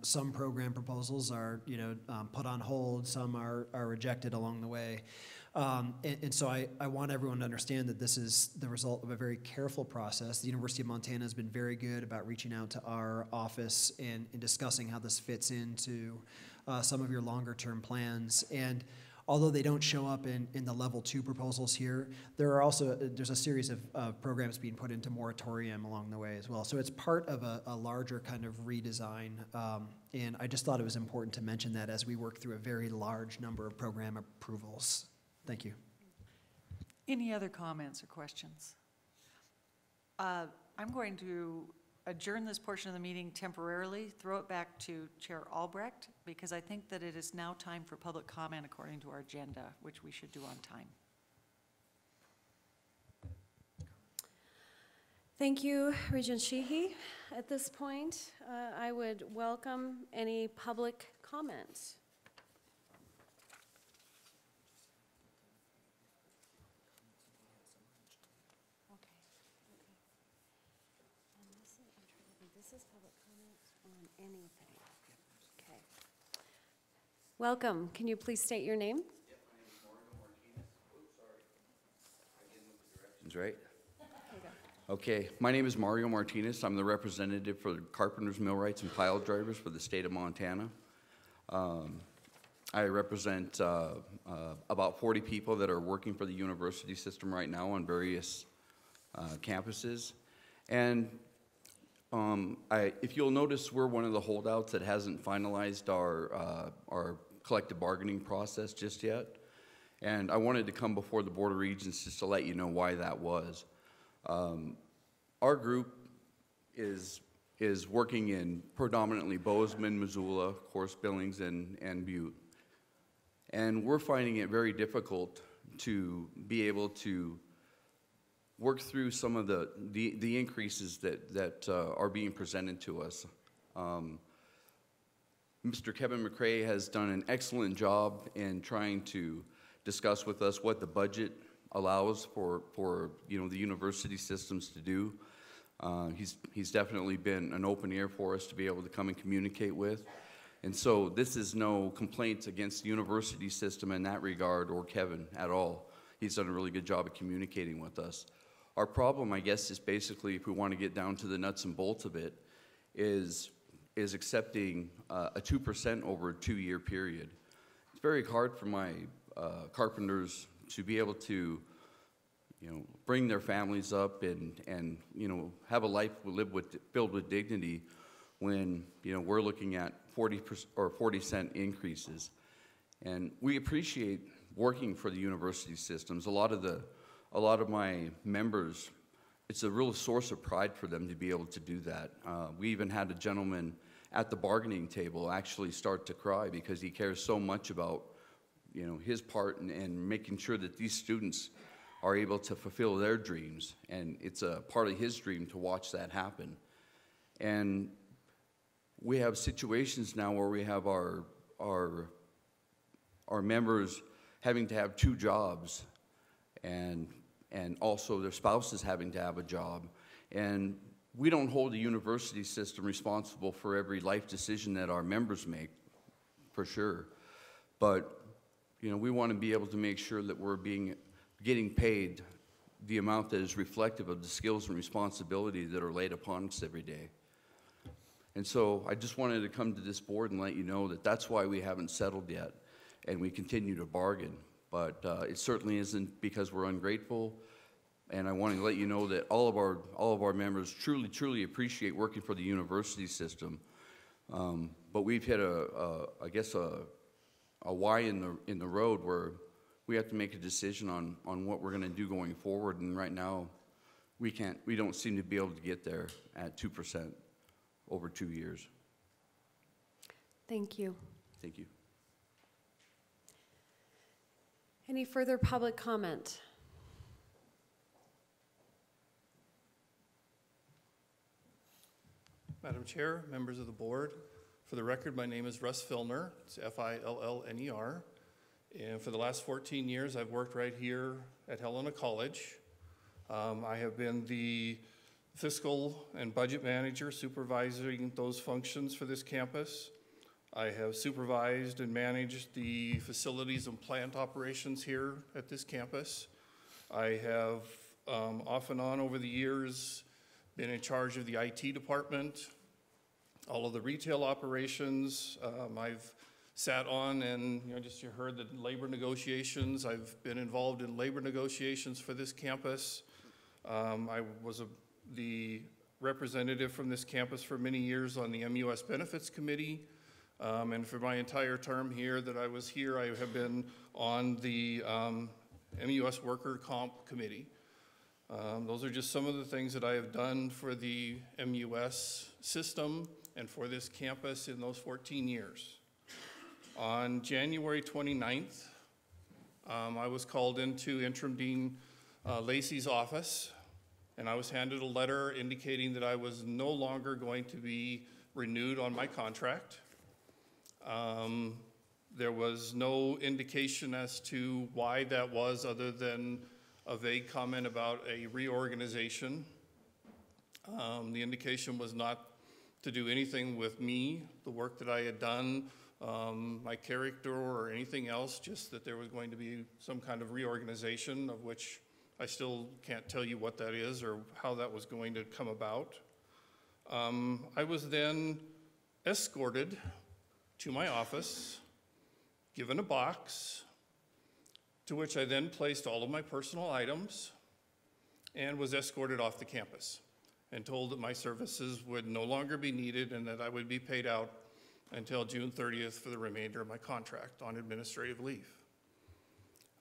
Speaker 14: Some program proposals are, put on hold. Some are rejected along the way. And so I want everyone to understand that this is the result of a very careful process. The University of Montana has been very good about reaching out to our office and discussing how this fits into some of your longer term plans. And although they don't show up in the level 2 proposals here, there's a series of programs being put into moratorium along the way as well. So it's part of a larger kind of redesign. And I just thought it was important to mention that as we work through a very large number of program approvals. Thank you.
Speaker 19: Any other comments or questions? I'm going to adjourn this portion of the meeting temporarily, throw it back to Chair Albrecht, because I think that it is now time for public comment according to our agenda, which we should do on time.
Speaker 1: Thank you, Regent Sheehy. At this point, I would welcome any public comment. This is public comment on anything. Okay. Welcome. Can you please state your name?
Speaker 3: Yep, my name is Mario Martinez. Oops, sorry. I didn't look the directions right. Okay, my name is Mario Martinez. I'm the representative for the carpenters, millwrights, and pile drivers for the state of Montana. I represent about 40 people that are working for the university system right now on various campuses. And if you'll notice, we're one of the holdouts that hasn't finalized our collective bargaining process just yet. And I wanted to come before the Board of Regents just to let you know why that was. Our group is working in predominantly Bozeman, Missoula, of course, Billings, and Butte. And we're finding it very difficult to be able to work through some of the increases that are being presented to us. Mr. Kevin McCrae has done an excellent job in trying to discuss with us what the budget allows for the university systems to do. He's definitely been an open ear for us to be able to come and communicate with. And so this is no complaint against the university system in that regard or Kevin at all. He's done a really good job of communicating with us. Our problem, I guess, is basically, if we want to get down to the nuts and bolts of it, is accepting a 2% over a 2-year period. It's very hard for my carpenters to be able to, bring their families up and have a life filled with dignity when, we're looking at 40-cent increases. And we appreciate working for the university systems. A lot of my members, it's a real source of pride for them to be able to do that. We even had a gentleman at the bargaining table actually start to cry because he cares so much about his part and making sure that these students are able to fulfill their dreams. And it's a part of his dream to watch that happen. And we have situations now where we have our members having to have 2 jobs and also their spouses having to have a job. And we don't hold the university system responsible for every life decision that our members make, for sure. But we want to be able to make sure that we're getting paid the amount that is reflective of the skills and responsibility that are laid upon us every day. And so I just wanted to come to this board and let you know that that's why we haven't settled yet, and we continue to bargain. But it certainly isn't because we're ungrateful. And I want to let you know that all of our members truly appreciate working for the university system. But we've hit I guess a Y in the road where we have to make a decision on what we're going to do going forward. And right now, we don't seem to be able to get there at 2% over 2 years.
Speaker 1: Thank you.
Speaker 3: Thank you.
Speaker 1: Any further public comment?
Speaker 5: Madam Chair, members of the board, for the record, my name is Russ Fillner. It's Fillner. And for the last 14 years, I've worked right here at Helena College. I have been the fiscal and budget manager supervising those functions for this campus. I have supervised and managed the facilities and plant operations here at this campus. I have off and on over the years been in charge of the IT department, all of the retail operations. I've sat on and you heard the labor negotiations. I've been involved in labor negotiations for this campus. I was the representative from this campus for many years on the MUS Benefits Committee. And for my entire term here that I was here, I have been on the MUS Worker Comp Committee. Those are just some of the things that I have done for the MUS system and for this campus in those 14 years. On January 29th, I was called into Interim Dean Lacey's office, and I was handed a letter indicating that I was no longer going to be renewed on my contract. There was no indication as to why that was, other than a vague comment about a reorganization. The indication was not to do anything with me, the work that I had done, my character or anything else, just that there was going to be some kind of reorganization, of which I still can't tell you what that is or how that was going to come about. I was then escorted to my office, given a box, to which I then placed all of my personal items and was escorted off the campus and told that my services would no longer be needed and that I would be paid out until June 30th for the remainder of my contract on administrative leave.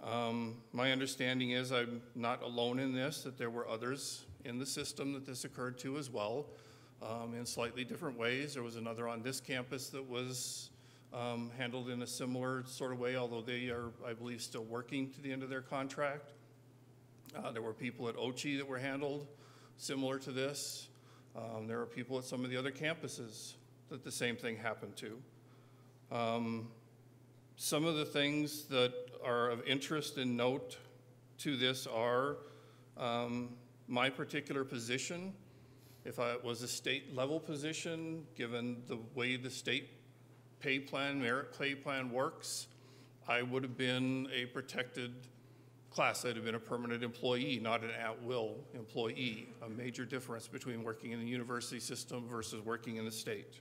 Speaker 5: My understanding is I'm not alone in this, that there were others in the system that this occurred to as well, in slightly different ways. There was another on this campus that was handled in a similar sort of way, although they are, I believe, still working to the end of their contract. There were people at Ochi that were handled similar to this. There are people at some of the other campuses that the same thing happened to. Some of the things that are of interest and note to this are my particular position. If it was a state level position, given the way the state pay plan, merit pay plan works, I would have been a protected class. I'd have been a permanent employee, not an at-will employee, a major difference between working in the university system versus working in the state.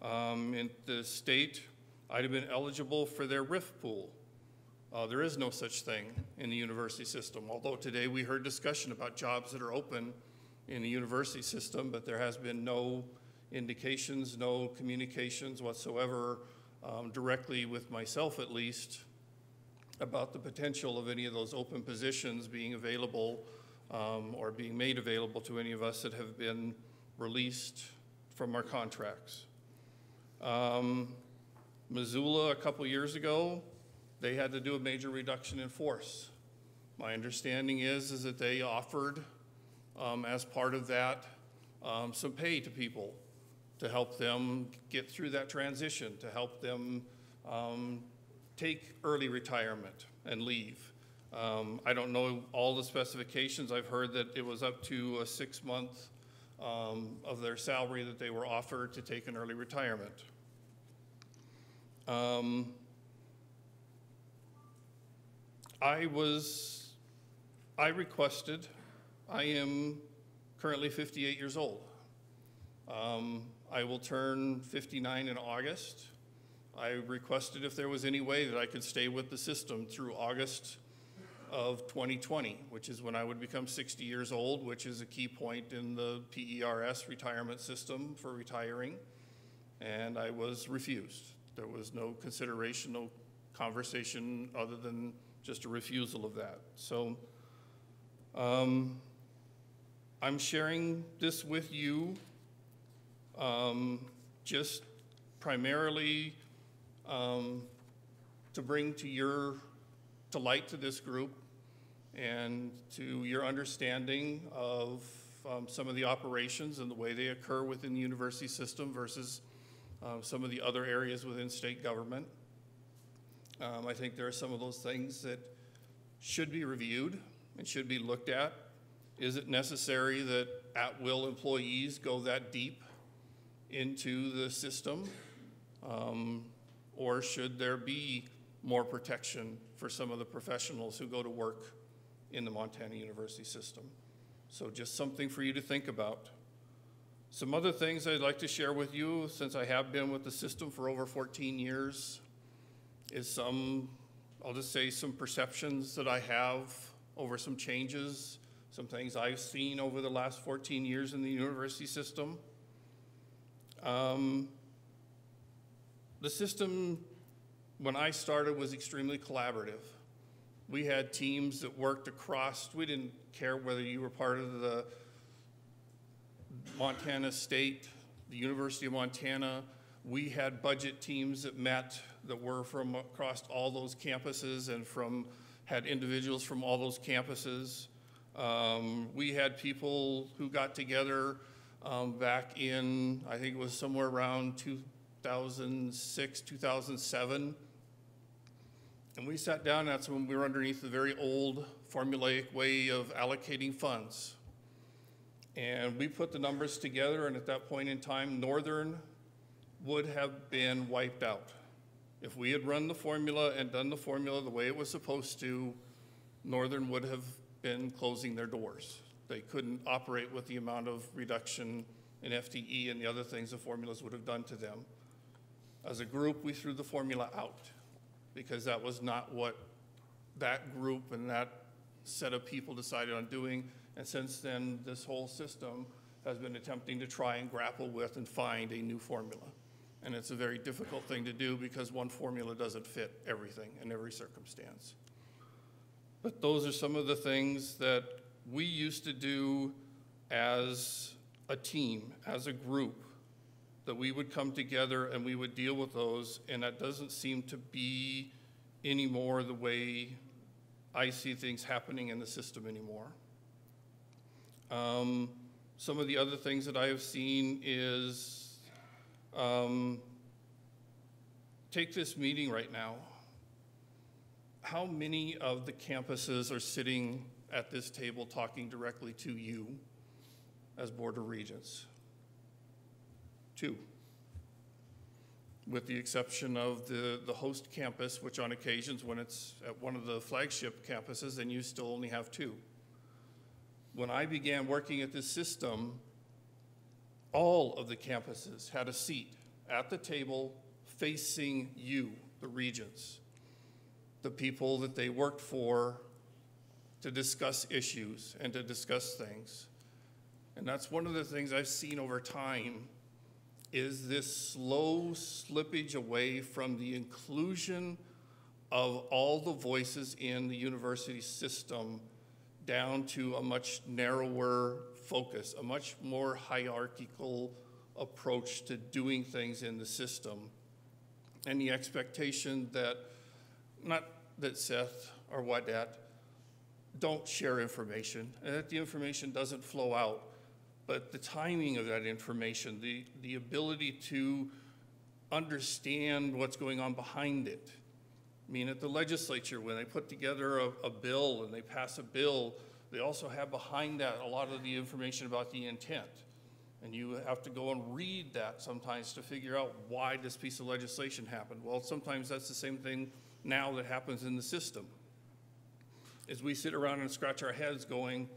Speaker 5: In the state, I'd have been eligible for their RIF pool. There is no such thing in the university system, although today we heard discussion about jobs that are open in the university system, but there has been no indications, no communications whatsoever, directly with myself at least, about the potential of any of those open positions being available or being made available to any of us that have been released from our contracts. Missoula, a couple years ago, they had to do a major reduction in force. My understanding is that they offered, as part of that, some pay to people to help them get through that transition, to help them take early retirement and leave. I don't know all the specifications. I've heard that it was up to a 6 month of their salary that they were offered to take an early retirement. I requested, I am currently 58 years old. I will turn 59 in August. I requested if there was any way that I could stay with the system through August of 2020, which is when I would become 60 years old, which is a key point in the PERS retirement system for retiring, and I was refused. There was no consideration, no conversation other than just a refusal of that. So I'm sharing this with you just primarily to bring to light to this group and to your understanding of some of the operations and the way they occur within the university system versus some of the other areas within state government. I think there are some of those things that should be reviewed and should be looked at. Is it necessary that at-will employees go that deep into the system? Or should there be more protection for some of the professionals who go to work in the Montana University system? So just something for you to think about. Some other things I'd like to share with you, since I have been with the system for over 14 years, is I'll just say some perceptions that I have over some changes, some things I've seen over the last 14 years in the university system. The system, when I started, was extremely collaborative. We had teams that worked across, we didn't care whether you were part of the Montana State, the University of Montana. We had budget teams that met that were from across all those campuses and had individuals from all those campuses. We had people who got together back in, I think it was somewhere around 2006, 2007. And we sat down, that's when we were underneath the very old formulaic way of allocating funds. And we put the numbers together, and at that point in time, Northern would have been wiped out. If we had run the formula and done the formula the way it was supposed to, Northern would have been closing their doors. They couldn't operate with the amount of reduction in FTE and the other things the formulas would have done to them. As a group, we threw the formula out because that was not what that group and that set of people decided on doing. And since then, this whole system has been attempting to try and grapple with and find a new formula. And it's a very difficult thing to do because one formula doesn't fit everything in every circumstance. But those are some of the things that we used to do as a team, as a group, that we would come together and we would deal with those, and that doesn't seem to be anymore the way I see things happening in the system anymore. Some of the other things that I have seen is, take this meeting right now. How many of the campuses are sitting at this table talking directly to you as Board of Regents? 2. With the exception of the host campus, which on occasions when it's at one of the flagship campuses, then you still only have 2. When I began working at this system, all of the campuses had a seat at the table facing you, the regents, the people that they worked for, to discuss issues and to discuss things. And that's one of the things I've seen over time is this slow slippage away from the inclusion of all the voices in the university system down to a much narrower focus, a much more hierarchical approach to doing things in the system. And the expectation that, not that Seth or Wadat don't share information, and that the information doesn't flow out, but the timing of that information, the ability to understand what's going on behind it. I mean, at the legislature, when they put together a bill and they pass a bill, they also have behind that a lot of the information about the intent. And you have to go and read that sometimes to figure out why this piece of legislation happened. Well, sometimes that's the same thing now that happens in the system. Is we sit around and scratch our heads going,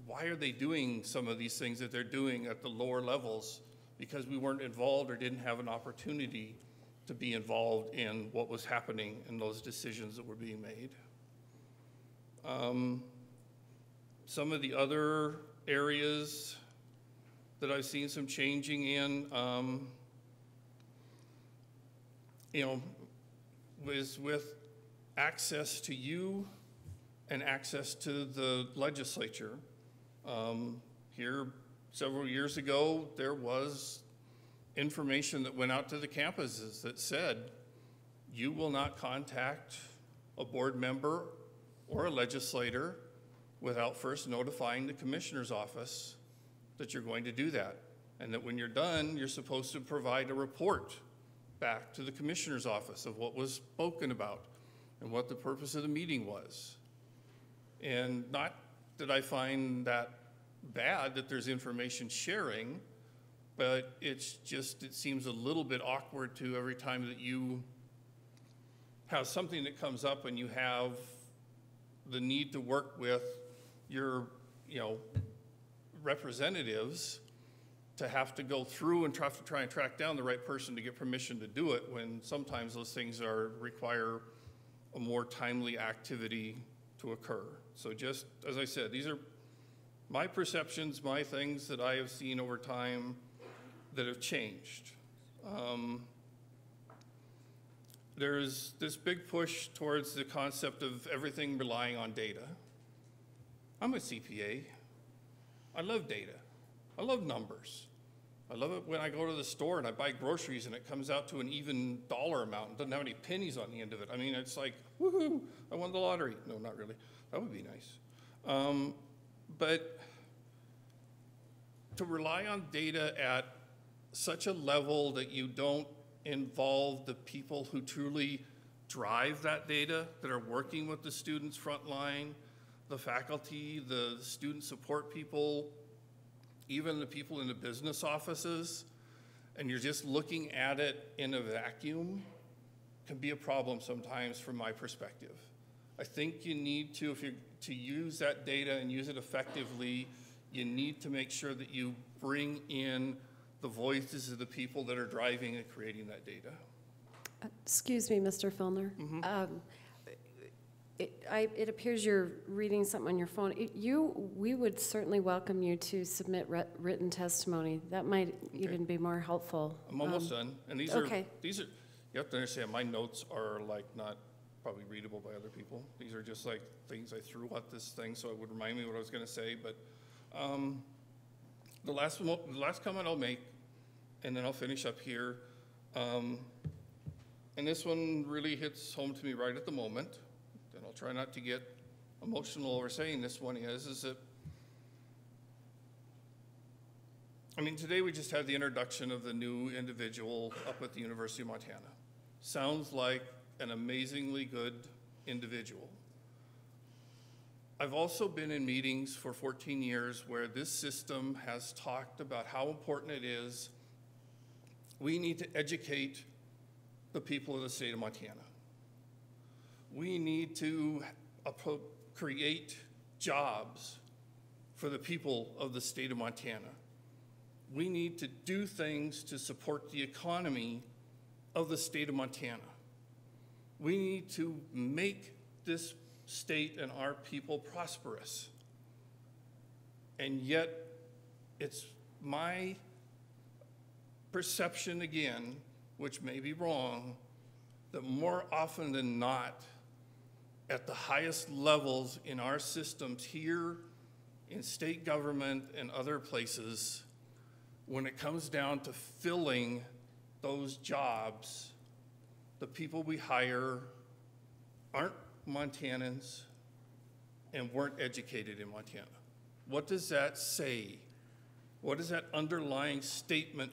Speaker 5: why are they doing some of these things that they're doing at the lower levels? Because we weren't involved or didn't have an opportunity to be involved in what was happening in those decisions that were being made. Some of the other areas that I've seen some changing in, was with access to you and access to the legislature. Here, several years ago, there was information that went out to the campuses that said, you will not contact a board member or a legislator without first notifying the commissioner's office that you're going to do that. And that when you're done, you're supposed to provide a report back to the commissioner's office of what was spoken about and what the purpose of the meeting was. And not that I find that bad that there's information sharing, but it's just, it seems a little bit awkward to every time that you have something that comes up and you have the need to work with your, representatives to have to go through and try and track down the right person to get permission to do it, when sometimes those things require a more timely activity to occur. So just, as I said, these are my perceptions, my things that I have seen over time that have changed. there's this big push towards the concept of everything relying on data. I'm a CPA. I love data. I love numbers. I love it when I go to the store and I buy groceries and it comes out to an even dollar amount and doesn't have any pennies on the end of it. I mean, it's like, woohoo, I won the lottery. No, not really. That would be nice. But to rely on data at such a level that you don't involve the people who truly drive that data, that are working with the students frontline, the faculty, the student support people, even the people in the business offices, and you're just looking at it in a vacuum, can be a problem sometimes from my perspective. I think you need to, if you're to use that data and use it effectively, you need to make sure that you bring in the voices of the people that are driving and creating that data.
Speaker 1: Excuse me, Mr. Filner. It appears you're reading something on your phone. We would certainly welcome you to submit written testimony. That might even be more helpful.
Speaker 5: I'm almost done. And these are, you have to understand, my notes are like not probably readable by other people. These are just like things I threw at this thing so it would remind me what I was gonna say. But the last comment I'll make, and then I'll finish up here. And this one really hits home to me right at the moment. And I'll try not to get emotional over saying this one is that, I mean, today we just had the introduction of the new individual up at the University of Montana. Sounds like an amazingly good individual. I've also been in meetings for 14 years where this system has talked about how important it is. We need to educate the people of the state of Montana. We need to create jobs for the people of the state of Montana. We need to do things to support the economy of the state of Montana. We need to make this state and our people prosperous. And yet, it's my perception again, which may be wrong, that more often than not, at the highest levels in our systems here, in state government and other places, when it comes down to filling those jobs, the people we hire aren't Montanans and weren't educated in Montana. What does that say? What is that underlying statement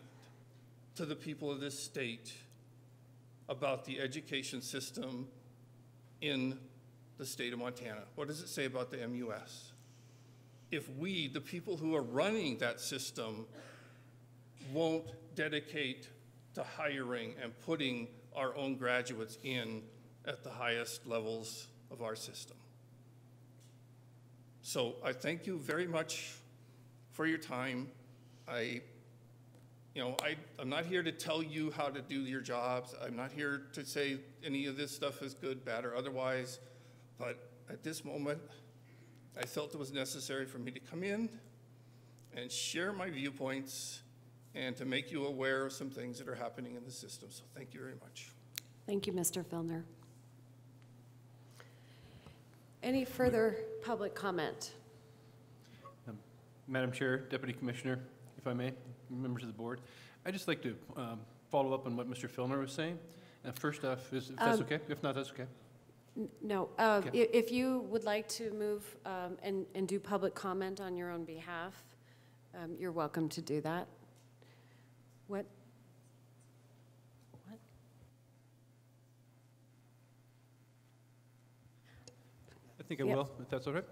Speaker 5: to the people of this state about the education system in the state of Montana? What does it say about the MUS? If we, the people who are running that system, won't dedicate to hiring and putting our own graduates in at the highest levels of our system. So I thank you very much for your time. I'm not here to tell you how to do your jobs. I'm not here to say any of this stuff is good, bad, or otherwise. But at this moment, I felt it was necessary for me to come in and share my viewpoints and to make you aware of some things that are happening in the system. So thank you very much.
Speaker 1: Thank you, Mr. Filner. Any further public comment?
Speaker 7: Madam Chair, Deputy Commissioner, if I may, members of the board, I'd just like to follow up on what Mr. Filner was saying. First off, if that's okay? If not, that's okay.
Speaker 1: No.
Speaker 7: Okay.
Speaker 1: If you would like to move and do public comment on your own behalf, you're welcome to do that. What?
Speaker 7: I think I will, if that's all right.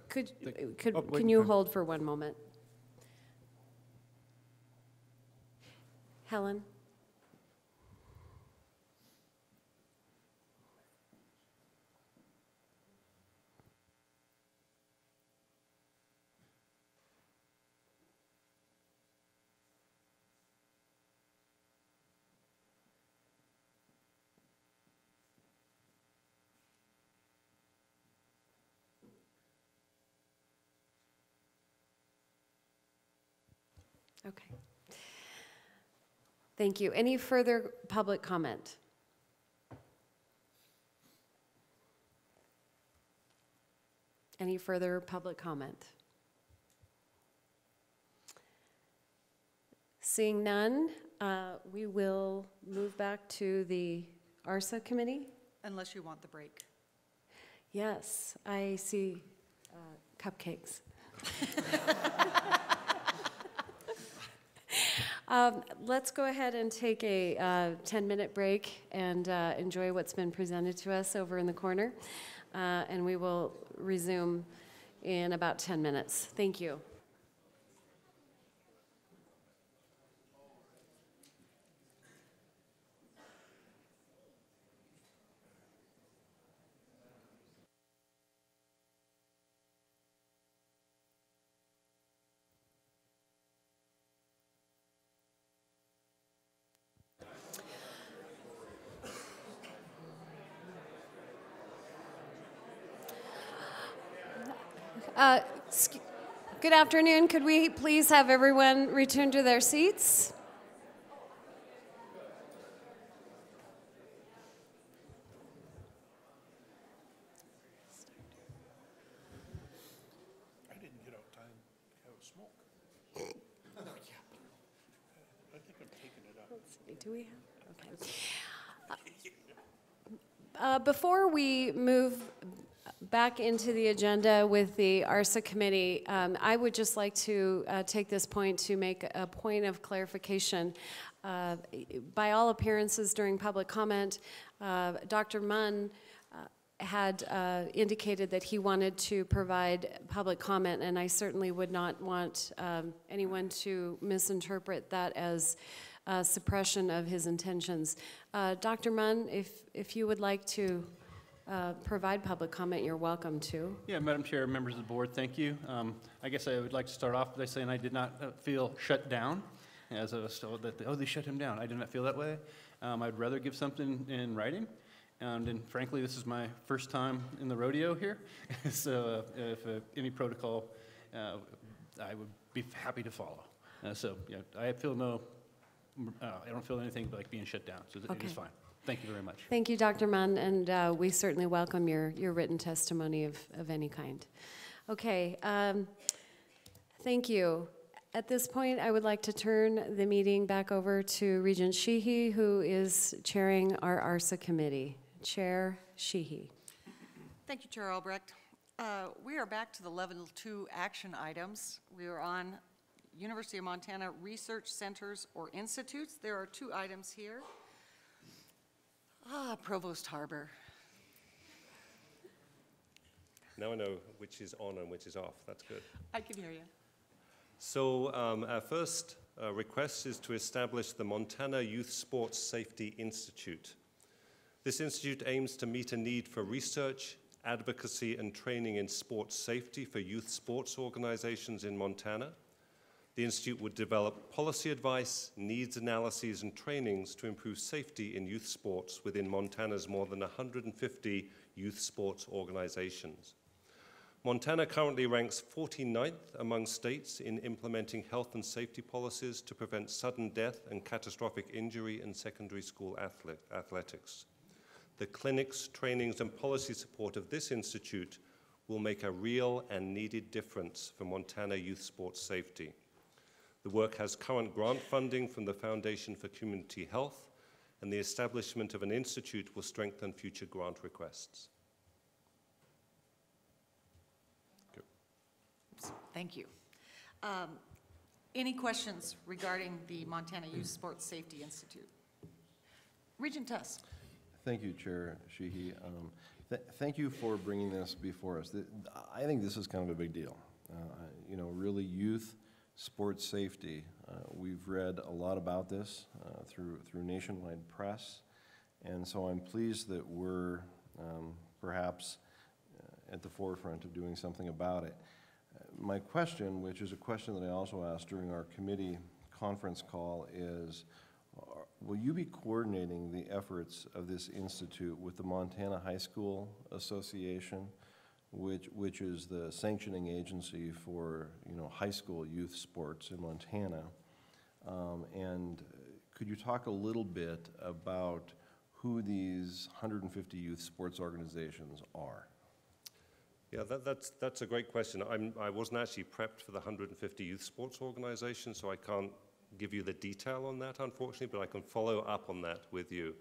Speaker 1: Can you hold for one moment? Helen? Okay. Thank you. Any further public comment? Any further public comment? Seeing none, we will move back to the ARSA committee.
Speaker 19: Unless you want the break.
Speaker 1: Yes, I see cupcakes. Let's go ahead and take a 10-minute break and enjoy what's been presented to us over in the corner. And we will resume in about 10 minutes. Thank you. Good afternoon. Could we please have everyone return to their seats?
Speaker 13: I didn't get out time to have a smoke. I think I'm taking it up.
Speaker 1: Let's see, do we have? Okay. Before we move back into the agenda with the ARSA committee, I would just like to take this point to make a point of clarification. By all appearances during public comment, Dr. Munn had indicated that he wanted to provide public comment, and I certainly would not want anyone to misinterpret that as suppression of his intentions. Dr. Munn, if you would like to provide public comment, you're welcome to.
Speaker 7: Yeah, Madam Chair, members of the board, thank you. I guess I would like to start off by saying I did not feel shut down, as I was told that, they shut him down. I did not feel that way. I'd rather give something in writing. And frankly, this is my first time in the rodeo here. So if any protocol, I would be happy to follow. So yeah, I feel I don't feel anything like being shut down, so it is fine. Thank you very much.
Speaker 1: Thank you, Dr. Munn, and we certainly welcome your written testimony of any kind. Okay, thank you. At this point, I would like to turn the meeting back over to Regent Sheehy, who is chairing our ARSA committee. Chair Sheehy.
Speaker 19: Thank you, Chair Albrecht. We are back to the level 2 action items. We are on University of Montana Research Centers or Institutes. There are 2 items here. Provost Harbor.
Speaker 4: Now I know which is on and which is off. That's good.
Speaker 19: I can hear you.
Speaker 4: So our first request is to establish the Montana Youth Sports Safety Institute. This institute aims to meet a need for research, advocacy, and training in sports safety for youth sports organizations in Montana. The institute would develop policy advice, needs analyses, and trainings to improve safety in youth sports within Montana's more than 150 youth sports organizations. Montana currently ranks 49th among states in implementing health and safety policies to prevent sudden death and catastrophic injury in secondary school athletics. The clinics, trainings, and policy support of this institute will make a real and needed difference for Montana youth sports safety. The work has current grant funding from the Foundation for Community Health, and the establishment of an institute will strengthen future grant requests.
Speaker 19: Thank you. Any questions regarding the Montana Youth Sports Safety Institute? Regent Tuss.
Speaker 10: Thank you, Chair Sheehy. Thank you for bringing this before us. I think this is kind of a big deal. You know, really youth sports safety. We've read a lot about this through nationwide press, and so I'm pleased that we're perhaps at the forefront of doing something about it. My question, which is a question that I also asked during our committee conference call, is will you be coordinating the efforts of this institute with the Montana High School Association, which is the sanctioning agency for high school youth sports in Montana? And could you talk a little bit about who these 150 youth sports organizations are?
Speaker 4: Yeah, that's a great question. I wasn't actually prepped for the 150 youth sports organizations, so I can't give you the detail on that, unfortunately, but I can follow up on that with you.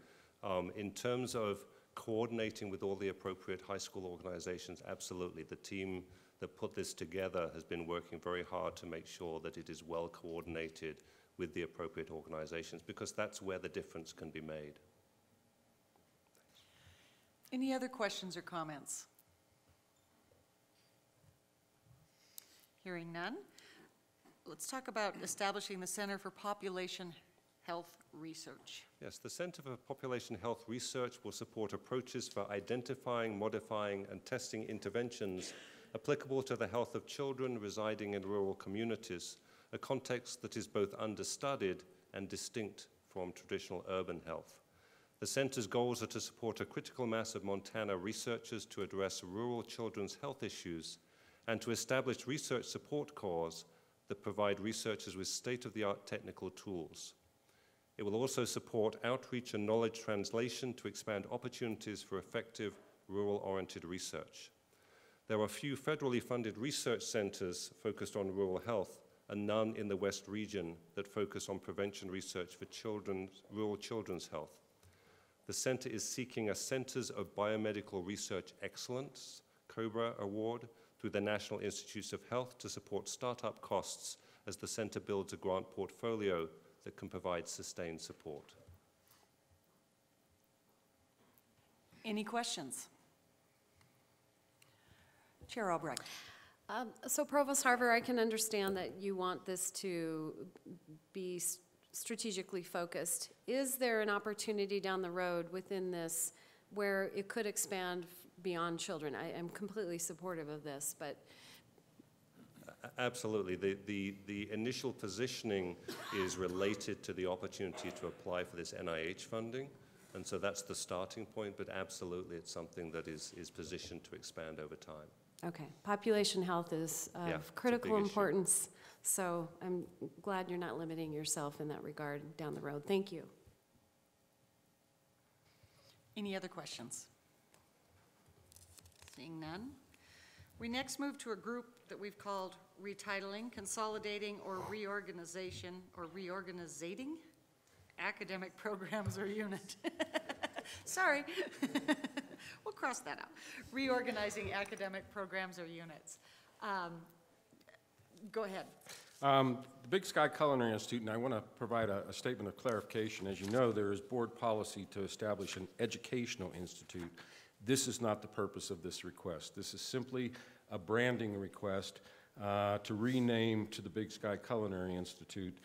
Speaker 4: In terms of coordinating with all the appropriate high school organizations, absolutely. The team that put this together has been working very hard to make sure that it is well coordinated with the appropriate organizations, because that's where the difference can be made.
Speaker 19: Any other questions or comments? Hearing none, let's talk about establishing the Center for Population Health Research.
Speaker 4: Yes, the Center for Population Health Research will support approaches for identifying, modifying, and testing interventions applicable to the health of children residing in rural communities, a context that is both understudied and distinct from traditional urban health. The center's goals are to support a critical mass of Montana researchers to address rural children's health issues and to establish research support corps that provide researchers with state-of-the-art technical tools. It will also support outreach and knowledge translation to expand opportunities for effective rural-oriented research. There are few federally funded research centers focused on rural health and none in the West region that focus on prevention research for rural children's health. The center is seeking a Centers of Biomedical Research Excellence, COBRA award, through the National Institutes of Health to support startup costs as the center builds a grant portfolio that can provide sustained support.
Speaker 19: Any questions? Chair Albrecht.
Speaker 1: So Provost Harver, I can understand that you want this to be strategically focused. Is there an opportunity down the road within this where it could expand beyond children? I am completely supportive of this, but.
Speaker 4: Absolutely. The initial positioning is related to the opportunity to apply for this NIH funding, and so that's the starting point, but absolutely it's something that is positioned to expand over time.
Speaker 1: Okay. Population health is of critical importance, so I'm glad you're not limiting yourself in that regard down the road. Thank you.
Speaker 19: Any other questions? Seeing none. We next move to a group that we've called retitling, consolidating, or reorganization, or reorganizating academic programs or unit. Sorry. We'll cross that out. Reorganizing academic programs or units. Go ahead.
Speaker 17: The Big Sky Culinary Institute, and I want to provide a statement of clarification. As you know, there is board policy to establish an educational institute. This is not the purpose of this request. This is simply a branding request to rename to the Big Sky Culinary Institute.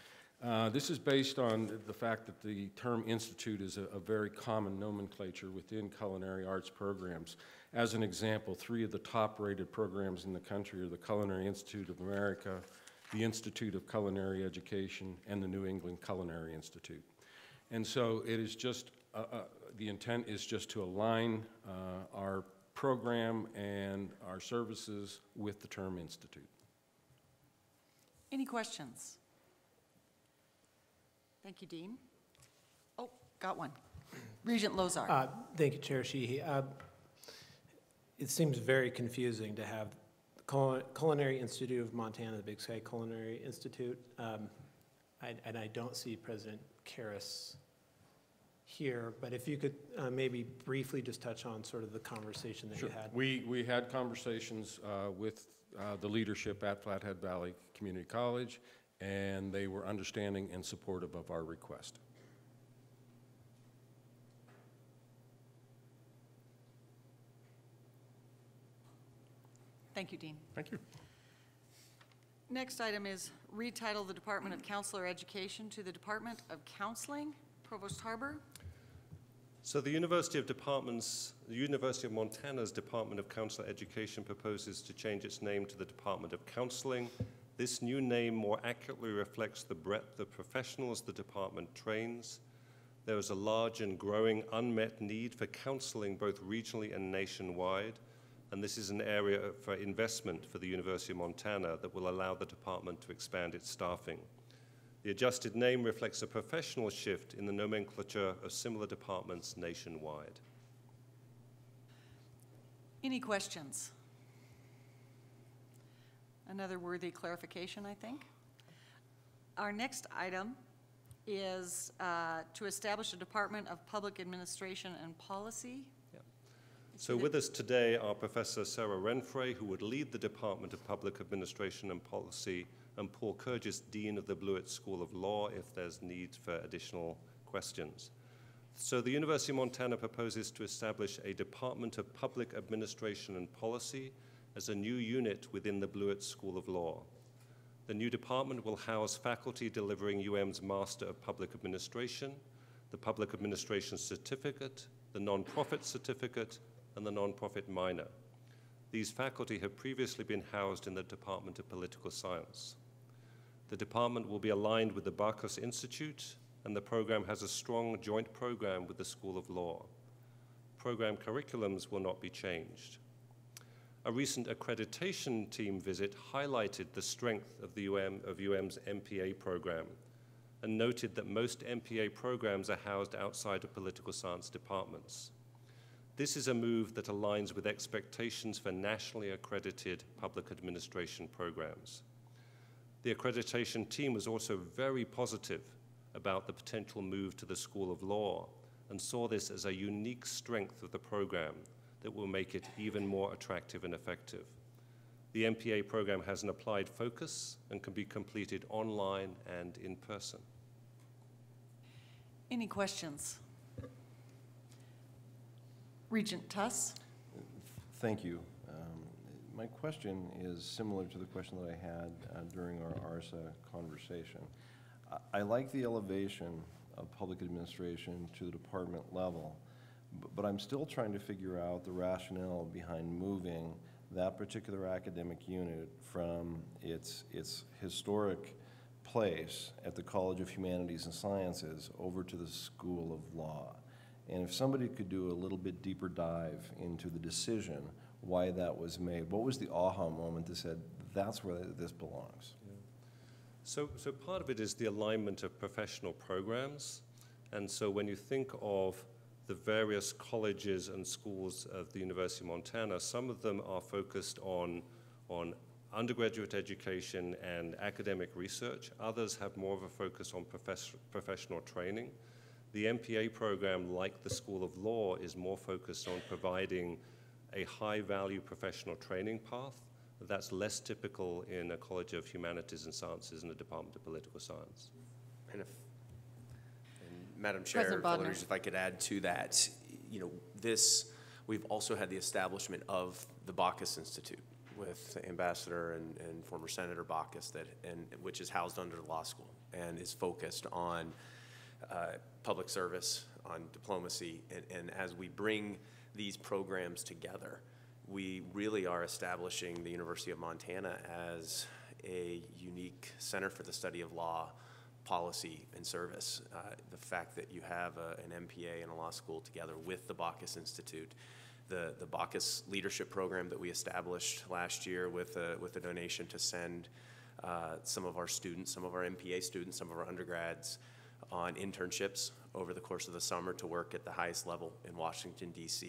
Speaker 17: This is based on the fact that the term institute is a very common nomenclature within culinary arts programs. As an example, 3 of the top-rated programs in the country are the Culinary Institute of America, the Institute of Culinary Education, and the New England Culinary Institute. And so it is just, the intent is just to align our program and our services with the term institute.
Speaker 19: Any questions? Thank you, Dean. Oh, got one. Regent Lozar.
Speaker 6: Thank you, Chair Sheehy. It seems very confusing to have the Culinary Institute of Montana, the Big Sky Culinary Institute, and I don't see President Karras here, but if you could maybe briefly just touch on sort of the conversation that you had.
Speaker 17: We had conversations with the leadership at Flathead Valley Community College, and they were understanding and supportive of our request.
Speaker 19: Thank you, Dean.
Speaker 17: Thank you.
Speaker 19: Next item is retitle the Department of Counselor Education to the Department of Counseling. Provost Harbour.
Speaker 4: So the University of Montana's Department of Counselor Education proposes to change its name to the Department of Counseling. This new name more accurately reflects the breadth of professionals the department trains. There is a large and growing unmet need for counseling both regionally and nationwide, and this is an area for investment for the University of Montana that will allow the department to expand its staffing. The adjusted name reflects a professional shift in the nomenclature of similar departments nationwide.
Speaker 19: Any questions? Another worthy clarification, I think. Our next item is to establish a Department of Public Administration and Policy.
Speaker 4: So with us today are Professor Sarah Renfrey, who would lead the Department of Public Administration and Policy, and Paul Kurgis, Dean of the Blewett School of Law, if there's need for additional questions. So the University of Montana proposes to establish a Department of Public Administration and Policy as a new unit within the Blewett School of Law. The new department will house faculty delivering UM's Master of Public Administration, the Public Administration Certificate, the Nonprofit Certificate, and the Nonprofit Minor. These faculty have previously been housed in the Department of Political Science. The department will be aligned with the Bacchus Institute, and the program has a strong joint program with the School of Law. Program curriculums will not be changed. A recent accreditation team visit highlighted the strength of UM's MPA program and noted that most MPA programs are housed outside of political science departments. This is a move that aligns with expectations for nationally accredited public administration programs. The accreditation team was also very positive about the potential move to the School of Law and saw this as a unique strength of the program that will make it even more attractive and effective. The MPA program has an applied focus and can be completed online and in person.
Speaker 19: Any questions? Regent Tuss.
Speaker 10: Thank you. My question is similar to the question that I had during our ARSA conversation. I like the elevation of public administration to the department level, but I'm still trying to figure out the rationale behind moving that particular academic unit from its historic place at the College of Humanities and Sciences over to the School of Law. And if somebody could do a little bit deeper dive into the decision, why that was made, what was the aha moment that said, that's where this belongs?
Speaker 4: Yeah. So part of it is the alignment of professional programs. And so when you think of the various colleges and schools of the University of Montana, some of them are focused on undergraduate education and academic research. Others have more of a focus on professional training. The MPA program, like the School of Law, is more focused on providing a high-value professional training path. That's less typical in a College of Humanities and Sciences and the Department of Political Science.
Speaker 8: And Madam Chair, voters, if I could add to that, you know, we've also had the establishment of the Bacchus Institute with Ambassador and former Senator Bacchus, which is housed under the law school and is focused on public service, on diplomacy, and as we bring these programs together, we really are establishing the University of Montana as a unique center for the study of law, policy, and service. The fact that you have an MPA and a law school together with the Bacchus Institute, the Bacchus Leadership Program that we established last year with a donation to send some of our students, some of our MPA students, some of our undergrads on internships over the course of the summer to work at the highest level in Washington, D.C.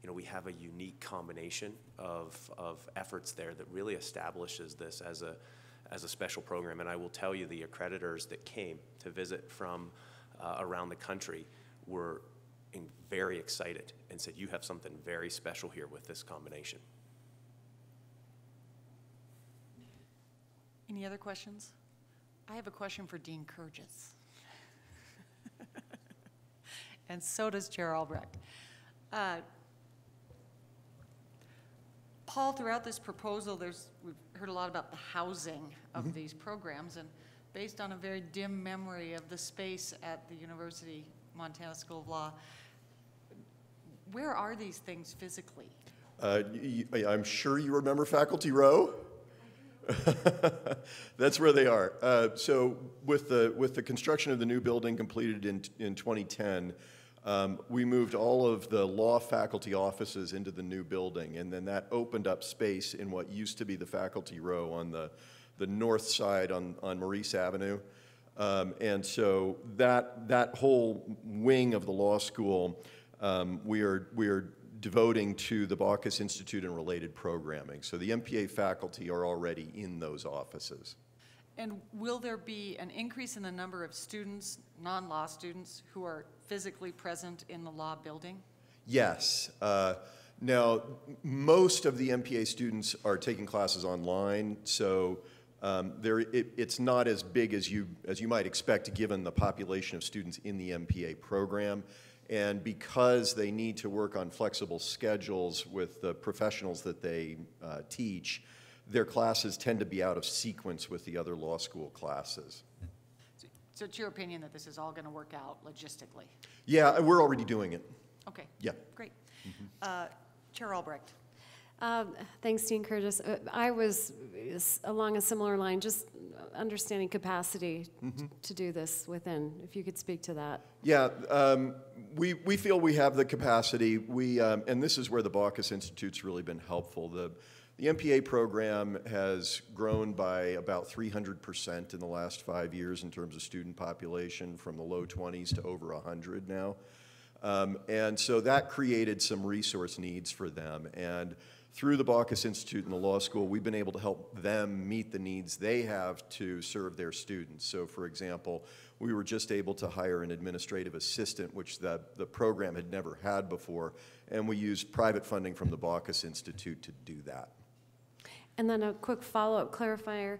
Speaker 8: You know, we have a unique combination of efforts there that really establishes this as a special program. And I will tell you, the accreditors that came to visit from around the country were very excited and said, you have something very special here with this combination.
Speaker 19: Any other questions? I have a question for Dean Kurgis. And so does Chair Albrecht. Paul, throughout this proposal, we've heard a lot about the housing of these programs, and based on a very dim memory of the space at the University of Montana School of Law, where are these things physically?
Speaker 15: I'm sure you remember Faculty Row. That's where they are. So with the construction of the new building completed in 2010, we moved all of the law faculty offices into the new building, and then that opened up space in what used to be the Faculty Row on the north side on Maurice Avenue. And so that whole wing of the law school, we are devoting to the Baucus Institute and related programming. So the MPA faculty are already in those offices.
Speaker 19: And will there be an increase in the number of students, non-law students, who are physically present in the law building?
Speaker 15: Yes. Now, most of the MPA students are taking classes online, so it's not as big as you might expect given the population of students in the MPA program. And because they need to work on flexible schedules with the professionals that they teach, their classes tend to be out of sequence with the other law school classes.
Speaker 19: So it's your opinion that this is all going to work out logistically?
Speaker 15: Yeah, we're already doing it.
Speaker 19: Okay.
Speaker 15: Yeah.
Speaker 19: Great. Chair Albrecht.
Speaker 1: Thanks, Dean Curtis. I was along a similar line, just understanding capacity to do this within, if you could speak to that.
Speaker 15: Yeah, we feel we have the capacity. And this is where the Baucus Institute's really been helpful. The MPA program has grown by about 300% in the last 5 years in terms of student population, from the low 20s to over 100 now. And so that created some resource needs for them. And through the Baucus Institute and the law school, we've been able to help them meet the needs they have to serve their students. So for example, we were just able to hire an administrative assistant, which the program had never had before, and we used private funding from the Baucus Institute to do that.
Speaker 1: And then a quick follow-up clarifier.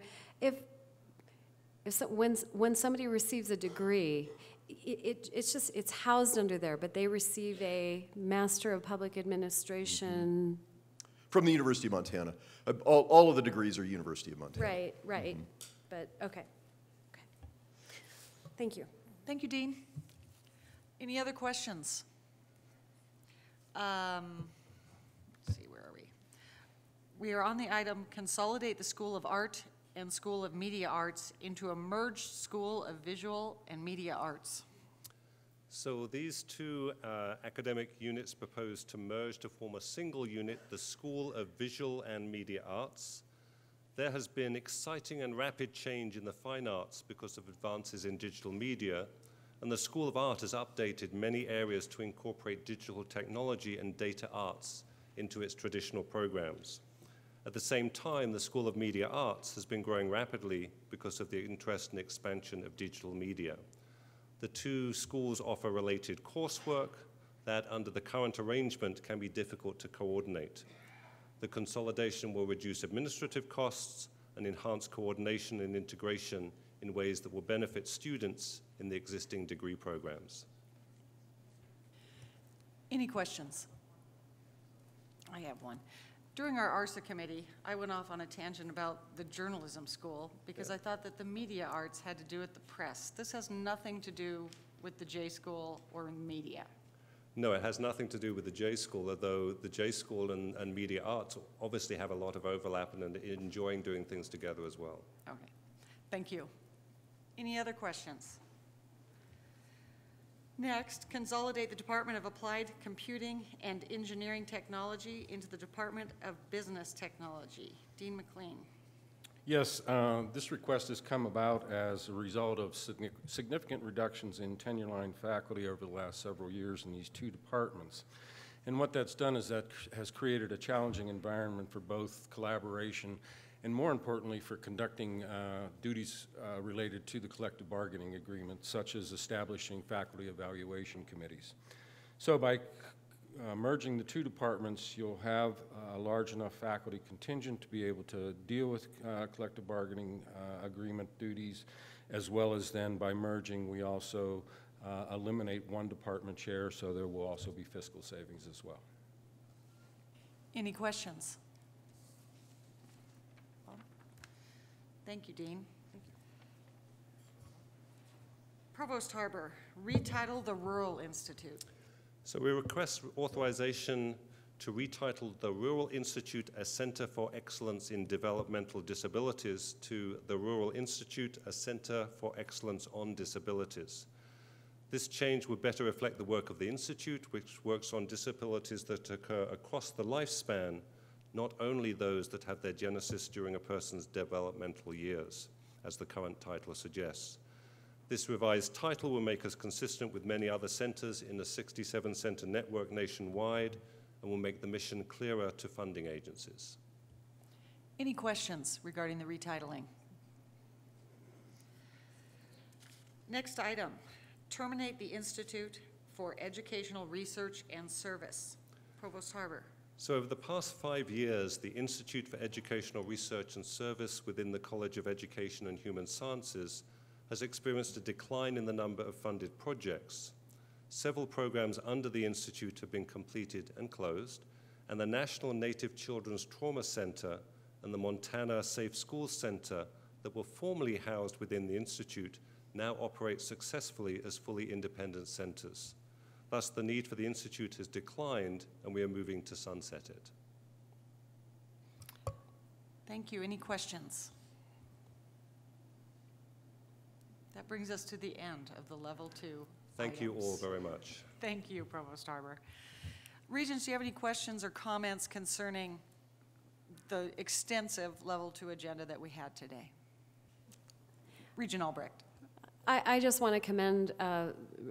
Speaker 1: When somebody receives a degree, it's housed under there, but they receive a Master of Public Administration.
Speaker 15: From the University of Montana. All of the degrees are University of Montana.
Speaker 1: Right, right. But, okay. Thank you.
Speaker 19: Thank you, Dean. Any other questions? Let's see, where are we? We are on the item, consolidate the School of Art and School of Media Arts into a merged School of Visual and Media Arts.
Speaker 4: So these two academic units propose to merge to form a single unit, the School of Visual and Media Arts. There has been exciting and rapid change in the fine arts because of advances in digital media, and the School of Art has updated many areas to incorporate digital technology and data arts into its traditional programs. At the same time, the School of Media Arts has been growing rapidly because of the interest and expansion of digital media. The two schools offer related coursework that, under the current arrangement, can be difficult to coordinate. The consolidation will reduce administrative costs and enhance coordination and integration in ways that will benefit students in the existing degree programs.
Speaker 19: Any questions? I have one. During our ARSA committee, I went off on a tangent about the journalism school because I thought that the media arts had to do with the press. This has nothing to do with the J School or media.
Speaker 4: No, it has nothing to do with the J School, although the J School and media arts obviously have a lot of overlap and enjoying doing things together as well.
Speaker 19: Okay, thank you. Any other questions? Next, consolidate the Department of Applied Computing and Engineering Technology into the Department of Business Technology. Dean McLean.
Speaker 17: Yes, this request has come about as a result of significant reductions in tenure-line faculty over the last several years in these two departments. And what that's done is that has created a challenging environment for both collaboration and, more importantly, for conducting duties related to the collective bargaining agreement, such as establishing faculty evaluation committees. So by merging the two departments, you'll have a large enough faculty contingent to be able to deal with collective bargaining agreement duties, as well as then by merging, we also eliminate one department chair, so there will also be fiscal savings as well.
Speaker 19: Any questions? Thank you, Dean. Provost Harbor, retitle the Rural Institute.
Speaker 4: So we request authorization to retitle the Rural Institute, a Center for Excellence in Developmental Disabilities, to the Rural Institute, a Center for Excellence on Disabilities. This change would better reflect the work of the Institute, which works on disabilities that occur across the lifespan, not only those that have their genesis during a person's developmental years, as the current title suggests. This revised title will make us consistent with many other centers in the 67-center network nationwide and will make the mission clearer to funding agencies.
Speaker 19: Any questions regarding the retitling? Next item, terminate the Institute for Educational Research and Service. Provost Harbour.
Speaker 4: So over the past 5 years, the Institute for Educational Research and Service within the College of Education and Human Sciences has experienced a decline in the number of funded projects. Several programs under the Institute have been completed and closed, and the National Native Children's Trauma Center and the Montana Safe Schools Center that were formerly housed within the Institute now operate successfully as fully independent centers. Thus, the need for the Institute has declined, and we are moving to sunset it.
Speaker 19: Thank you. Any questions? That brings us to the end of the Level 2
Speaker 4: Thank you all
Speaker 19: items.
Speaker 4: very much.
Speaker 19: Thank you, Provost Harbour. Regents, do you have any questions or comments concerning the extensive Level 2 agenda that we had today? Regent Albrecht.
Speaker 1: I just want to commend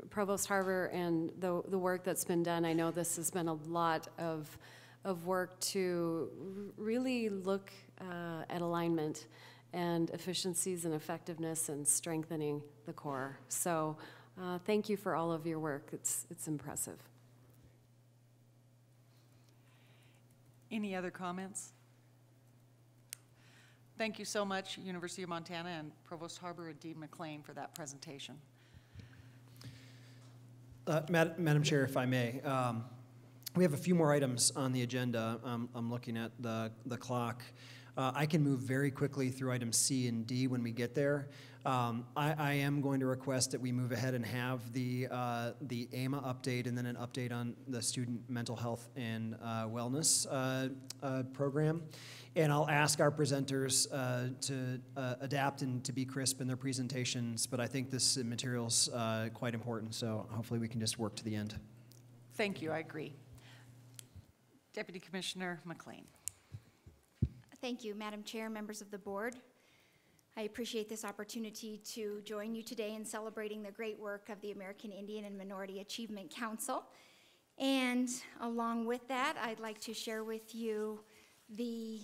Speaker 1: Provost Harbour and the work that's been done. I know this has been a lot of work to really look at alignment and efficiencies and effectiveness and strengthening the core. So thank you for all of your work. It's impressive.
Speaker 19: Any other comments? Thank you so much, University of Montana and Provost Harbour and Dean McLean, for that presentation.
Speaker 14: Madam Chair, if I may, we have a few more items on the agenda. I'm looking at the clock. I can move very quickly through items C and D when we get there. I am going to request that we move ahead and have the AMA update and then an update on the student mental health and wellness program. And I'll ask our presenters to adapt and to be crisp in their presentations, but I think this material's quite important, so hopefully we can just work to the end.
Speaker 19: Thank you, I agree. Deputy Commissioner McLean.
Speaker 16: Thank you, Madam Chair, members of the board. I appreciate this opportunity to join you today in celebrating the great work of the American Indian and Minority Achievement Council. And along with that, I'd like to share with you the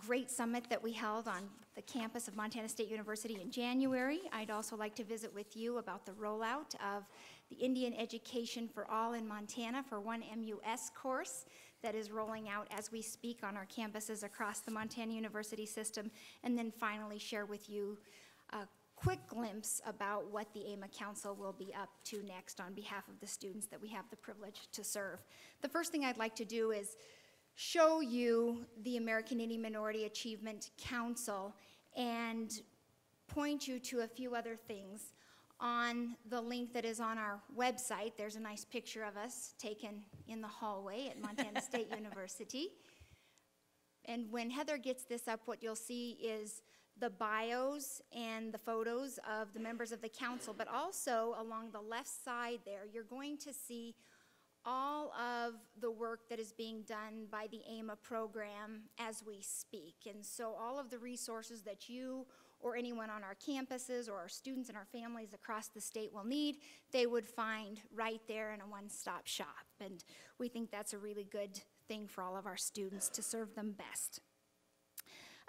Speaker 16: great summit that we held on the campus of Montana State University in January. I'd also like to visit with you about the rollout of the Indian Education for All in Montana for One MUS course that is rolling out as we speak on our campuses across the Montana University system, and then finally share with you a quick glimpse about what the AMA Council will be up to next on behalf of the students that we have the privilege to serve. The first thing I'd like to do is show you the American Indian Minority Achievement Council and point you to a few other things. On the link that is on our website, there's a nice picture of us taken in the hallway at Montana State University. And when Heather gets this up, what you'll see is the bios and the photos of the members of the council, but also along the left side there, you're going to see all of the work that is being done by the AMA program as we speak. And so all of the resources that you or anyone on our campuses or our students and our families across the state will need, they would find right there in a one-stop shop. And we think that's a really good thing for all of our students to serve them best.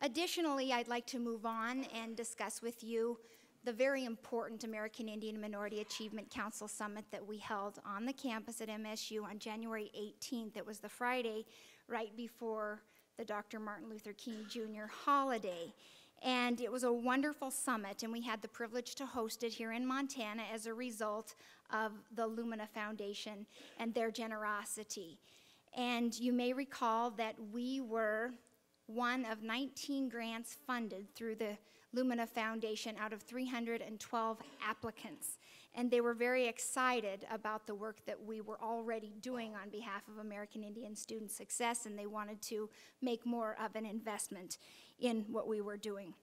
Speaker 16: Additionally, I'd like to move on and discuss with you the very important American Indian Minority Achievement Council Summit that we held on the campus at MSU on January 18th. It was the Friday right before the Dr. Martin Luther King Jr. holiday. And it was a wonderful summit, and we had the privilege to host it here in Montana as a result of the Lumina Foundation and their generosity. And you may recall that we were one of 19 grants funded through the Lumina Foundation out of 312 applicants. And they were very excited about the work that we were already doing on behalf of American Indian Student Success, and they wanted to make more of an investment in what we were doing.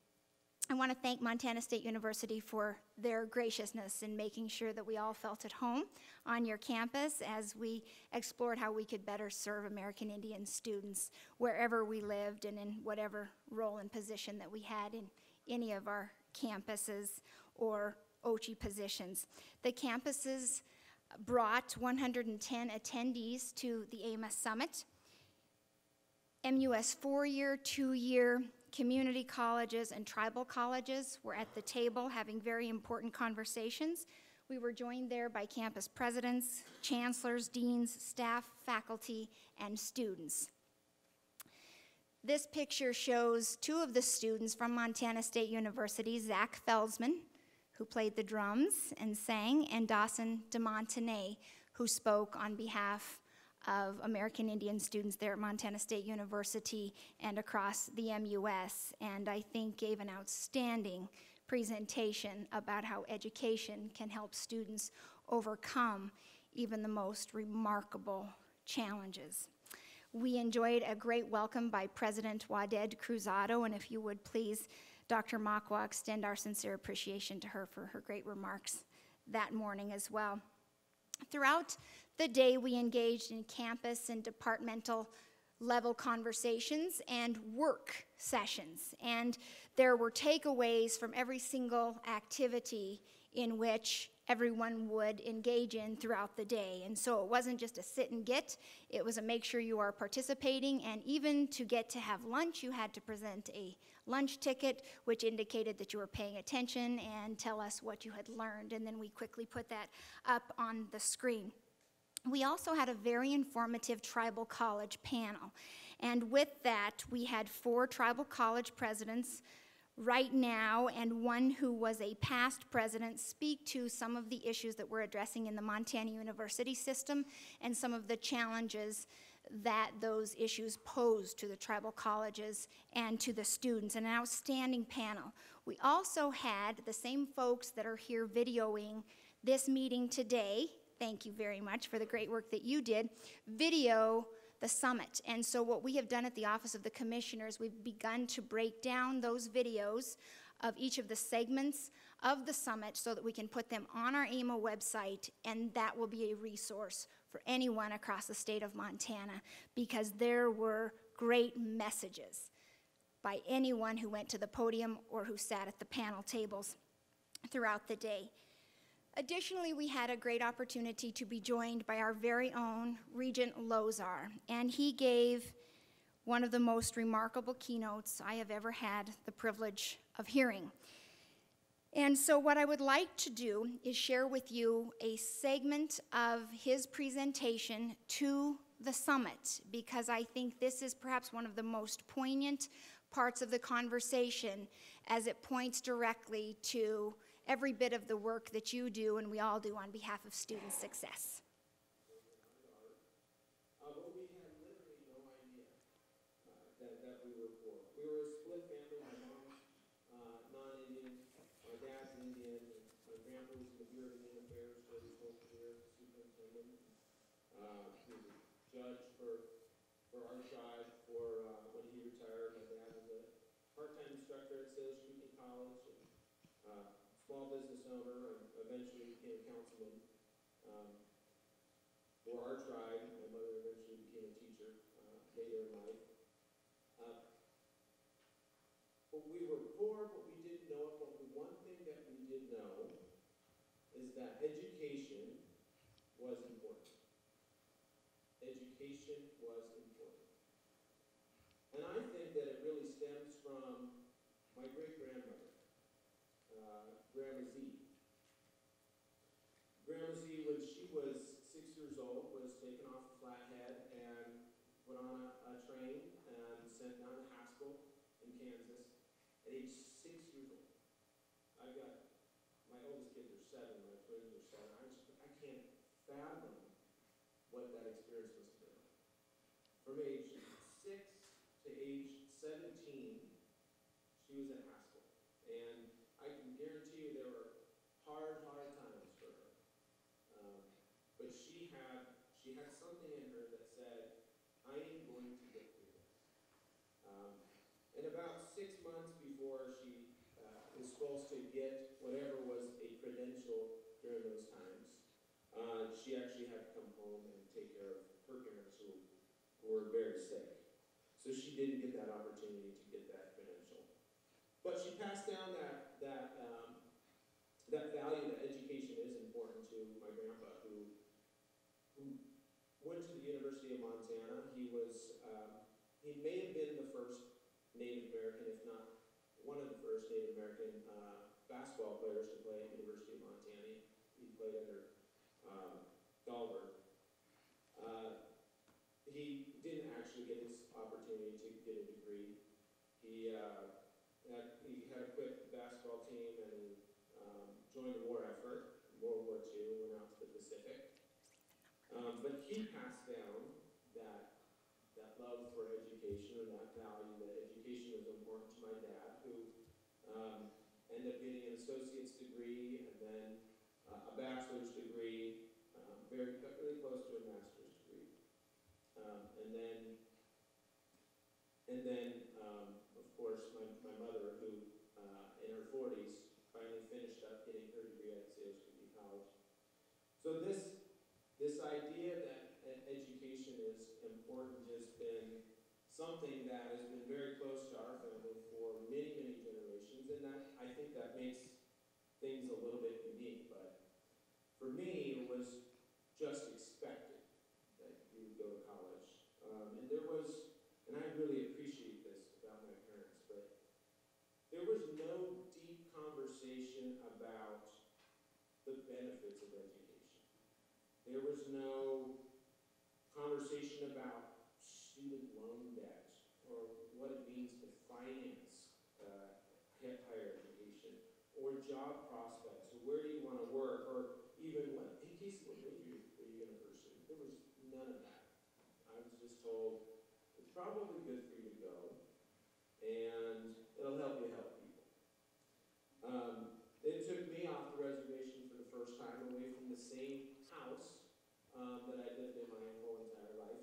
Speaker 16: I want to thank Montana State University for their graciousness in making sure that we all felt at home on your campus as we explored how we could better serve American Indian students wherever we lived and in whatever role and position that we had in any of our campuses or OCHI positions. The campuses brought 110 attendees to the AMUS Summit. MUS 4-year, 2-year community colleges and tribal colleges were at the table having very important conversations. We were joined there by campus presidents, chancellors, deans, staff, faculty, and students. This picture shows two of the students from Montana State University, Zach Felsman, who played the drums and sang, and Dawson DeMontenay, who spoke on behalf of American Indian students there at Montana State University and across the MUS, and I think gave an outstanding presentation about how education can help students overcome even the most remarkable challenges. We enjoyed a great welcome by President Waded Cruzado, and if you would please, Dr. Makwa, extend our sincere appreciation to her for her great remarks that morning as well. Throughout the day, we engaged in campus and departmental level conversations and work sessions, and there were takeaways from every single activity in which everyone would engage in throughout the day. And so it wasn't just a sit and get, it was a make sure you are participating, and even to get to have lunch, you had to present a lunch ticket, which indicated that you were paying attention and tell us what you had learned, and then we quickly put that up on the screen. We also had a very informative tribal college panel, and with that, we had 4 tribal college presidents right now and one who was a past president speak to some of the issues that we're addressing in the Montana University system and some of the challenges that those issues pose to the tribal colleges and to the students. An outstanding panel. We also had the same folks that are here videoing this meeting today, thank you very much for the great work that you did, video the summit. And so what we have done at the Office of the Commissioners, we've begun to break down those videos of each of the segments of the summit so that we can put them on our AMA website, and that will be a resource for anyone across the state of Montana, because there were great messages by anyone who went to the podium or who sat at the panel tables throughout the day. Additionally, we had a great opportunity to be joined by our very own Regent Lozar, and he gave one of the most remarkable keynotes I have ever had the privilege of hearing. And so what I would like to do is share with you a segment of his presentation to the summit, because I think this is perhaps one of the most poignant parts of the conversation, as it points directly to every bit of the work that you do and we all do on behalf of student success.
Speaker 18: But we had literally no idea that we were poor. We were a split family. My mom's non-Indian, my dad's Indian, and my grandpa was in the Bureau of Indian Affairs for his whole career, superintendent. He was a judge for our tribe when he retired. My dad was a part-time instructor at Salish Community College, and small business owner, and eventually became a councilman for our tribe. My mother eventually became a teacher later in life. But we were poor, but we didn't know it. But the one thing that we did know is that education was important. Education was important. And I think that it really stems from my great-grandmother, Grandma Z. Grandma Z, when she was 6 years old, was taken off a Flathead and put on a train and sent down to Haskell in Kansas at age 6 years old. I've got, my oldest kids are 7, my twins are 7. I can't fathom what that experience must have been like. From age 6 to age 17, she was at Haskell. And I can guarantee you there were hard times for her. But she had something in her that said, I am going to get through this. And about 6 months before she was supposed to get whatever was a credential during those times, she actually had to come home and take care of her parents who were very sick. So she didn't get that opportunity to get that credential. But she passed down that value that education is important to my grandpa, who he may have been the first Native American, if not one of the first Native American basketball players to play at University of Montana. He played under Dahlberg. He didn't actually get his opportunity to get a degree. He had to quit the basketball team and joined the war effort, World War II, went out to the Pacific. But he passed down that love for education and that value that education was important to my dad, who ended up getting an associate's degree and then a bachelor's degree, really close to a master's degree. And then, of course, my mother, who in her 40s finally finished up getting her degree at Salish Community College. So this idea that education is important has been something that has been very close to our family for many, many generations, and that I think that makes things a little bit unique. But for me, it was just expected that you would go to college. And there was, and I really appreciate this about my parents, but there was no deep conversation about the benefits of education. There was no conversation about student loan debt or what it means to finance higher education or job prospects or where do you want to work or even what, hey Casey, what major are you going to pursue? There was none of that. I was just told it's probably good for you to go and it'll help you help people. It took me off the reservation for the first time, away from the same house that I lived in my whole entire life,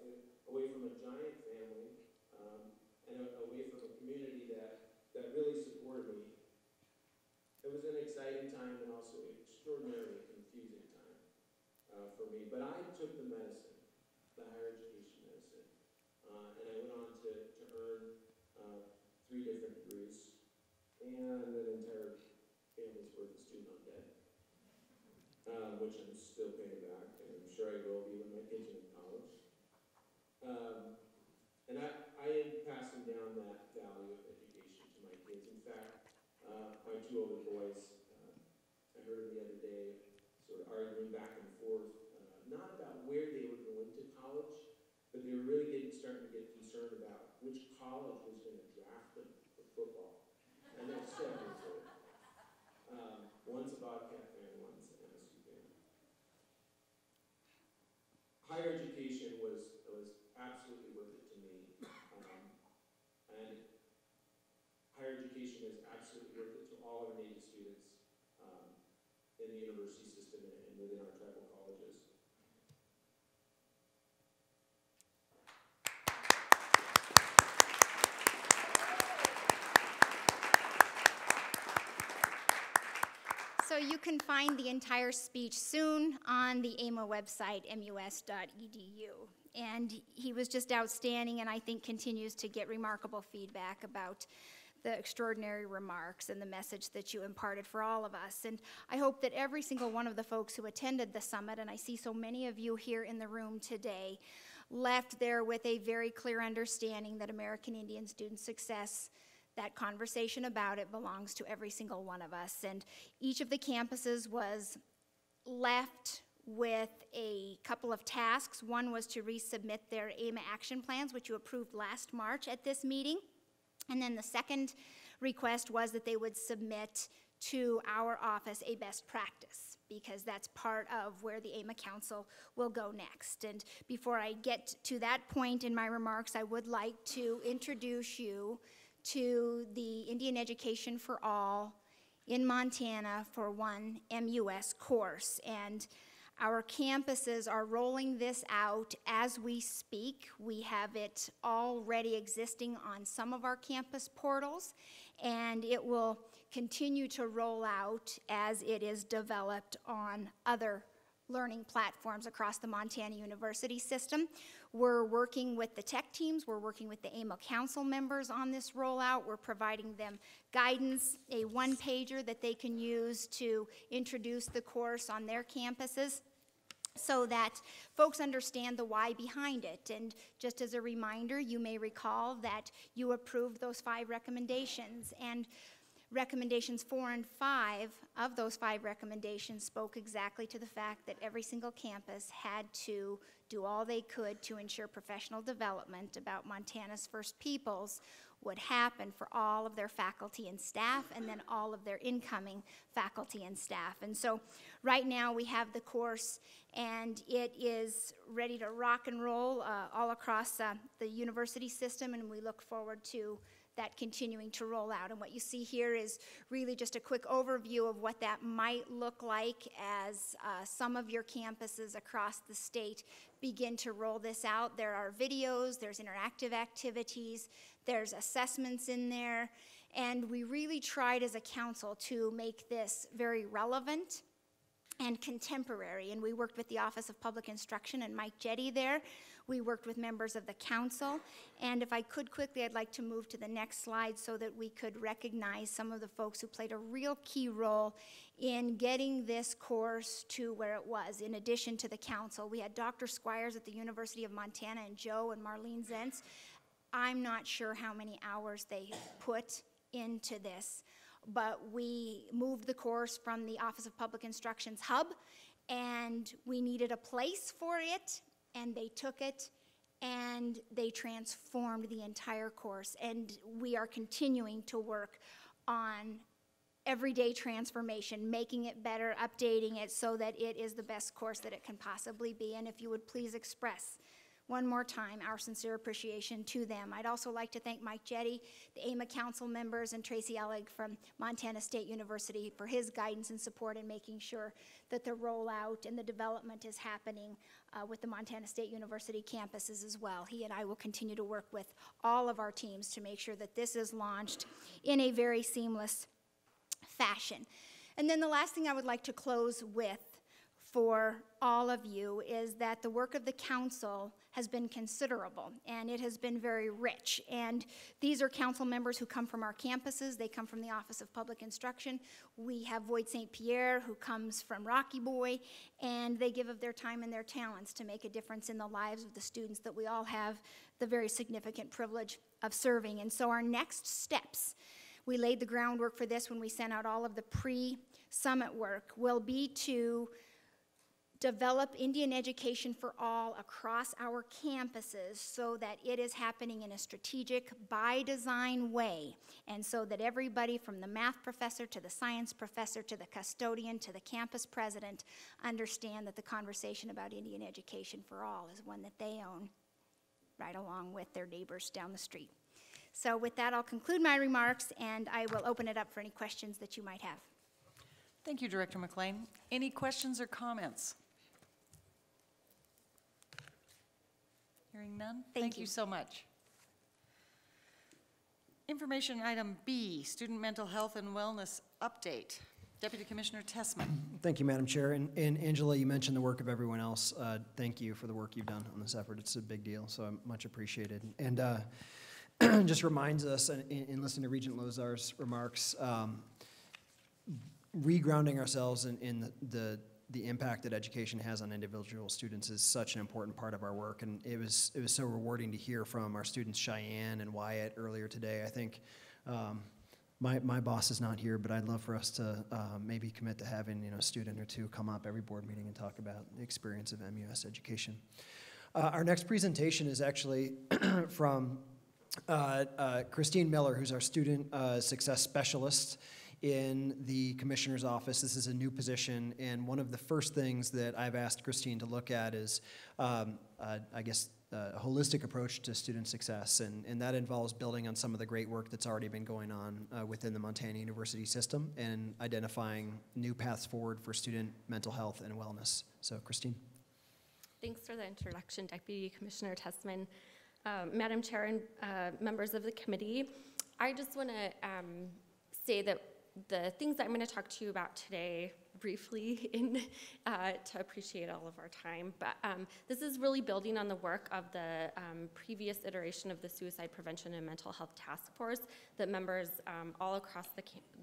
Speaker 18: away from a giant family, and away from a community that really supported me. It was an exciting time and also an extraordinarily confusing time for me. But I took the medicine, the higher education medicine, and I went on to earn 3 different degrees and an entire family's worth of student loan debt, which I'm still paying back, and I'm sure I will be when my kids are in college. And I am passing down that value of education to my kids. In fact, my 2 older boys, I heard them the other day sort of arguing back and forth, not about where they were going to college, but they were really starting to get concerned about which college was going to draft them for football. And they're 7 years old. One's a Bobcat fan, one's an MSU fan. Higher education was absolutely worth it to me. And higher education is absolutely worth it to all our Native students in the university system and within our tribal colleges.
Speaker 16: So you can find the entire speech soon on the AMA website, mus.edu. And he was just outstanding, and I think continues to get remarkable feedback about the extraordinary remarks and the message that you imparted for all of us. And I hope that every single one of the folks who attended the summit, and I see so many of you here in the room today, left there with a very clear understanding that American Indian student success, that conversation about it, belongs to every single one of us. And each of the campuses was left with a couple of tasks. One was to resubmit their AMA action plans, which you approved last March at this meeting. And then the second request was that they would submit to our office a best practice, because that's part of where the AMA Council will go next. And before I get to that point in my remarks, I would like to introduce you to the Indian Education for All in Montana for One MUS course. And our campuses are rolling this out as we speak. We have it already existing on some of our campus portals, and it will continue to roll out as it is developed on other learning platforms across the Montana University system. We're working with the tech teams, we're working with the AMA Council members on this rollout. We're providing them guidance, a one-pager that they can use to introduce the course on their campuses. so that folks understand the why behind it. And just as a reminder, you may recall that you approved those 5 recommendations, and recommendations 4 and 5 of those 5 recommendations spoke exactly to the fact that every single campus had to do all they could to ensure professional development about Montana's First Peoples would happen for all of their faculty and staff, and then all of their incoming faculty and staff. And so right now we have the course, and it is ready to rock and roll all across the university system, and we look forward to that continuing to roll out. And what you see here is really just a quick overview of what that might look like as some of your campuses across the state begin to roll this out. There are videos, there's interactive activities, there's assessments in there, and we really tried as a council to make this very relevant and contemporary. And we worked with the Office of Public Instruction and Mike Jetty there. We worked with members of the council. And if I could quickly, I'd like to move to the next slide so that we could recognize some of the folks who played a real key role in getting this course to where it was. In addition to the council, we had Dr. Squires at the University of Montana, and Joe and Marlene Zentz. I'm not sure how many hours they put into this, but we moved the course from the Office of Public Instruction's hub, and we needed a place for it, and they took it, and they transformed the entire course. And we are continuing to work on everyday transformation, making it better, updating it so that it is the best course that it can possibly be. And if you would please express one more time our sincere appreciation to them. I'd also like to thank Mike Jetty, the AMA council members, and Tracy Ellig from Montana State University for his guidance and support in making sure that the rollout and the development is happening with the Montana State University campuses as well. He and I will continue to work with all of our teams to make sure that this is launched in a very seamless fashion. And then the last thing I would like to close with for all of you is that the work of the council has been considerable, and it has been very rich. And these are council members who come from our campuses. They come from the Office of Public Instruction. We have Voight St. Pierre, who comes from Rocky Boy, and they give of their time and their talents to make a difference in the lives of the students that we all have the very significant privilege of serving. And so our next steps, we laid the groundwork for this when we sent out all of the pre-summit work, will be to develop Indian education for all across our campuses so that it is happening in a strategic, by design way, and so that everybody from the math professor to the science professor to the custodian to the campus president understand that the conversation about Indian education for all is one that they own right along with their neighbors down the street. So with that, I'll conclude my remarks, and I will open it up for any questions that you might have.
Speaker 19: Thank you, Director McLean. Any questions or comments? Hearing none? Thank you so much. Information item B, student mental health and wellness update. Deputy Commissioner Tessman.
Speaker 14: Thank you, Madam Chair. And Angela, you mentioned the work of everyone else. Thank you for the work you've done on this effort. It's a big deal, so much appreciated. And just reminds us, in listening to Regent Lozar's remarks, regrounding ourselves in the impact that education has on individual students is such an important part of our work. And it was so rewarding to hear from our students Cheyenne and Wyatt earlier today. I think my boss is not here, but I'd love for us to maybe commit to having a student or two come up every board meeting and talk about the experience of MUS education. Our next presentation is actually from Christine Miller, who's our student success specialist in the Commissioner's Office. This is a new position, and one of the first things that I've asked Christine to look at is, I guess, a holistic approach to student success, and that involves building on some of the great work that's already been going on within the Montana University system and identifying new paths forward for student mental health and wellness. So, Christine.
Speaker 12: Thanks for the introduction, Deputy Commissioner Tessman. Madam Chair and members of the committee, I just want to say that the things that I'm going to talk to you about today, briefly to appreciate all of our time. But this is really building on the work of the previous iteration of the Suicide Prevention and Mental Health Task Force that members all across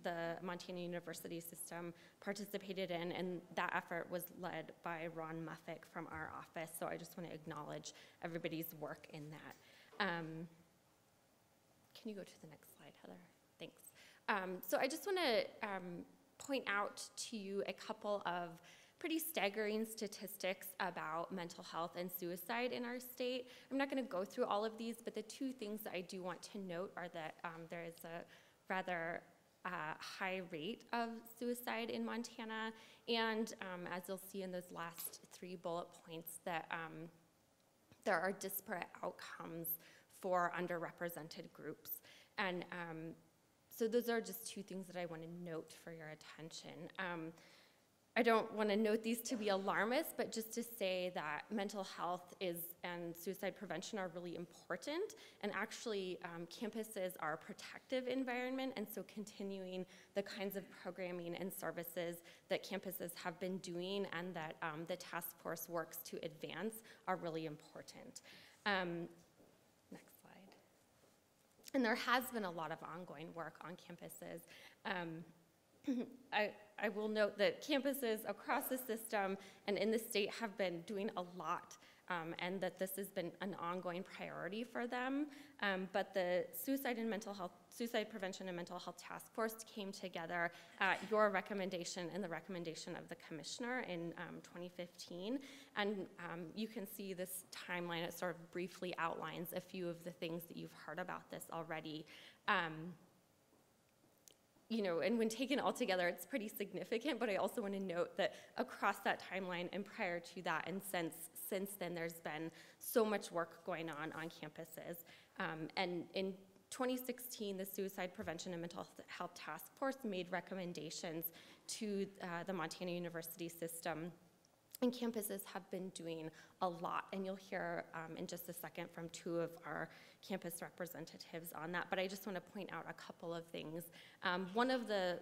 Speaker 12: the Montana University system participated in, and that effort was led by Ron Muffick from our office. So I just want to acknowledge everybody's work in that. Can you go to the next slide, Heather? Thanks. So I just want to point out to you a couple of pretty staggering statistics about mental health and suicide in our state. I'm not going to go through all of these, but the two things that I do want to note are that there is a rather high rate of suicide in Montana, and as you'll see in those last 3 bullet points, that there are disparate outcomes for underrepresented groups. And so those are just 2 things that I want to note for your attention. I don't want to note these to be alarmist, but just to say that mental health and suicide prevention are really important, and actually campuses are a protective environment, and so continuing the kinds of programming and services that campuses have been doing and that the task force works to advance are really important. Next slide. And there has been a lot of ongoing work on campuses. I will note that campuses across the system and in the state have been doing a lot, and that this has been an ongoing priority for them. But the Suicide Prevention and Mental Health Task Force came together at your recommendation and the recommendation of the commissioner in 2015. And you can see this timeline. It sort of briefly outlines a few of the things that you've heard about this already. You know, and when taken all together, it's pretty significant, but I also want to note that across that timeline and prior to that and since then, there's been so much work going on campuses. And in 2016, the Suicide Prevention and Mental Health Task Force made recommendations to the Montana University system, and campuses have been doing a lot, and you'll hear in just a second from 2 of our campus representatives on that, but I just want to point out a couple of things. One of the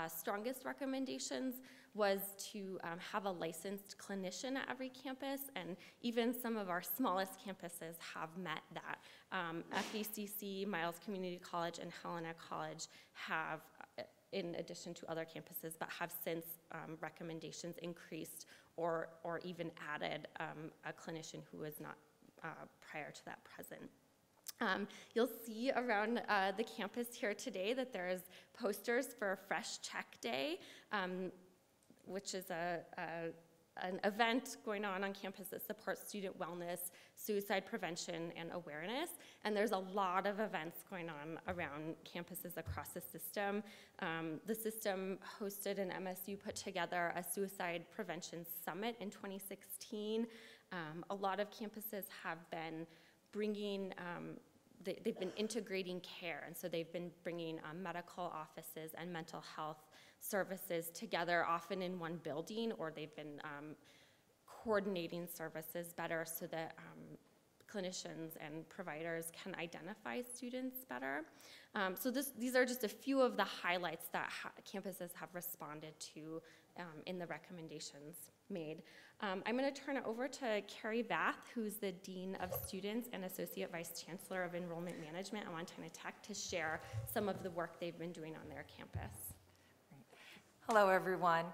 Speaker 12: strongest recommendations was to have a licensed clinician at every campus, and even some of our smallest campuses have met that. FECC, Miles Community College, and Helena College have, in addition to other campuses, but have since recommendations increased or even added a clinician who was not prior to that present. You'll see around the campus here today that there's posters for Fresh Check Day, which is an event going on campus that supports student wellness, suicide prevention, and awareness. And there's a lot of events going on around campuses across the system. The system hosted and MSU put together a suicide prevention summit in 2016. A lot of campuses have been bringing, they've been integrating care, and so they've been bringing medical offices and mental health services together, often in one building, or they've been coordinating services better so that clinicians and providers can identify students better. So these are just a few of the highlights that campuses have responded to in the recommendations made. I'm going to turn it over to Carrie Vath, who's the Dean of Students and Associate Vice Chancellor of Enrollment Management at Montana Tech, to share some of the work they've been doing on their campus.
Speaker 9: Hello, everyone.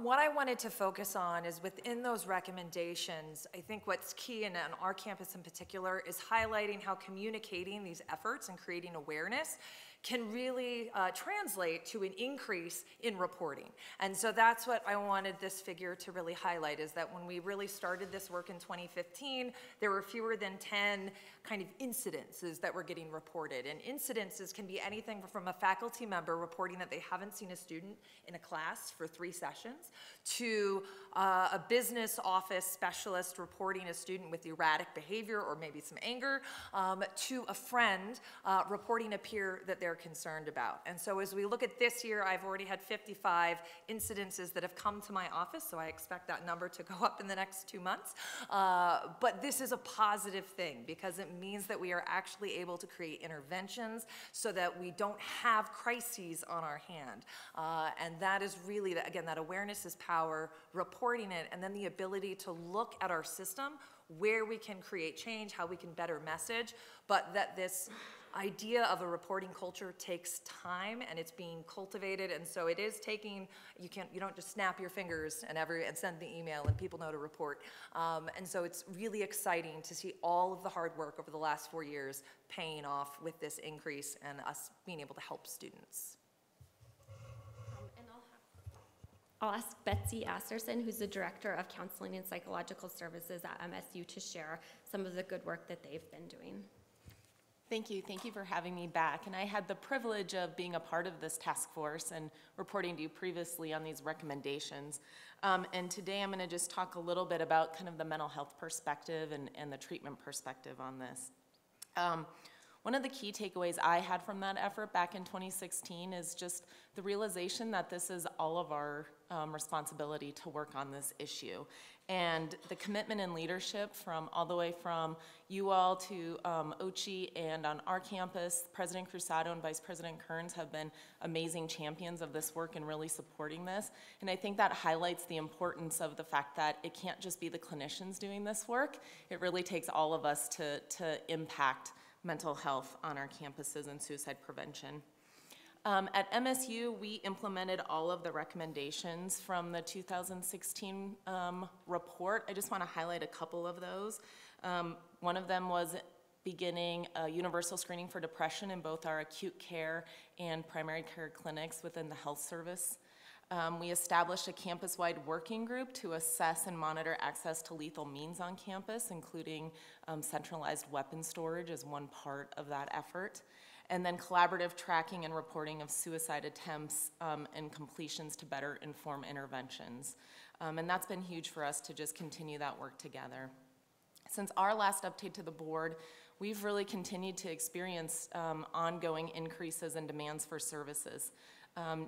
Speaker 9: What I wanted to focus on is within those recommendations, I think what's key, and on our campus in particular, is highlighting how communicating these efforts and creating awareness can really translate to an increase in reporting. And so that's what I wanted this figure to really highlight, is that when we really started this work in 2015, there were fewer than 10 kind of incidences that were getting reported. And incidences can be anything from a faculty member reporting that they haven't seen a student in a class for 3 sessions, to a business office specialist reporting a student with erratic behavior or maybe some anger, to a friend reporting a peer that they're are concerned about. And so as we look at this year, I've already had 55 incidences that have come to my office, so I expect that number to go up in the next 2 months. But this is a positive thing because it means that we are actually able to create interventions so that we don't have crises on our hand. And that is really, again, that awareness is power, reporting it, and then the ability to look at our system where we can create change, how we can better message, but that this idea of a reporting culture takes time and it's being cultivated, and so it is taking, you don't just snap your fingers and send the email and people know to report. And so it's really exciting to see all of the hard work over the last 4 years paying off with this increase and us being able to help students.
Speaker 12: I'll ask Betsy Asterson, who's the Director of Counseling and Psychological Services at MSU, to share some of the good work that they've been doing.
Speaker 2: Thank you for having me back. And I had the privilege of being a part of this task force and reporting to you previously on these recommendations. And today I'm going to just talk a little bit about kind of the mental health perspective and the treatment perspective on this. One of the key takeaways I had from that effort back in 2016 is just the realization that this is all of our responsibility to work on this issue. And the commitment and leadership from all the way from you all to OCHI and on our campus, President Cruzado and Vice President Kearns have been amazing champions of this work and really supporting this. And I think that highlights the importance of the fact that it can't just be the clinicians doing this work. It really takes all of us to impact mental health on our campuses and suicide prevention. At MSU, we implemented all of the recommendations from the 2016 report. I just want to highlight a couple of those. One of them was beginning a universal screening for depression in both our acute care and primary care clinics within the health service. We established a campus-wide working group to assess and monitor access to lethal means on campus, including centralized weapon storage as one part of that effort. And then collaborative tracking and reporting of suicide attempts and completions to better inform interventions. And that's been huge for us to just continue that work together. Since our last update to the board, we've really continued to experience ongoing increases in demands for services.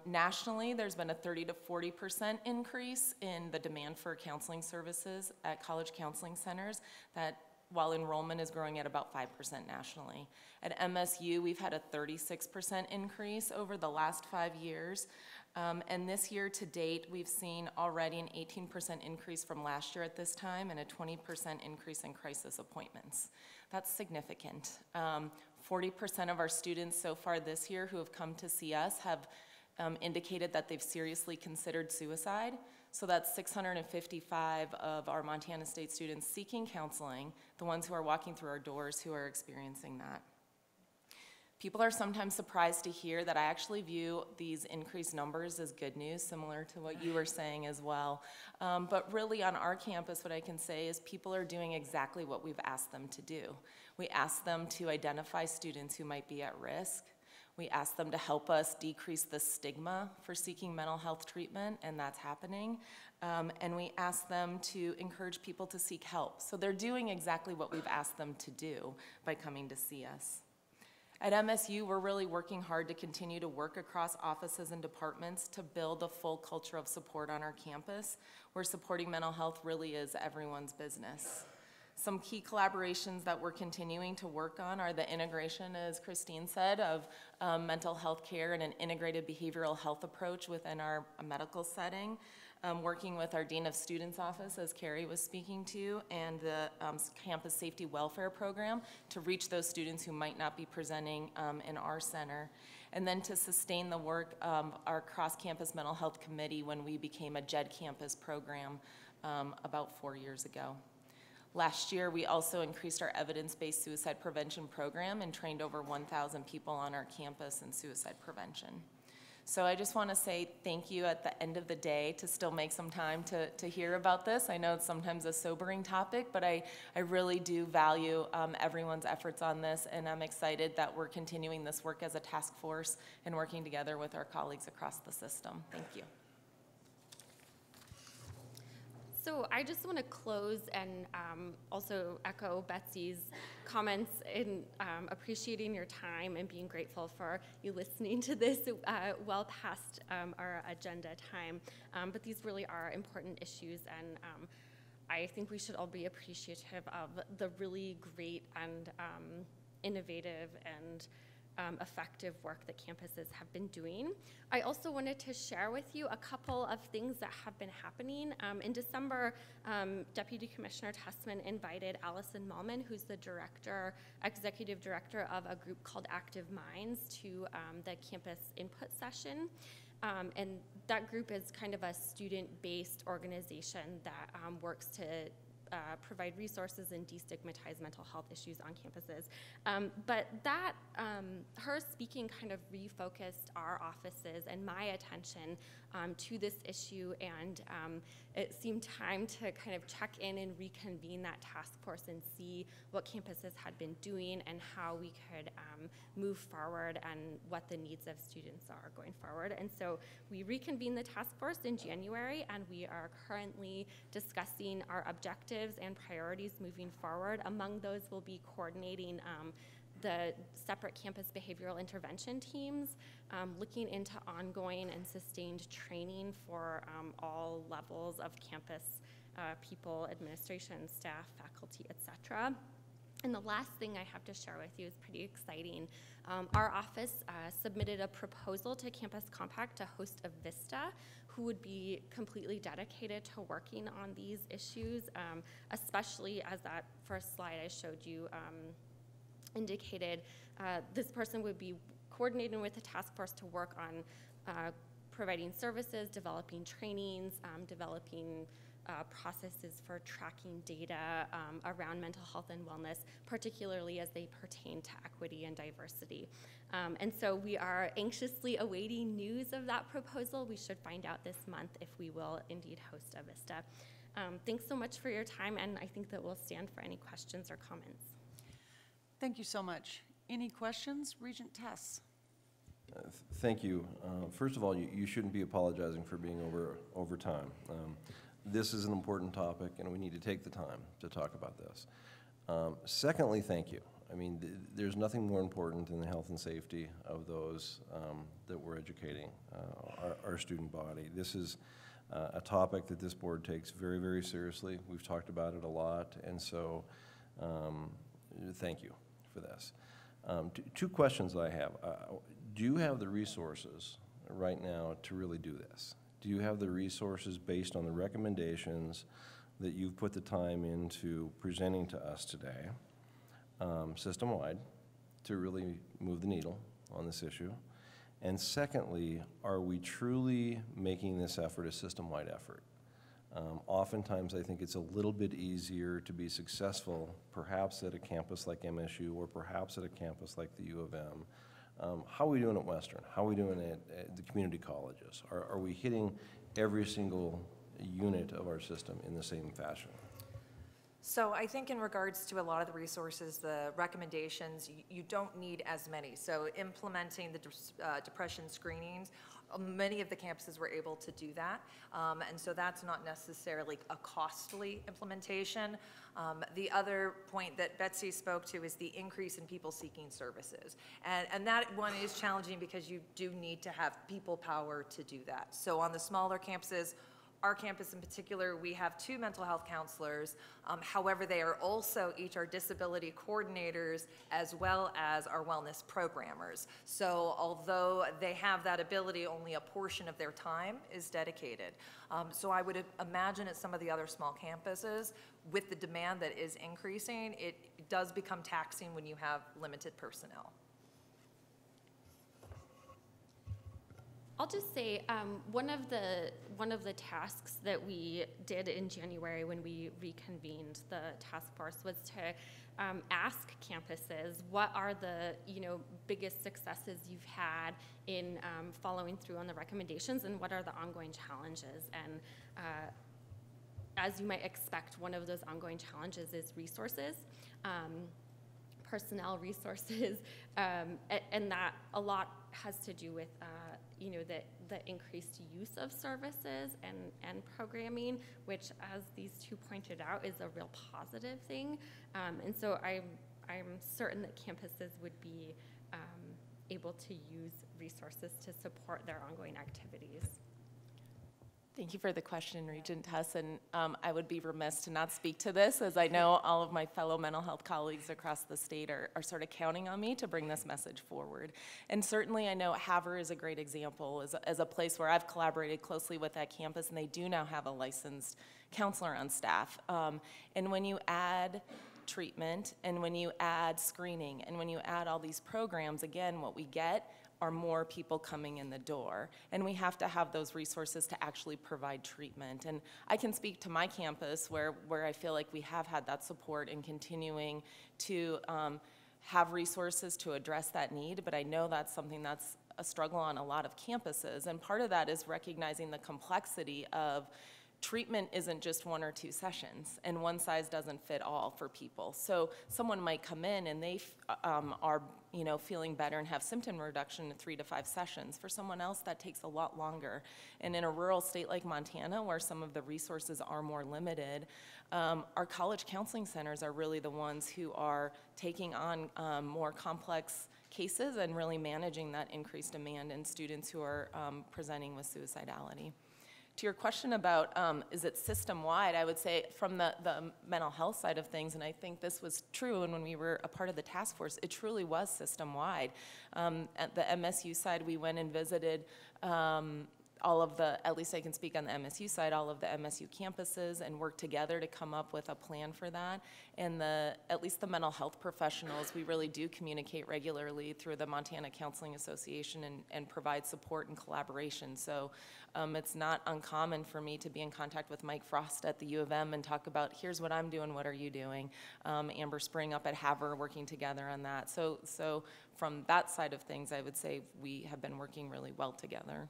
Speaker 2: Nationally, there's been a 30 to 40% increase in the demand for counseling services at college counseling centers, that while enrollment is growing at about 5% nationally. At MSU, we've had a 36% increase over the last 5 years. And this year to date, we've seen already an 18% increase from last year at this time and a 20% increase in crisis appointments. That's significant. 40% of our students so far this year who have come to see us have indicated that they've seriously considered suicide. So that's 655 of our Montana State students seeking counseling, the ones who are walking through our doors who are experiencing that. People are sometimes surprised to hear that I actually view these increased numbers as good news, similar to what you were saying as well. But really on our campus, what I can say is people are doing exactly what we've asked them to do. We ask them to identify students who might be at risk. We ask them to help us decrease the stigma for seeking mental health treatment, and that's happening. And we ask them to encourage people to seek help. So they're doing exactly what we've asked them to do by coming to see us. At MSU, we're really working hard to continue to work across offices and departments to build a full culture of support on our campus, where supporting mental health really is everyone's business. Some key collaborations that we're continuing to work on are the integration, as Christine said, of mental health care and an integrated behavioral health approach within our medical setting, working with our Dean of Students office, as Carrie was speaking to, and the Campus Safety Welfare Program to reach those students who might not be presenting in our center. And then to sustain the work of our cross-campus mental health committee when we became a JED campus program about 4 years ago. Last year, we also increased our evidence-based suicide prevention program and trained over 1,000 people on our campus in suicide prevention. So I just want to say thank you at the end of the day to still make some time to hear about this. I know it's sometimes a sobering topic, but I really do value everyone's efforts on this, and I'm excited that we're continuing this work as a task force and working together with our colleagues across the system. Thank you.
Speaker 12: So I just want to close and also echo Betsy's comments in appreciating your time and being grateful for you listening to this well past our agenda time. But these really are important issues, and I think we should all be appreciative of the really great and innovative and effective work that campuses have been doing. I also wanted to share with you a couple of things that have been happening. In December, Deputy Commissioner Tessman invited Allison Malman, who's the executive director of a group called Active Minds, to the campus input session. And that group is kind of a student-based organization that works to provide resources and destigmatize mental health issues on campuses. But that, her speaking kind of refocused our offices and my attention to this issue, and it seemed time to kind of check in and reconvene that task force and see what campuses had been doing and how we could move forward and what the needs of students are going forward. And so we reconvened the task force in January, and we are currently discussing our objectives and priorities moving forward. Among those will be coordinating the separate campus behavioral intervention teams, looking into ongoing and sustained training for all levels of campus people, administration, staff, faculty, etc. And the last thing I have to share with you is pretty exciting. Our office submitted a proposal to Campus Compact to host a VISTA who would be completely dedicated to working on these issues, especially as that first slide I showed you indicated. This person would be coordinating with the task force to work on providing services, developing trainings, developing processes for tracking data around mental health and wellness, particularly as they pertain to equity and diversity. And so we are anxiously awaiting news of that proposal. We should find out this month if we will indeed host a VISTA. Thanks so much for your time, and I think that we'll stand for any questions or comments.
Speaker 19: Thank you so much. Any questions? Regent Tess.
Speaker 10: Thank you. First of all, you shouldn't be apologizing for being over time. This is an important topic, and we need to take the time to talk about this. Secondly, thank you. I mean, there's nothing more important than the health and safety of those that we're educating, our student body. This is a topic that this board takes very, very seriously. We've talked about it a lot, and so thank you for this. Two questions that I have. Do you have the resources right now to really do this? Do you have the resources based on the recommendations that you've put the time into presenting to us today, system-wide, to really move the needle on this issue? And secondly, are we truly making this effort a system-wide effort? Oftentimes, I think it's a little bit easier to be successful, perhaps at a campus like MSU or perhaps at a campus like the U of M. How are we doing at Western? How are we doing at the community colleges? Are we hitting every single unit of our system in the same fashion?
Speaker 9: So I think in regards to a lot of the resources, the recommendations, you don't need as many. So implementing the depression screenings, many of the campuses were able to do that. And so that's not necessarily a costly implementation. The other point that Betsy spoke to is the increase in people seeking services. And that one is challenging because you do need to have people power to do that. So on the smaller campuses, our campus in particular, we have 2 mental health counselors. However, they are also each our disability coordinators as well as our wellness programmers. So although they have that ability, only a portion of their time is dedicated. So I would imagine at some of the other small campuses, with the demand that is increasing, it does become taxing when you have limited personnel.
Speaker 12: I'll just say one of the tasks that we did in January when we reconvened the task force was to ask campuses what are the biggest successes you've had in following through on the recommendations, and what are the ongoing challenges. And as you might expect, one of those ongoing challenges is resources. Personnel resources, and that a lot has to do with the increased use of services and programming, which, as these two pointed out, is a real positive thing. And so I'm certain that campuses would be able to use resources to support their ongoing activities.
Speaker 2: Thank you for the question, Regent Tuss, and I would be remiss to not speak to this, as I know all of my fellow mental health colleagues across the state are sort of counting on me to bring this message forward. And certainly I know Havre is a great example as a place where I've collaborated closely with that campus, and they do now have a licensed counselor on staff. And when you add treatment, and when you add screening, and when you add all these programs, again, what we get are more people coming in the door. And we have to have those resources to actually provide treatment. And I can speak to my campus where I feel like we have had that support in continuing to have resources to address that need, but I know that's something that's a struggle on a lot of campuses. And part of that is recognizing the complexity of treatment isn't just 1 or 2 sessions, and one size doesn't fit all for people. So someone might come in and they are, feeling better and have symptom reduction in 3 to 5 sessions. For someone else, that takes a lot longer. And in a rural state like Montana, where some of the resources are more limited, our college counseling centers are really the ones who are taking on more complex cases and really managing that increased demand in students who are presenting with suicidality. To your question about is it system-wide, I would say from the mental health side of things, and I think this was true, and when we were a part of the task force, it truly was system-wide. At the MSU side, we went and visited all of the, at least I can speak on the MSU side, all of the MSU campuses, and work together to come up with a plan for that. And at least the mental health professionals, we really do communicate regularly through the Montana Counseling Association and provide support and collaboration. So it's not uncommon for me to be in contact with Mike Frost at the U of M and talk about, here's what I'm doing, what are you doing? Amber Spring up at Havre working together on that. So from that side of things, I would say we have been working really well together.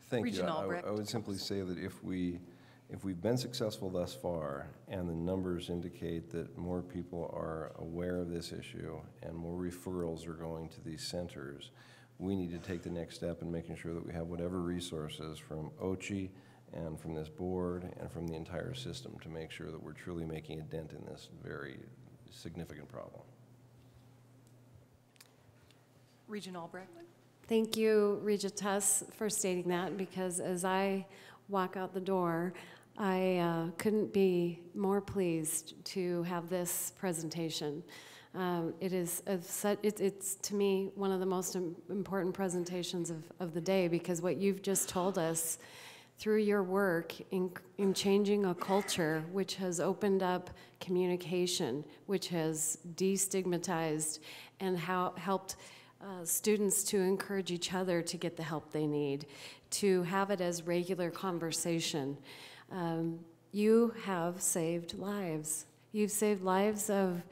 Speaker 10: Thank you.
Speaker 2: Regent Albrecht.
Speaker 10: I would simply say that if we've been successful thus far, and the numbers indicate that more people are aware of this issue and more referrals are going to these centers, we need to take the next step in making sure that we have whatever resources from OCHI and from this board and from the entire system to make sure that we're truly making a dent in this very significant problem.
Speaker 19: Regent Albrecht.
Speaker 1: Thank you, Regent Tuss, for stating that, because as I walk out the door, I couldn't be more pleased to have this presentation. It's to me one of the most important presentations of the day, because what you've just told us through your work in changing a culture which has opened up communication, which has destigmatized and helped students to encourage each other to get the help they need, to have it as regular conversation. You have saved lives. You've saved lives of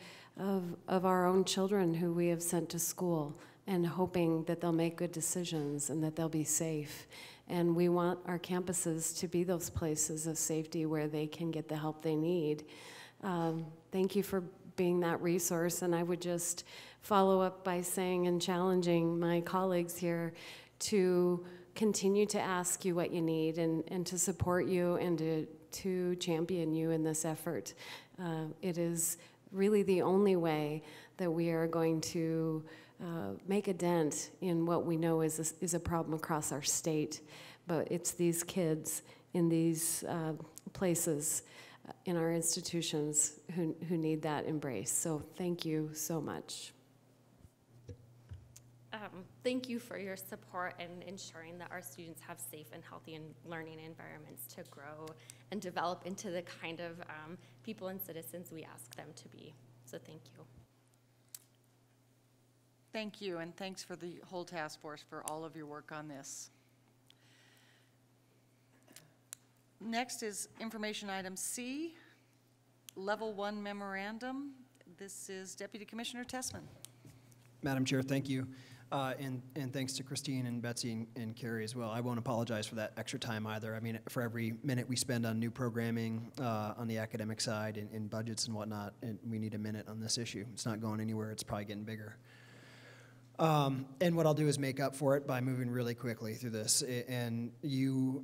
Speaker 1: our own children who we have sent to school, and hoping that they'll make good decisions and that they'll be safe. And we want our campuses to be those places of safety where they can get the help they need. Thank you for being that resource, and I would just follow up by saying and challenging my colleagues here to continue to ask you what you need and to support you and to champion you in this effort. It is really the only way that we are going to make a dent in what we know is a problem across our state. But it's these kids in these places in our institutions who need that embrace. So thank you so much.
Speaker 12: Thank you for your support and ensuring that our students have safe and healthy and learning environments to grow and develop into the kind of people and citizens we ask them to be. So thank you.
Speaker 19: Thank you, and thanks for the whole task force for all of your work on this. Next is information item C, Level 1 Memorandum. This is Deputy Commissioner Tessman.
Speaker 14: Madam Chair, thank you. And thanks to Christine and Betsy and Carrie as well. I won't apologize for that extra time either. I mean, for every minute we spend on new programming on the academic side in budgets and whatnot, and we need a minute on this issue. It's not going anywhere. It's probably getting bigger. And what I'll do is make up for it by moving really quickly through this. And you,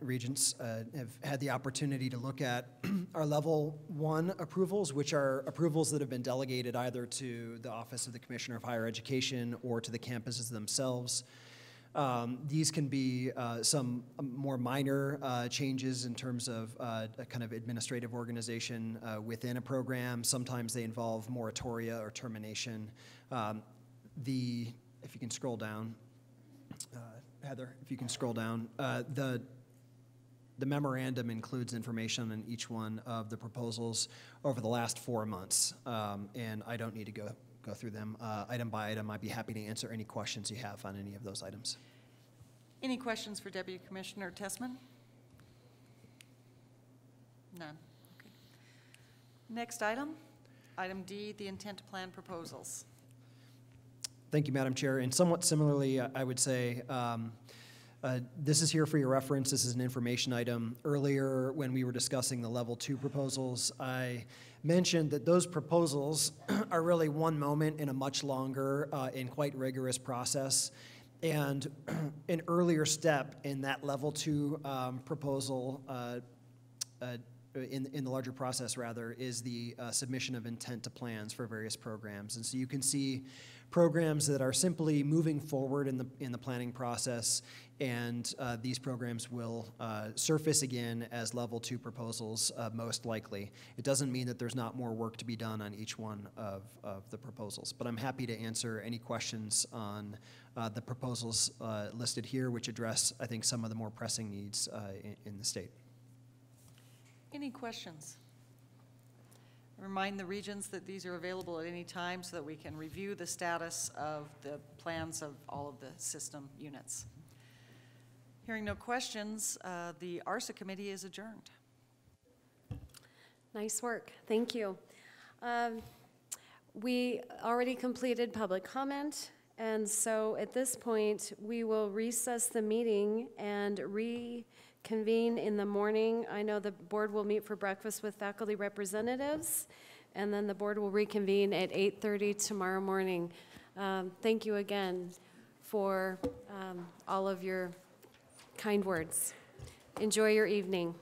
Speaker 14: regents, have had the opportunity to look at our level 1 approvals, which are approvals that have been delegated either to the Office of the Commissioner of Higher Education or to the campuses themselves. These can be some more minor changes in terms of a kind of administrative organization within a program. Sometimes they involve moratoria or termination. If you can scroll down, Heather, if you can scroll down, the memorandum includes information on each one of the proposals over the last 4 months, and I don't need to go through them item by item. I'd be happy to answer any questions you have on any of those items.
Speaker 19: Any questions for Deputy Commissioner Tessman? None. Okay. Next item, item D, the intent to plan proposals.
Speaker 14: Thank you, Madam Chair. And somewhat similarly, I would say this is here for your reference. This is an information item. Earlier, when we were discussing the level 2 proposals, I mentioned that those proposals are really one moment in a much longer and quite rigorous process. And an earlier step in that level 2 proposal in the larger process, rather, is the submission of intent to plans for various programs. And so you can see programs that are simply moving forward in the planning process, and these programs will surface again as level 2 proposals most likely. It doesn't mean that there's not more work to be done on each one of the proposals, but I'm happy to answer any questions on the proposals listed here, which address, I think, some of the more pressing needs in the state.
Speaker 19: Any questions? Remind the regents that these are available at any time so that we can review the status of the plans of all of the system units. Hearing no questions, the ARSA committee is adjourned.
Speaker 1: Nice work. Thank you. We already completed public comment, and so at this point, we will recess the meeting and reconvene in the morning. I know the board will meet for breakfast with faculty representatives, and then the board will reconvene at 8:30 tomorrow morning. Thank you again for all of your kind words. Enjoy your evening.